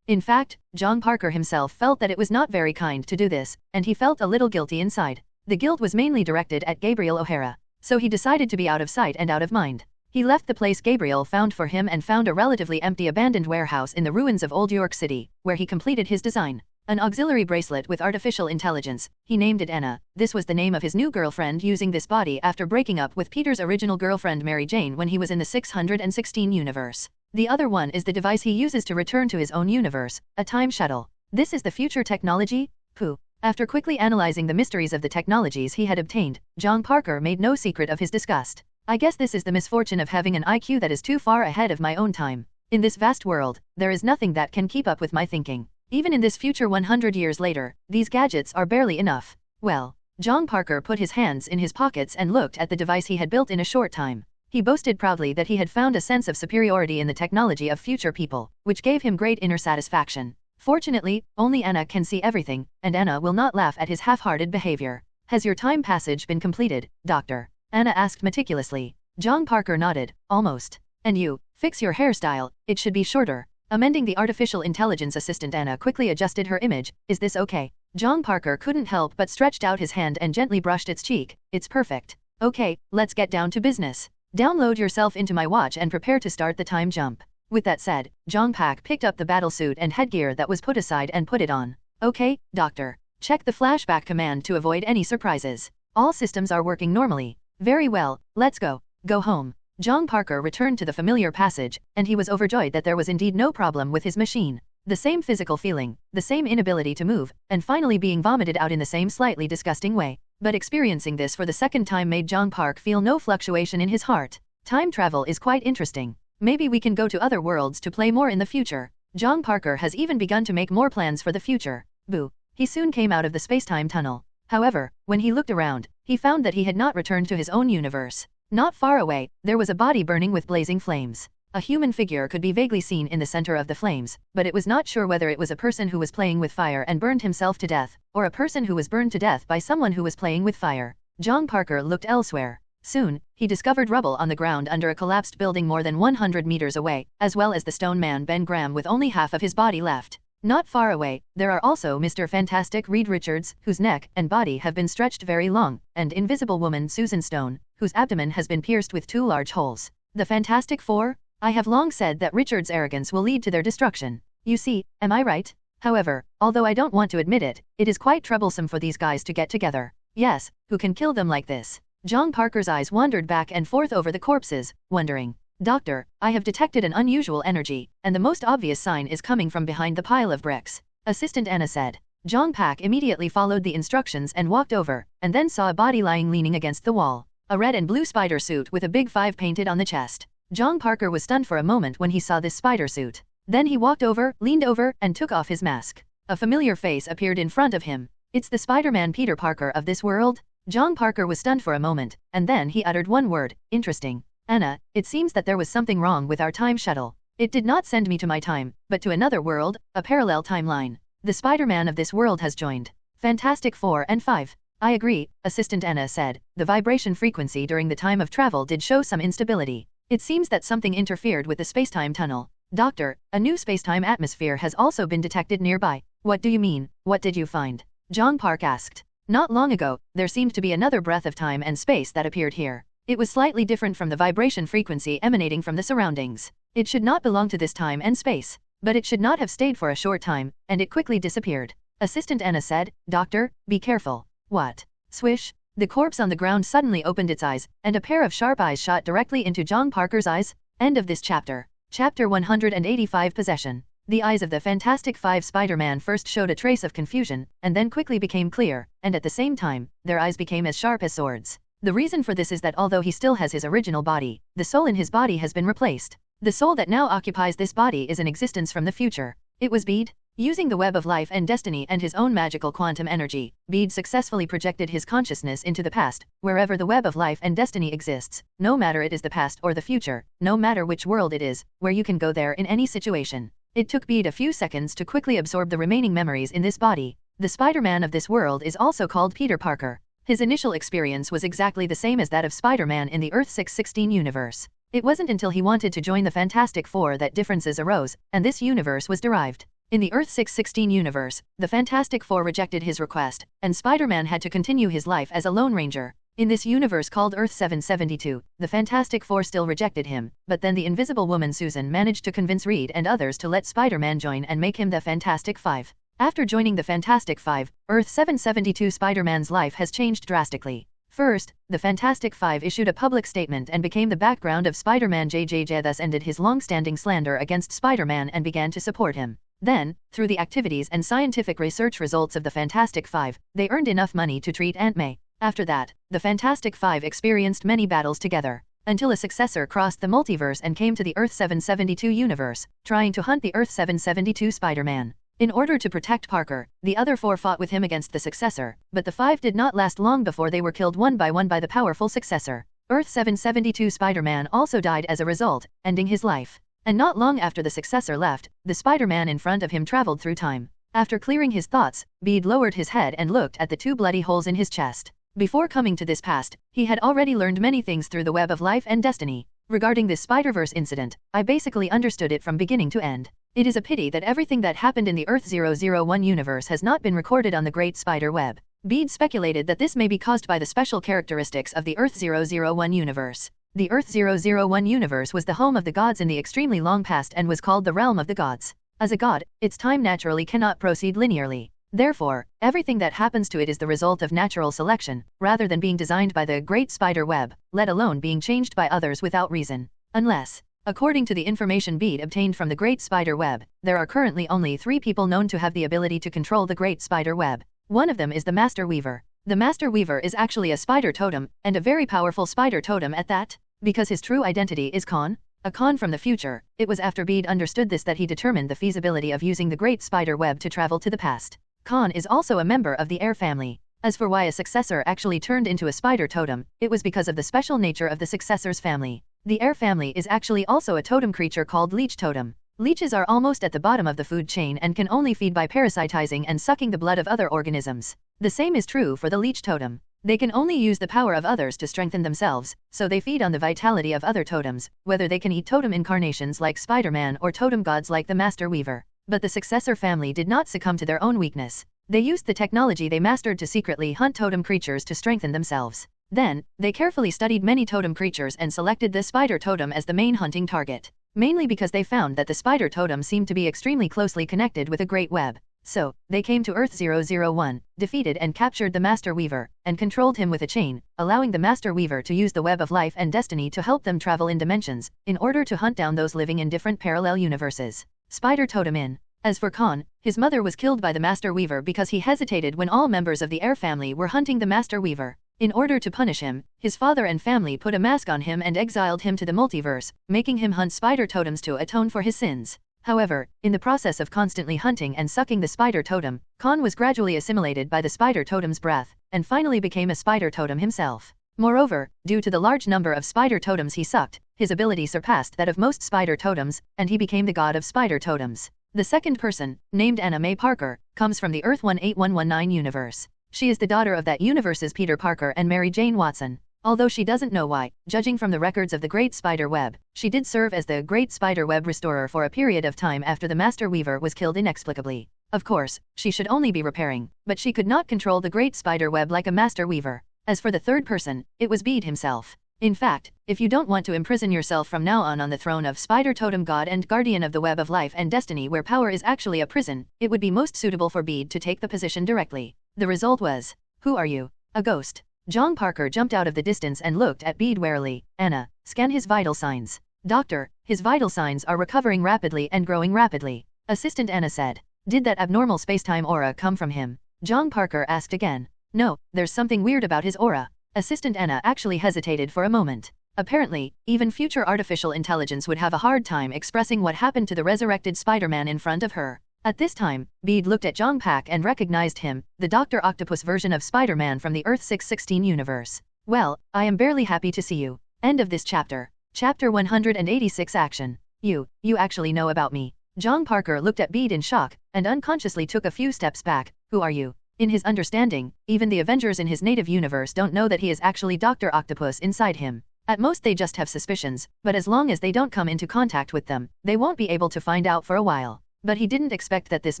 In fact, John Parker himself felt that it was not very kind to do this, and he felt a little guilty inside. The guilt was mainly directed at Gabriel O'Hara. So he decided to be out of sight and out of mind. He left the place Gabriel found for him and found a relatively empty abandoned warehouse in the ruins of Old York City, where he completed his design. An auxiliary bracelet with artificial intelligence. He named it Anna. This was the name of his new girlfriend using this body after breaking up with Peter's original girlfriend Mary Jane when he was in the 616 universe. The other one is the device he uses to return to his own universe, a time shuttle. This is the future technology? Pooh. After quickly analyzing the mysteries of the technologies he had obtained, John Parker made no secret of his disgust. I guess this is the misfortune of having an IQ that is too far ahead of my own time. In this vast world, there is nothing that can keep up with my thinking. Even in this future 100 years later, these gadgets are barely enough. Well, John Parker put his hands in his pockets and looked at the device he had built in a short time. He boasted proudly that he had found a sense of superiority in the technology of future people, which gave him great inner satisfaction. Fortunately, only Anna can see everything, and Anna will not laugh at his half-hearted behavior. Has your time passage been completed, Doctor? Anna asked meticulously. John Parker nodded, almost. And you, fix your hairstyle, it should be shorter. Amending the artificial intelligence assistant, Anna quickly adjusted her image. Is this okay? John Parker couldn't help but stretched out his hand and gently brushed its cheek. It's perfect. Okay, let's get down to business. Download yourself into my watch and prepare to start the time jump. With that said, John Parker picked up the battlesuit and headgear that was put aside and put it on. Okay, Doctor. Check the flashback command to avoid any surprises. All systems are working normally. Very well, let's go. Go home. John Parker returned to the familiar passage, and he was overjoyed that there was indeed no problem with his machine. The same physical feeling, the same inability to move, and finally being vomited out in the same slightly disgusting way. But experiencing this for the second time made John Parker feel no fluctuation in his heart. Time travel is quite interesting. Maybe we can go to other worlds to play more in the future. John Parker has even begun to make more plans for the future. Boo. He soon came out of the space-time tunnel. However, when he looked around, he found that he had not returned to his own universe. Not far away, there was a body burning with blazing flames. A human figure could be vaguely seen in the center of the flames, but it was not sure whether it was a person who was playing with fire and burned himself to death, or a person who was burned to death by someone who was playing with fire. John Parker looked elsewhere. Soon, he discovered rubble on the ground under a collapsed building more than 100 meters away, as well as the stone man Ben Graham with only half of his body left. Not far away, there are also Mr. Fantastic Reed Richards, whose neck and body have been stretched very long, and Invisible Woman Susan Stone, whose abdomen has been pierced with 2 large holes. The Fantastic Four? I have long said that Richard's arrogance will lead to their destruction. You see, am I right? However, although I don't want to admit it, it is quite troublesome for these guys to get together. Yes, who can kill them like this? John Parker's eyes wandered back and forth over the corpses, wondering. Doctor, I have detected an unusual energy, and the most obvious sign is coming from behind the pile of bricks. Assistant Anna said. John Parker immediately followed the instructions and walked over, and then saw a body lying leaning against the wall. A red and blue spider suit with a big 5 painted on the chest. John Parker was stunned for a moment when he saw this spider suit. Then he walked over, leaned over, and took off his mask. A familiar face appeared in front of him. It's the Spider-Man Peter Parker of this world? John Parker was stunned for a moment, and then he uttered one word, interesting. Anna, it seems that there was something wrong with our time shuttle. It did not send me to my time, but to another world, a parallel timeline. The Spider-Man of this world has joined. Fantastic 4 and 5. I agree, Assistant Anna said. The vibration frequency during the time of travel did show some instability. It seems that something interfered with the spacetime tunnel. Doctor, a new spacetime atmosphere has also been detected nearby. What do you mean? What did you find? John Park asked. Not long ago, there seemed to be another breath of time and space that appeared here. It was slightly different from the vibration frequency emanating from the surroundings. It should not belong to this time and space. But it should not have stayed for a short time, and it quickly disappeared. Assistant Anna said, Doctor, be careful. What? Swish. The corpse on the ground suddenly opened its eyes, and a pair of sharp eyes shot directly into John Parker's eyes. End of this chapter. Chapter 185 Possession. The eyes of the Fantastic Five Spider-Man first showed a trace of confusion, and then quickly became clear, and at the same time, their eyes became as sharp as swords. The reason for this is that although he still has his original body, the soul in his body has been replaced. The soul that now occupies this body is an existence from the future. It was Bede. Using the web of life and destiny and his own magical quantum energy, Bede successfully projected his consciousness into the past, wherever the web of life and destiny exists, no matter it is the past or the future, no matter which world it is, where you can go there in any situation. It took Bede a few seconds to quickly absorb the remaining memories in this body. The Spider-Man of this world is also called Peter Parker. His initial experience was exactly the same as that of Spider-Man in the Earth 616 universe. It wasn't until he wanted to join the Fantastic Four that differences arose, and this universe was derived. In the Earth 616 universe, the Fantastic Four rejected his request, and Spider-Man had to continue his life as a Lone Ranger. In this universe called Earth 772, the Fantastic Four still rejected him, but then the Invisible Woman Susan managed to convince Reed and others to let Spider-Man join and make him the Fantastic Five. After joining the Fantastic Five, Earth 772 Spider-Man's life has changed drastically. First, the Fantastic Five issued a public statement and became the background of Spider-Man. JJJ thus ended his long-standing slander against Spider-Man and began to support him. Then, through the activities and scientific research results of the Fantastic Five, they earned enough money to treat Aunt May. After that, the Fantastic Five experienced many battles together, until a successor crossed the multiverse and came to the Earth 772 universe, trying to hunt the Earth 772 Spider-Man. In order to protect Parker, the other four fought with him against the successor, but the five did not last long before they were killed one by the powerful successor. Earth 772 Spider-Man also died as a result, ending his life. And not long after the successor left, the Spider-Man in front of him traveled through time. After clearing his thoughts, Bede lowered his head and looked at the two bloody holes in his chest. Before coming to this past, he had already learned many things through the web of life and destiny. Regarding this Spider-Verse incident, I basically understood it from beginning to end. It is a pity that everything that happened in the Earth 001 universe has not been recorded on the Great Spider Web. Bede speculated that this may be caused by the special characteristics of the Earth 001 universe. The Earth 001 universe was the home of the gods in the extremely long past and was called the realm of the gods. As a god, its time naturally cannot proceed linearly. Therefore, everything that happens to it is the result of natural selection, rather than being designed by the Great Spider Web, let alone being changed by others without reason. Unless, according to the information Bede obtained from the Great Spider Web, there are currently only 3 people known to have the ability to control the Great Spider Web. One of them is the Master Weaver. The Master Weaver is actually a spider totem, and a very powerful spider totem at that, because his true identity is Khan, a Khan from the future. It was after Bede understood this that he determined the feasibility of using the Great Spider Web to travel to the past. Khan is also a member of the Air family. As for why a successor actually turned into a spider totem, it was because of the special nature of the successor's family. The Air family is actually also a totem creature called leech totem. Leeches are almost at the bottom of the food chain and can only feed by parasitizing and sucking the blood of other organisms. The same is true for the leech totem. They can only use the power of others to strengthen themselves, so they feed on the vitality of other totems, whether they can eat totem incarnations like Spider-Man or totem gods like the Master Weaver. But the successor family did not succumb to their own weakness. They used the technology they mastered to secretly hunt totem creatures to strengthen themselves. Then, they carefully studied many totem creatures and selected the spider totem as the main hunting target. Mainly because they found that the spider totem seemed to be extremely closely connected with a great web. So, they came to Earth 001, defeated and captured the Master Weaver, and controlled him with a chain, allowing the Master Weaver to use the web of life and destiny to help them travel in dimensions, in order to hunt down those living in different parallel universes. Spider Totem in. As for Khan, his mother was killed by the Master Weaver because he hesitated when all members of the Air family were hunting the Master Weaver. In order to punish him, his father and family put a mask on him and exiled him to the multiverse, making him hunt spider totems to atone for his sins. However, in the process of constantly hunting and sucking the spider totem, Khan was gradually assimilated by the spider totem's breath, and finally became a spider totem himself. Moreover, due to the large number of spider totems he sucked, his ability surpassed that of most spider totems, and he became the god of spider totems. The second person, named Anna Mae Parker, comes from the Earth 18119 universe. She is the daughter of that universe's Peter Parker and Mary Jane Watson. Although she doesn't know why, judging from the records of the Great Spider Web, she did serve as the Great Spider Web Restorer for a period of time after the Master Weaver was killed inexplicably. Of course, she should only be repairing, but she could not control the Great Spider Web like a Master Weaver. As for the third person, it was Bede himself. In fact, if you don't want to imprison yourself from now on the throne of Spider Totem God and Guardian of the Web of Life and Destiny where power is actually a prison, it would be most suitable for Bede to take the position directly. The result was, "Who are you? A ghost." John Parker jumped out of the distance and looked at Bede warily. "Anna, scan his vital signs." "Doctor, his vital signs are recovering rapidly and growing rapidly," Assistant Anna said. "Did that abnormal spacetime aura come from him?" John Parker asked again. "No, there's something weird about his aura." Assistant Anna actually hesitated for a moment. Apparently, even future artificial intelligence would have a hard time expressing what happened to the resurrected Spider-Man in front of her. At this time, Bede looked at Jong Pak and recognized him, the Dr. Octopus version of Spider-Man from the Earth 616 universe. "Well, I am barely happy to see you." End of this chapter. Chapter 186 Action. You actually know about me. John Parker looked at Bede in shock, and unconsciously took a few steps back. Who are you? In his understanding, even the Avengers in his native universe don't know that he is actually Dr. Octopus inside him. At most they just have suspicions, but as long as they don't come into contact with them, they won't be able to find out for a while. But he didn't expect that this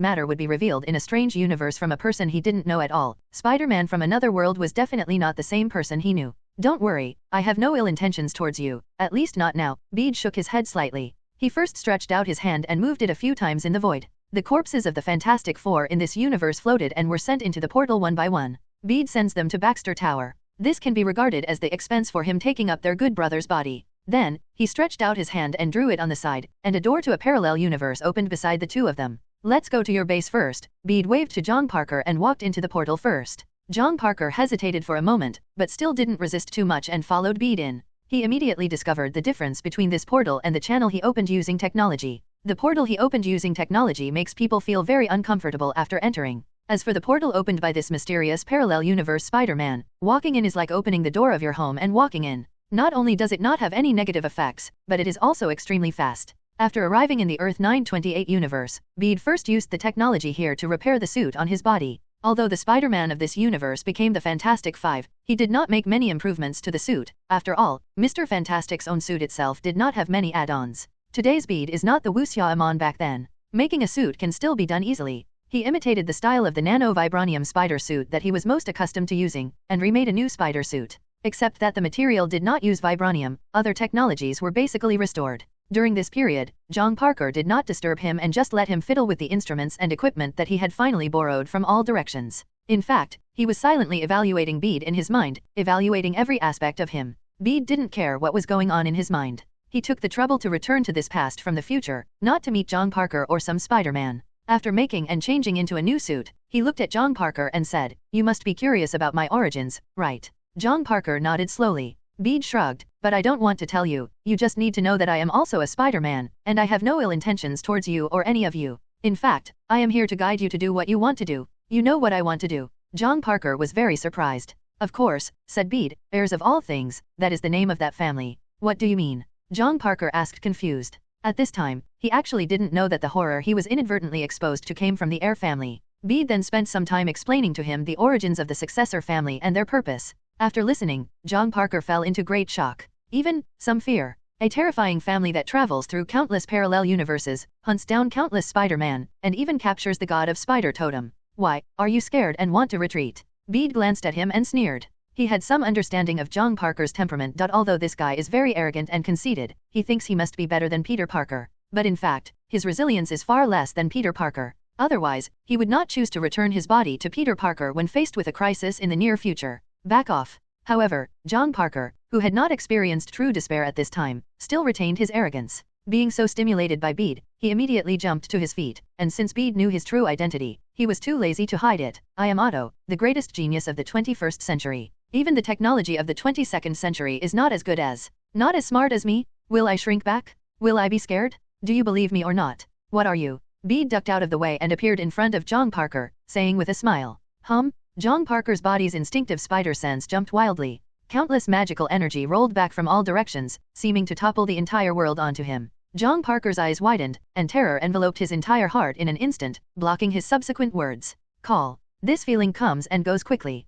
matter would be revealed in a strange universe from a person he didn't know at all. Spider-Man from another world was definitely not the same person he knew. Don't worry, I have no ill intentions towards you, at least not now. Bede shook his head slightly. He first stretched out his hand and moved it a few times in the void. The corpses of the Fantastic Four in this universe floated and were sent into the portal one by one. Bede sends them to Baxter Tower. This can be regarded as the expense for him taking up their good brother's body. Then, he stretched out his hand and drew it on the side, and a door to a parallel universe opened beside the two of them. Let's go to your base first. Bede waved to John Parker and walked into the portal first. John Parker hesitated for a moment, but still didn't resist too much and followed Bede in. He immediately discovered the difference between this portal and the channel he opened using technology. The portal he opened using technology makes people feel very uncomfortable after entering. As for the portal opened by this mysterious parallel universe Spider-Man, walking in is like opening the door of your home and walking in. Not only does it not have any negative effects, but it is also extremely fast. After arriving in the Earth 928 universe, Bede first used the technology here to repair the suit on his body. Although the Spider-Man of this universe became the Fantastic Five, he did not make many improvements to the suit. After all, Mr. Fantastic's own suit itself did not have many add-ons. Today's Bede is not the wuxia Amon back then. Making a suit can still be done easily. He imitated the style of the nano-vibranium spider suit that he was most accustomed to using, and remade a new spider suit. Except that the material did not use vibranium, other technologies were basically restored. During this period, John Parker did not disturb him and just let him fiddle with the instruments and equipment that he had finally borrowed from all directions. In fact, he was silently evaluating Bede in his mind, evaluating every aspect of him. Bede didn't care what was going on in his mind. He took the trouble to return to this past from the future, not to meet John Parker or some Spider-Man. After making and changing into a new suit, he looked at John Parker and said, "You must be curious about my origins, right?" John Parker nodded slowly. Bede shrugged, "But I don't want to tell you, you just need to know that I am also a Spider-Man, and I have no ill intentions towards you or any of you. In fact, I am here to guide you to do what you want to do. You know what I want to do." John Parker was very surprised. "Of course," said Bede, "heirs of all things, that is the name of that family." "What do you mean?" John Parker asked confused. At this time, he actually didn't know that the horror he was inadvertently exposed to came from the Heir family. Bede then spent some time explaining to him the origins of the Successor family and their purpose. After listening, John Parker fell into great shock. Even, some fear. A terrifying family that travels through countless parallel universes, hunts down countless Spider-Man, and even captures the god of Spider Totem. Why, are you scared and want to retreat? Bede glanced at him and sneered. He had some understanding of John Parker's temperament. Although this guy is very arrogant and conceited, he thinks he must be better than Peter Parker. But in fact, his resilience is far less than Peter Parker. Otherwise, he would not choose to return his body to Peter Parker when faced with a crisis in the near future. Back off. However, John Parker, who had not experienced true despair at this time, still retained his arrogance. Being so stimulated by Bede, he immediately jumped to his feet, and since Bede knew his true identity, he was too lazy to hide it. "I am Otto, the greatest genius of the 21st century. Even the technology of the 22nd century is not as good as, not as smart as me. Will I shrink back? Will I be scared? Do you believe me or not? What are you?" Bede ducked out of the way and appeared in front of John Parker, saying with a smile, John Parker's body's instinctive spider sense jumped wildly. Countless magical energy rolled back from all directions, seeming to topple the entire world onto him. John Parker's eyes widened, and terror enveloped his entire heart in an instant, blocking his subsequent words. "Call. This feeling comes and goes quickly."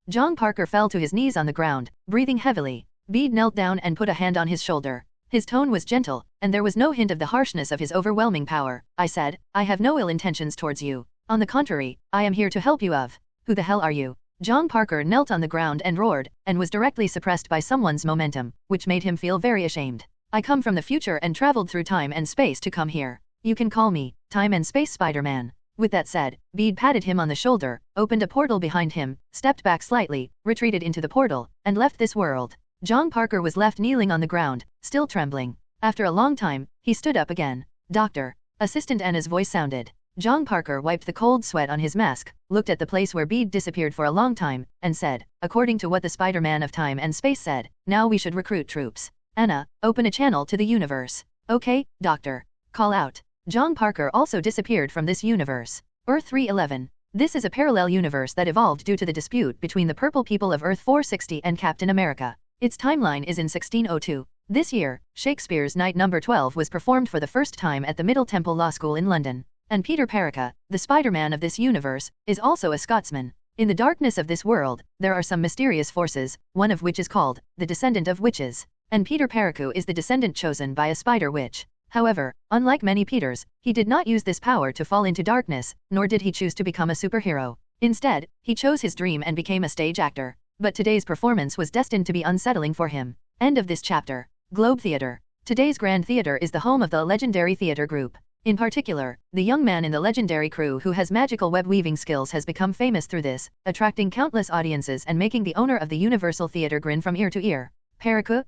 John Parker fell to his knees on the ground, breathing heavily. Bede knelt down and put a hand on his shoulder. His tone was gentle, and there was no hint of the harshness of his overwhelming power. "I said, I have no ill intentions towards you. On the contrary, I am here to help you of. Who the hell are you?" John Parker knelt on the ground and roared, and was directly suppressed by someone's momentum, which made him feel very ashamed. "I come from the future and traveled through time and space to come here. You can call me, Time and Space Spider-Man." With that said, Bede patted him on the shoulder, opened a portal behind him, stepped back slightly, retreated into the portal, and left this world. John Parker was left kneeling on the ground, still trembling. After a long time, he stood up again. "Doctor." Assistant Anna's voice sounded. John Parker wiped the cold sweat on his mask, looked at the place where Bede disappeared for a long time, and said, "According to what the Spider-Man of time and space said, now we should recruit troops. Anna, open a channel to the universe." "Okay, Doctor." "Call out." John Parker also disappeared from this universe. Earth 311. This is a parallel universe that evolved due to the dispute between the purple people of Earth 460 and Captain America. Its timeline is in 1602. This year, Shakespeare's Night No. 12 was performed for the first time at the Middle Temple Law School in London. And Peter Perica, the Spider-Man of this universe, is also a Scotsman. In the darkness of this world, there are some mysterious forces, one of which is called the Descendant of Witches. And Peter Perica is the descendant chosen by a spider witch. However, unlike many Peters, he did not use this power to fall into darkness, nor did he choose to become a superhero. Instead, he chose his dream and became a stage actor. But today's performance was destined to be unsettling for him. End of this chapter. Globe Theatre. Today's Grand Theatre is the home of the legendary theatre group. In particular, the young man in the legendary crew who has magical web-weaving skills has become famous through this, attracting countless audiences and making the owner of the Universal Theatre grin from ear to ear. Perica,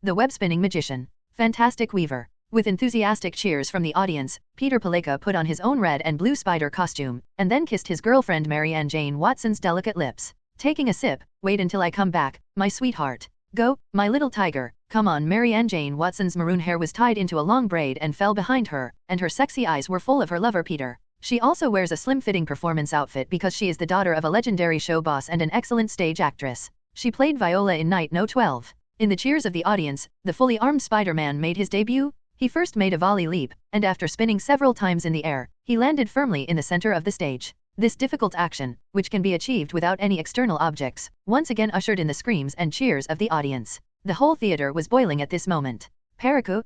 the web-spinning magician. Fantastic weaver. With enthusiastic cheers from the audience, Peter Perica put on his own red and blue spider costume, and then kissed his girlfriend Mary Jane Watson's delicate lips. Taking a sip, "Wait until I come back, my sweetheart. Go, my little tiger, come on." Mary Jane Watson's maroon hair was tied into a long braid and fell behind her, and her sexy eyes were full of her lover Peter. She also wears a slim-fitting performance outfit because she is the daughter of a legendary show boss and an excellent stage actress. She played Viola in Night No. 12. In the cheers of the audience, the fully armed Spider-Man made his debut. He first made a volley leap, and after spinning several times in the air, he landed firmly in the center of the stage. This difficult action, which can be achieved without any external objects, once again ushered in the screams and cheers of the audience. The whole theater was boiling at this moment. Perica,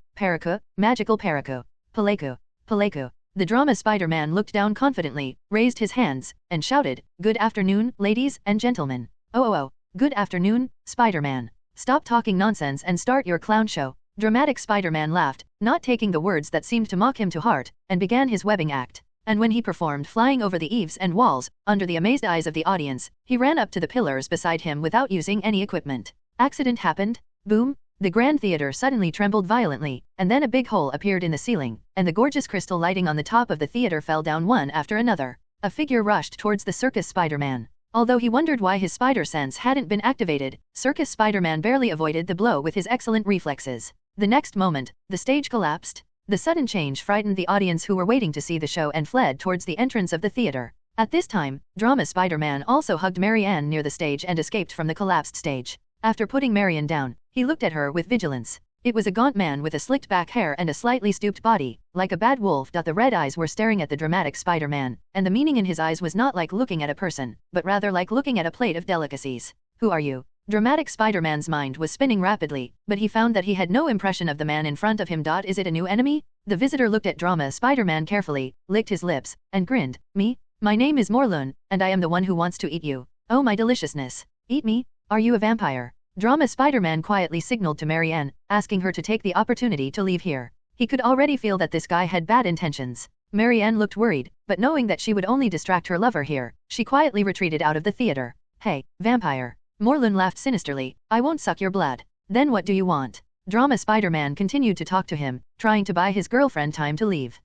magical Perica. Perica. The drama Spider-Man looked down confidently, raised his hands, and shouted, "Good afternoon, ladies and gentlemen. Oh, good afternoon, Spider-Man. Stop talking nonsense and start your clown show." Dramatic Spider-Man laughed, not taking the words that seemed to mock him to heart, and began his webbing act. And when he performed flying over the eaves and walls, under the amazed eyes of the audience, he ran up to the pillars beside him without using any equipment. Accident happened. Boom! The Grand Theatre suddenly trembled violently, and then a big hole appeared in the ceiling, and the gorgeous crystal lighting on the top of the theater fell down one after another. A figure rushed towards the Circus Spider-Man. Although he wondered why his spider sense hadn't been activated, Circus Spider-Man barely avoided the blow with his excellent reflexes. The next moment, the stage collapsed. The sudden change frightened the audience who were waiting to see the show and fled towards the entrance of the theater. At this time, drama Spider-Man also hugged Marianne near the stage and escaped from the collapsed stage. After putting Marianne down, he looked at her with vigilance. It was a gaunt man with a slicked back hair and a slightly stooped body, like a bad wolf. The red eyes were staring at the dramatic Spider-Man, and the meaning in his eyes was not like looking at a person, but rather like looking at a plate of delicacies. "Who are you?" Dramatic Spider-Man's mind was spinning rapidly, but he found that he had no impression of the man in front of him. Is it a new enemy? The visitor looked at drama Spider-Man carefully, licked his lips, and grinned. "Me? My name is Morlun, and I am the one who wants to eat you. Oh my deliciousness. Eat me? Are you a vampire?" Drama Spider-Man quietly signaled to Marianne, asking her to take the opportunity to leave here. He could already feel that this guy had bad intentions. Marianne looked worried, but knowing that she would only distract her lover here, she quietly retreated out of the theater. "Hey, vampire." Morlun laughed sinisterly, "I won't suck your blood. Then what do you want?" Drama Spider-Man continued to talk to him, trying to buy his girlfriend time to leave.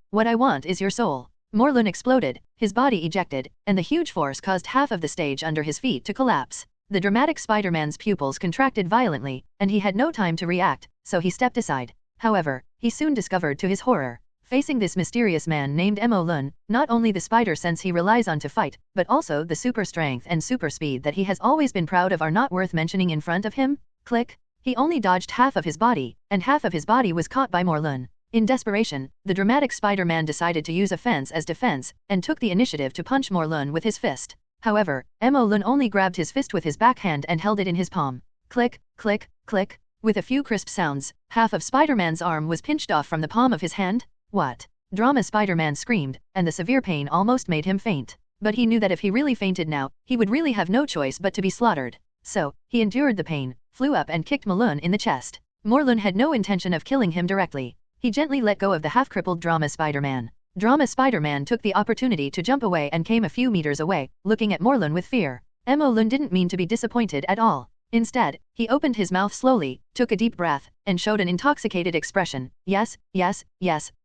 What I want is your soul." Morlun exploded, his body ejected, and the huge force caused half of the stage under his feet to collapse. The dramatic Spider-Man's pupils contracted violently, and he had no time to react, so he stepped aside. However, he soon discovered to his horror, facing this mysterious man named Morlun, not only the spider sense he relies on to fight, but also the super strength and super speed that he has always been proud of are not worth mentioning in front of him. Click. He only dodged half of his body, and half of his body was caught by Morlun. In desperation, the dramatic Spider-Man decided to use a fence as defense, and took the initiative to punch Morlun with his fist. However, Morlun only grabbed his fist with his backhand and held it in his palm. Click, click, click. With a few crisp sounds, half of Spider-Man's arm was pinched off from the palm of his hand. "What?" Drama Spider-Man screamed, and the severe pain almost made him faint. But he knew that if he really fainted now, he would really have no choice but to be slaughtered. So, he endured the pain, flew up and kicked Morlun in the chest. Morlun had no intention of killing him directly. He gently let go of the half-crippled Drama Spider-Man. Drama Spider-Man took the opportunity to jump away and came a few meters away, looking at Morlun with fear. Morlun didn't mean to be disappointed at all. Instead, he opened his mouth slowly, took a deep breath, and showed an intoxicated expression. Yes,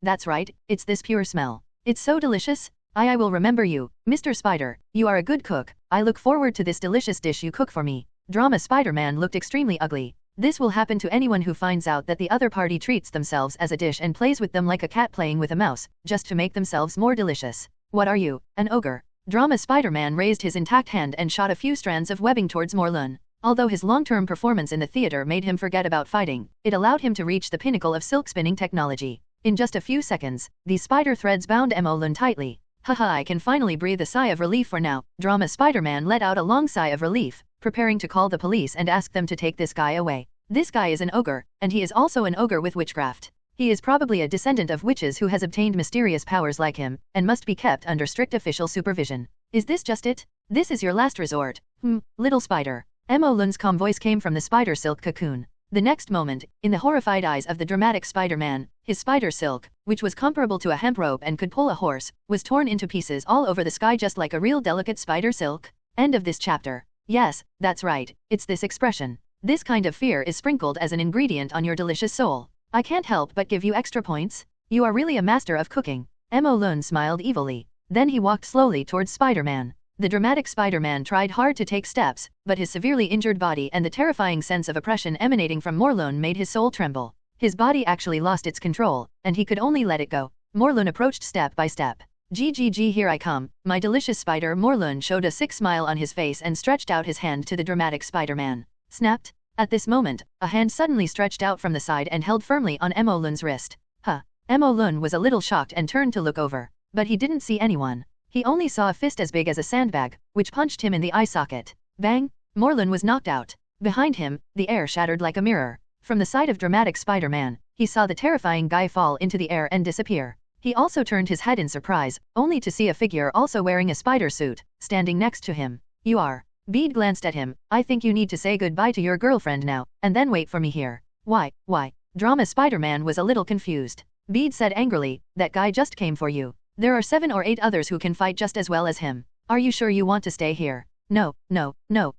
that's right, it's this pure smell. It's so delicious. I will remember you, Mr. Spider. You are a good cook. I look forward to this delicious dish you cook for me." Drama Spider-Man looked extremely ugly. This will happen to anyone who finds out that the other party treats themselves as a dish and plays with them like a cat playing with a mouse, just to make themselves more delicious. "What are you, an ogre?" Drama Spider-Man raised his intact hand and shot a few strands of webbing towards Morlun. Although his long-term performance in the theater made him forget about fighting, it allowed him to reach the pinnacle of silk spinning technology. In just a few seconds, these spider threads bound Emolun tightly. Haha, I can finally breathe a sigh of relief for now. Drama Spider-Man let out a long sigh of relief, preparing to call the police and ask them to take this guy away. This guy is an ogre, and he is also an ogre with witchcraft. He is probably a descendant of witches who has obtained mysterious powers like him, and must be kept under strict official supervision. Is this just it? This is your last resort. Little spider. Emolun's calm voice came from the spider silk cocoon. The next moment, in the horrified eyes of the dramatic Spider-Man, his spider silk, which was comparable to a hemp rope and could pull a horse, was torn into pieces all over the sky just like a real delicate spider silk. End of this chapter. Yes, that's right, it's this expression. This kind of fear is sprinkled as an ingredient on your delicious soul. I can't help but give you extra points. You are really a master of cooking. Emolun smiled evilly. Then he walked slowly towards Spider-Man. The dramatic Spider-Man tried hard to take steps, but his severely injured body and the terrifying sense of oppression emanating from Morlun made his soul tremble. His body actually lost its control, and he could only let it go. Morlun approached step by step. GGG, here I come, my delicious spider. Morlun showed a sick smile on his face and stretched out his hand to the dramatic Spider-Man. Snapped. At this moment, a hand suddenly stretched out from the side and held firmly on Emolun's wrist. Emolun was a little shocked and turned to look over, but he didn't see anyone. He only saw a fist as big as a sandbag, which punched him in the eye socket. Bang! Morlun was knocked out. Behind him, the air shattered like a mirror. From the side of dramatic Spider-Man, he saw the terrifying guy fall into the air and disappear. He also turned his head in surprise, only to see a figure also wearing a spider suit, standing next to him. You are. Bede glanced at him. I think you need to say goodbye to your girlfriend now, and then wait for me here. Why? Drama Spider-Man was a little confused. Bede said angrily, that guy just came for you. There are 7 or 8 others who can fight just as well as him. Are you sure you want to stay here? No,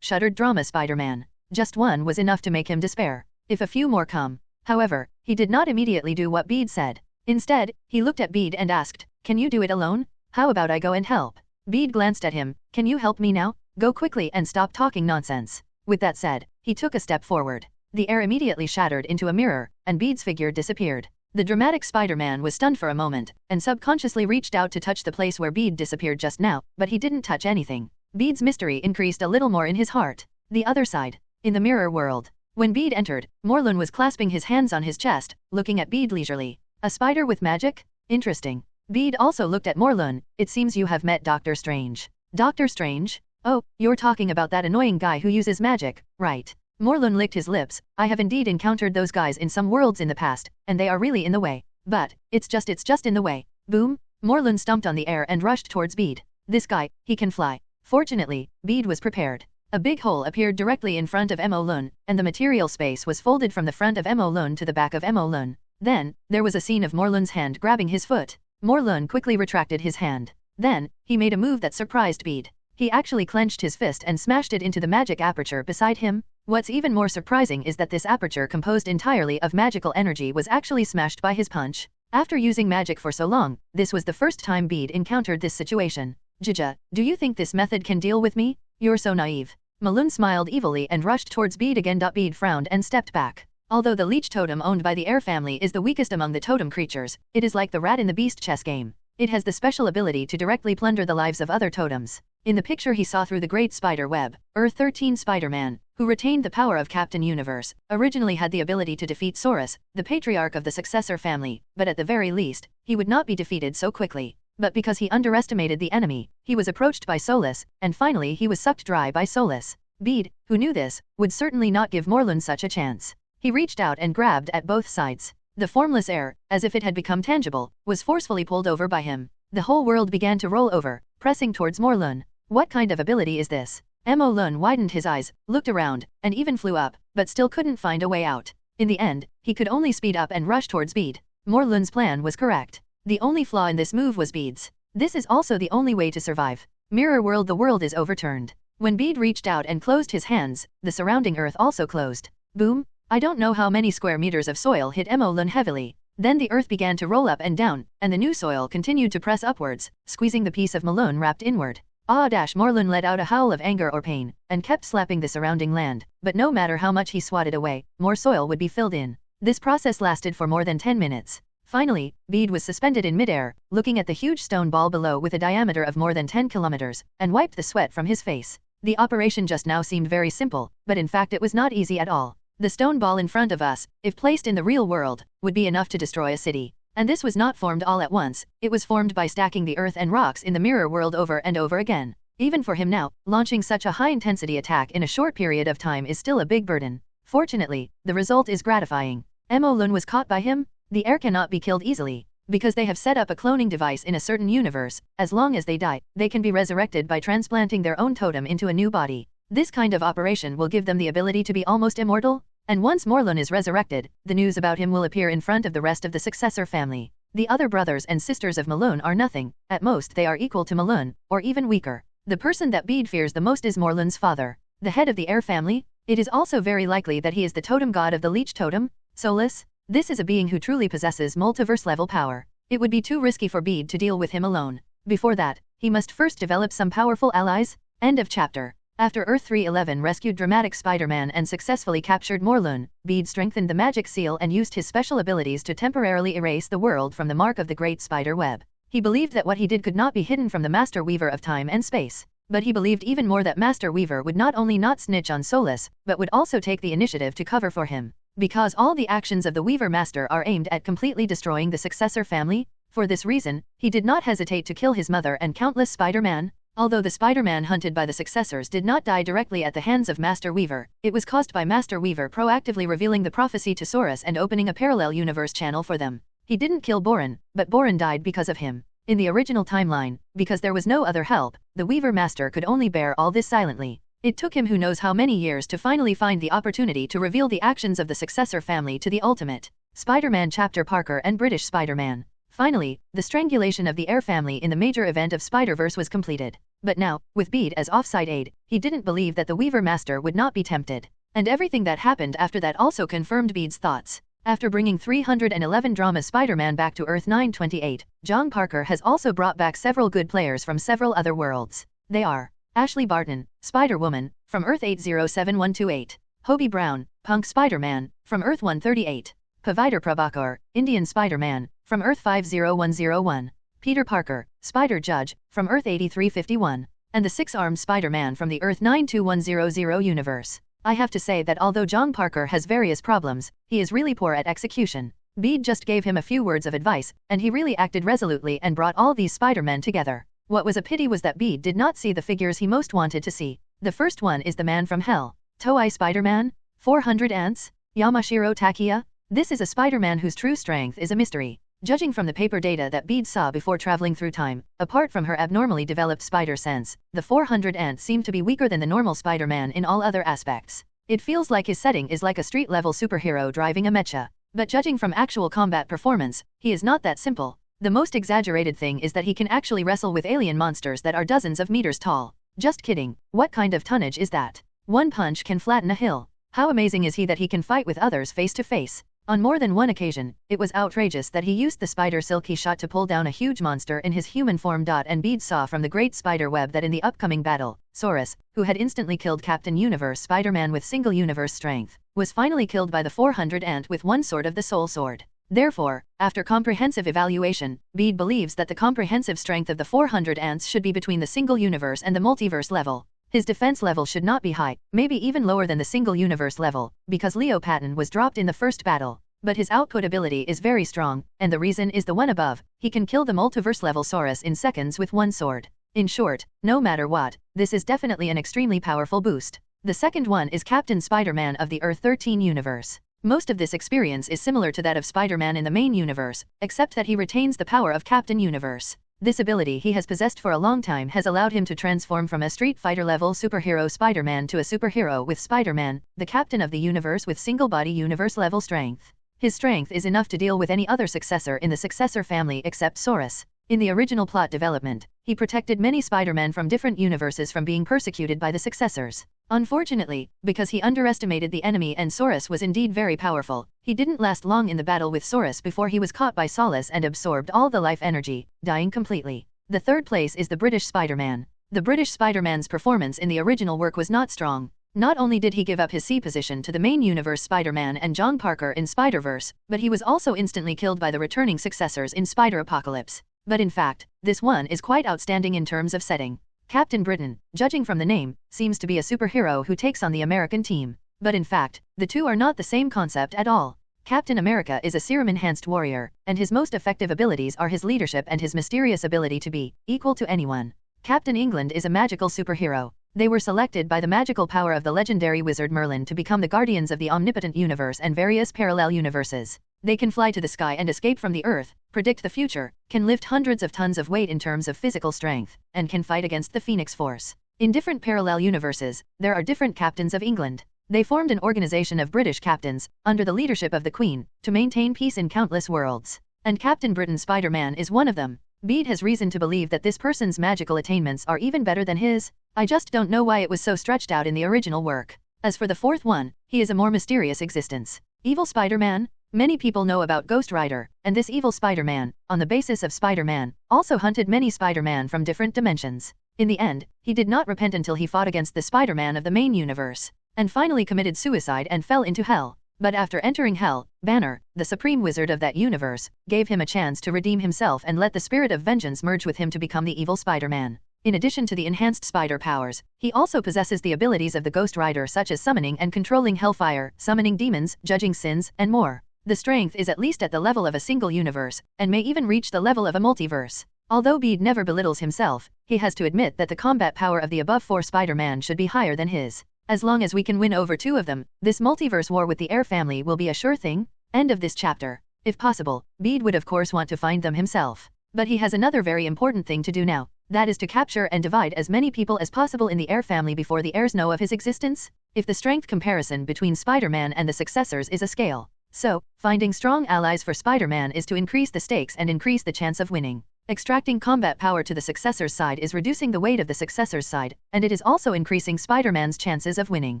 shuddered Drama Spider-Man. Just one was enough to make him despair. If a few more come. However, he did not immediately do what Bede said. Instead, he looked at Bede and asked, can you do it alone? How about I go and help? Bede glanced at him. Can you help me now? Go quickly and stop talking nonsense. With that said, he took a step forward. The air immediately shattered into a mirror, and Bede's figure disappeared. The dramatic Spider-Man was stunned for a moment, and subconsciously reached out to touch the place where Bede disappeared just now, but he didn't touch anything. Bede's mystery increased a little more in his heart. The other side. In the mirror world. When Bede entered, Morlun was clasping his hands on his chest, looking at Bede leisurely. A spider with magic? Interesting. Bede also looked at Morlun. It seems you have met Dr. Strange. Dr. Strange? Oh, you're talking about that annoying guy who uses magic, right? Morlun licked his lips. I have indeed encountered those guys in some worlds in the past, and they are really in the way. But, it's just in the way. Boom! Morlun stomped on the air and rushed towards Bede. This guy, he can fly. Fortunately, Bede was prepared. A big hole appeared directly in front of Emolun, and the material space was folded from the front of Emolun to the back of Emolun. Then, there was a scene of Morlun's hand grabbing his foot. Morlun quickly retracted his hand. Then, he made a move that surprised Bede. He actually clenched his fist and smashed it into the magic aperture beside him. What's even more surprising is that this aperture composed entirely of magical energy was actually smashed by his punch. After using magic for so long, this was the first time Bede encountered this situation. Jaja, do you think this method can deal with me? You're so naive. Malun smiled evilly and rushed towards Bede again. Bede frowned and stepped back. Although the leech totem owned by the air family is the weakest among the totem creatures, it is like the rat in the beast chess game. It has the special ability to directly plunder the lives of other totems. In the picture he saw through the great spider web, Earth 13 Spider-Man, who retained the power of Captain Universe, originally had the ability to defeat Saurus, the patriarch of the successor family, but at the very least, he would not be defeated so quickly. But because he underestimated the enemy, he was approached by Solus, and finally he was sucked dry by Solus. Bede, who knew this, would certainly not give Morlun such a chance. He reached out and grabbed at both sides. The formless air, as if it had become tangible, was forcefully pulled over by him. The whole world began to roll over, pressing towards Morlun. What kind of ability is this? Emolun widened his eyes, looked around, and even flew up, but still couldn't find a way out. In the end, he could only speed up and rush towards Bede. Morlun's plan was correct. The only flaw in this move was Bede's. This is also the only way to survive. Mirror world, the world is overturned. When Bede reached out and closed his hands, the surrounding earth also closed. Boom! I don't know how many square meters of soil hit Emolun heavily. Then the earth began to roll up and down, and the new soil continued to press upwards, squeezing the piece of Malone wrapped inward. Morlun let out a howl of anger or pain, and kept slapping the surrounding land, but no matter how much he swatted away, more soil would be filled in. This process lasted for more than 10 minutes. Finally, Bede was suspended in midair, looking at the huge stone ball below with a diameter of more than 10 kilometers, and wiped the sweat from his face. The operation just now seemed very simple, but in fact it was not easy at all. The stone ball in front of us, if placed in the real world, would be enough to destroy a city. And this was not formed all at once, it was formed by stacking the earth and rocks in the mirror world over and over again. Even for him now, launching such a high-intensity attack in a short period of time is still a big burden. Fortunately, the result is gratifying. Mo Lun was caught by him. The heir cannot be killed easily, because they have set up a cloning device in a certain universe. As long as they die, they can be resurrected by transplanting their own totem into a new body. This kind of operation will give them the ability to be almost immortal. And once Morlun is resurrected, the news about him will appear in front of the rest of the successor family. The other brothers and sisters of Malun are nothing, at most they are equal to Malun, or even weaker. The person that Bede fears the most is Morlun's father, the head of the heir family. It is also very likely that he is the totem god of the leech totem, Solus. This is a being who truly possesses multiverse-level power. It would be too risky for Bede to deal with him alone. Before that, he must first develop some powerful allies. End of chapter. After Earth 311 rescued dramatic Spider-Man and successfully captured Morlun, Bede strengthened the magic seal and used his special abilities to temporarily erase the world from the mark of the Great Spider Web. He believed that what he did could not be hidden from the Master Weaver of time and space. But he believed even more that Master Weaver would not only not snitch on Solus, but would also take the initiative to cover for him. Because all the actions of the Weaver Master are aimed at completely destroying the successor family, for this reason, he did not hesitate to kill his mother and countless Spider-Man. Although the Spider-Man hunted by the successors did not die directly at the hands of Master Weaver, it was caused by Master Weaver proactively revealing the prophecy to Saurus and opening a parallel universe channel for them. He didn't kill Borin, but Borin died because of him. In the original timeline, because there was no other help, the Weaver Master could only bear all this silently. It took him who knows how many years to finally find the opportunity to reveal the actions of the successor family to the ultimate Spider-Man chapter Parker and British Spider-Man. Finally, the strangulation of the heir family in the major event of Spider-Verse was completed. But now, with Bede as offside aid, he didn't believe that the Weaver Master would not be tempted. And everything that happened after that also confirmed Bede's thoughts. After bringing 311 drama Spider-Man back to Earth 928, John Parker has also brought back several good players from several other worlds. They are Ashley Barton, Spider-Woman, from Earth 807128, Hobie Brown, Punk Spider-Man, from Earth 138, Pavidar Prabhakar, Indian Spider-Man, from Earth 50101, Peter Parker, Spider-Judge, from Earth 8351, and the Six-Armed Spider-Man from the Earth 92100 universe. I have to say that although John Parker has various problems, he is really poor at execution. Bede just gave him a few words of advice, and he really acted resolutely and brought all these Spider-Men together. What was a pity was that Bede did not see the figures he most wanted to see. The first one is the man from hell, Toei Spider-Man, 400 Ants, Yamashiro Takia. This is a Spider-Man whose true strength is a mystery. Judging from the paper data that Bede saw before traveling through time, apart from her abnormally developed spider sense, the 400 Ant seemed to be weaker than the normal Spider-Man in all other aspects. It feels like his setting is like a street-level superhero driving a mecha. But judging from actual combat performance, he is not that simple. The most exaggerated thing is that he can actually wrestle with alien monsters that are dozens of meters tall. Just kidding, what kind of tonnage is that? One punch can flatten a hill. How amazing is he that he can fight with others face to face? On more than one occasion, it was outrageous that he used the spider silky shot to pull down a huge monster in his human form. And Bede saw from the great spider web that in the upcoming battle, Saurus, who had instantly killed Captain Universe Spider-Man with single universe strength, was finally killed by the 400 Ant with one sword of the Soul Sword. Therefore, after comprehensive evaluation, Bede believes that the comprehensive strength of the 400 Ants should be between the single universe and the multiverse level. His defense level should not be high, maybe even lower than the single universe level, because Leo Patton was dropped in the first battle. But his output ability is very strong, and the reason is the one above. He can kill the multiverse level Saurus in seconds with one sword. In short, no matter what, this is definitely an extremely powerful boost. The second one is Captain Spider-Man of the Earth 13 universe. Most of this experience is similar to that of Spider-Man in the main universe, except that he retains the power of Captain Universe. This ability he has possessed for a long time has allowed him to transform from a Street Fighter level superhero Spider-Man to a superhero with Spider-Man, the captain of the universe with single body universe level strength. His strength is enough to deal with any other successor in the successor family except Saurus. In the original plot development, he protected many Spider-Men from different universes from being persecuted by the successors. Unfortunately, because he underestimated the enemy and Saurus was indeed very powerful, he didn't last long in the battle with Saurus before he was caught by Solus and absorbed all the life energy, dying completely. The third place is the British Spider-Man. The British Spider-Man's performance in the original work was not strong. Not only did he give up his C position to the main universe Spider-Man and John Parker in Spider-Verse, but he was also instantly killed by the returning successors in Spider-Apocalypse. But in fact, this one is quite outstanding in terms of setting. Captain Britain, judging from the name, seems to be a superhero who takes on the American team. But in fact, the two are not the same concept at all. Captain America is a serum-enhanced warrior, and his most effective abilities are his leadership and his mysterious ability to be equal to anyone. Captain England is a magical superhero. They were selected by the magical power of the legendary wizard Merlin to become the guardians of the omnipotent universe and various parallel universes. They can fly to the sky and escape from the earth, predict the future, can lift hundreds of tons of weight in terms of physical strength, and can fight against the Phoenix Force. In different parallel universes, there are different captains of England. They formed an organization of British captains, under the leadership of the Queen, to maintain peace in countless worlds. And Captain Britain Spider-Man is one of them. Bede has reason to believe that this person's magical attainments are even better than his. I just don't know why it was so stretched out in the original work. As for the fourth one, he is a more mysterious existence. Evil Spider-Man? Many people know about Ghost Rider, and this evil Spider-Man, on the basis of Spider-Man, also hunted many Spider-Man from different dimensions. In the end, he did not repent until he fought against the Spider-Man of the main universe, and finally committed suicide and fell into hell. But after entering hell, Banner, the supreme wizard of that universe, gave him a chance to redeem himself and let the spirit of vengeance merge with him to become the evil Spider-Man. In addition to the enhanced spider powers, he also possesses the abilities of the Ghost Rider such as summoning and controlling hellfire, summoning demons, judging sins, and more. The strength is at least at the level of a single universe, and may even reach the level of a multiverse. Although Bede never belittles himself, he has to admit that the combat power of the above four Spider-Man should be higher than his. As long as we can win over two of them, this multiverse war with the Air family will be a sure thing. End of this chapter. If possible, Bede would of course want to find them himself. But he has another very important thing to do now. That is to capture and divide as many people as possible in the Air family before the heirs know of his existence. If the strength comparison between Spider-Man and the successors is a scale. So, finding strong allies for Spider-Man is to increase the stakes and increase the chance of winning. Extracting combat power to the successor's side is reducing the weight of the successor's side, and it is also increasing Spider-Man's chances of winning.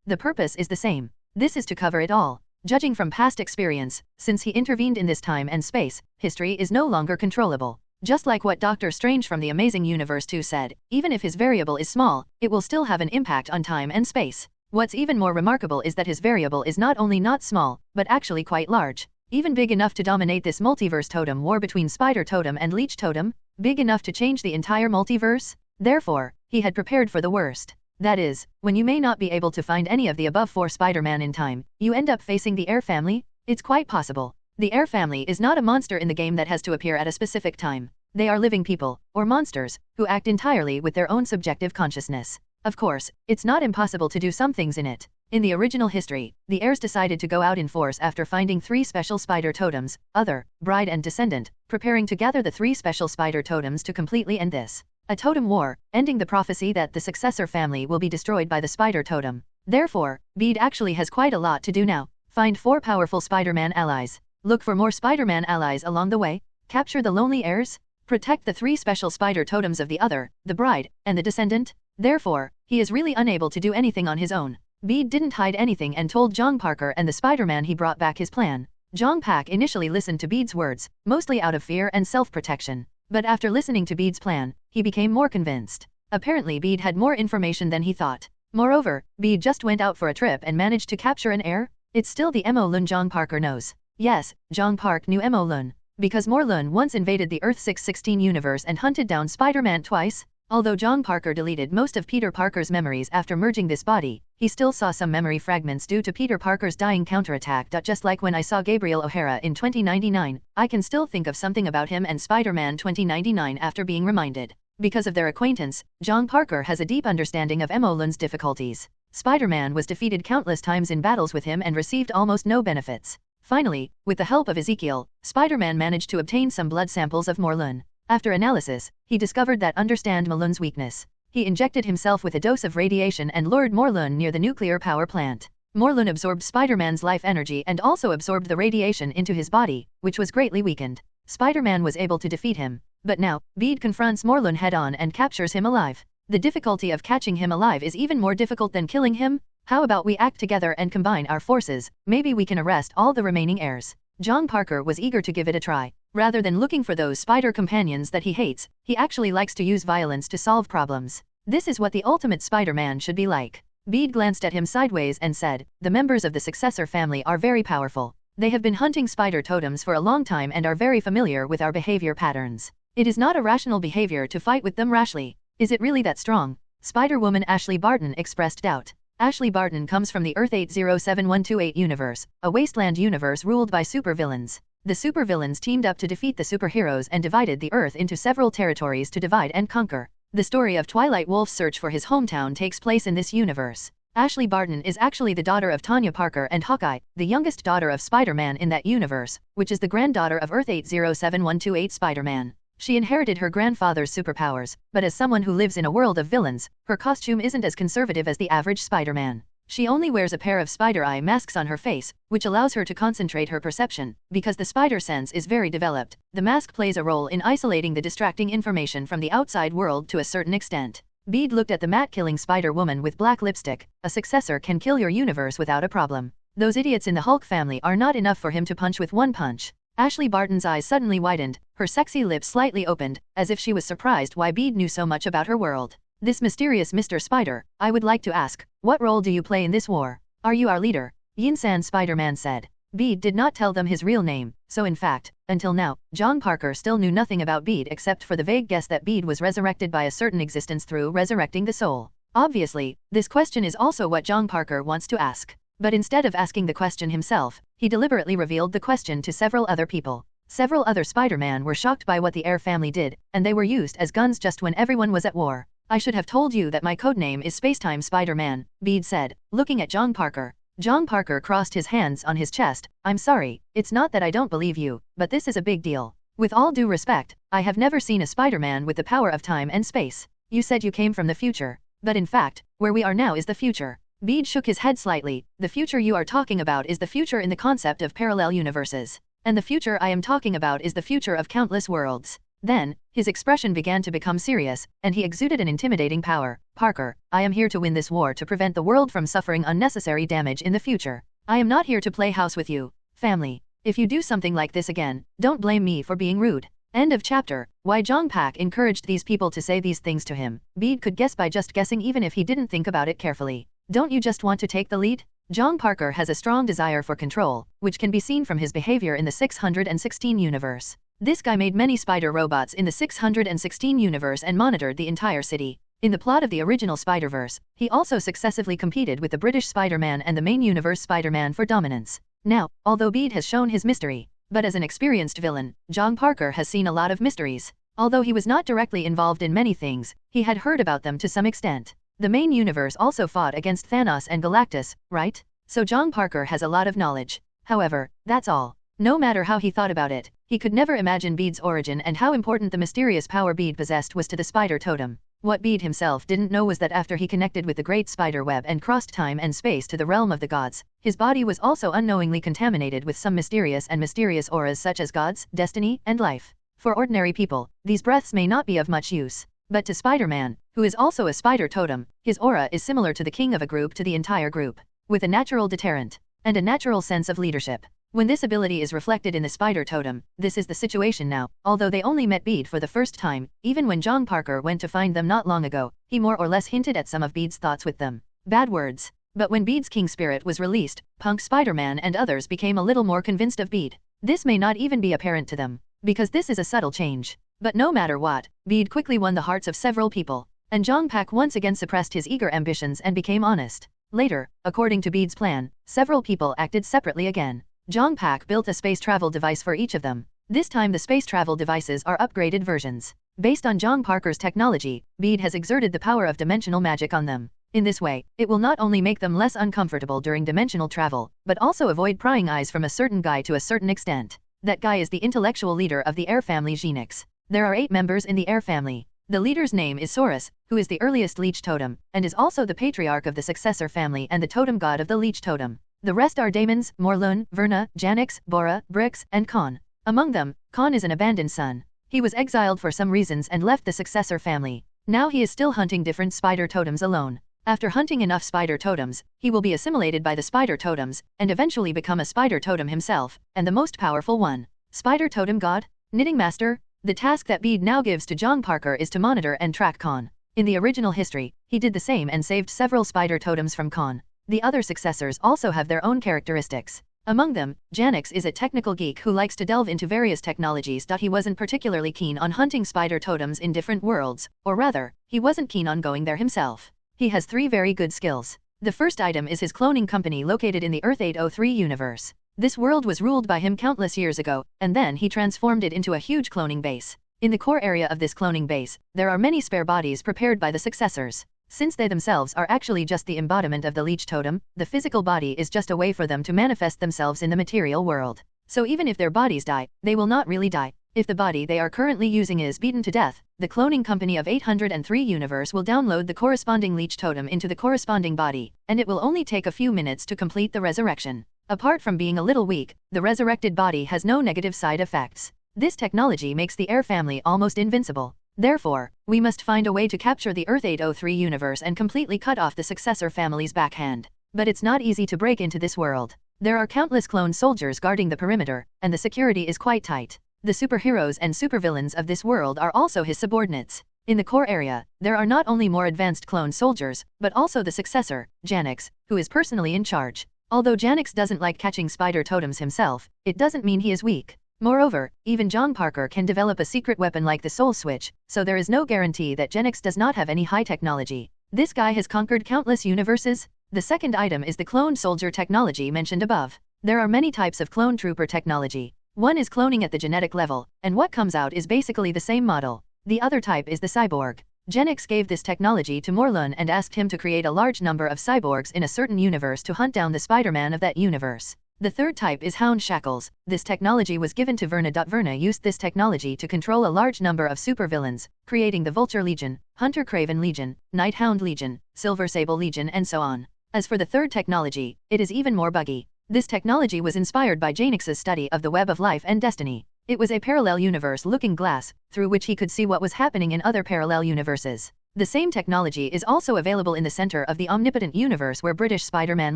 The purpose is the same. This is to cover it all. Judging from past experience, since he intervened in this time and space, history is no longer controllable. Just like what Doctor Strange from the Amazing Universe 2 said, even if his variable is small, it will still have an impact on time and space. What's even more remarkable is that his variable is not only not small, but actually quite large. Even big enough to dominate this multiverse totem war between Spider Totem and Leech Totem, big enough to change the entire multiverse. Therefore, he had prepared for the worst. That is, when you may not be able to find any of the above four Spider-Man in time, you end up facing the Air family. It's quite possible. The Air family is not a monster in the game that has to appear at a specific time. They are living people, or monsters, who act entirely with their own subjective consciousness. Of course, it's not impossible to do some things in it. In the original history, the heirs decided to go out in force after finding 3 special spider totems, Other, Bride and Descendant, preparing to gather the 3 special spider totems to completely end this. A totem war, ending the prophecy that the successor family will be destroyed by the spider totem. Therefore, Bede actually has quite a lot to do now. Find 4 powerful Spider-Man allies. Look for more Spider-Man allies along the way. Capture the lonely heirs. Protect the 3 special spider totems of the Other, the Bride, and the Descendant. Therefore, he is really unable to do anything on his own. Bede didn't hide anything and told Jong Parker and the Spider-Man he brought back his plan. Jong Pak initially listened to Bede's words, mostly out of fear and self-protection. But after listening to Bede's plan, he became more convinced. Apparently Bede had more information than he thought. Moreover, Bede just went out for a trip and managed to capture an heir. It's still the Mo Lun Jong Parker knows. Yes, Jong Park knew Mo Lun. Because Mo Lun once invaded the Earth 616 universe and hunted down Spider-Man twice. Although Jong Parker deleted most of Peter Parker's memories after merging this body, he still saw some memory fragments due to Peter Parker's dying counterattack. Just like when I saw Gabriel O'Hara in 2099, I can still think of something about him and Spider-Man 2099 after being reminded. Because of their acquaintance, Jong Parker has a deep understanding of Mo Lun's difficulties. Spider-Man was defeated countless times in battles with him and received almost no benefits. Finally, with the help of Ezekiel, Spider-Man managed to obtain some blood samples of Mo Lun. After analysis, he discovered that understand Mo Lun's weakness. He injected himself with a dose of radiation and lured Mo Lun near the nuclear power plant. Mo Lun absorbed Spider-Man's life energy and also absorbed the radiation into his body, which was greatly weakened. Spider-Man was able to defeat him. But now, Bede confronts Mo Lun head-on and captures him alive. The difficulty of catching him alive is even more difficult than killing him. How about we act together and combine our forces? Maybe we can arrest all the remaining heirs. Jong Parker was eager to give it a try. Rather than looking for those spider companions that he hates, he actually likes to use violence to solve problems. This is what the ultimate Spider-Man should be like. Bede glanced at him sideways and said, "The members of the successor family are very powerful. They have been hunting spider totems for a long time and are very familiar with our behavior patterns. It is not a rational behavior to fight with them rashly. Is it really that strong? Spider-Woman Ashley Barton expressed doubt. Ashley Barton comes from the Earth 807128 universe, a wasteland universe ruled by supervillains. The supervillains teamed up to defeat the superheroes and divided the Earth into several territories to divide and conquer. The story of Twilight Wolf's search for his hometown takes place in this universe. Ashley Barton is actually the daughter of Tanya Parker and Hawkeye, the youngest daughter of Spider-Man in that universe, which is the granddaughter of Earth 807128 Spider-Man. She inherited her grandfather's superpowers, but as someone who lives in a world of villains, her costume isn't as conservative as the average Spider-Man. She only wears a pair of spider-eye masks on her face, which allows her to concentrate her perception. Because the spider sense is very developed, the mask plays a role in isolating the distracting information from the outside world to a certain extent. Bede looked at the mat-killing Spider-Woman with black lipstick. A successor can kill your universe without a problem. Those idiots in the Hulk family are not enough for him to punch with one punch. Ashley Barton's eyes suddenly widened, her sexy lips slightly opened, as if she was surprised why Bede knew so much about her world. This mysterious Mr. Spider, I would like to ask, what role do you play in this war? Are you our leader? Yin-san Spider-Man said. Bede did not tell them his real name, so in fact, until now, John Parker still knew nothing about Bede except for the vague guess that Bede was resurrected by a certain existence through resurrecting the soul. Obviously, this question is also what John Parker wants to ask. But instead of asking the question himself, he deliberately revealed the question to several other people. Several other Spider-Man were shocked by what the Air family did, and they were used as guns just when everyone was at war. I should have told you that my codename is Spacetime Spider-Man, Bede said, looking at John Parker. John Parker crossed his hands on his chest. I'm sorry, it's not that I don't believe you, but this is a big deal. With all due respect, I have never seen a Spider-Man with the power of time and space. You said you came from the future. But in fact, where we are now is the future. Bede shook his head slightly. The future you are talking about is the future in the concept of parallel universes. And the future I am talking about is the future of countless worlds. Then, his expression began to become serious, and he exuded an intimidating power. Parker, I am here to win this war to prevent the world from suffering unnecessary damage in the future. I am not here to play house with you. Family. If you do something like this again, don't blame me for being rude. End of chapter. Why Jong Pak encouraged these people to say these things to him, Bede could guess by just guessing even if he didn't think about it carefully. Don't you just want to take the lead? Jong Parker has a strong desire for control, which can be seen from his behavior in the 616 universe. This guy made many spider robots in the 616 universe and monitored the entire city. In the plot of the original Spider-Verse, he also successively competed with the British Spider-Man and the main universe Spider-Man for dominance. Now, although Bede has shown his mystery, but as an experienced villain, Jong Parker has seen a lot of mysteries. Although he was not directly involved in many things, he had heard about them to some extent. The main universe also fought against Thanos and Galactus, right? So Jong Parker has a lot of knowledge. However, that's all. No matter how he thought about it, he could never imagine Bede's origin and how important the mysterious power Bede possessed was to the spider totem. What Bede himself didn't know was that after he connected with the great spider web and crossed time and space to the realm of the gods, his body was also unknowingly contaminated with some mysterious auras such as gods, destiny, and life. For ordinary people, these breaths may not be of much use. But to Spider-Man, who is also a spider totem, his aura is similar to the king of a group to the entire group, with a natural deterrent and a natural sense of leadership. When this ability is reflected in the spider totem, this is the situation now. Although they only met Bede for the first time, even when Jong Parker went to find them not long ago, he more or less hinted at some of Bede's thoughts with them. Bad words. But when Bede's king spirit was released, Punk Spider-Man and others became a little more convinced of Bede. This may not even be apparent to them, because this is a subtle change. But no matter what, Bede quickly won the hearts of several people, and Jong Pak once again suppressed his eager ambitions and became honest. Later, according to Bede's plan, several people acted separately again. Jong Pak built a space travel device for each of them. This time the space travel devices are upgraded versions. Based on Jong Parker's technology, Bede has exerted the power of dimensional magic on them. In this way, it will not only make them less uncomfortable during dimensional travel, but also avoid prying eyes from a certain guy to a certain extent. That guy is the intellectual leader of the Air family Genix. There are 8 members in the Air family. The leader's name is Saurus, who is the earliest Leech Totem, and is also the patriarch of the successor family and the totem god of the Leech Totem. The rest are Daemons, Morlun, Verna, Janix, Bora, Brix, and Khan. Among them, Khan is an abandoned son. He was exiled for some reasons and left the successor family. Now he is still hunting different spider totems alone. After hunting enough spider totems, he will be assimilated by the spider totems, and eventually become a spider totem himself, and the most powerful one. Spider totem god? Knitting master? The task that Bede now gives to Jong Parker is to monitor and track Khan. In the original history, he did the same and saved several spider totems from Khan. The other successors also have their own characteristics. Among them, Janix is a technical geek who likes to delve into various technologies. He wasn't particularly keen on hunting spider totems in different worlds, or rather, he wasn't keen on going there himself. He has 3 very good skills. The first item is his cloning company located in the Earth 803 universe. This world was ruled by him countless years ago, and then he transformed it into a huge cloning base. In the core area of this cloning base, there are many spare bodies prepared by the successors. Since they themselves are actually just the embodiment of the leech totem, the physical body is just a way for them to manifest themselves in the material world. So even if their bodies die, they will not really die. If the body they are currently using is beaten to death, the cloning company of 803 universe will download the corresponding leech totem into the corresponding body, and it will only take a few minutes to complete the resurrection. Apart from being a little weak, the resurrected body has no negative side effects. This technology makes the Air family almost invincible. Therefore, we must find a way to capture the Earth 803 universe and completely cut off the successor family's backhand. But it's not easy to break into this world. There are countless clone soldiers guarding the perimeter, and the security is quite tight. The superheroes and supervillains of this world are also his subordinates. In the core area, there are not only more advanced clone soldiers, but also the successor, Janix, who is personally in charge. Although Janix doesn't like catching spider totems himself, it doesn't mean he is weak. Moreover, even John Parker can develop a secret weapon like the Soul Switch, so there is no guarantee that Janix does not have any high technology. This guy has conquered countless universes. The second item is the clone soldier technology mentioned above. There are many types of clone trooper technology. One is cloning at the genetic level, and what comes out is basically the same model. The other type is the cyborg. Janix gave this technology to Morlun and asked him to create a large number of cyborgs in a certain universe to hunt down the Spider-Man of that universe. The third type is Hound Shackles. This technology was given to Verna. Verna used this technology to control a large number of supervillains, creating the Vulture Legion, Hunter Craven Legion, Night Hound Legion, Silver Sable Legion and so on. As for the third technology, it is even more buggy. This technology was inspired by Janix's study of the web of life and destiny. It was a parallel universe-looking glass, through which he could see what was happening in other parallel universes. The same technology is also available in the center of the omnipotent universe where British Spider-Man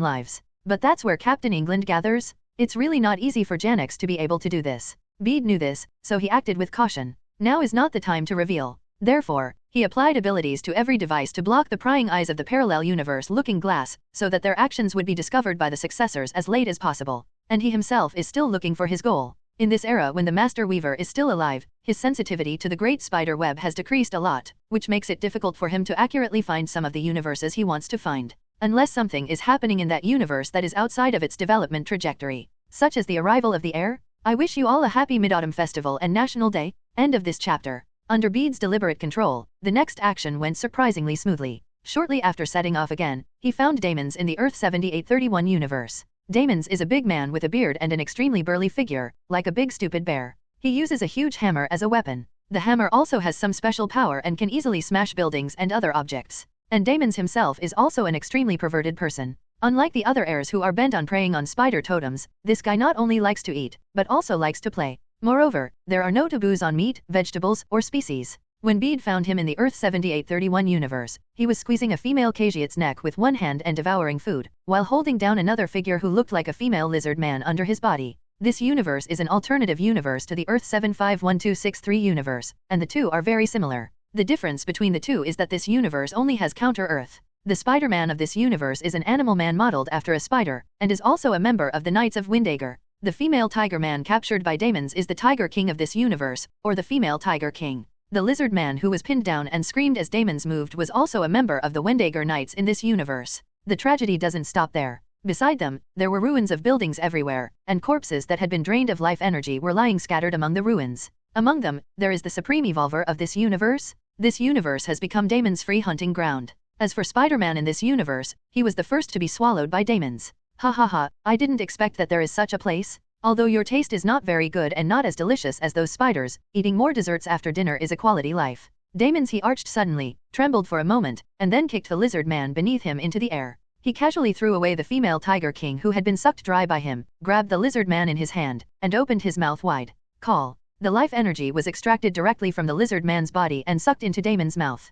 lives. But that's where Captain England gathers? It's really not easy for Janix to be able to do this. Bede knew this, so he acted with caution. Now is not the time to reveal. Therefore, he applied abilities to every device to block the prying eyes of the parallel universe-looking glass, so that their actions would be discovered by the successors as late as possible. And he himself is still looking for his goal. In this era when the Master Weaver is still alive, his sensitivity to the Great Spider Web has decreased a lot, which makes it difficult for him to accurately find some of the universes he wants to find. Unless something is happening in that universe that is outside of its development trajectory, such as the arrival of the heir. I wish you all a happy Mid-Autumn Festival and National Day. End of this chapter. Under Bede's deliberate control, the next action went surprisingly smoothly. Shortly after setting off again, he found Damon's in the Earth 7831 universe. Damon's is a big man with a beard and an extremely burly figure, like a big stupid bear. He uses a huge hammer as a weapon. The hammer also has some special power and can easily smash buildings and other objects. And Damon's himself is also an extremely perverted person. Unlike the other heirs who are bent on preying on spider totems, this guy not only likes to eat, but also likes to play. Moreover, there are no taboos on meat, vegetables, or species. When Bede found him in the Earth 7831 universe, he was squeezing a female Kajiat's neck with one hand and devouring food, while holding down another figure who looked like a female lizard man under his body. This universe is an alternative universe to the Earth 751263 universe, and the two are very similar. The difference between the two is that this universe only has Counter-Earth. The Spider-Man of this universe is an animal man modeled after a spider, and is also a member of the Knights of Windacre. The female Tiger Man captured by Damon's is the Tiger King of this universe, or the female Tiger King. The Lizard Man who was pinned down and screamed as Damon's moved was also a member of the Windacre Knights in this universe. The tragedy doesn't stop there. Beside them, there were ruins of buildings everywhere, and corpses that had been drained of life energy were lying scattered among the ruins. Among them, there is the Supreme Evolver of this universe. This universe has become Damon's free hunting ground. As for Spider-Man in this universe, he was the first to be swallowed by Damon's. Ha ha ha, I didn't expect that there is such a place. Although your taste is not very good and not as delicious as those spiders, eating more desserts after dinner is a quality life. Damon's he arched suddenly, trembled for a moment, and then kicked the lizard man beneath him into the air. He casually threw away the female Tiger King who had been sucked dry by him, grabbed the lizard man in his hand, and opened his mouth wide. Call. The life energy was extracted directly from the lizard man's body and sucked into Damon's mouth.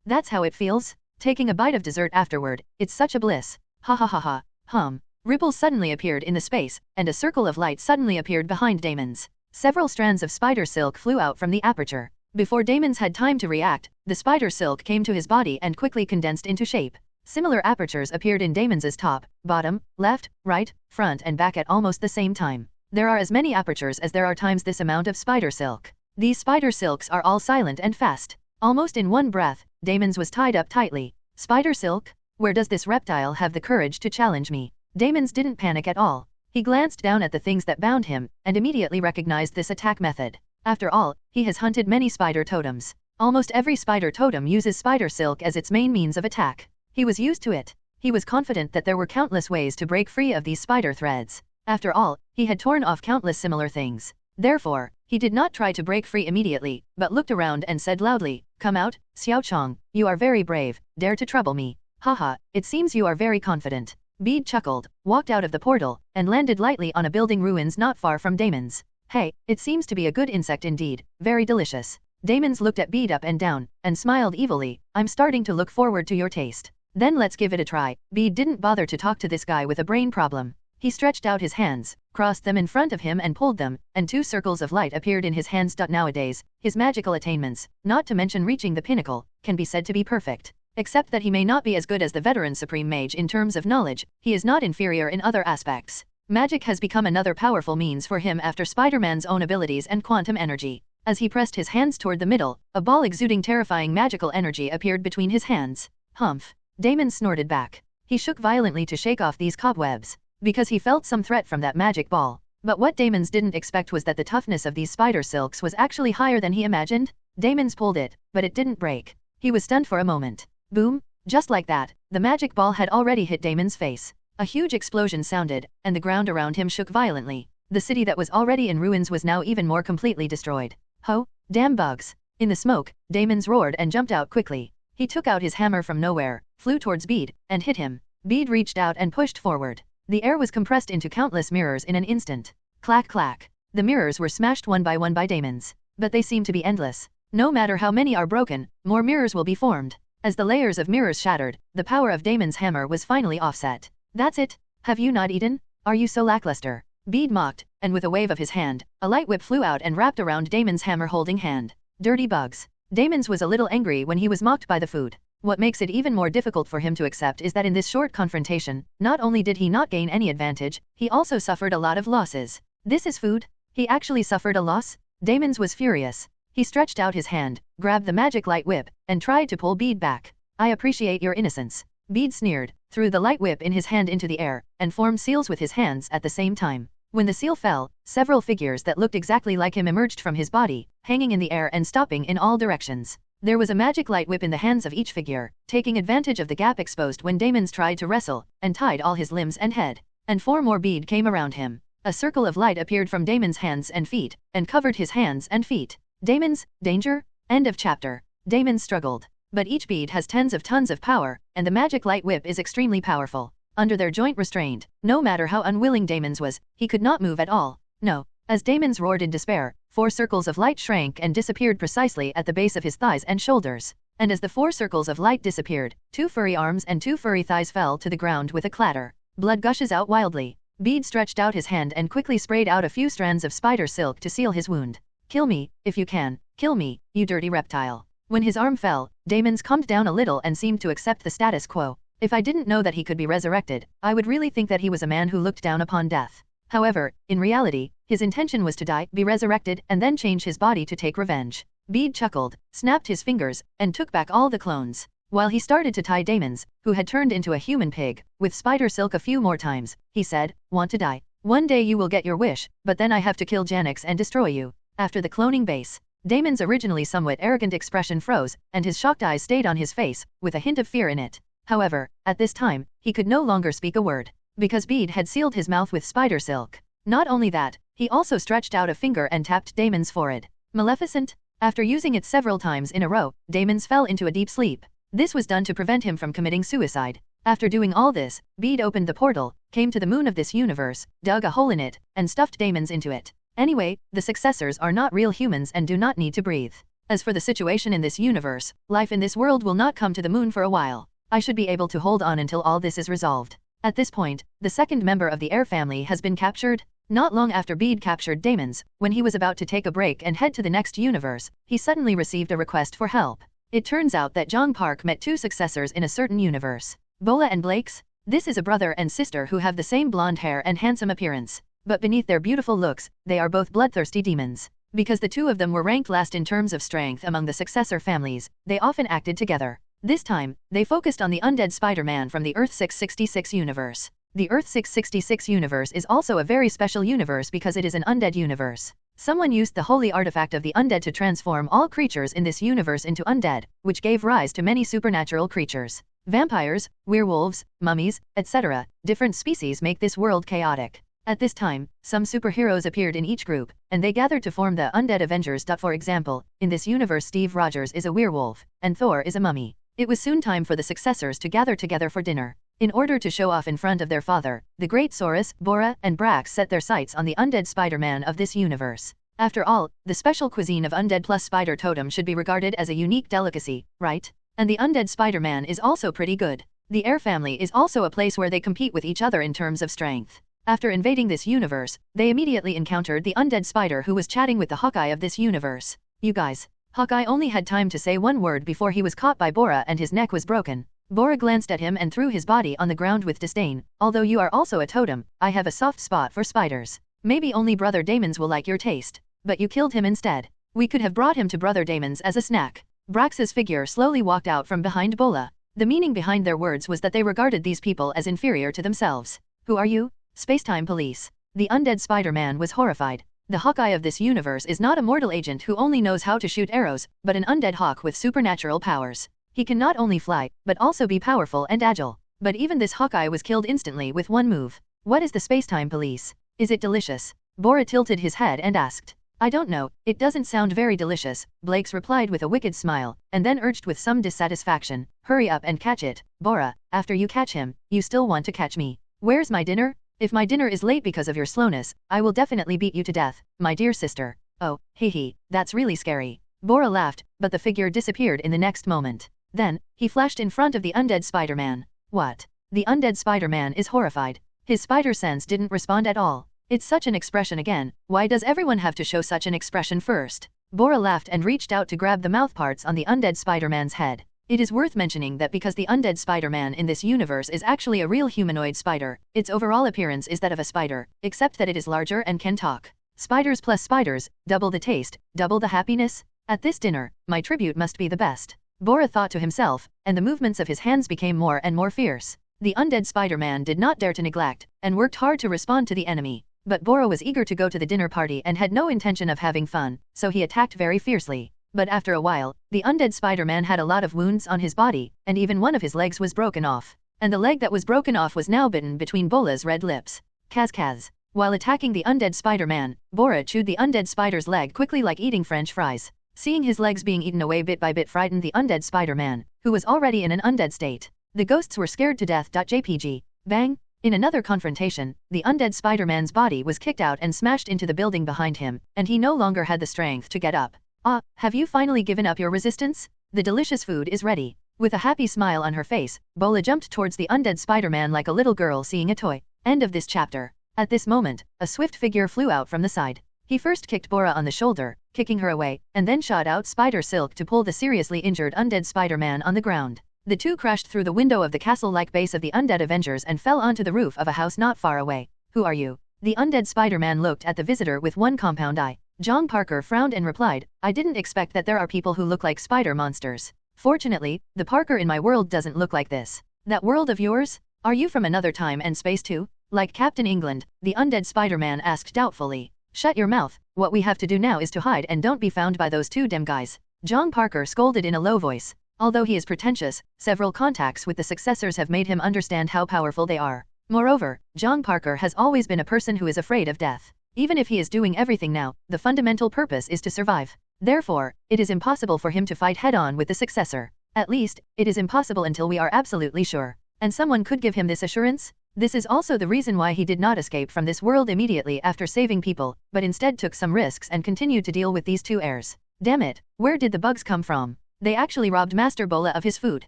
That's how it feels? Taking a bite of dessert afterward, it's such a bliss. Ha ha ha ha. Ripples suddenly appeared in the space, and a circle of light suddenly appeared behind Damon's. Several strands of spider silk flew out from the aperture. Before Damon's had time to react, the spider silk came to his body and quickly condensed into shape. Similar apertures appeared in Damon's top, bottom, left, right, front and back at almost the same time. There are as many apertures as there are times this amount of spider silk. These spider silks are all silent and fast. Almost in one breath, Damon's was tied up tightly. Spider silk? Where does this reptile have the courage to challenge me? Damon's didn't panic at all. He glanced down at the things that bound him, and immediately recognized this attack method. After all, he has hunted many spider totems. Almost every spider totem uses spider silk as its main means of attack. He was used to it. He was confident that there were countless ways to break free of these spider threads. After all, he had torn off countless similar things. Therefore, he did not try to break free immediately, but looked around and said loudly, "Come out, Xiao Chong, you are very brave, dare to trouble me. Haha, it seems you are very confident." Bede chuckled, walked out of the portal, and landed lightly on a building ruins not far from Damon's. "Hey, it seems to be a good insect indeed, very delicious." Damon's looked at Bede up and down, and smiled evilly, "I'm starting to look forward to your taste. Then let's give it a try." Bede didn't bother to talk to this guy with a brain problem. He stretched out his hands, crossed them in front of him and pulled them, and 2 circles of light appeared in his hands. Nowadays, his magical attainments, not to mention reaching the pinnacle, can be said to be perfect. Except that he may not be as good as the veteran supreme mage in terms of knowledge, he is not inferior in other aspects. Magic has become another powerful means for him after Spider-Man's own abilities and quantum energy. As he pressed his hands toward the middle, a ball exuding terrifying magical energy appeared between his hands. Humph! Damon snorted back. He shook violently to shake off these cobwebs, because he felt some threat from that magic ball. But what Damon's didn't expect was that the toughness of these spider silks was actually higher than he imagined. Damon's pulled it, but it didn't break. He was stunned for a moment. Boom! Just like that, the magic ball had already hit Damon's face. A huge explosion sounded, and the ground around him shook violently. The city that was already in ruins was now even more completely destroyed. Ho! Damn bugs! In the smoke, Damon's roared and jumped out quickly. He took out his hammer from nowhere, flew towards Bede, and hit him. Bede reached out and pushed forward. The air was compressed into countless mirrors in an instant. Clack clack. The mirrors were smashed one by Damon's. But they seem to be endless. No matter how many are broken, more mirrors will be formed. As the layers of mirrors shattered, the power of Damon's hammer was finally offset. "That's it? Have you not eaten? Are you so lackluster?" Bede mocked, and with a wave of his hand, a light whip flew out and wrapped around Damon's hammer-holding hand. Dirty bugs. Damon's was a little angry when he was mocked by the food. What makes it even more difficult for him to accept is that in this short confrontation, not only did he not gain any advantage, he also suffered a lot of losses. This is food? He actually suffered a loss? Damon's was furious. He stretched out his hand, grabbed the magic light whip, and tried to pull Bede back. "I appreciate your innocence." Bede sneered, threw the light whip in his hand into the air, and formed seals with his hands at the same time. When the seal fell, several figures that looked exactly like him emerged from his body, hanging in the air and stopping in all directions. There was a magic light whip in the hands of each figure, taking advantage of the gap exposed when Damon's tried to wrestle, and tied all his limbs and head. And 4 more Bede came around him. A circle of light appeared from Damon's hands and feet, and covered his hands and feet. Damon's, danger? End of chapter. Damon struggled. But each bead has tens of tons of power, and the magic light whip is extremely powerful. Under their joint restraint, no matter how unwilling Damon's was, he could not move at all. No. As Damon's roared in despair, 4 circles of light shrank and disappeared precisely at the base of his thighs and shoulders. And as the 4 circles of light disappeared, 2 furry arms and 2 furry thighs fell to the ground with a clatter. Blood gushes out wildly. Bede stretched out his hand and quickly sprayed out a few strands of spider silk to seal his wound. "Kill me, if you can. Kill me, you dirty reptile." When his arm fell, Damon's calmed down a little and seemed to accept the status quo. If I didn't know that he could be resurrected, I would really think that he was a man who looked down upon death. However, in reality, his intention was to die, be resurrected, and then change his body to take revenge. Bede chuckled, snapped his fingers, and took back all the clones. While he started to tie Damon's, who had turned into a human pig, with spider silk a few more times, he said, "Want to die? One day you will get your wish, but then I have to kill Janix and destroy you." After the cloning base, Damon's originally somewhat arrogant expression froze, and his shocked eyes stayed on his face, with a hint of fear in it. However, at this time, he could no longer speak a word, because Bede had sealed his mouth with spider silk. Not only that, he also stretched out a finger and tapped Damon's forehead. Maleficent? After using it several times in a row, Damon's fell into a deep sleep. This was done to prevent him from committing suicide. After doing all this, Bede opened the portal, came to the moon of this universe, dug a hole in it, and stuffed Damon's into it. Anyway, the successors are not real humans and do not need to breathe. As for the situation in this universe, life in this world will not come to the moon for a while. I should be able to hold on until all this is resolved. At this point, the second member of the Air family has been captured. Not long after Bede captured Damon's, when he was about to take a break and head to the next universe, he suddenly received a request for help. It turns out that Jong Park met 2 successors in a certain universe. Bola and Blake's? This is a brother and sister who have the same blonde hair and handsome appearance. But beneath their beautiful looks, they are both bloodthirsty demons. Because the two of them were ranked last in terms of strength among the successor families, they often acted together. This time, they focused on the undead Spider-Man from the Earth 666 universe. The Earth 666 universe is also a very special universe because it is an undead universe. Someone used the holy artifact of the undead to transform all creatures in this universe into undead, which gave rise to many supernatural creatures. Vampires, werewolves, mummies, etc. Different species make this world chaotic. At this time, some superheroes appeared in each group, and they gathered to form the Undead Avengers. For example, in this universe Steve Rogers is a werewolf, and Thor is a mummy. It was soon time for the successors to gather together for dinner. In order to show off in front of their father, the great Saurus, Bora, and Brax set their sights on the undead Spider-Man of this universe. After all, the special cuisine of undead plus spider totem should be regarded as a unique delicacy, right? And the undead Spider-Man is also pretty good. The Air family is also a place where they compete with each other in terms of strength. After invading this universe, they immediately encountered the undead spider who was chatting with the Hawkeye of this universe. You guys. Hawkeye only had time to say one word before he was caught by Bora and his neck was broken. Bora glanced at him and threw his body on the ground with disdain. Although you are also a totem, I have a soft spot for spiders. Maybe only Brother Damon's will like your taste. But you killed him instead. We could have brought him to Brother Damon's as a snack. Brax's figure slowly walked out from behind Bola. The meaning behind their words was that they regarded these people as inferior to themselves. Who are you? Spacetime police. The undead Spider-Man was horrified. The Hawkeye of this universe is not a mortal agent who only knows how to shoot arrows, but an undead hawk with supernatural powers. He can not only fly, but also be powerful and agile. But even this Hawkeye was killed instantly with one move. What is the Spacetime police? Is it delicious? Bora tilted his head and asked. I don't know, it doesn't sound very delicious, Blake's replied with a wicked smile, and then urged with some dissatisfaction. Hurry up and catch it, Bora. After you catch him, you still want to catch me. Where's my dinner? If my dinner is late because of your slowness, I will definitely beat you to death, my dear sister. Oh, hee, that's really scary. Bora laughed, but the figure disappeared in the next moment. Then, he flashed in front of the undead Spider-Man. What? The undead Spider-Man is horrified. His spider sense didn't respond at all. It's such an expression again. Why does everyone have to show such an expression first? Bora laughed and reached out to grab the mouthparts on the undead Spider-Man's head. It is worth mentioning that because the undead Spider-Man in this universe is actually a real humanoid spider, its overall appearance is that of a spider, except that it is larger and can talk. Spiders plus spiders, double the taste, double the happiness. At this dinner, my tribute must be the best. Bora thought to himself, and the movements of his hands became more and more fierce. The undead Spider-Man did not dare to neglect, and worked hard to respond to the enemy. But Bora was eager to go to the dinner party and had no intention of having fun, so he attacked very fiercely. But after a while, the undead Spider-Man had a lot of wounds on his body, and even one of his legs was broken off. And the leg that was broken off was now bitten between Bola's red lips. Kaz. While attacking the undead Spider-Man, Bora chewed the undead spider's leg quickly like eating French fries. Seeing his legs being eaten away bit by bit frightened the undead Spider-Man, who was already in an undead state. The ghosts were scared to death. JPG. Bang! In another confrontation, the undead Spider-Man's body was kicked out and smashed into the building behind him, and he no longer had the strength to get up. Ah, have you finally given up your resistance? The delicious food is ready. With a happy smile on her face, Bola jumped towards the undead Spider-Man like a little girl seeing a toy. End of this chapter. At this moment, a swift figure flew out from the side. He first kicked Bora on the shoulder, kicking her away, and then shot out Spider Silk to pull the seriously injured undead Spider-Man on the ground. The two crashed through the window of the castle-like base of the undead Avengers and fell onto the roof of a house not far away. Who are you? The undead Spider-Man looked at the visitor with one compound eye. John Parker frowned and replied, I didn't expect that there are people who look like spider monsters. Fortunately, the Parker in my world doesn't look like this. That world of yours? Are you from another time and space too? Like Captain England, the undead Spider-Man asked doubtfully. Shut your mouth, what we have to do now is to hide and don't be found by those two dem guys. John Parker scolded in a low voice. Although he is pretentious, several contacts with the successors have made him understand how powerful they are. Moreover, John Parker has always been a person who is afraid of death. Even if he is doing everything now, the fundamental purpose is to survive. Therefore, it is impossible for him to fight head-on with the successor. At least, it is impossible until we are absolutely sure. And someone could give him this assurance? This is also the reason why he did not escape from this world immediately after saving people, but instead took some risks and continued to deal with these two heirs. Damn it, where did the bugs come from? They actually robbed Master Bola of his food.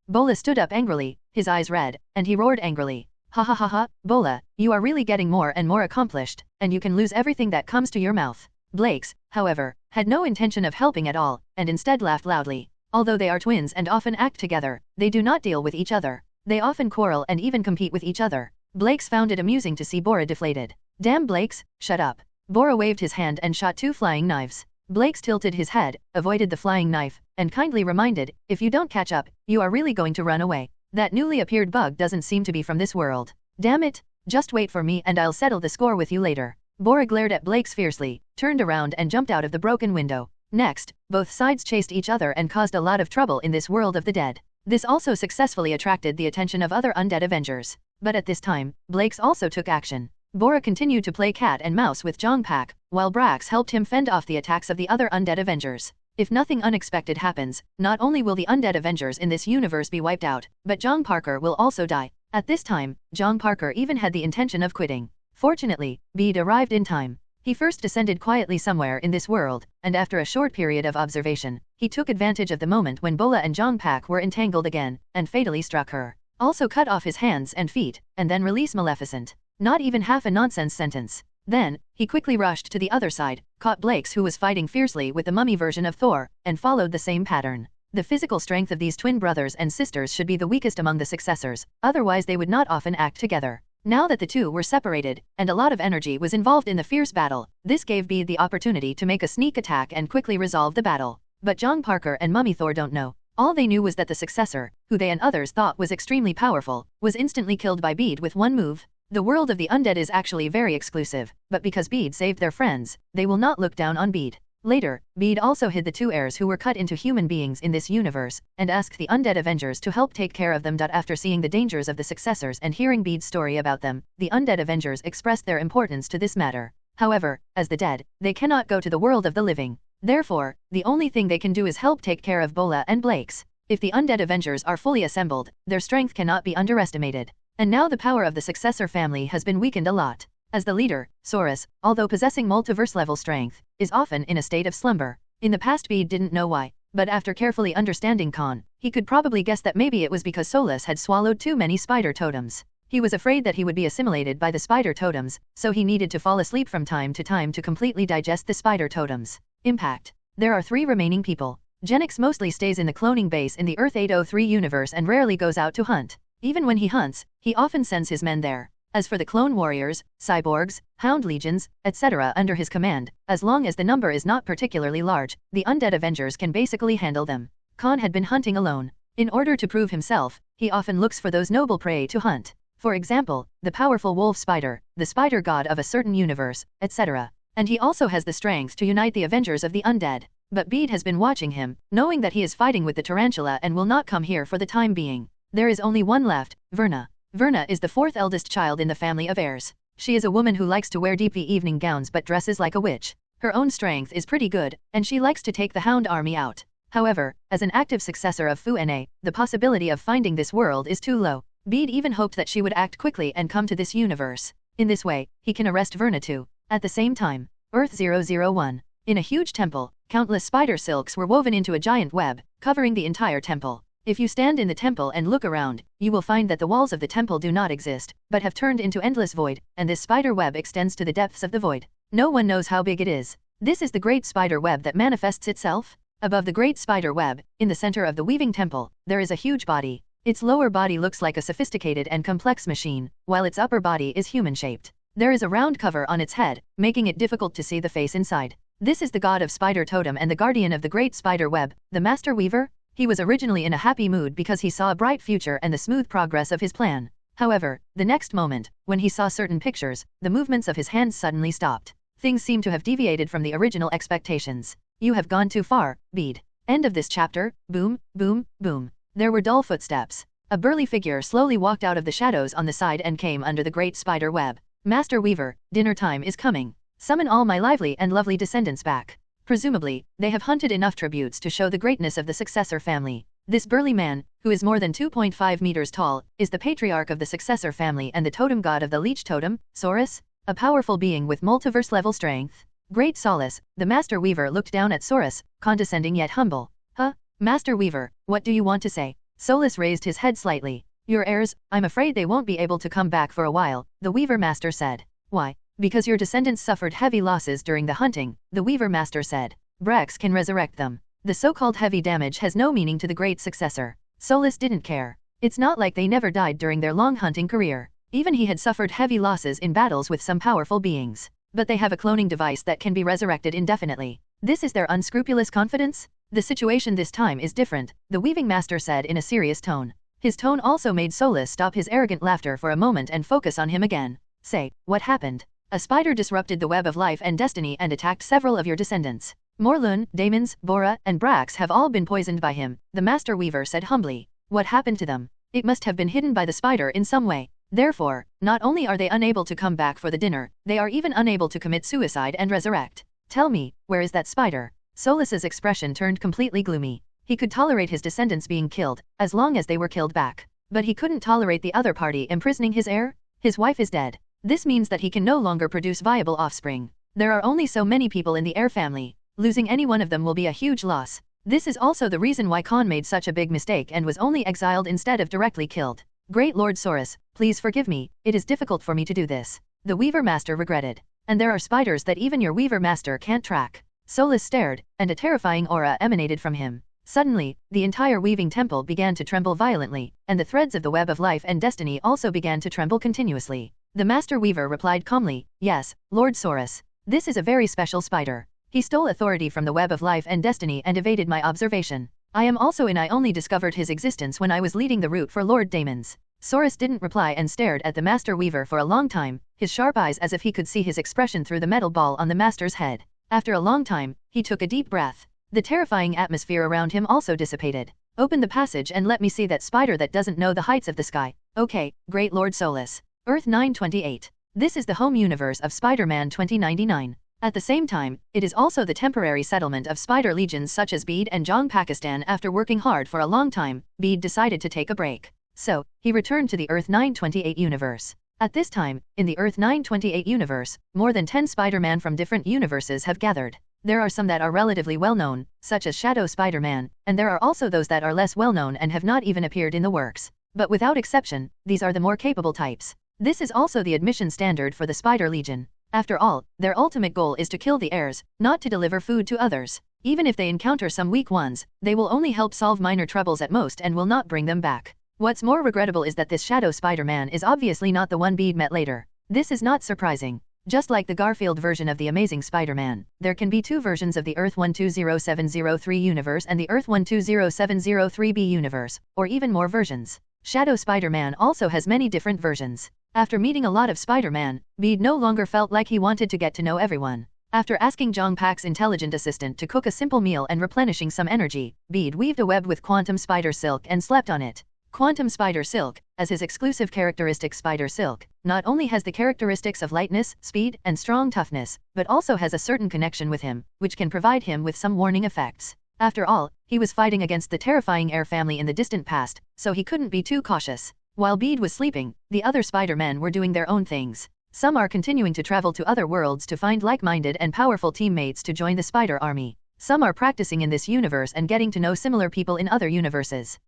Bola stood up angrily, his eyes red, and he roared angrily. Ha ha ha ha, Bola, you are really getting more and more accomplished, and you can lose everything that comes to your mouth. Blake's, however, had no intention of helping at all, and instead laughed loudly. Although they are twins and often act together, they do not deal with each other. They often quarrel and even compete with each other. Blakes found it amusing to see Bora deflated. Damn Blakes, shut up. Bora waved his hand and shot 2 flying knives. Blakes tilted his head, avoided the flying knife, and kindly reminded, if you don't catch up, you are really going to run away. That newly appeared bug doesn't seem to be from this world. Damn it, just wait for me and I'll settle the score with you later. Bora glared at Blakes fiercely, turned around and jumped out of the broken window. Next, both sides chased each other and caused a lot of trouble in this world of the dead. This also successfully attracted the attention of other undead Avengers. But at this time, Blakes also took action. Bora continued to play cat and mouse with Jongpak, while Brax helped him fend off the attacks of the other undead Avengers. If nothing unexpected happens, not only will the undead Avengers in this universe be wiped out, but Jong Parker will also die. At this time, Jong Parker even had the intention of quitting. Fortunately, Bede arrived in time. He first descended quietly somewhere in this world, and after a short period of observation, he took advantage of the moment when Bola and Jongpak were entangled again, and fatally struck her. Also cut off his hands and feet, and then release Maleficent. Not even half a nonsense sentence. Then, he quickly rushed to the other side, caught Blakes who was fighting fiercely with the mummy version of Thor, and followed the same pattern. The physical strength of these twin brothers and sisters should be the weakest among the successors, otherwise they would not often act together. Now that the two were separated, and a lot of energy was involved in the fierce battle, this gave Bede the opportunity to make a sneak attack and quickly resolve the battle. But Jong Parker and Mummy Thor don't know. All they knew was that the successor, who they and others thought was extremely powerful, was instantly killed by Bede with one move. The world of the undead is actually very exclusive, but because Bede saved their friends, they will not look down on Bede. Later, Bede also hid the 2 heirs who were cut into human beings in this universe, and asked the undead Avengers to help take care of them. After seeing the dangers of the successors and hearing Bede's story about them, the undead Avengers expressed their importance to this matter. However, as the dead, they cannot go to the world of the living. Therefore, the only thing they can do is help take care of Bola and Blakes. If the undead Avengers are fully assembled, their strength cannot be underestimated. And now the power of the successor family has been weakened a lot. As the leader, Saurus, although possessing multiverse-level strength, is often in a state of slumber. In the past Bede didn't know why, but after carefully understanding Khan, he could probably guess that maybe it was because Solus had swallowed too many spider totems. He was afraid that he would be assimilated by the spider totems, so he needed to fall asleep from time to completely digest the spider totems. Impact. There are 3 remaining people. Genix mostly stays in the cloning base in the Earth 803 universe and rarely goes out to hunt. Even when he hunts, he often sends his men there. As for the clone warriors, cyborgs, hound legions, etc. under his command, as long as the number is not particularly large, the undead Avengers can basically handle them. Khan had been hunting alone. In order to prove himself, he often looks for those noble prey to hunt. For example, the powerful wolf spider, the spider god of a certain universe, etc. And he also has the strength to unite the Avengers of the undead. But Bede has been watching him, knowing that he is fighting with the tarantula and will not come here for the time being. There is only one left, Verna. Verna is the 4th eldest child in the family of heirs. She is a woman who likes to wear deep evening gowns but dresses like a witch. Her own strength is pretty good, and she likes to take the hound army out. However, as an active successor of Fu Na, the possibility of finding this world is too low. Bede even hoped that she would act quickly and come to this universe. In this way, he can arrest Verna too. At the same time, Earth 001. In a huge temple, countless spider silks were woven into a giant web, covering the entire temple. If you stand in the temple and look around, you will find that the walls of the temple do not exist, but have turned into endless void, and this spider web extends to the depths of the void. No one knows how big it is. This is the great spider web that manifests itself. Above the great spider web, in the center of the weaving temple, there is a huge body. Its lower body looks like a sophisticated and complex machine, while its upper body is human-shaped. There is a round cover on its head, making it difficult to see the face inside. This is the god of Spider Totem and the guardian of the great spider web, the Master Weaver. He was originally in a happy mood because he saw a bright future and the smooth progress of his plan. However, the next moment, when he saw certain pictures, the movements of his hands suddenly stopped. Things seem to have deviated from the original expectations. You have gone too far, Bede. End of this chapter. Boom, boom, boom. There were dull footsteps. A burly figure slowly walked out of the shadows on the side and came under the great spider web. Master Weaver, dinner time is coming. Summon all my lively and lovely descendants back. Presumably, they have hunted enough tributes to show the greatness of the successor family. This burly man, who is more than 2.5 meters tall, is the patriarch of the successor family and the totem god of the leech totem, Saurus, a powerful being with multiverse-level strength. Great Solace, the Master Weaver looked down at Saurus, condescending yet humble. Huh? Master Weaver, what do you want to say? Solus raised his head slightly. Your heirs, I'm afraid they won't be able to come back for a while, the Weaver Master said. Why? Because your descendants suffered heavy losses during the hunting, the Weaver Master said. Brex can resurrect them. The so-called heavy damage has no meaning to the great successor. Solus didn't care. It's not like they never died during their long hunting career. Even he had suffered heavy losses in battles with some powerful beings. But they have a cloning device that can be resurrected indefinitely. This is their unscrupulous confidence? The situation this time is different, the weaving master said in a serious tone. His tone also made Solus stop his arrogant laughter for a moment and focus on him again. Say, what happened? A spider disrupted the web of life and destiny and attacked several of your descendants. Morlun, Daemons, Bora, and Brax have all been poisoned by him, the master weaver said humbly. What happened to them? It must have been hidden by the spider in some way. Therefore, not only are they unable to come back for the dinner, they are even unable to commit suicide and resurrect. Tell me, where is that spider? Solus's expression turned completely gloomy. He could tolerate his descendants being killed, as long as they were killed back. But he couldn't tolerate the other party imprisoning his heir? His wife is dead. This means that he can no longer produce viable offspring. There are only so many people in the heir family. Losing any one of them will be a huge loss. This is also the reason why Khan made such a big mistake and was only exiled instead of directly killed. Great Lord Saurus, please forgive me, it is difficult for me to do this. The Weaver Master regretted. And there are spiders that even your Weaver Master can't track. Solus stared, and a terrifying aura emanated from him. Suddenly, the entire weaving temple began to tremble violently, and the threads of the web of life and destiny also began to tremble continuously. The Master Weaver replied calmly, yes, Lord Saurus. This is a very special spider. He stole authority from the web of life and destiny and evaded my observation. I only discovered his existence when I was leading the route for Lord Daemons. Saurus didn't reply and stared at the Master Weaver for a long time, his sharp eyes as if he could see his expression through the metal ball on the Master's head. After a long time, he took a deep breath. The terrifying atmosphere around him also dissipated. Open the passage and let me see that spider that doesn't know the heights of the sky. Okay, Great Lord Solus. Earth 928. This is the home universe of Spider-Man 2099. At the same time, it is also the temporary settlement of spider legions such as Bede and Jong Pakistan. After working hard for a long time, Bede decided to take a break. So, he returned to the Earth 928 universe. At this time, in the Earth 928 universe, more than 10 Spider-Man from different universes have gathered. There are some that are relatively well-known, such as Shadow Spider-Man, and there are also those that are less well-known and have not even appeared in the works. But without exception, these are the more capable types. This is also the admission standard for the Spider Legion. After all, their ultimate goal is to kill the heirs, not to deliver food to others. Even if they encounter some weak ones, they will only help solve minor troubles at most and will not bring them back. What's more regrettable is that this Shadow Spider-Man is obviously not the one Bede met later. This is not surprising. Just like the Garfield version of the Amazing Spider-Man, there can be two versions of the Earth 120703 universe and the Earth 120703B universe, or even more versions. Shadow Spider-Man also has many different versions. After meeting a lot of Spider-Man, Bede no longer felt like he wanted to get to know everyone. After asking Jong Pak's intelligent assistant to cook a simple meal and replenishing some energy, Bede weaved a web with quantum spider silk and slept on it. Quantum spider silk, as his exclusive characteristic spider silk, not only has the characteristics of lightness, speed, and strong toughness, but also has a certain connection with him, which can provide him with some warning effects. After all, he was fighting against the terrifying Heir family in the distant past, so he couldn't be too cautious. While Bede was sleeping, the other Spider-Men were doing their own things. Some are continuing to travel to other worlds to find like-minded and powerful teammates to join the Spider Army. Some are practicing in this universe and getting to know similar people in other universes.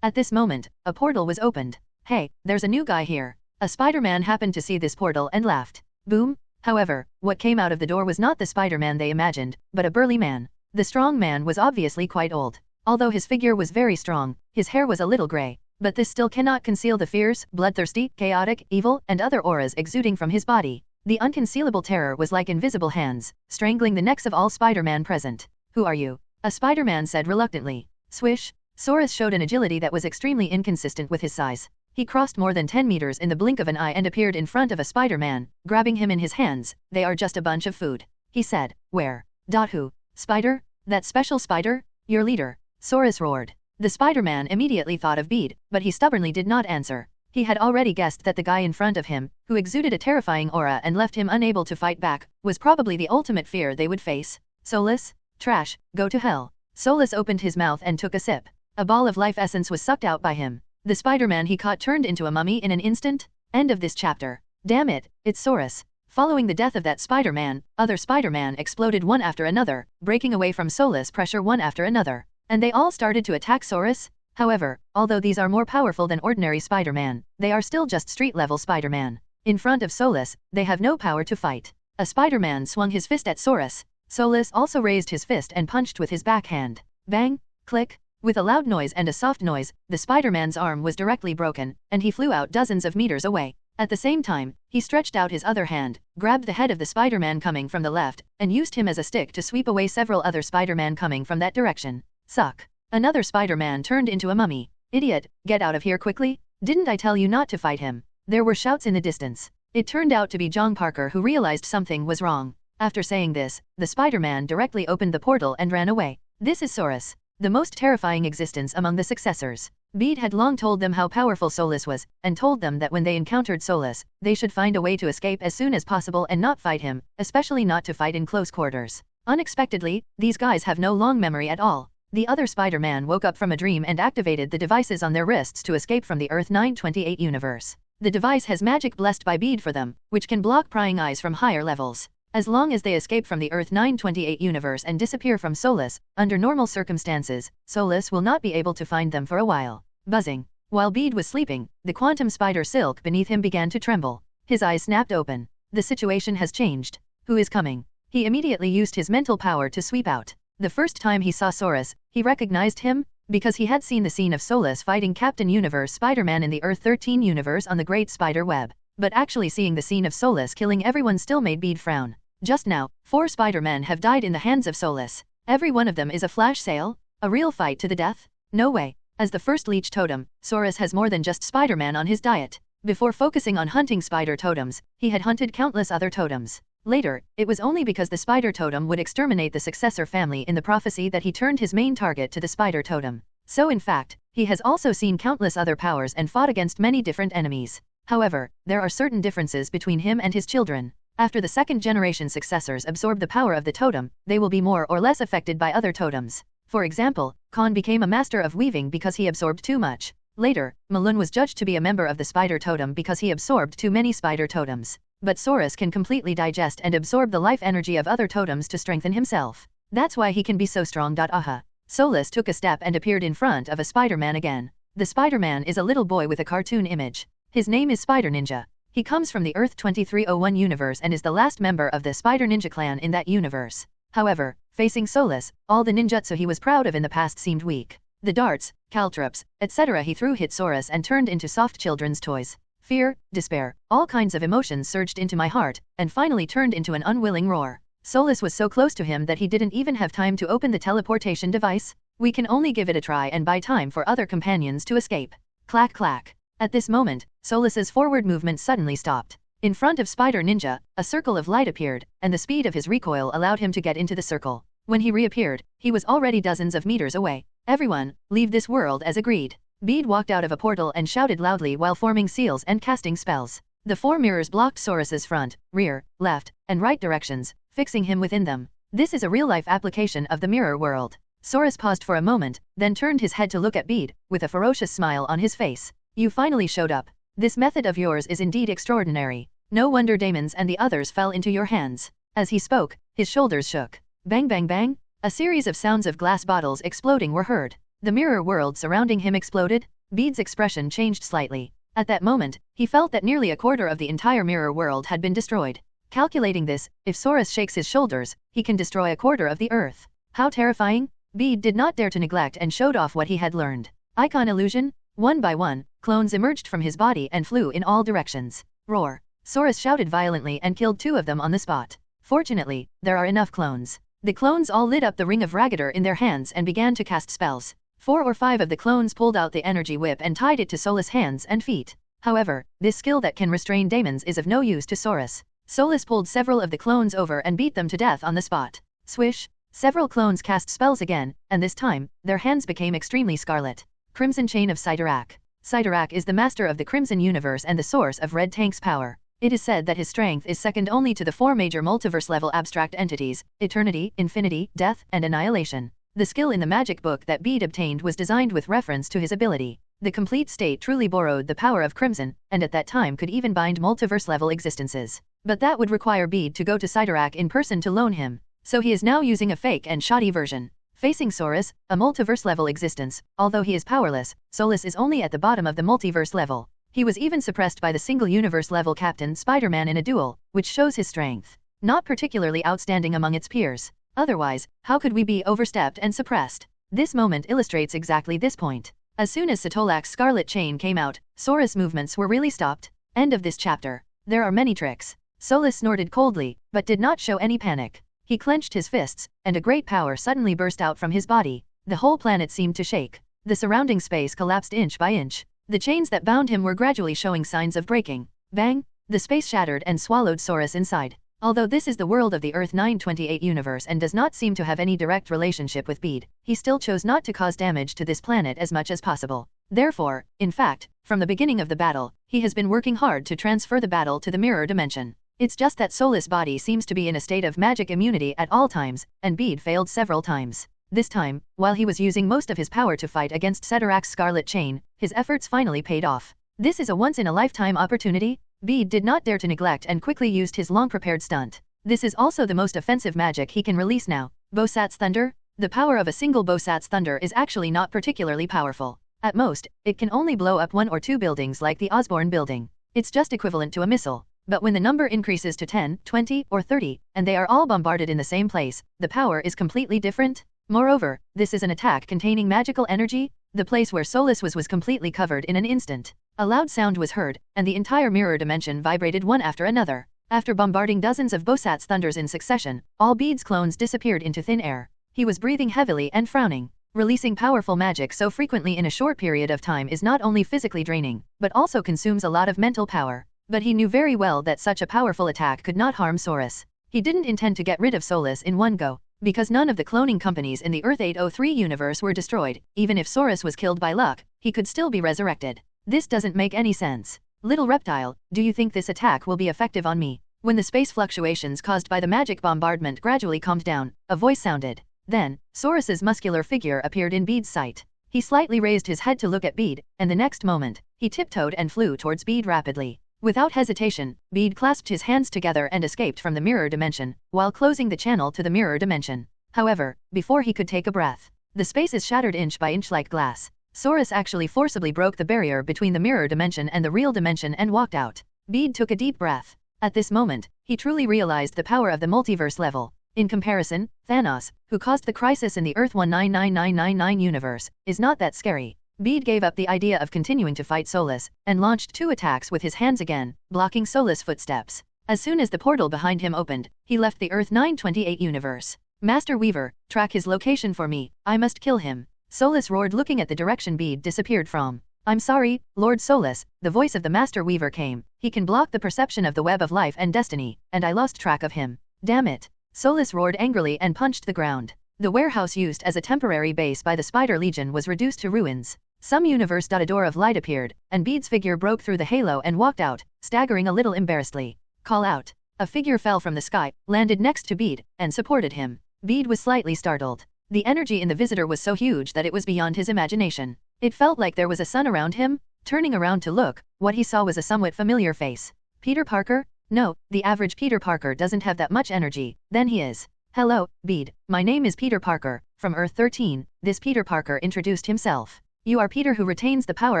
At this moment, a portal was opened. Hey, there's a new guy here. A Spider-Man happened to see this portal and laughed. Boom! However, what came out of the door was not the Spider-Man they imagined, but a burly man. The strong man was obviously quite old. Although his figure was very strong, his hair was a little gray. But this still cannot conceal the fierce, bloodthirsty, chaotic, evil, and other auras exuding from his body. The unconcealable terror was like invisible hands, strangling the necks of all Spider-Man present. Who are you? A Spider-Man said reluctantly. Swish! Saurus showed an agility that was extremely inconsistent with his size. He crossed more than 10 meters in the blink of an eye and appeared in front of a Spider-Man, grabbing him in his hands. They are just a bunch of food. He said. Where? Who? Spider? That special spider? Your leader. Saurus roared. The Spider-Man immediately thought of Bede, but he stubbornly did not answer. He had already guessed that the guy in front of him, who exuded a terrifying aura and left him unable to fight back, was probably the ultimate fear they would face. Solus? Trash, go to hell. Solus opened his mouth and took a sip. A ball of life essence was sucked out by him. The Spider-Man he caught turned into a mummy in an instant. End of this chapter. Damn it, it's Saurus. Following the death of that Spider-Man, other Spider-Man exploded one after another, breaking away from Solus' pressure one after another. And they all started to attack Saurus. However, although these are more powerful than ordinary Spider-Man, they are still just street-level Spider-Man. In front of Solus, they have no power to fight. A Spider-Man swung his fist at Saurus. Solus also raised his fist and punched with his backhand. Bang! Click! With a loud noise and a soft noise, the Spider-Man's arm was directly broken, and he flew out dozens of meters away. At the same time, he stretched out his other hand, grabbed the head of the Spider-Man coming from the left, and used him as a stick to sweep away several other Spider-Man coming from that direction. Suck. Another Spider-Man turned into a mummy. Idiot, get out of here quickly. Didn't I tell you not to fight him? There were shouts in the distance. It turned out to be John Parker who realized something was wrong. After saying this, the Spider-Man directly opened the portal and ran away. This is Saurus, the most terrifying existence among the successors. Bede had long told them how powerful Solus was, and told them that when they encountered Solus, they should find a way to escape as soon as possible and not fight him, especially not to fight in close quarters. Unexpectedly, these guys have no long memory at all. The other Spider-Man woke up from a dream and activated the devices on their wrists to escape from the Earth 928 universe. The device has magic blessed by Bede for them, which can block prying eyes from higher levels. As long as they escape from the Earth 928 universe and disappear from Solus, under normal circumstances, Solus will not be able to find them for a while. Buzzing. While Bede was sleeping, the quantum spider silk beneath him began to tremble. His eyes snapped open. The situation has changed. Who is coming? He immediately used his mental power to sweep out. The first time he saw Saurus, he recognized him, because he had seen the scene of Solus fighting Captain Universe Spider-Man in the Earth 13 universe on the Great Spider Web. But actually seeing the scene of Solus killing everyone still made Bede frown. Just now, 4 Spider-Men have died in the hands of Solus. Every one of them is a flash sale? A real fight to the death? No way. As the first leech totem, Saurus has more than just Spider-Man on his diet. Before focusing on hunting spider totems, he had hunted countless other totems. Later, it was only because the spider totem would exterminate the successor family in the prophecy that he turned his main target to the spider totem. So in fact, he has also seen countless other powers and fought against many different enemies. However, there are certain differences between him and his children. After the second-generation successors absorb the power of the totem, they will be more or less affected by other totems. For example, Khan became a master of weaving because he absorbed too much. Later, Malun was judged to be a member of the spider totem because he absorbed too many spider totems. But Saurus can completely digest and absorb the life energy of other totems to strengthen himself. That's why he can be so strong. Aha. Solus took a step and appeared in front of a Spider-Man again. The Spider-Man is a little boy with a cartoon image. His name is Spider Ninja. He comes from the Earth 2301 universe and is the last member of the Spider Ninja clan in that universe. However, facing Solus, all the ninjutsu he was proud of in the past seemed weak. The darts, caltrops, etc. he threw hit Saurus and turned into soft children's toys. Fear, despair, all kinds of emotions surged into my heart, and finally turned into an unwilling roar. Solus was so close to him that he didn't even have time to open the teleportation device. We can only give it a try and buy time for other companions to escape. Clack clack. At this moment, Solus's forward movement suddenly stopped. In front of Spider Ninja, a circle of light appeared, and the speed of his recoil allowed him to get into the circle. When he reappeared, he was already dozens of meters away. Everyone, leave this world as agreed. Bede walked out of a portal and shouted loudly while forming seals and casting spells. The 4 mirrors blocked Saurus's front, rear, left, and right directions, fixing him within them. This is a real-life application of the mirror world. Saurus paused for a moment, then turned his head to look at Bede, with a ferocious smile on his face. You finally showed up. This method of yours is indeed extraordinary. No wonder demons and the others fell into your hands. As he spoke, his shoulders shook. Bang bang bang. A series of sounds of glass bottles exploding were heard. The mirror world surrounding him exploded. Bede's expression changed slightly. At that moment, he felt that nearly a quarter of the entire mirror world had been destroyed. Calculating this, if Saurus shakes his shoulders, he can destroy a quarter of the earth. How terrifying! Bede did not dare to neglect and showed off what he had learned. Icon illusion? One by one, clones emerged from his body and flew in all directions. Roar! Saurus shouted violently and killed 2 of them on the spot. Fortunately, there are enough clones. The clones all lit up the ring of Ragator in their hands and began to cast spells. 4 or 5 of the clones pulled out the energy whip and tied it to Solus' hands and feet. However, this skill that can restrain demons is of no use to Saurus. Solus pulled several of the clones over and beat them to death on the spot. Swish! Several clones cast spells again, and this time, their hands became extremely scarlet. Crimson Chain of Sidorak. Sidorak is the master of the Crimson Universe and the source of Red Tank's power. It is said that his strength is second only to the 4 major multiverse-level abstract entities, Eternity, Infinity, Death, and Annihilation. The skill in the magic book that Bede obtained was designed with reference to his ability. The complete state truly borrowed the power of Crimson, and at that time could even bind multiverse-level existences. But that would require Bede to go to Sidorak in person to loan him. So he is now using a fake and shoddy version. Facing Saurus, a multiverse-level existence, although he is powerless, Solus is only at the bottom of the multiverse level. He was even suppressed by the single universe-level Captain Spider-Man in a duel, which shows his strength. Not particularly outstanding among its peers. Otherwise, how could we be overstepped and suppressed? This moment illustrates exactly this point. As soon as Satolak's scarlet chain came out, Sora's movements were really stopped. End of this chapter. There are many tricks. Solus snorted coldly, but did not show any panic. He clenched his fists, and a great power suddenly burst out from his body. The whole planet seemed to shake. The surrounding space collapsed inch by inch. The chains that bound him were gradually showing signs of breaking. Bang! The space shattered and swallowed Soras inside. Although this is the world of the Earth 928 universe and does not seem to have any direct relationship with Bede, he still chose not to cause damage to this planet as much as possible. Therefore, in fact, from the beginning of the battle, he has been working hard to transfer the battle to the mirror dimension. It's just that Solus' body seems to be in a state of magic immunity at all times, and Bede failed several times. This time, while he was using most of his power to fight against Setorak's scarlet chain, his efforts finally paid off. This is a once-in-a-lifetime opportunity. Bede did not dare to neglect and quickly used his long-prepared stunt. This is also the most offensive magic he can release now. Bosat's Thunder? The power of a single Bosat's Thunder is actually not particularly powerful. At most, it can only blow up 1 or 2 buildings like the Osborne building. It's just equivalent to a missile. But when the number increases to 10, 20, or 30, and they are all bombarded in the same place, the power is completely different. Moreover, this is an attack containing magical energy. The place where Solus was completely covered in an instant. A loud sound was heard, and the entire mirror dimension vibrated one after another. After bombarding dozens of Bosat's thunders in succession, all Bede's clones disappeared into thin air. He was breathing heavily and frowning. Releasing powerful magic so frequently in a short period of time is not only physically draining, but also consumes a lot of mental power. But he knew very well that such a powerful attack could not harm Soras. He didn't intend to get rid of Solus in one go. Because none of the cloning companies in the Earth 803 universe were destroyed, even if Soras was killed by luck, he could still be resurrected. This doesn't make any sense. Little reptile, do you think this attack will be effective on me? When the space fluctuations caused by the magic bombardment gradually calmed down, a voice sounded. Then, Soras's muscular figure appeared in Bede's sight. He slightly raised his head to look at Bede, and the next moment, he tiptoed and flew towards Bede rapidly. Without hesitation, Bede clasped his hands together and escaped from the mirror dimension, while closing the channel to the mirror dimension. However, before he could take a breath, the space is shattered inch by inch like glass. Soras actually forcibly broke the barrier between the mirror dimension and the real dimension and walked out. Bede took a deep breath. At this moment, he truly realized the power of the multiverse level. In comparison, Thanos, who caused the crisis in the Earth 199999 universe, is not that scary. Bede gave up the idea of continuing to fight Solus, and launched 2 attacks with his hands again, blocking Solus' footsteps. As soon as the portal behind him opened, he left the Earth 928 universe. Master Weaver, track his location for me, I must kill him. Solus roared, looking at the direction Bede disappeared from. I'm sorry, Lord Solus, the voice of the Master Weaver came. He can block the perception of the web of life and destiny, and I lost track of him. Damn it. Solus roared angrily and punched the ground. The warehouse used as a temporary base by the Spider Legion was reduced to ruins. Some universe. A door of light appeared, and Bede's figure broke through the halo and walked out, staggering a little embarrassedly. Call out. A figure fell from the sky, landed next to Bede, and supported him. Bede was slightly startled. The energy in the visitor was so huge that it was beyond his imagination. It felt like there was a sun around him. Turning around to look, what he saw was a somewhat familiar face. Peter Parker? No, the average Peter Parker doesn't have that much energy. Then he is. Hello, Bede. My name is Peter Parker, from Earth 13. This Peter Parker introduced himself. You are Peter who retains the power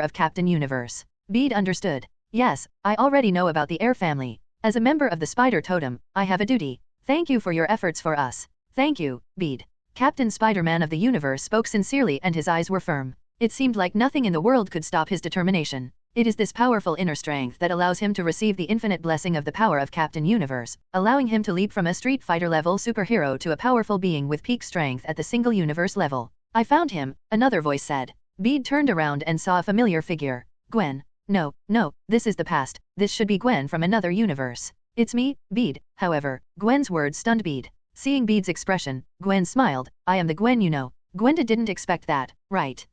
of Captain Universe. Bede understood. Yes, I already know about the Air family. As a member of the Spider Totem, I have a duty. Thank you for your efforts for us. Thank you, Bede. Captain Spider-Man of the universe spoke sincerely and his eyes were firm. It seemed like nothing in the world could stop his determination. It is this powerful inner strength that allows him to receive the infinite blessing of the power of Captain Universe, allowing him to leap from a Street Fighter level superhero to a powerful being with peak strength at the single universe level. I found him, another voice said. Bede turned around and saw a familiar figure. Gwen. No, this is the past. This should be Gwen from another universe. It's me, Bede. However, Gwen's words stunned Bede. Seeing Bede's expression, Gwen smiled. I am the Gwen you know. Gwenda didn't expect that, right?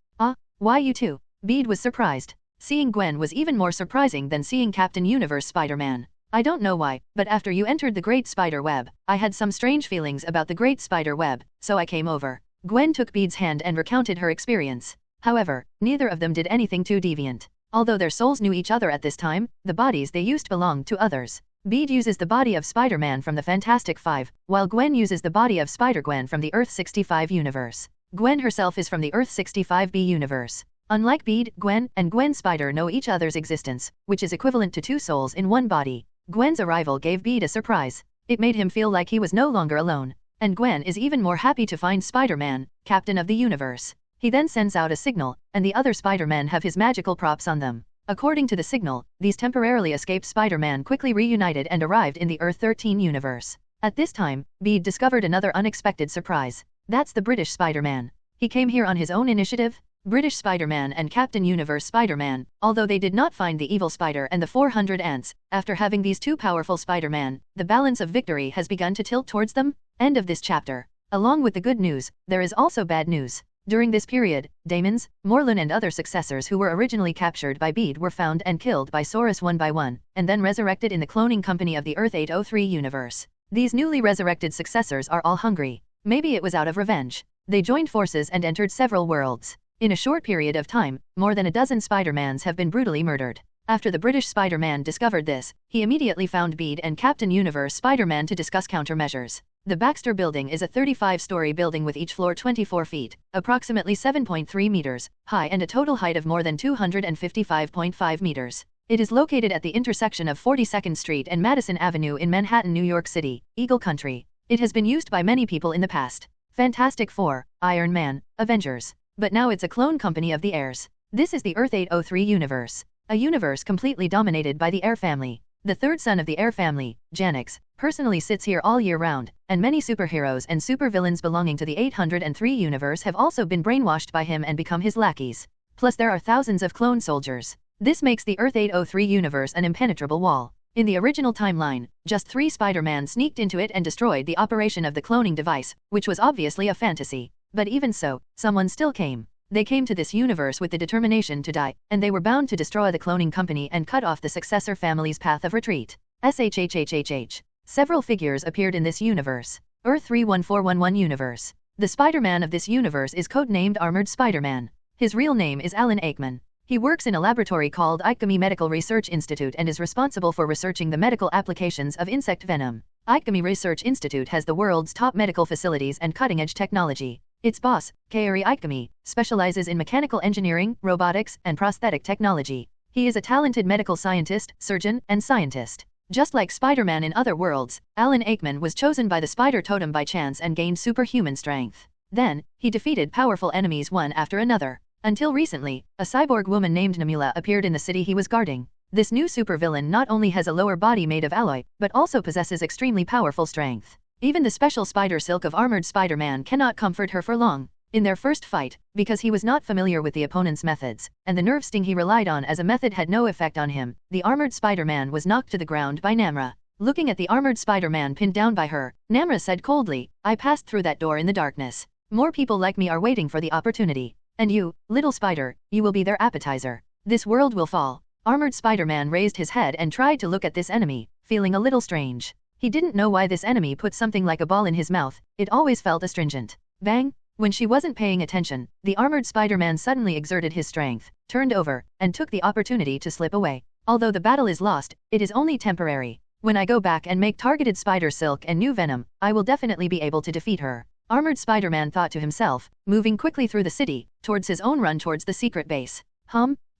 Why you too? Bede was surprised. Seeing Gwen was even more surprising than seeing Captain Universe Spider-Man. I don't know why, but after you entered the Great Spider Web, I had some strange feelings about the Great Spider Web, so I came over. Gwen took Bede's hand and recounted her experience. However, neither of them did anything too deviant. Although their souls knew each other at this time, the bodies they used belonged to others. Bede uses the body of Spider-Man from the Fantastic Five, while Gwen uses the body of Spider-Gwen from the Earth 65 universe. Gwen herself is from the Earth 65B universe. Unlike Bede, Gwen and Gwen Spider know each other's existence, which is equivalent to 2 souls in one body. Gwen's arrival gave Bede a surprise. It made him feel like he was no longer alone. And Gwen is even more happy to find Spider-Man, captain of the universe. He then sends out a signal, and the other Spider-Men have his magical props on them. According to the signal, these temporarily escaped Spider-Man quickly reunited and arrived in the Earth 13 universe. At this time, Bede discovered another unexpected surprise. That's the British Spider-Man. He came here on his own initiative? British Spider-Man and Captain Universe Spider-Man, although they did not find the evil spider and the 400 ants, after having these two powerful Spider-Man, the balance of victory has begun to tilt towards them. End of this chapter. Along with the good news, there is also bad news. During this period, Damon's, Morlun and other successors who were originally captured by Bede were found and killed by Saurus one by one, and then resurrected in the cloning company of the Earth 803 universe. These newly resurrected successors are all hungry. Maybe it was out of revenge. They joined forces and entered several worlds. In a short period of time, more than a dozen Spider-Mans have been brutally murdered. After the British Spider-Man discovered this, he immediately found Bede and Captain Universe Spider-Man to discuss countermeasures. The Baxter Building is a 35-story building with each floor 24 feet, approximately 7.3 meters, high and a total height of more than 255.5 meters. It is located at the intersection of 42nd Street and Madison Avenue in Manhattan, New York City, Eagle Country. It has been used by many people in the past. Fantastic Four, Iron Man, Avengers. But now it's a clone company of the heirs. This is the Earth 803 universe. A universe completely dominated by the Heir family. The third son of the Heir family, Janix, personally sits here all year round, and many superheroes and supervillains belonging to the 803 universe have also been brainwashed by him and become his lackeys. Plus there are thousands of clone soldiers. This makes the Earth 803 universe an impenetrable wall. In the original timeline, just 3 Spider-Man sneaked into it and destroyed the operation of the cloning device, which was obviously a fantasy. But even so, someone still came. They came to this universe with the determination to die, and they were bound to destroy the cloning company and cut off the successor family's path of retreat. SHHHHH. Several figures appeared in this universe. Earth 31411 universe. The Spider-Man of this universe is codenamed Armored Spider-Man. His real name is Alan Aikman. He works in a laboratory called Aikami Medical Research Institute and is responsible for researching the medical applications of insect venom. Aikami Research Institute has the world's top medical facilities and cutting-edge technology. Its boss, Kaori Aikami, specializes in mechanical engineering, robotics, and prosthetic technology. He is a talented medical scientist, surgeon, and scientist. Just like Spider-Man in other worlds, Alan Aikman was chosen by the Spider Totem by chance and gained superhuman strength. Then, he defeated powerful enemies one after another. Until recently, a cyborg woman named Namula appeared in the city he was guarding. This new supervillain not only has a lower body made of alloy, but also possesses extremely powerful strength. Even the special spider silk of Armored Spider-Man cannot comfort her for long. In their first fight, because he was not familiar with the opponent's methods, and the nerve sting he relied on as a method had no effect on him, the Armored Spider-Man was knocked to the ground by Namra. Looking at the Armored Spider-Man pinned down by her, Namra said coldly, "I passed through that door in the darkness. More people like me are waiting for the opportunity. And you, little spider, you will be their appetizer. This world will fall." Armored Spider-Man raised his head and tried to look at this enemy, feeling a little strange. He didn't know why this enemy put something like a ball in his mouth, it always felt astringent. Bang! When she wasn't paying attention, the Armored Spider-Man suddenly exerted his strength, turned over, and took the opportunity to slip away. Although the battle is lost, it is only temporary. When I go back and make targeted spider silk and new venom, I will definitely be able to defeat her. Armored Spider-Man thought to himself, moving quickly through the city, towards his own run towards the secret base.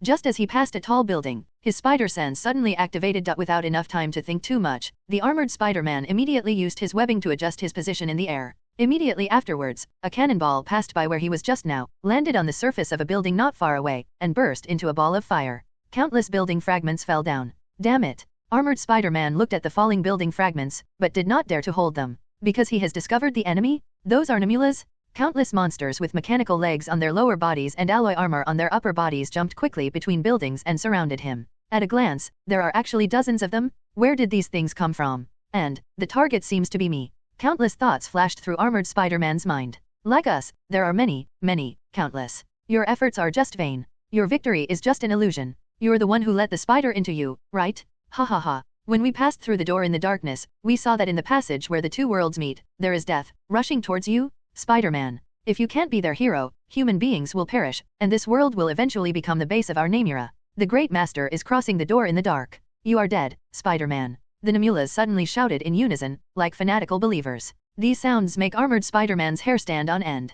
Just as he passed a tall building, his spider sense suddenly activated. Without enough time to think too much, the Armored Spider-Man immediately used his webbing to adjust his position in the air. Immediately afterwards, a cannonball passed by where he was just now, landed on the surface of a building not far away, and burst into a ball of fire. Countless building fragments fell down. Damn it! Armored Spider-Man looked at the falling building fragments, but did not dare to hold them. Because he has discovered the enemy? Those are Namulas? Countless monsters with mechanical legs on their lower bodies and alloy armor on their upper bodies jumped quickly between buildings and surrounded him. At a glance, there are actually dozens of them. Where did these things come from? And, the target seems to be me. Countless thoughts flashed through Armored Spider-Man's mind. Like us, there are many, countless. Your efforts are just vain. Your victory is just an illusion. You're the one who let the spider into you, right? Ha ha ha. When we passed through the door in the darkness, we saw that in the passage where the two worlds meet, there is death, rushing towards you, Spider-Man. If you can't be their hero, human beings will perish, and this world will eventually become the base of our Namura. The Great Master is crossing the door in the dark. You are dead, Spider-Man. The Namulas suddenly shouted in unison, like fanatical believers. These sounds make Armored Spider-Man's hair stand on end.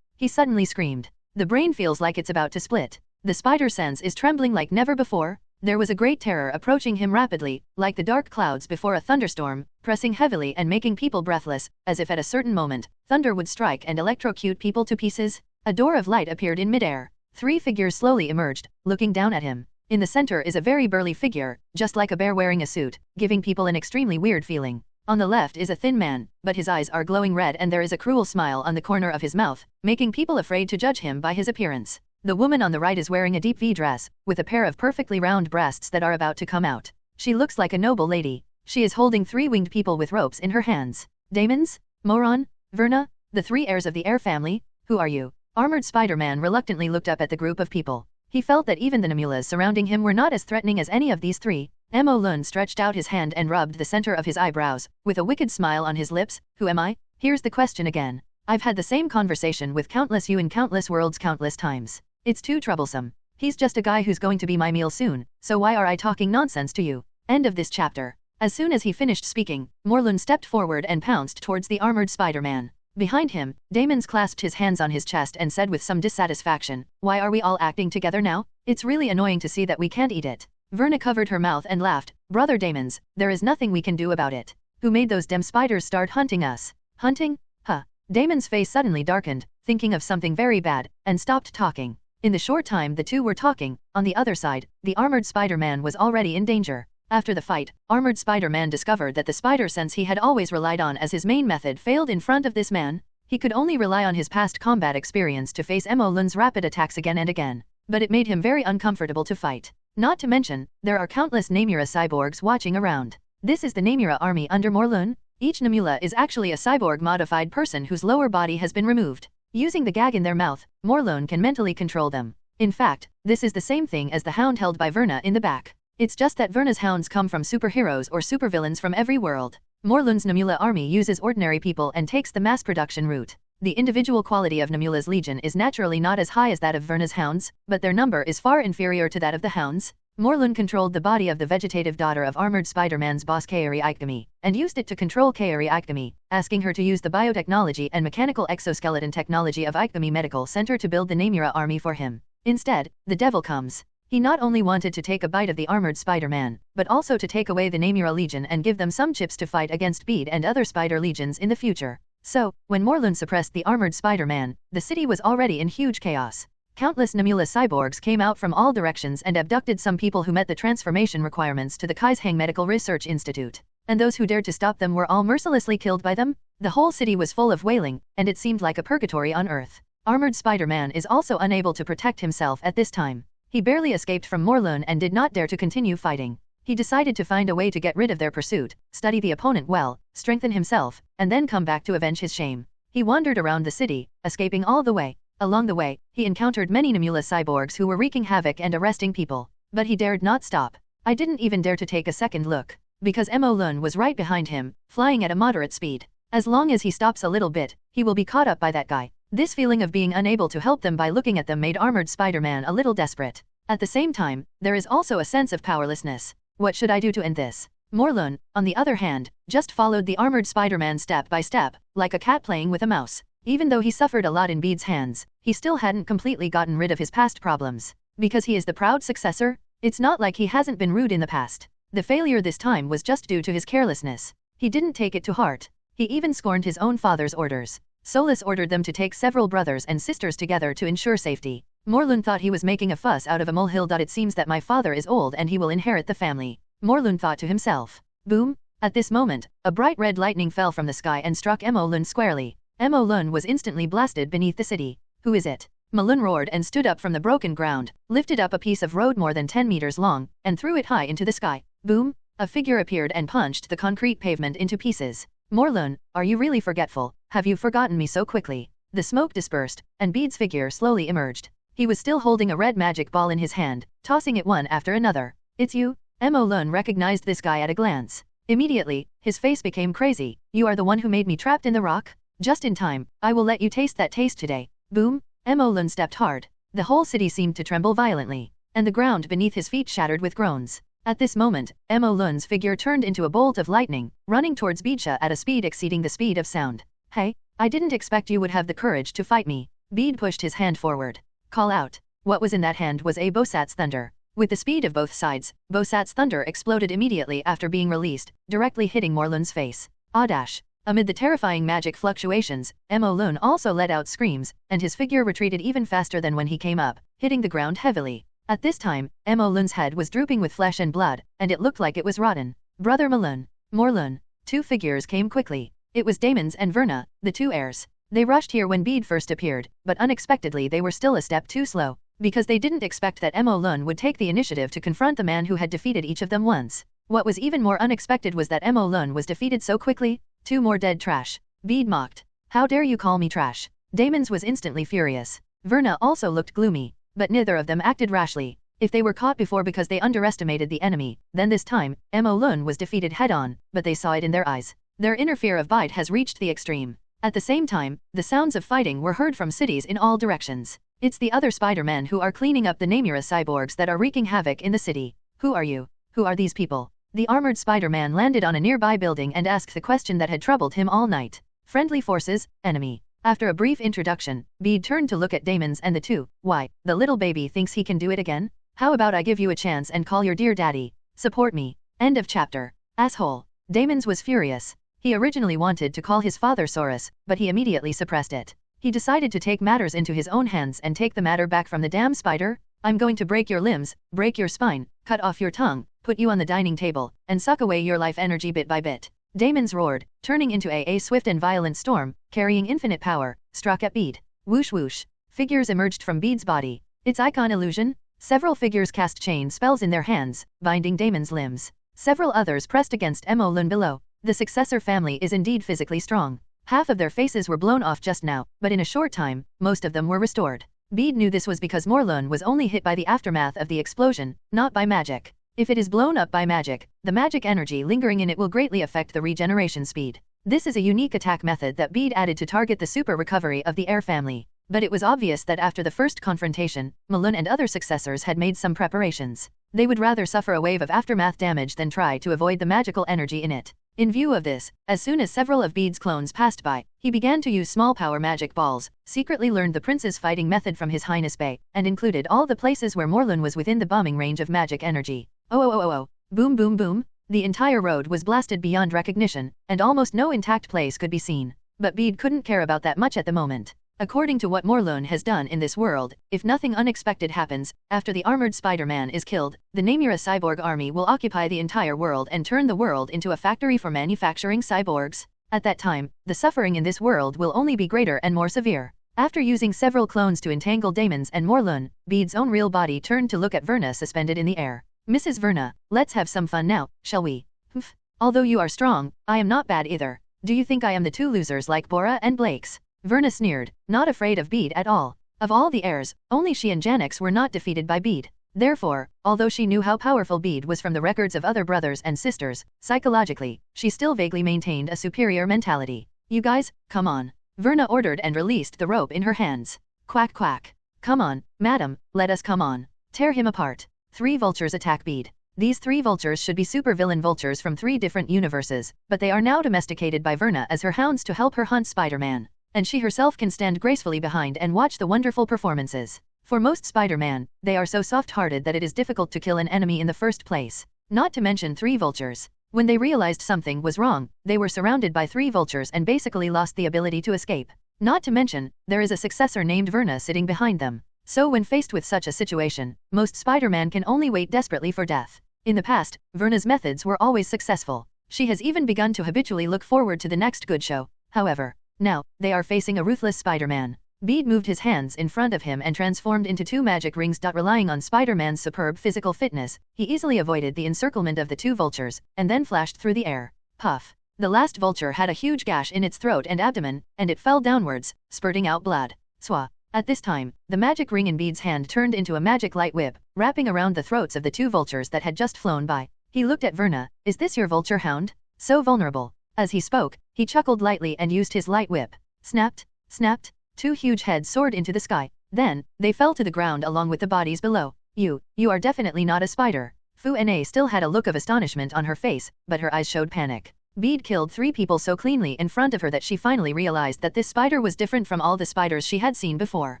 He suddenly screamed. The brain feels like it's about to split. The spider sense is trembling like never before. There was a great terror approaching him rapidly, like the dark clouds before a thunderstorm, pressing heavily and making people breathless, as if at a certain moment, thunder would strike and electrocute people to pieces. A door of light appeared in midair. 3 figures slowly emerged, looking down at him. In the center is a very burly figure, just like a bear wearing a suit, giving people an extremely weird feeling. On the left is a thin man, but his eyes are glowing red and there is a cruel smile on the corner of his mouth, making people afraid to judge him by his appearance. The woman on the right is wearing a deep V dress, with a pair of perfectly round breasts that are about to come out. She looks like a noble lady. She is holding 3 winged people with ropes in her hands. Daemons? Moron? Verna? The 3 heirs of the heir family? Who are you? Armored Spider-Man reluctantly looked up at the group of people. He felt that even the Nemulas surrounding him were not as threatening as any of these 3. Mo Lun stretched out his hand and rubbed the center of his eyebrows, with a wicked smile on his lips. Who am I? Here's the question again. I've had the same conversation with countless you in countless worlds countless times. It's too troublesome. He's just a guy who's going to be my meal soon, so why are I talking nonsense to you? End of this chapter. As soon as he finished speaking, Morlun stepped forward and pounced towards the armored Spider-Man. Behind him, Daemons clasped his hands on his chest and said with some dissatisfaction, "Why are we all acting together now? It's really annoying to see that we can't eat it." Verna covered her mouth and laughed. "Brother Daemons, there is nothing we can do about it. Who made those damn spiders start hunting us? Hunting? Huh." Daemon's face suddenly darkened, thinking of something very bad, and stopped talking. In the short time the two were talking, on the other side, the armored Spider-Man was already in danger. After the fight, Armored Spider-Man discovered that the spider sense he had always relied on as his main method failed in front of this man. He could only rely on his past combat experience to face Mo Lun's rapid attacks again and again, but it made him very uncomfortable to fight. Not to mention, there are countless Namura cyborgs watching around. This is the Namura army under Morlun. Each Namula is actually a cyborg-modified person whose lower body has been removed. Using the gag in their mouth, Morlun can mentally control them. In fact, this is the same thing as the hound held by Verna in the back. It's just that Verna's hounds come from superheroes or supervillains from every world. Morlun's Namula army uses ordinary people and takes the mass production route. The individual quality of Namula's legion is naturally not as high as that of Verna's hounds, but their number is far inferior to that of the hounds. Morlun controlled the body of the vegetative daughter of Armored Spider-Man's boss Kaori Ikegami, and used it to control Kaori Ikegami, asking her to use the biotechnology and mechanical exoskeleton technology of Ikegami Medical Center to build the Namura army for him. Instead, the devil comes. He not only wanted to take a bite of the Armored Spider-Man, but also to take away the Namura Legion and give them some chips to fight against Bede and other spider legions in the future. So, when Morlun suppressed the Armored Spider-Man, the city was already in huge chaos. Countless Namula cyborgs came out from all directions and abducted some people who met the transformation requirements to the Kaishang Medical Research Institute. And those who dared to stop them were all mercilessly killed by them. The whole city was full of wailing, and it seemed like a purgatory on Earth. Armored Spider-Man is also unable to protect himself at this time. He barely escaped from Morlun and did not dare to continue fighting. He decided to find a way to get rid of their pursuit, study the opponent well, strengthen himself, and then come back to avenge his shame. He wandered around the city, escaping all the way. Along the way, he encountered many Namula cyborgs who were wreaking havoc and arresting people. But he dared not stop. I didn't even dare to take a second look, because Mo Lun was right behind him, flying at a moderate speed. As long as he stops a little bit, he will be caught up by that guy. This feeling of being unable to help them by looking at them made Armored Spider-Man a little desperate. At the same time, there is also a sense of powerlessness. What should I do to end this? Morlun, on the other hand, just followed the Armored Spider-Man step by step, like a cat playing with a mouse. Even though he suffered a lot in Bede's hands, he still hadn't completely gotten rid of his past problems. Because he is the proud successor, it's not like he hasn't been rude in the past. The failure this time was just due to his carelessness. He didn't take it to heart. He even scorned his own father's orders. Solus ordered them to take several brothers and sisters together to ensure safety. Morlun thought he was making a fuss out of a molehill. It seems that my father is old and he will inherit the family. Morlun thought to himself. Boom! At this moment, a bright red lightning fell from the sky and struck Mo Lun squarely. Mo Lun was instantly blasted beneath the city. Who is it? Malun roared and stood up from the broken ground, lifted up a piece of road more than 10 meters long, and threw it high into the sky. Boom! A figure appeared and punched the concrete pavement into pieces. Morlun, are you really forgetful? Have you forgotten me so quickly? The smoke dispersed, and Bede's figure slowly emerged. He was still holding a red magic ball in his hand, tossing it one after another. It's you? Mo Lun recognized this guy at a glance. Immediately, his face became crazy. You are the one who made me trapped in the rock? Just in time, I will let you taste that taste today. Boom! Mo Lun stepped hard. The whole city seemed to tremble violently, and the ground beneath his feet shattered with groans. At this moment, Mo Lun's figure turned into a bolt of lightning, running towards Bede at a speed exceeding the speed of sound. Hey, I didn't expect you would have the courage to fight me. Bede pushed his hand forward. Call out. What was in that hand was a Bosat's thunder. With the speed of both sides, Bosat's thunder exploded immediately after being released, directly hitting Morlun's face. Ah dash. Amid the terrifying magic fluctuations, Morlun also let out screams, and his figure retreated even faster than when he came up, hitting the ground heavily. At this time, Morlun's head was drooping with flesh and blood, and it looked like it was rotten. Brother Morlun. Two figures came quickly. It was Damon's and Verna, the two heirs. They rushed here when Bede first appeared, but unexpectedly they were still a step too slow, because they didn't expect that Morlun would take the initiative to confront the man who had defeated each of them once. What was even more unexpected was that Morlun was defeated so quickly. Two more dead trash. Bede mocked. How dare you call me trash? Damon's was instantly furious. Verna also looked gloomy, but neither of them acted rashly. If they were caught before because they underestimated the enemy, then this time, Morlun was defeated head-on, but they saw it in their eyes. Their inner fear of Bede has reached the extreme. At the same time, the sounds of fighting were heard from cities in all directions. It's the other Spider-Men who are cleaning up the Namura cyborgs that are wreaking havoc in the city. Who are you? Who are these people? The armored Spider-Man landed on a nearby building and asked the question that had troubled him all night. Friendly forces, enemy. After a brief introduction, Bede turned to look at Damon's and the two. Why, the little baby thinks he can do it again? How about I give you a chance and call your dear daddy? Support me. End of chapter. Asshole. Damon's was furious. He originally wanted to call his father Saurus, but he immediately suppressed it. He decided to take matters into his own hands and take the matter back from the damn spider. I'm going to break your limbs, break your spine, cut off your tongue, put you on the dining table, and suck away your life energy bit by bit. Damon's roared, turning into a swift and violent storm, carrying infinite power, struck at Bede. Whoosh whoosh. Figures emerged from Bede's body. Its icon illusion? Several figures cast chain spells in their hands, binding Damon's limbs. Several others pressed against Morlun below. The successor family is indeed physically strong. Half of their faces were blown off just now, but in a short time, most of them were restored. Bede knew this was because Morlun was only hit by the aftermath of the explosion, not by magic. If it is blown up by magic, the magic energy lingering in it will greatly affect the regeneration speed. This is a unique attack method that Bede added to target the super recovery of the heir family. But it was obvious that after the first confrontation, Morlun and other successors had made some preparations. They would rather suffer a wave of aftermath damage than try to avoid the magical energy in it. In view of this, as soon as several of Bede's clones passed by, he began to use small power magic balls, secretly learned the prince's fighting method from His Highness Bey, and included all the places where Morlun was within the bombing range of magic energy. Oh. Boom boom boom. The entire road was blasted beyond recognition, and almost no intact place could be seen. But Bede couldn't care about that much at the moment. According to what Morlun has done in this world, if nothing unexpected happens, after the armored Spider-Man is killed, the Namura cyborg army will occupy the entire world and turn the world into a factory for manufacturing cyborgs. At that time, the suffering in this world will only be greater and more severe. After using several clones to entangle Damon's and Morlun, Bede's own real body turned to look at Verna suspended in the air. Mrs. Verna, let's have some fun now, shall we? Humph. Although you are strong, I am not bad either. Do you think I am the two losers like Bora and Blake's? Verna sneered, not afraid of Bede at all. Of all the heirs, only she and Janix were not defeated by Bede. Therefore, although she knew how powerful Bede was from the records of other brothers and sisters, psychologically, she still vaguely maintained a superior mentality. You guys, come on. Verna ordered and released the rope in her hands. Quack quack. Come on, madam, let us come on. Tear him apart. 3 vultures attack Bede. These 3 vultures should be supervillain vultures from 3 different universes, but they are now domesticated by Verna as her hounds to help her hunt Spider-Man. And she herself can stand gracefully behind and watch the wonderful performances. For most Spider-Man, they are so soft-hearted that it is difficult to kill an enemy in the first place. Not to mention 3 vultures. When they realized something was wrong, they were surrounded by 3 vultures and basically lost the ability to escape. Not to mention, there is a successor named Verna sitting behind them. So when faced with such a situation, most Spider-Man can only wait desperately for death. In the past, Verna's methods were always successful. She has even begun to habitually look forward to the next good show. However, now, they are facing a ruthless Spider-Man. Bede moved his hands in front of him and transformed into 2 magic rings. Relying on Spider-Man's superb physical fitness, he easily avoided the encirclement of the 2 vultures, and then flashed through the air. Puff. The last vulture had a huge gash in its throat and abdomen, and it fell downwards, spurting out blood. Swa. At this time, the magic ring in Bede's hand turned into a magic light whip, wrapping around the throats of the 2 vultures that had just flown by. He looked at Verna. Is this your vulture hound? So vulnerable. As he spoke, he chuckled lightly and used his light whip. Snapped, snapped, 2 huge heads soared into the sky. Then, they fell to the ground along with the bodies below. You are definitely not a spider. Fu Na still had a look of astonishment on her face, but her eyes showed panic. Bede killed 3 people so cleanly in front of her that she finally realized that this spider was different from all the spiders she had seen before.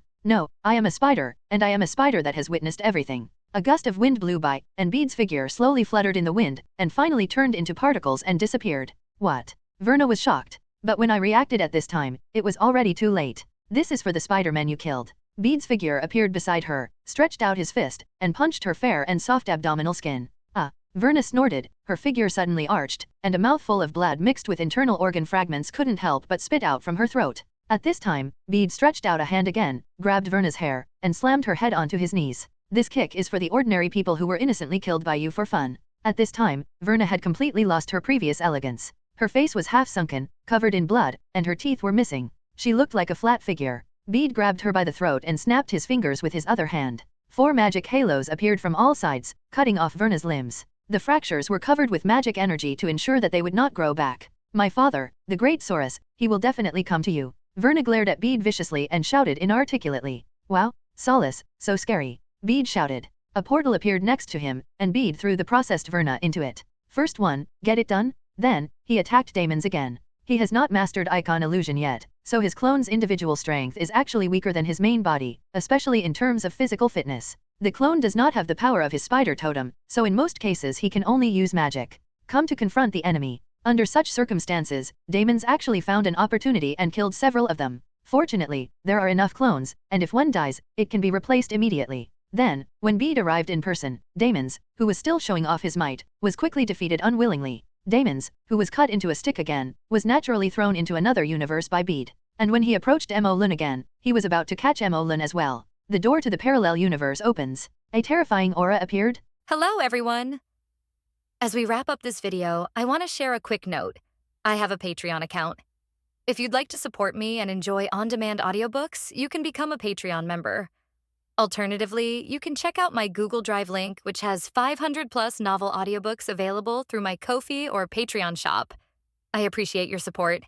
No, I am a spider, and I am a spider that has witnessed everything. A gust of wind blew by, and Bede's figure slowly fluttered in the wind, and finally turned into particles and disappeared. What? Verna was shocked. But when I reacted at this time, it was already too late. This is for the Spider-Man you killed. Bede's figure appeared beside her, stretched out his fist, and punched her fair and soft abdominal skin. Verna snorted, her figure suddenly arched, and a mouthful of blood mixed with internal organ fragments couldn't help but spit out from her throat. At this time, Bede stretched out a hand again, grabbed Verna's hair, and slammed her head onto his knees. This kick is for the ordinary people who were innocently killed by you for fun. At this time, Verna had completely lost her previous elegance. Her face was half sunken, covered in blood, and her teeth were missing. She looked like a flat figure. Bede grabbed her by the throat and snapped his fingers with his other hand. 4 magic halos appeared from all sides, cutting off Verna's limbs. The fractures were covered with magic energy to ensure that they would not grow back. My father, the great Saurus, he will definitely come to you. Verna glared at Bede viciously and shouted inarticulately. Wow, Saurus, so scary. Bede shouted. A portal appeared next to him, and Bede threw the processed Verna into it. First one, get it done? Then, he attacked Damon's again. He has not mastered icon illusion yet, so his clone's individual strength is actually weaker than his main body, especially in terms of physical fitness. The clone does not have the power of his spider totem, so in most cases he can only use magic. Come to confront the enemy. Under such circumstances, Damon's actually found an opportunity and killed several of them. Fortunately, there are enough clones, and if one dies, it can be replaced immediately. Then, when Bede arrived in person, Damon's, who was still showing off his might, was quickly defeated unwillingly. Damon's, who was cut into a stick again, was naturally thrown into another universe by Bede. And when he approached Mo Lun again, he was about to catch Mo Lun as well. The door to the parallel universe opens. A terrifying aura appeared. Hello, everyone! As we wrap up this video, I want to share a quick note. I have a Patreon account. If you'd like to support me and enjoy on-demand audiobooks, you can become a Patreon member. Alternatively, you can check out my Google Drive link, which has 500+ novel audiobooks available through my Ko-fi or Patreon shop. I appreciate your support.